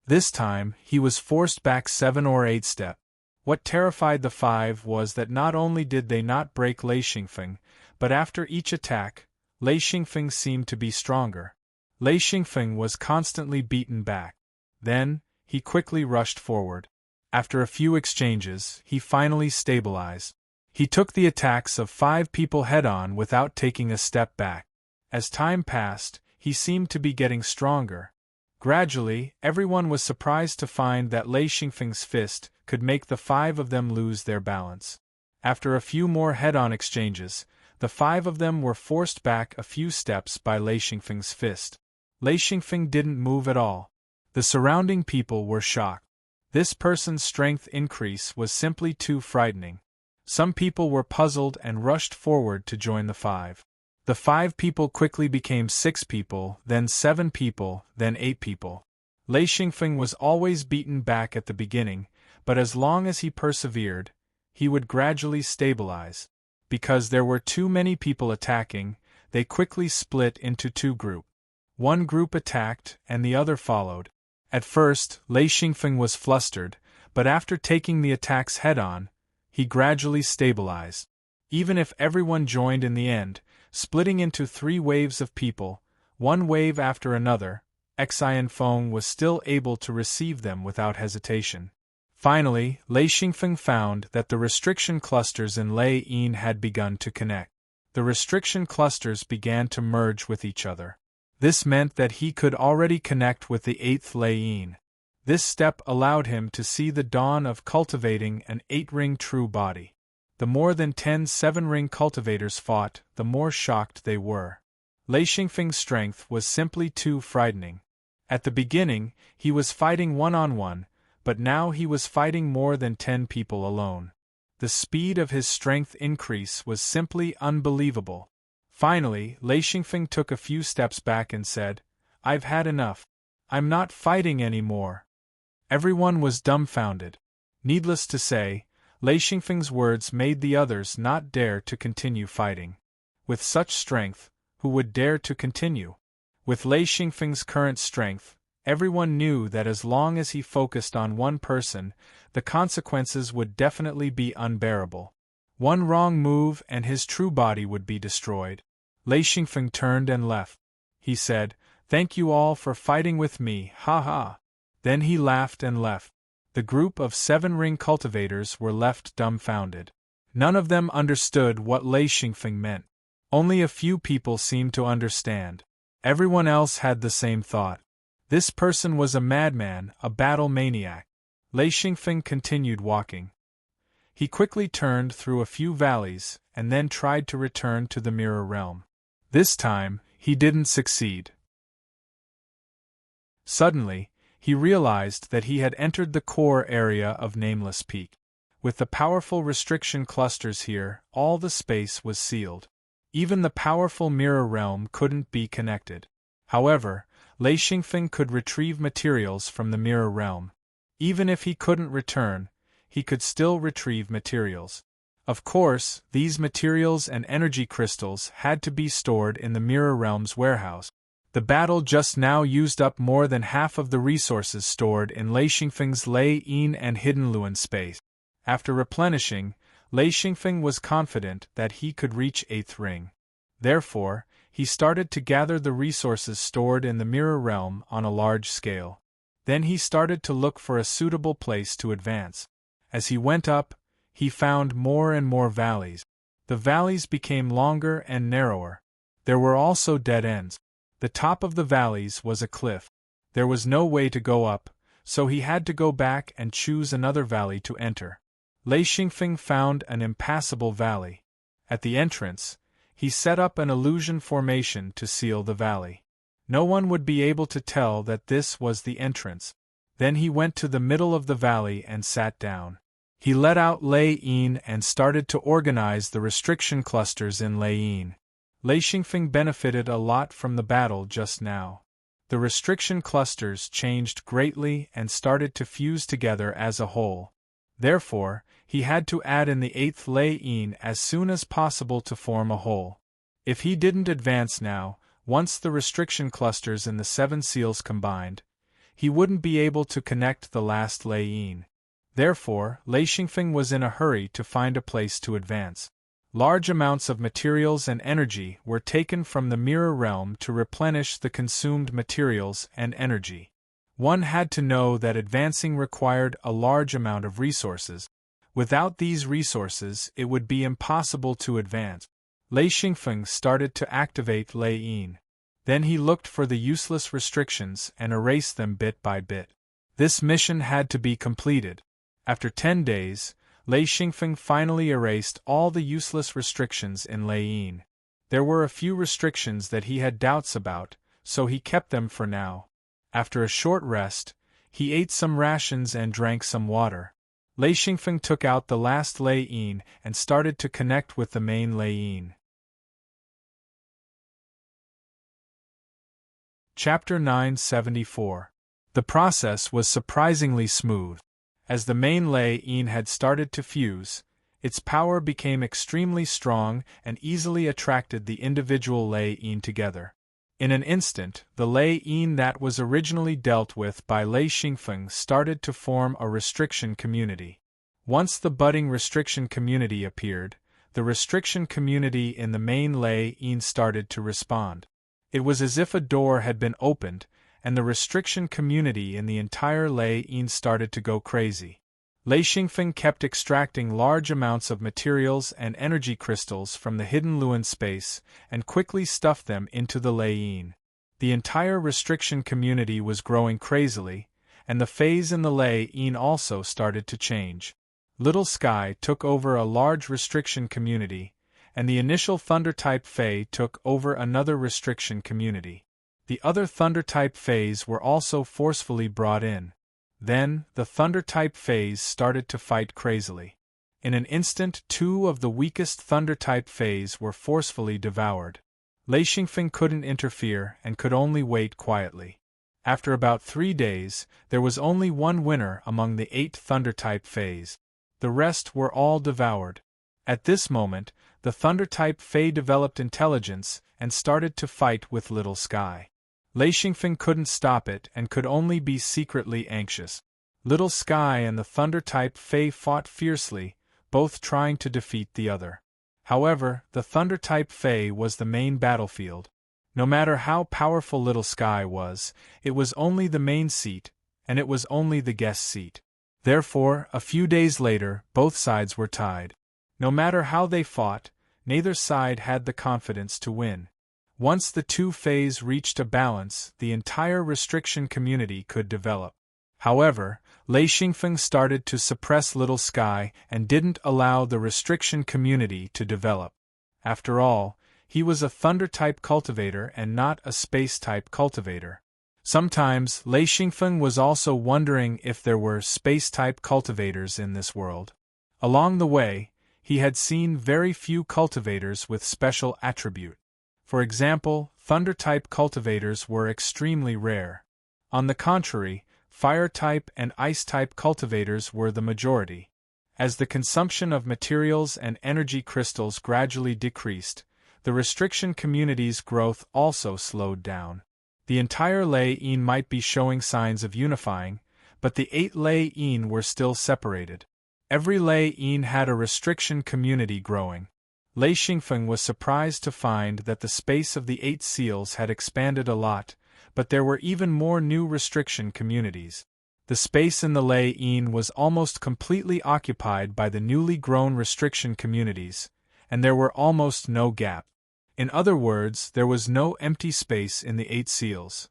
This time, he was forced back 7 or 8 steps. What terrified the 5 was that not only did they not break Lei Xingfeng, but after each attack, Lei Xingfeng seemed to be stronger. Lei Xingfeng was constantly beaten back. Then, he quickly rushed forward. After a few exchanges, he finally stabilized. He took the attacks of 5 people head-on without taking a step back. As time passed, he seemed to be getting stronger. Gradually, everyone was surprised to find that Lei Xingfeng's fist could make the 5 of them lose their balance. After a few more head-on exchanges, the 5 of them were forced back a few steps by Lei Xingfeng's fist. Lei Xingfeng didn't move at all. The surrounding people were shocked. This person's strength increase was simply too frightening. Some people were puzzled and rushed forward to join the 5. The 5 people quickly became 6 people, then 7 people, then 8 people. Lei Xingfeng was always beaten back at the beginning, but as long as he persevered, he would gradually stabilize. Because there were too many people attacking, they quickly split into 2 groups. One group attacked, and the other followed. At first, Lei Xingfeng was flustered, but after taking the attacks head-on, he gradually stabilized. Even if everyone joined in the end, splitting into 3 waves of people, one wave after another, Xian Feng was still able to receive them without hesitation. Finally, Lei Xingfeng found that the restriction clusters in Lei Yin had begun to connect. The restriction clusters began to merge with each other. This meant that he could already connect with the 8th Lei Yin. This step allowed him to see the dawn of cultivating an 8-ring true body. The more than 10 7-ring cultivators fought, the more shocked they were. Lei Xingfeng's strength was simply too frightening. At the beginning, he was fighting one-on-one, but now he was fighting more than 10 people alone. The speed of his strength increase was simply unbelievable. Finally, Lei Xingfeng took a few steps back and said, "I've had enough. I'm not fighting anymore." Everyone was dumbfounded. Needless to say, Lei Xingfeng's words made the others not dare to continue fighting. With such strength, who would dare to continue? With Lei Xingfeng's current strength, everyone knew that as long as he focused on one person, the consequences would definitely be unbearable. One wrong move and his true body would be destroyed. Lei Xingfeng turned and left. He said, "Thank you all for fighting with me, ha ha." Then he laughed and left. The group of 7-ring cultivators were left dumbfounded. None of them understood what Lei Xingfeng meant. Only a few people seemed to understand. Everyone else had the same thought. This person was a madman, a battle maniac. Lei Xingfeng continued walking. He quickly turned through a few valleys, and then tried to return to the mirror realm. This time, he didn't succeed. Suddenly, he realized that he had entered the core area of Nameless Peak. With the powerful restriction clusters here, all the space was sealed. Even the powerful mirror realm couldn't be connected. However, Lei Xingfeng could retrieve materials from the mirror realm. Even if he couldn't return, he could still retrieve materials. Of course, these materials and energy crystals had to be stored in the mirror realm's warehouse. The battle just now used up more than half of the resources stored in Lei Xingfeng's Lei Yin and Hidden Luan space. After replenishing, Lei Xingfeng was confident that he could reach 8th ring. Therefore, he started to gather the resources stored in the mirror realm on a large scale. Then he started to look for a suitable place to advance. As he went up, he found more and more valleys. The valleys became longer and narrower. There were also dead ends. The top of the valleys was a cliff. There was no way to go up, so he had to go back and choose another valley to enter. Lei Xingfeng found an impassable valley. At the entrance, he set up an illusion formation to seal the valley. No one would be able to tell that this was the entrance. Then he went to the middle of the valley and sat down. He let out Lei Yin and started to organize the restriction clusters in Lei Yin. Lei Xingfeng benefited a lot from the battle just now. The restriction clusters changed greatly and started to fuse together as a whole. Therefore, he had to add in the 8th Lei Yin as soon as possible to form a whole. If he didn't advance now, once the restriction clusters in the 7 seals combined, he wouldn't be able to connect the last Lei Yin. Therefore, Lei Xingfeng was in a hurry to find a place to advance. Large amounts of materials and energy were taken from the mirror realm to replenish the consumed materials and energy. One had to know that advancing required a large amount of resources. Without these resources, it would be impossible to advance. Lei Xingfeng started to activate Lei Yin. Then he looked for the useless restrictions and erased them bit by bit. This mission had to be completed. After 10 days, Lei Xingfeng finally erased all the useless restrictions in Lei Yin. There were a few restrictions that he had doubts about, so he kept them for now. After a short rest, he ate some rations and drank some water. Lei Xingfeng took out the last Lei Yin and started to connect with the main Lei Yin. Chapter 974. The process was surprisingly smooth. As the main Lei Yin had started to fuse, its power became extremely strong and easily attracted the individual Lei Yin together. In an instant, the Lei Yin that was originally dealt with by Lei Xingfeng started to form a restriction community. Once the budding restriction community appeared, the restriction community in the main Lei Yin started to respond. It was as if a door had been opened, and the restriction community in the entire Lei Yin started to go crazy. Lei Xingfeng kept extracting large amounts of materials and energy crystals from the hidden Luan space and quickly stuffed them into the Lei Yin. The entire restriction community was growing crazily, and the phase in the Lei Yin also started to change. Little Sky took over a large restriction community, and the initial Thunder-type Fae took over another restriction community. The other Thunder-type Faes were also forcefully brought in. Then, the Thunder-type Faes started to fight crazily. In an instant, 2 of the weakest Thunder-type Faes were forcefully devoured. Lei Xingfeng couldn't interfere and could only wait quietly. After about 3 days, there was only one winner among the 8 Thunder-type Faes. The rest were all devoured. At this moment, the Thunder-type Fae developed intelligence and started to fight with Little Sky. Lei Xingfeng couldn't stop it and could only be secretly anxious. Little Sky and the Thunder-type Fae fought fiercely, both trying to defeat the other. However, the Thunder-type Fae was the main battlefield. No matter how powerful Little Sky was, it was only the main seat, and it was only the guest seat. Therefore, a few days later, both sides were tied. No matter how they fought, neither side had the confidence to win. Once the 2 Faes reached a balance, the entire restriction community could develop. However, Lei Xingfeng started to suppress Little Sky and didn't allow the restriction community to develop. After all, he was a Thunder-type cultivator and not a Space-type cultivator. Sometimes, Lei Xingfeng was also wondering if there were Space-type cultivators in this world. Along the way, he had seen very few cultivators with special attribute. For example, Thunder-type cultivators were extremely rare. On the contrary, Fire-type and Ice-type cultivators were the majority. As the consumption of materials and energy crystals gradually decreased, the restriction community's growth also slowed down. The entire Lei Yin might be showing signs of unifying, but the 8 Lei Yin were still separated. Every Lei Yin had a restriction community growing. Lei Xingfeng was surprised to find that the space of the 8 seals had expanded a lot, but there were even more new restriction communities. The space in the Lei Yin was almost completely occupied by the newly grown restriction communities, and there were almost no gaps. In other words, there was no empty space in the 8 seals.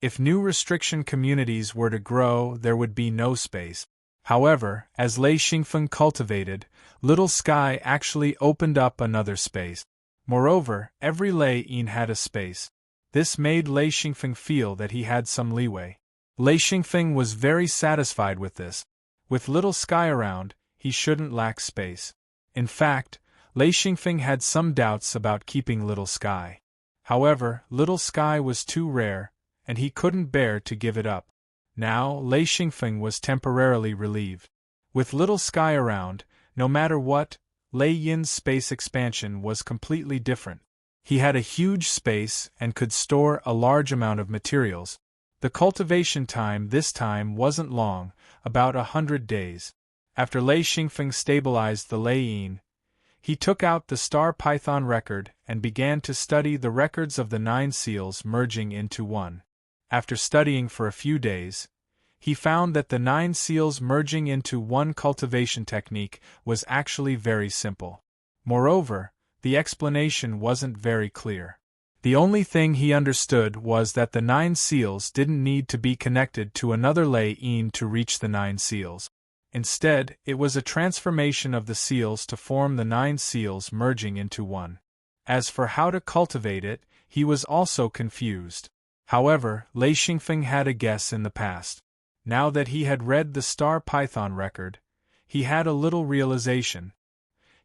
If new restriction communities were to grow, there would be no space. However, as Lei Xingfeng cultivated, Little Sky actually opened up another space. Moreover, every Lei Yin had a space. This made Lei Xingfeng feel that he had some leeway. Lei Xingfeng was very satisfied with this. With Little Sky around, he shouldn't lack space. In fact, Lei Xingfeng had some doubts about keeping Little Sky. However, Little Sky was too rare, and he couldn't bear to give it up. Now, Lei Xingfeng was temporarily relieved. With Little Sky around, no matter what, Lei Yin's space expansion was completely different. He had a huge space and could store a large amount of materials. The cultivation time this time wasn't long, about 100 days. After Lei Xingfeng stabilized the Lei Yin, he took out the Star Python record and began to study the records of the 9 seals merging into one. After studying for a few days, he found that the 9 seals merging into one cultivation technique was actually very simple. Moreover, the explanation wasn't very clear. The only thing he understood was that the 9 seals didn't need to be connected to another lei-in to reach the 9 seals. Instead, it was a transformation of the seals to form the 9 seals merging into one. As for how to cultivate it, he was also confused. However, Lei Xingfeng had a guess in the past. Now that he had read the Star Python record, he had a little realization.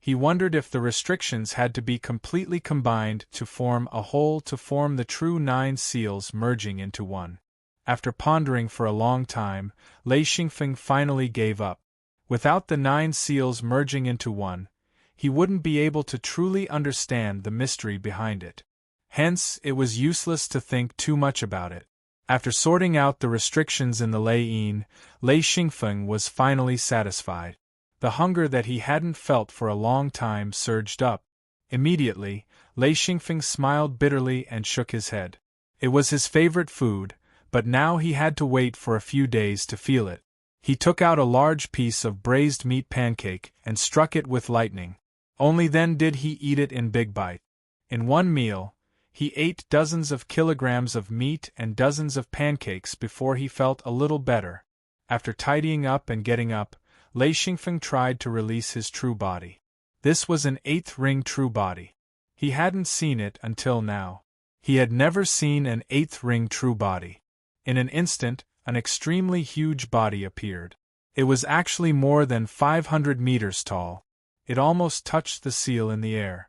He wondered if the restrictions had to be completely combined to form a whole to form the true 9 seals merging into one. After pondering for a long time, Lei Xingfeng finally gave up. Without the 9 seals merging into one, he wouldn't be able to truly understand the mystery behind it. Hence, it was useless to think too much about it. After sorting out the restrictions in the lei-in, Lei Xingfeng was finally satisfied. The hunger that he hadn't felt for a long time surged up. Immediately, Lei Xingfeng smiled bitterly and shook his head. It was his favorite food, but now he had to wait for a few days to feel it. He took out a large piece of braised meat pancake and struck it with lightning. Only then did he eat it in big bites. In one meal, he ate dozens of kilograms of meat and dozens of pancakes before he felt a little better. After tidying up and getting up, Lei Xingfeng tried to release his true body. This was an 8th ring true body. He hadn't seen it until now. He had never seen an 8th ring true body. In an instant, an extremely huge body appeared. It was actually more than 500 meters tall. It almost touched the seal in the air.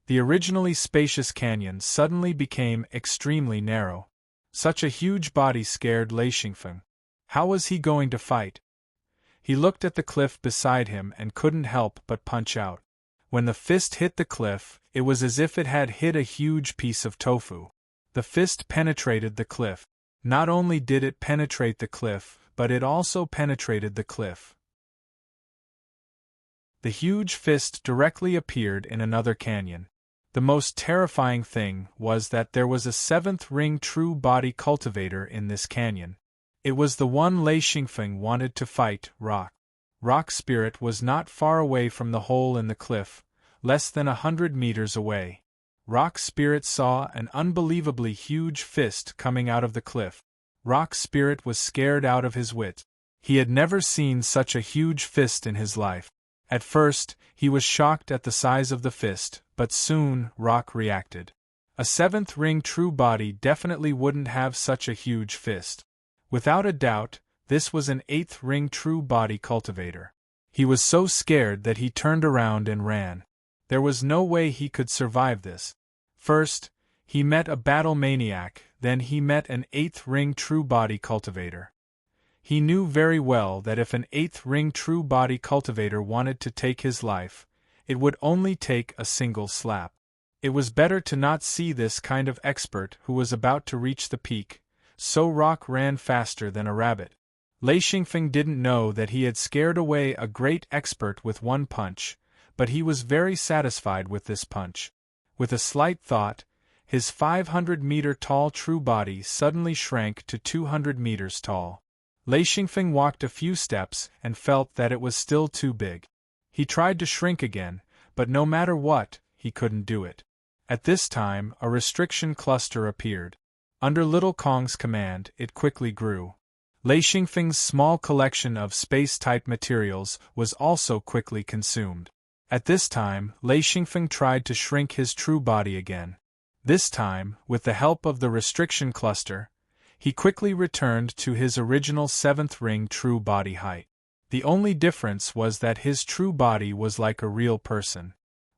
The originally spacious canyon suddenly became extremely narrow. Such a huge body scared Lei Xingfeng. How was he going to fight? He looked at the cliff beside him and couldn't help but punch out. When the fist hit the cliff, it was as if it had hit a huge piece of tofu. The fist penetrated the cliff. Not only did it penetrate the cliff, but it also penetrated the cliff. The huge fist directly appeared in another canyon. The most terrifying thing was that there was a 7th ring true body cultivator in this canyon. It was the one Lei Xingfeng wanted to fight, Rock. Rock Spirit was not far away from the hole in the cliff, less than 100 meters away. Rock Spirit saw an unbelievably huge fist coming out of the cliff. Rock Spirit was scared out of his wits. He had never seen such a huge fist in his life. At first, he was shocked at the size of the fist, but soon Rock reacted. A 7th ring true body definitely wouldn't have such a huge fist. Without a doubt, this was an 8th ring true body cultivator. He was so scared that he turned around and ran. There was no way he could survive this. First, he met a battle maniac, then he met an 8th ring true body cultivator. He knew very well that if an 8th ring true body cultivator wanted to take his life, it would only take a single slap. It was better to not see this kind of expert who was about to reach the peak, so Rock ran faster than a rabbit. Lei Xingfeng didn't know that he had scared away a great expert with one punch, but he was very satisfied with this punch. With a slight thought, his 500-meter-tall true body suddenly shrank to 200 meters tall. Lei Xingfeng walked a few steps and felt that it was still too big. He tried to shrink again, but no matter what, he couldn't do it. At this time, a restriction cluster appeared. Under Little Kong's command, it quickly grew. Lei Xingfeng's small collection of space-type materials was also quickly consumed. At this time, Lei Xingfeng tried to shrink his true body again. This time, with the help of the restriction cluster, he quickly returned to his original 7th ring true body height. The only difference was that his true body was like a real person.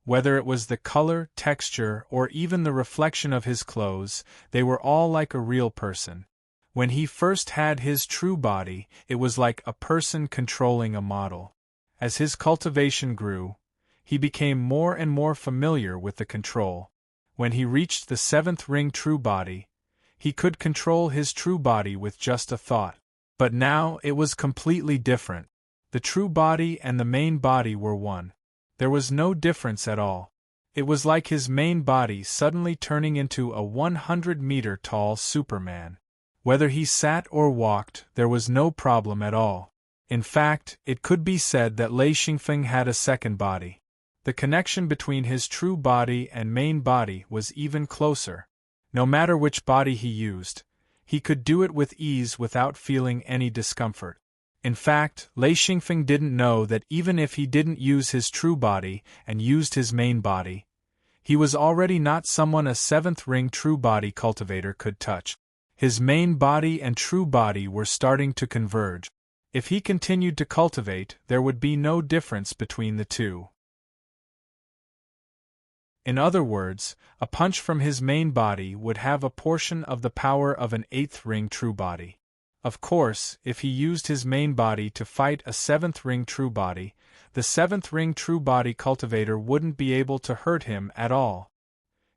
Whether it was the color, texture, or even the reflection of his clothes, they were all like a real person. When he first had his true body, it was like a person controlling a model. As his cultivation grew, he became more and more familiar with the control. When he reached the 7th ring true body, he could control his true body with just a thought. But now it was completely different. The true body and the main body were one. There was no difference at all. It was like his main body suddenly turning into a 100-meter-tall Superman. Whether he sat or walked, there was no problem at all. In fact, it could be said that Lei Xingfeng had a second body. The connection between his true body and main body was even closer. No matter which body he used, he could do it with ease without feeling any discomfort. In fact, Lei Xingfeng didn't know that even if he didn't use his true body and used his main body, he was already not someone a seventh ring true body cultivator could touch. His main body and true body were starting to converge. If he continued to cultivate, there would be no difference between the two. In other words, a punch from his main body would have a portion of the power of an eighth ring true body. Of course, if he used his main body to fight a seventh ring true body, the seventh ring true body cultivator wouldn't be able to hurt him at all.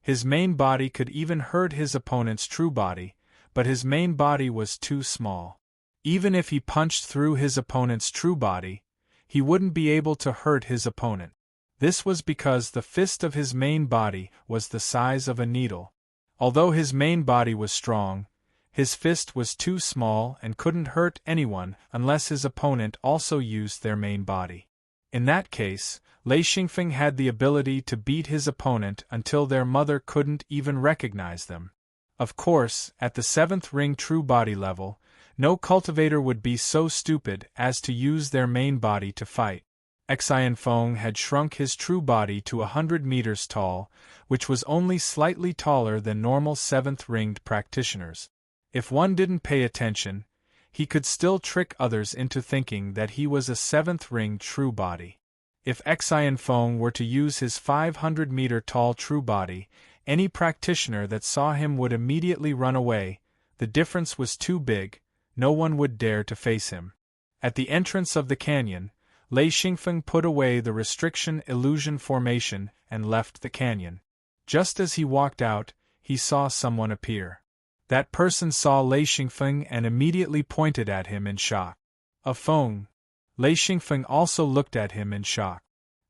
His main body could even hurt his opponent's true body, but his main body was too small. Even if he punched through his opponent's true body, he wouldn't be able to hurt his opponent. This was because the fist of his main body was the size of a needle. Although his main body was strong, his fist was too small and couldn't hurt anyone unless his opponent also used their main body. In that case, Lei Xingfeng had the ability to beat his opponent until their mother couldn't even recognize them. Of course, at the seventh ring true body level, no cultivator would be so stupid as to use their main body to fight. Xianfeng had shrunk his true body to 100 meters tall, which was only slightly taller than normal seventh-ringed practitioners. If one didn't pay attention, he could still trick others into thinking that he was a seventh-ringed true body. If Xianfeng were to use his 500-meter-tall true body, any practitioner that saw him would immediately run away. The difference was too big, no one would dare to face him. At the entrance of the canyon, Lei Xingfeng put away the restriction illusion formation and left the canyon. Just as he walked out, he saw someone appear. That person saw Lei Xingfeng and immediately pointed at him in shock. "A Feng." Lei Xingfeng also looked at him in shock.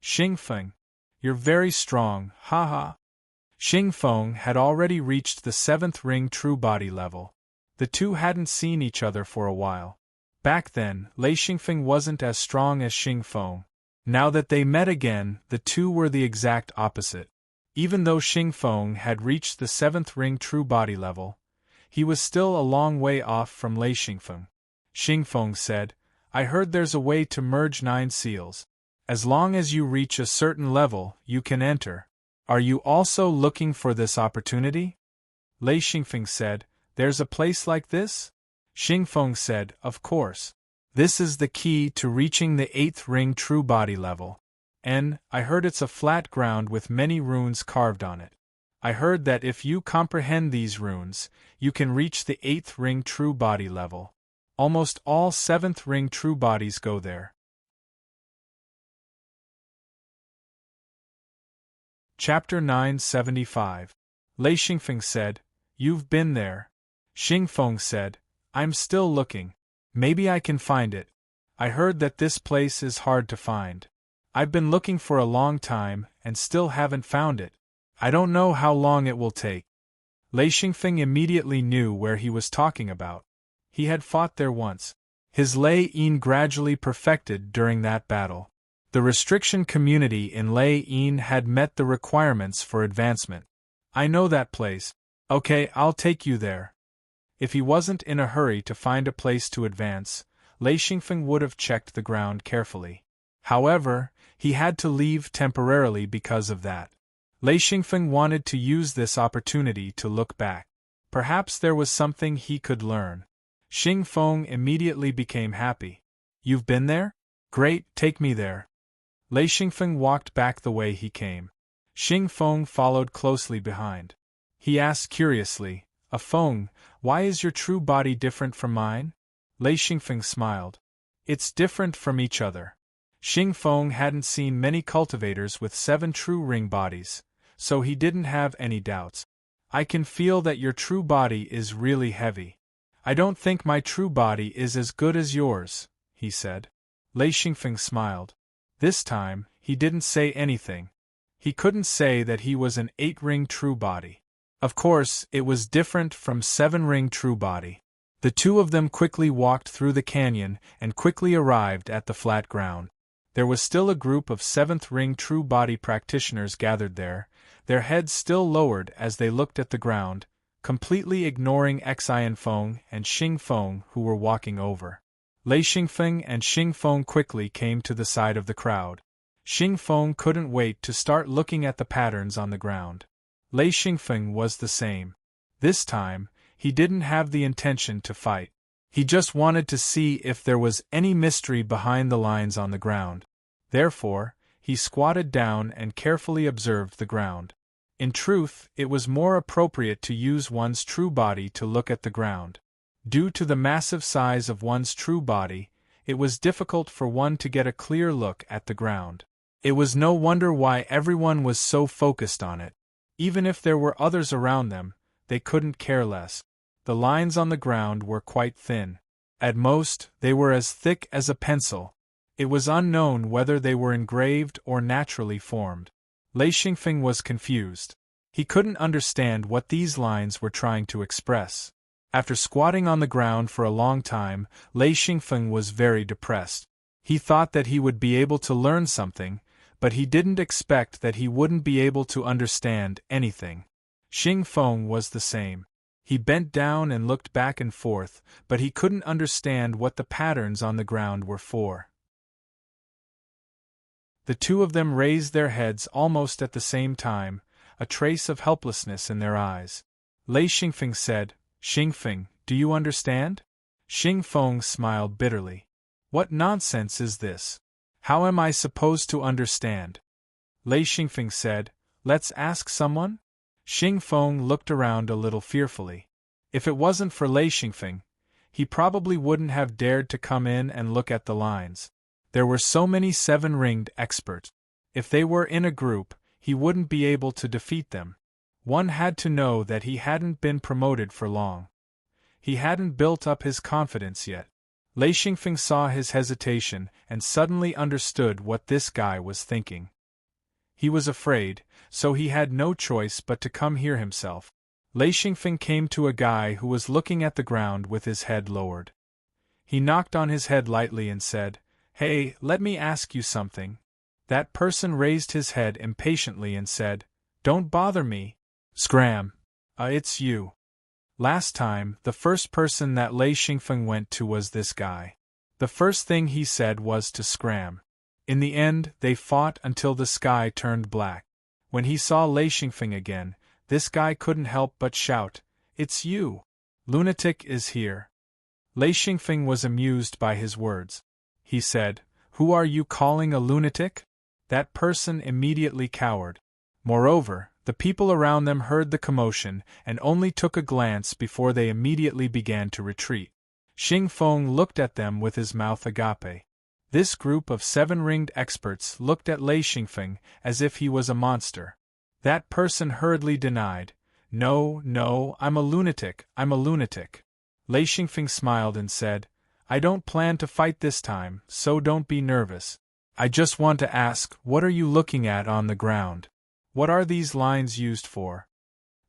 "Xingfeng, you're very strong, haha." Xingfeng had already reached the seventh ring true body level. The two hadn't seen each other for a while. Back then, Lei Xingfeng wasn't as strong as Xingfeng. Now that they met again, the two were the exact opposite. Even though Xingfeng had reached the seventh ring true body level, he was still a long way off from Lei Xingfeng. Xingfeng said, "I heard there's a way to merge 9 seals. As long as you reach a certain level, you can enter. Are you also looking for this opportunity?" Lei Xingfeng said, "There's a place like this?" Xingfeng said, "Of course. This is the key to reaching the 8th ring true body level. And I heard it's a flat ground with many runes carved on it. I heard that if you comprehend these runes, you can reach the 8th ring true body level. Almost all 7th ring true bodies go there." Chapter 975. Lei Xingfeng said, "You've been there." Xingfeng said, "I'm still looking. Maybe I can find it. I heard that this place is hard to find. I've been looking for a long time and still haven't found it. I don't know how long it will take." Lei Xingfeng immediately knew where he was talking about. He had fought there once. His Lei Yin gradually perfected during that battle. The restriction community in Lei Yin had met the requirements for advancement. "I know that place. Okay, I'll take you there." If he wasn't in a hurry to find a place to advance, Lei Xingfeng would have checked the ground carefully. However, he had to leave temporarily because of that. Lei Xingfeng wanted to use this opportunity to look back. Perhaps there was something he could learn. Xingfeng immediately became happy. "You've been there? Great, take me there." Lei Xingfeng walked back the way he came. Xingfeng followed closely behind. He asked curiously, "A Feng, why is your true body different from mine?" Lei Xingfeng smiled. "It's different from each other." Xingfeng hadn't seen many cultivators with 7 true ring bodies, so he didn't have any doubts. "I can feel that your true body is really heavy. I don't think my true body is as good as yours," he said. Lei Xingfeng smiled. This time, he didn't say anything. He couldn't say that he was an 8-ring true body. Of course, it was different from 7-ring true body. The two of them quickly walked through the canyon and quickly arrived at the flat ground. There was still a group of seventh ring true body practitioners gathered there, their heads still lowered as they looked at the ground, completely ignoring Xian Feng and Xing Feng who were walking over. Lei Xingfeng and Xing Feng quickly came to the side of the crowd. Xing Feng couldn't wait to start looking at the patterns on the ground. Lei Xingfeng was the same. This time, he didn't have the intention to fight. He just wanted to see if there was any mystery behind the lines on the ground. Therefore, he squatted down and carefully observed the ground. In truth, it was more appropriate to use one's true body to look at the ground. Due to the massive size of one's true body, it was difficult for one to get a clear look at the ground. It was no wonder why everyone was so focused on it. Even if there were others around them, they couldn't care less. The lines on the ground were quite thin. At most, they were as thick as a pencil. It was unknown whether they were engraved or naturally formed. Lei Xingfeng was confused. He couldn't understand what these lines were trying to express. After squatting on the ground for a long time, Lei Xingfeng was very depressed. He thought that he would be able to learn something, but he didn't expect that he wouldn't be able to understand anything. Xing Feng was the same. He bent down and looked back and forth, but he couldn't understand what the patterns on the ground were for. The two of them raised their heads almost at the same time, a trace of helplessness in their eyes. Lei Xingfeng said, "Xingfeng, do you understand?" Xing Feng smiled bitterly. "What nonsense is this? How am I supposed to understand?" Lei Xingfeng said, "Let's ask someone?" Xing Feng looked around a little fearfully. If it wasn't for Lei Xingfeng, he probably wouldn't have dared to come in and look at the lines. There were so many seven-ringed experts. If they were in a group, he wouldn't be able to defeat them. One had to know that he hadn't been promoted for long. He hadn't built up his confidence yet. Lei Xingfeng saw his hesitation and suddenly understood what this guy was thinking. He was afraid, so he had no choice but to come here himself. Lei Xingfeng came to a guy who was looking at the ground with his head lowered. He knocked on his head lightly and said, "Hey, let me ask you something." That person raised his head impatiently and said, "Don't bother me." "Scram. It's you." Last time, the first person that Lei Xingfeng went to was this guy. The first thing he said was to scram. In the end, they fought until the sky turned black. When he saw Lei Xingfeng again, this guy couldn't help but shout, "It's you! Lunatic is here." Lei Xingfeng was amused by his words. He said, "Who are you calling a lunatic?" That person immediately cowered. Moreover, the people around them heard the commotion and only took a glance before they immediately began to retreat. Xing Feng looked at them with his mouth agape. This group of seven-ringed experts looked at Lei Xingfeng as if he was a monster. That person hurriedly denied, No, I'm a lunatic, I'm a lunatic." Lei Xingfeng smiled and said, "I don't plan to fight this time, so don't be nervous. I just want to ask, what are you looking at on the ground? What are these lines used for?"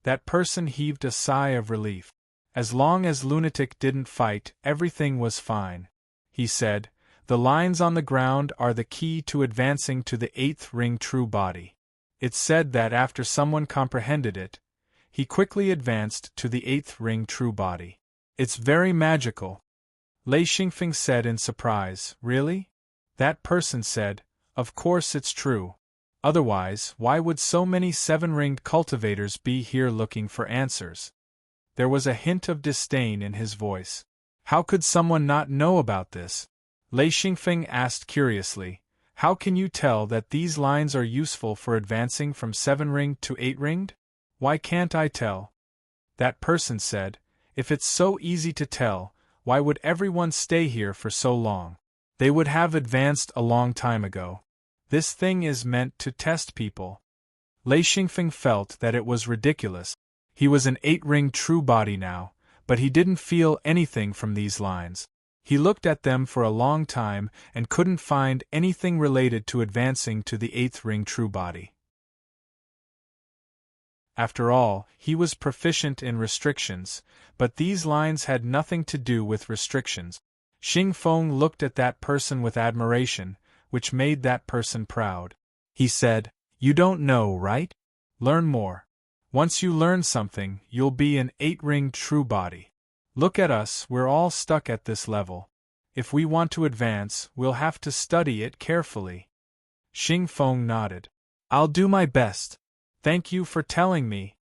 That person heaved a sigh of relief. As long as Lunatic didn't fight, everything was fine. He said, "The lines on the ground are the key to advancing to the eighth ring true body." It's said that after someone comprehended it, he quickly advanced to the eighth ring true body. It's very magical. Lei Xingfeng said in surprise, "Really?" That person said, "Of course it's true. Otherwise, why would so many seven-ringed cultivators be here looking for answers?" There was a hint of disdain in his voice. How could someone not know about this? Lei Xingfeng asked curiously, "How can you tell that these lines are useful for advancing from seven-ringed to eight-ringed?" "Why can't I tell?" That person said, "If it's so easy to tell, why would everyone stay here for so long? They would have advanced a long time ago. This thing is meant to test people." Lei Xingfeng felt that it was ridiculous. He was an eight-ringed true body now, but he didn't feel anything from these lines. He looked at them for a long time and couldn't find anything related to advancing to the eighth ring true body. After all, he was proficient in restrictions, but these lines had nothing to do with restrictions. Xing Feng looked at that person with admiration, which made that person proud. He said, "You don't know, right? Learn more. Once you learn something, you'll be an 8-ring true body. Look at us, we're all stuck at this level. If we want to advance, we'll have to study it carefully." Xing Feng nodded. "I'll do my best. Thank you for telling me."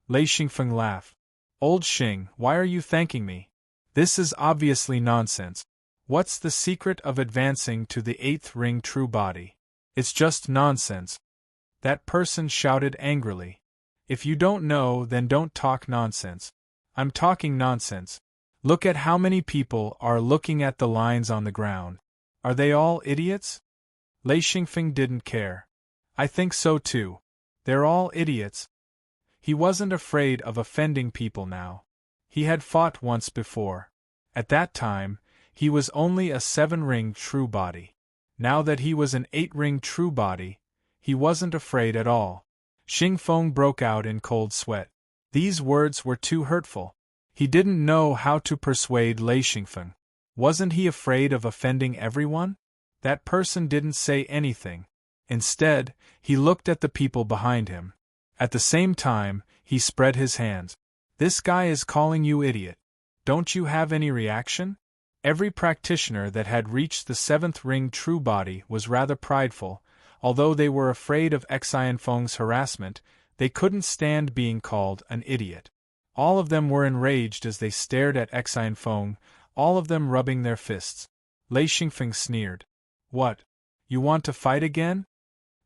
Lei Xingfeng laughed. "Old Xing, why are you thanking me? This is obviously nonsense. What's the secret of advancing to the 8th ring true body? It's just nonsense." That person shouted angrily. "If you don't know, then don't talk nonsense." "I'm talking nonsense. Look at how many people are looking at the lines on the ground. Are they all idiots?" Lei Xingfeng didn't care. "I think so too. They're all idiots." He wasn't afraid of offending people now. He had fought once before. At that time, he was only a 7-ring true body. Now that he was an 8-ring true body, he wasn't afraid at all. Xing Feng broke out in cold sweat. These words were too hurtful. He didn't know how to persuade Lei Xingfeng. Wasn't he afraid of offending everyone? That person didn't say anything. Instead, he looked at the people behind him. At the same time, he spread his hands. "This guy is calling you idiot. Don't you have any reaction?" Every practitioner that had reached the 7th ring true body was rather prideful. Although they were afraid of Xian Feng's harassment, they couldn't stand being called an idiot. All of them were enraged as they stared at Xian Feng, all of them rubbing their fists. Lei Xingfeng sneered. "What? You want to fight again?"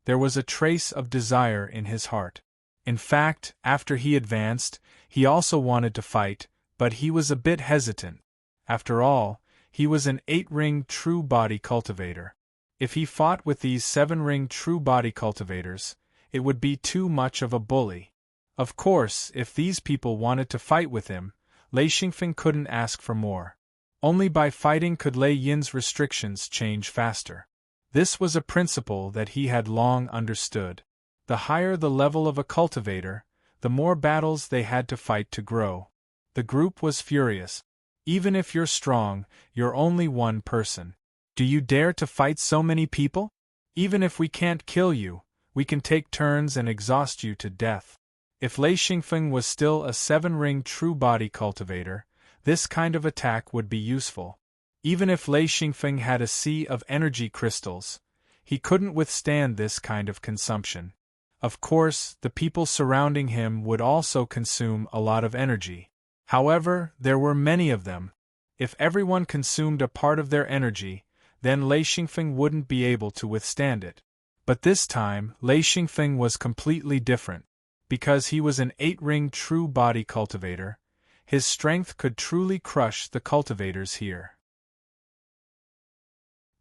There was a trace of desire in his heart. In fact, after he advanced, he also wanted to fight, but he was a bit hesitant. After all, he was an 8-ring true body cultivator. If he fought with these 7-ring true body cultivators, it would be too much of a bully. Of course, if these people wanted to fight with him, Lei Xingfeng couldn't ask for more. Only by fighting could Lei Yin's restrictions change faster. This was a principle that he had long understood. The higher the level of a cultivator, the more battles they had to fight to grow. The group was furious. "Even if you're strong, you're only one person. Do you dare to fight so many people? Even if we can't kill you, we can take turns and exhaust you to death." If Lei Xingfeng was still a 7-ring true body cultivator, this kind of attack would be useful. Even if Lei Xingfeng had a sea of energy crystals, he couldn't withstand this kind of consumption. Of course, the people surrounding him would also consume a lot of energy. However, there were many of them. If everyone consumed a part of their energy, then Lei Xingfeng wouldn't be able to withstand it. But this time, Lei Xingfeng was completely different. Because he was an 8-ring true body cultivator, his strength could truly crush the cultivators here.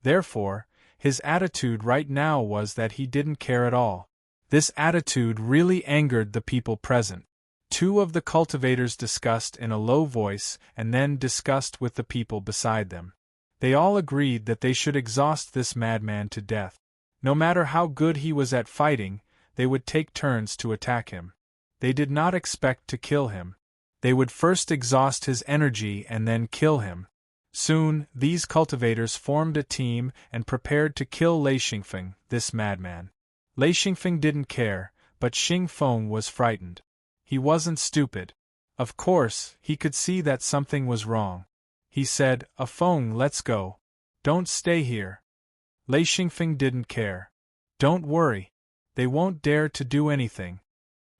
Therefore, his attitude right now was that he didn't care at all. This attitude really angered the people present. 2 of the cultivators discussed in a low voice and then discussed with the people beside them. They all agreed that they should exhaust this madman to death. No matter how good he was at fighting, they would take turns to attack him. They did not expect to kill him. They would first exhaust his energy and then kill him. Soon, these cultivators formed a team and prepared to kill Lei Xingfeng, this madman. Lei Xingfeng didn't care, but Xing Feng was frightened. He wasn't stupid. Of course, he could see that something was wrong. He said, Feng, let's go. Don't stay here." Lei Xingfeng didn't care. "Don't worry. They won't dare to do anything."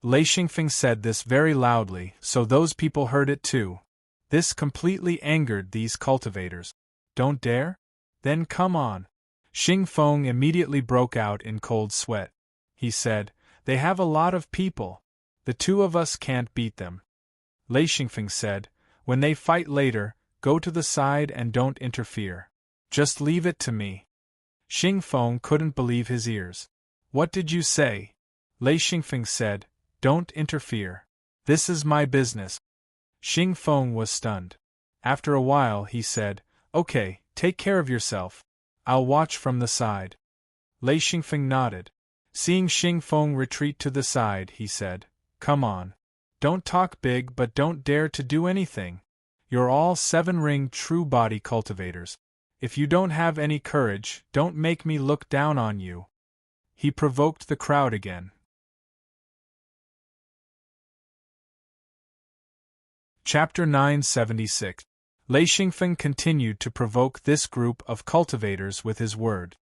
Lei Xingfeng said this very loudly, so those people heard it too. This completely angered these cultivators. "Don't dare? Then come on." Xing Feng immediately broke out in cold sweat. He said, "They have a lot of people. The 2 of us can't beat them." Lei Xingfeng said, "When they fight later, go to the side and don't interfere. Just leave it to me." Xing Feng couldn't believe his ears. "What did you say?" Lei Xingfeng said, "Don't interfere. This is my business." Xing Feng was stunned. After a while he said, "Okay, take care of yourself. I'll watch from the side." Lei Xingfeng nodded. Seeing Xing Feng retreat to the side, he said, Come on. Don't talk big but don't dare to do anything. You're all 7-ring true body cultivators. If you don't have any courage, don't make me look down on you. He provoked the crowd again. Chapter 976. Lei Xingfeng continued to provoke this group of cultivators with his word.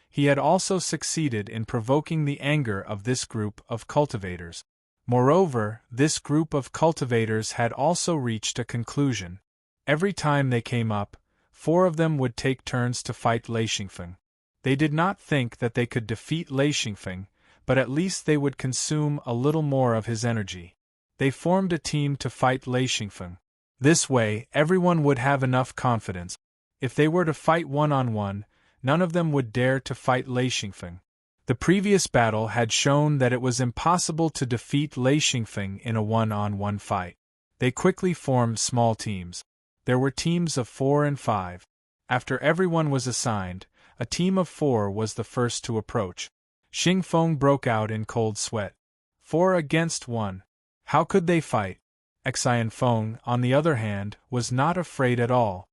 He had also succeeded in provoking the anger of this group of cultivators. Moreover, this group of cultivators had also reached a conclusion. Every time they came up, 4 of them would take turns to fight Lei Xingfeng. They did not think that they could defeat Lei Xingfeng, but at least they would consume a little more of his energy. They formed a team to fight Lei Xingfeng. This way, everyone would have enough confidence. If they were to fight one-on-one, none of them would dare to fight Lei Xingfeng. The previous battle had shown that it was impossible to defeat Lei Xingfeng in a one-on-one fight. They quickly formed small teams. There were teams of 4 and 5. After everyone was assigned, a team of 4 was the first to approach. Xingfeng broke out in cold sweat. 4 against 1. How could they fight? Xianfeng, on the other hand, was not afraid at all.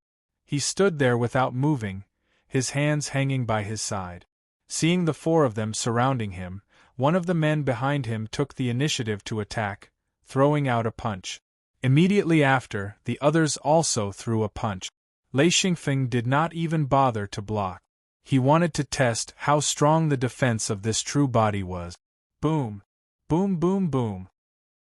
He stood there without moving, his hands hanging by his side. Seeing the 4 of them surrounding him, one of the men behind him took the initiative to attack, throwing out a punch. Immediately after, the others also threw a punch. Lei Xingfeng did not even bother to block. He wanted to test how strong the defense of this true body was. Boom! Boom boom boom!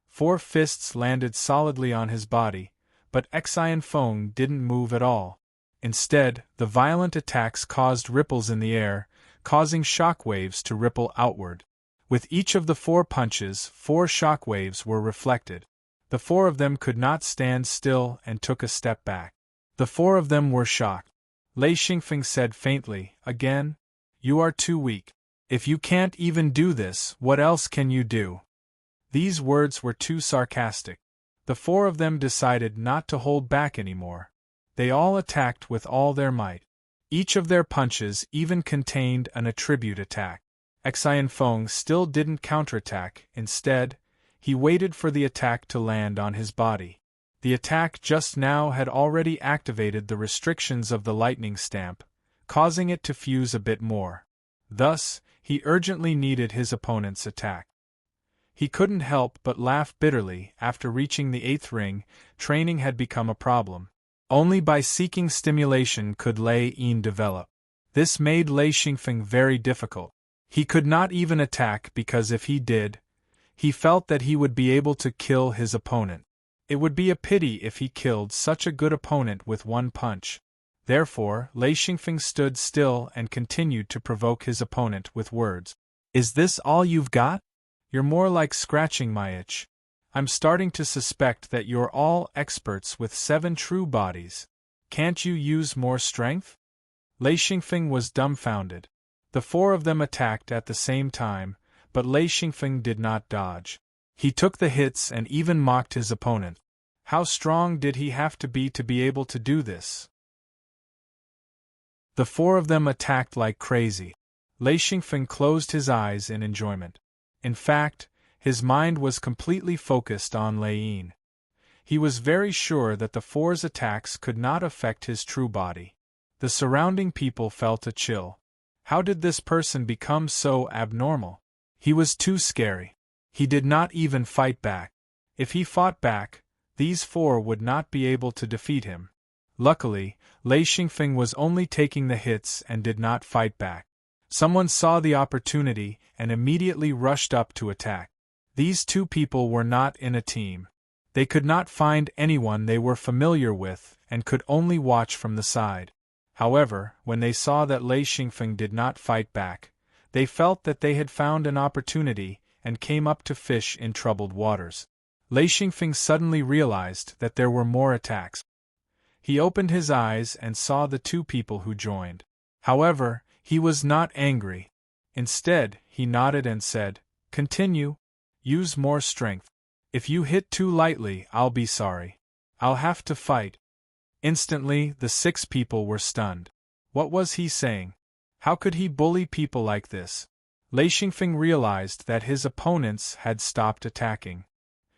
4 fists landed solidly on his body, but Xianfeng didn't move at all. Instead, the violent attacks caused ripples in the air, causing shock waves to ripple outward. With each of the 4 punches, 4 shock waves were reflected. The 4 of them could not stand still and took a step back. The 4 of them were shocked. Lei Xingfeng said faintly, "Again? You are too weak. If you can't even do this, what else can you do?" These words were too sarcastic. The 4 of them decided not to hold back anymore. They all attacked with all their might. Each of their punches even contained an attribute attack. Xianfeng still didn't counterattack. Instead, he waited for the attack to land on his body. The attack just now had already activated the restrictions of the lightning stamp, causing it to fuse a bit more. Thus, he urgently needed his opponent's attack. He couldn't help but laugh bitterly. After reaching the 8th ring, training had become a problem. Only by seeking stimulation could Lei Yin develop. This made Lei Xingfeng very difficult. He could not even attack because if he did, he felt that he would be able to kill his opponent. It would be a pity if he killed such a good opponent with one punch. Therefore, Lei Xingfeng stood still and continued to provoke his opponent with words. "Is this all you've got? You're more like scratching my itch. I'm starting to suspect that you're all experts with 7 true bodies. Can't you use more strength?" Lei Xingfeng was dumbfounded. The 4 of them attacked at the same time, but Lei Xingfeng did not dodge. He took the hits and even mocked his opponent. How strong did he have to be able to do this? The 4 of them attacked like crazy. Lei Xingfeng closed his eyes in enjoyment. In fact, his mind was completely focused on Lei Yin. He was very sure that the 4's attacks could not affect his true body. The surrounding people felt a chill. How did this person become so abnormal? He was too scary. He did not even fight back. If he fought back, these 4 would not be able to defeat him. Luckily, Lei Xingfeng was only taking the hits and did not fight back. Someone saw the opportunity and immediately rushed up to attack. These 2 people were not in a team. They could not find anyone they were familiar with and could only watch from the side. However, when they saw that Lei Xingfeng did not fight back, they felt that they had found an opportunity and came up to fish in troubled waters. Lei Xingfeng suddenly realized that there were more attacks. He opened his eyes and saw the 2 people who joined. However, he was not angry. Instead, he nodded and said, "Continue. Use more strength. If you hit too lightly, I'll be sorry. I'll have to fight." Instantly, the 6 people were stunned. What was he saying? How could he bully people like this? Lei Xingfeng realized that his opponents had stopped attacking.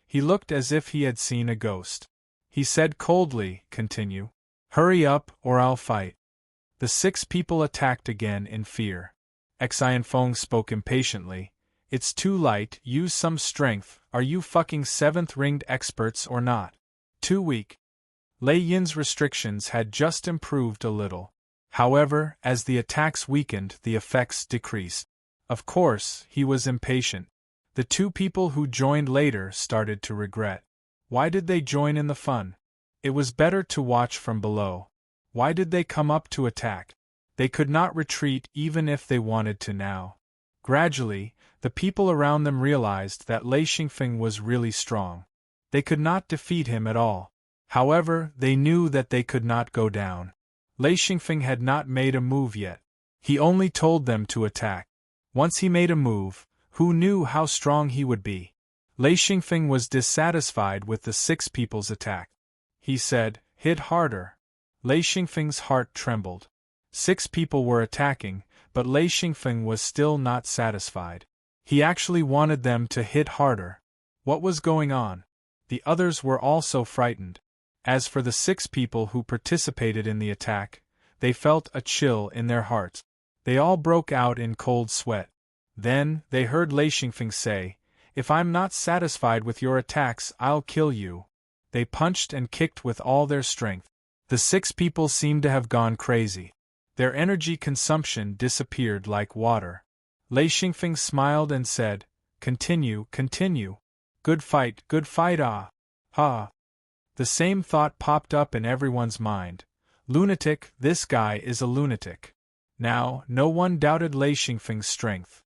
He looked as if he had seen a ghost. He said coldly, "Continue. Hurry up, or I'll fight." The 6 people attacked again in fear. Xianfeng spoke impatiently. "It's too light, use some strength, are you fucking 7th ringed experts or not? Too weak." Lei Yin's restrictions had just improved a little. However, as the attacks weakened, the effects decreased. Of course, he was impatient. The 2 people who joined later started to regret. Why did they join in the fun? It was better to watch from below. Why did they come up to attack? They could not retreat even if they wanted to now. Gradually, the people around them realized that Lei Xingfeng was really strong. They could not defeat him at all. However, they knew that they could not go down. Lei Xingfeng had not made a move yet. He only told them to attack. Once he made a move, who knew how strong he would be? Lei Xingfeng was dissatisfied with the 6 people's attack. He said, "Hit harder." Lei Xingfeng's heart trembled. 6 people were attacking, but Lei Xingfeng was still not satisfied. He actually wanted them to hit harder. What was going on? The others were also frightened. As for the 6 people who participated in the attack, they felt a chill in their hearts. They all broke out in cold sweat. Then, they heard Lei Xingfeng say, "If I'm not satisfied with your attacks, I'll kill you." They punched and kicked with all their strength. The 6 people seemed to have gone crazy. Their energy consumption disappeared like water. Lei Xingfeng smiled and said, "Continue, continue. Good fight, ah. Ha." The same thought popped up in everyone's mind. Lunatic, this guy is a lunatic. Now, no one doubted Lei Xingfeng's strength.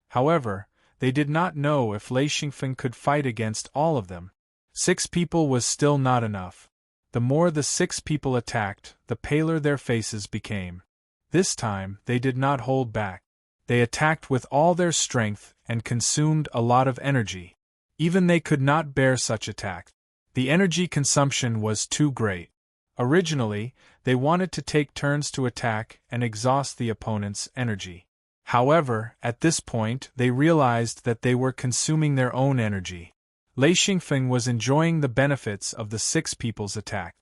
However, they did not know if Lei Xingfeng could fight against all of them. 6 people was still not enough. The more the 6 people attacked, the paler their faces became. This time, they did not hold back. They attacked with all their strength and consumed a lot of energy. Even they could not bear such attack. The energy consumption was too great. Originally, they wanted to take turns to attack and exhaust the opponent's energy. However, at this point, they realized that they were consuming their own energy. Lei Xingfeng was enjoying the benefits of the 6 people's attack.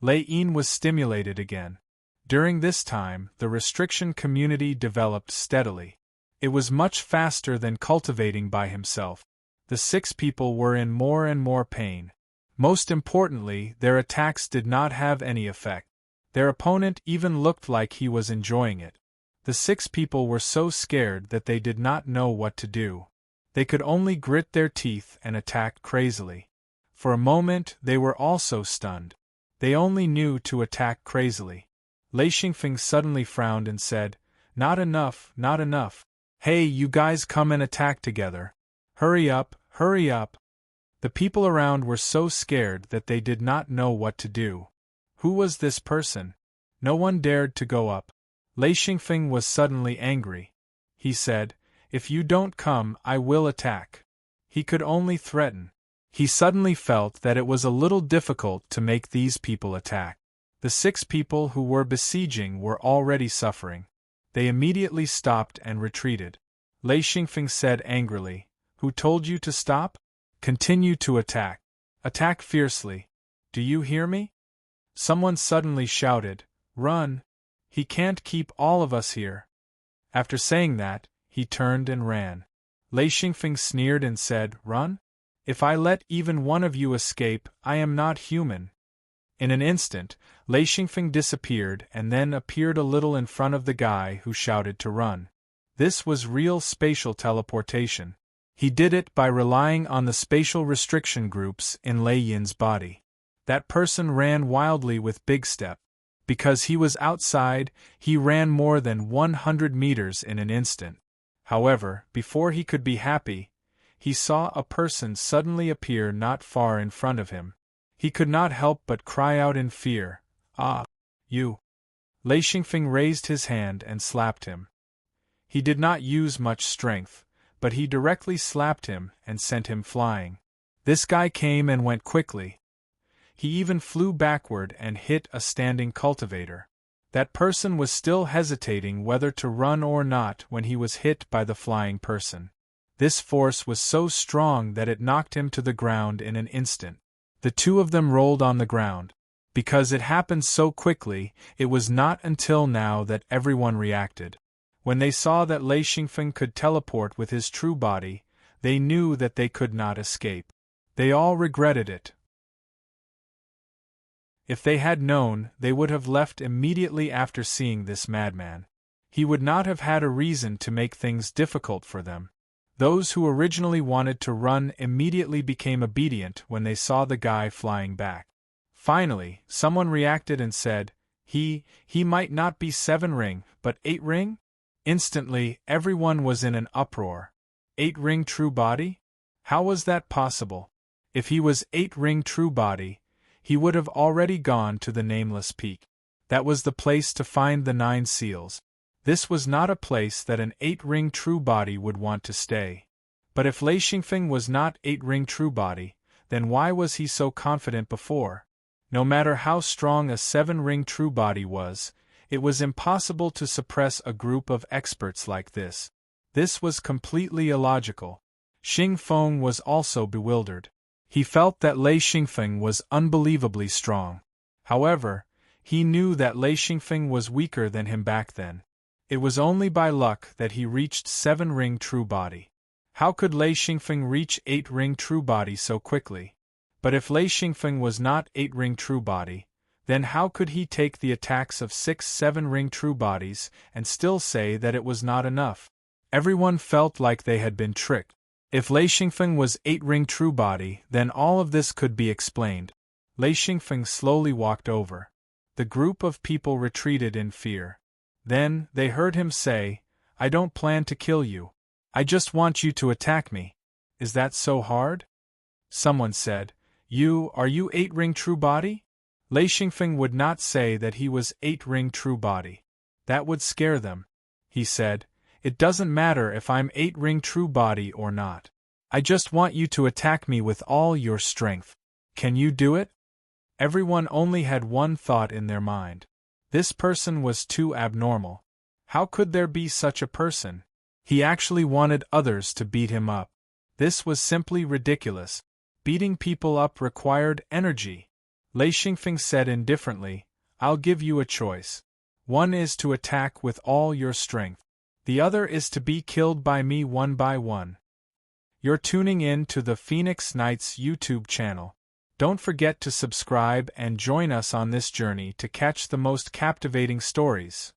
Lei Yin was stimulated again. During this time, the restriction community developed steadily. It was much faster than cultivating by himself. The 6 people were in more and more pain. Most importantly, their attacks did not have any effect. Their opponent even looked like he was enjoying it. The 6 people were so scared that they did not know what to do. They could only grit their teeth and attack crazily. For a moment, they were also stunned. They only knew to attack crazily. Lei Xingfeng suddenly frowned and said, "Not enough, not enough. Hey, you guys come and attack together. Hurry up, hurry up." The people around were so scared that they did not know what to do. Who was this person? No one dared to go up. Lei Xingfeng was suddenly angry. He said, "If you don't come, I will attack." He could only threaten. He suddenly felt that it was a little difficult to make these people attack. The 6 people who were besieging were already suffering. They immediately stopped and retreated. Lei Xingfeng said angrily, "Who told you to stop? Continue to attack. Attack fiercely. Do you hear me?" Someone suddenly shouted, "Run! He can't keep all of us here." After saying that, he turned and ran. Lei Xingfeng sneered and said, "Run? If I let even one of you escape, I am not human." In an instant, Lei Xingfeng disappeared and then appeared a little in front of the guy who shouted to run. This was real spatial teleportation. He did it by relying on the spatial restriction groups in Lei Yin's body. That person ran wildly with big step. Because he was outside, he ran more than 100 meters in an instant. However, before he could be happy, he saw a person suddenly appear not far in front of him. He could not help but cry out in fear, "Ah, you!" Lei Xingfeng raised his hand and slapped him. He did not use much strength, but he directly slapped him and sent him flying. This guy came and went quickly. He even flew backward and hit a standing cultivator. That person was still hesitating whether to run or not when he was hit by the flying person. This force was so strong that it knocked him to the ground in an instant. The two of them rolled on the ground. Because it happened so quickly, it was not until now that everyone reacted. When they saw that Lei Xingfeng could teleport with his true body, they knew that they could not escape. They all regretted it. If they had known, they would have left immediately after seeing this madman. He would not have had a reason to make things difficult for them. Those who originally wanted to run immediately became obedient when they saw the guy flying back. Finally, someone reacted and said, He might not be 7 ring, but 8 ring? Instantly, everyone was in an uproar. 8 ring true body? How was that possible? If he was 8 ring true body, he would have already gone to the nameless peak. That was the place to find the 9 seals. This was not a place that an 8 ring true body would want to stay. But if Lei Xingfeng was not 8 ring true body, then why was he so confident before? No matter how strong a 7 ring true body was, it was impossible to suppress a group of experts like this. This was completely illogical. Xing Feng was also bewildered. He felt that Lei Xingfeng was unbelievably strong. However, he knew that Lei Xingfeng was weaker than him back then. It was only by luck that he reached 7 ring true body. How could Lei Xingfeng reach 8 ring true body so quickly? But if Lei Xingfeng was not 8 ring true body, then how could he take the attacks of 6-7 ring true bodies and still say that it was not enough? Everyone felt like they had been tricked. If Lei Xingfeng was 8 ring true body, then all of this could be explained. Lei Xingfeng slowly walked over. The group of people retreated in fear. Then, they heard him say, I don't plan to kill you. I just want you to attack me. Is that so hard? Someone said, Are you 8 ring true body? Lei Xingfeng would not say that he was 8 ring true body. That would scare them. He said, It doesn't matter if I'm 8 ring true body or not. I just want you to attack me with all your strength. Can you do it? Everyone only had one thought in their mind. This person was too abnormal. How could there be such a person? He actually wanted others to beat him up. This was simply ridiculous. Beating people up required energy. Lei Xingfeng said indifferently, I'll give you a choice. One is to attack with all your strength. The other is to be killed by me one by one. You're tuning in to the Phoenix Knights YouTube channel. Don't forget to subscribe and join us on this journey to catch the most captivating stories.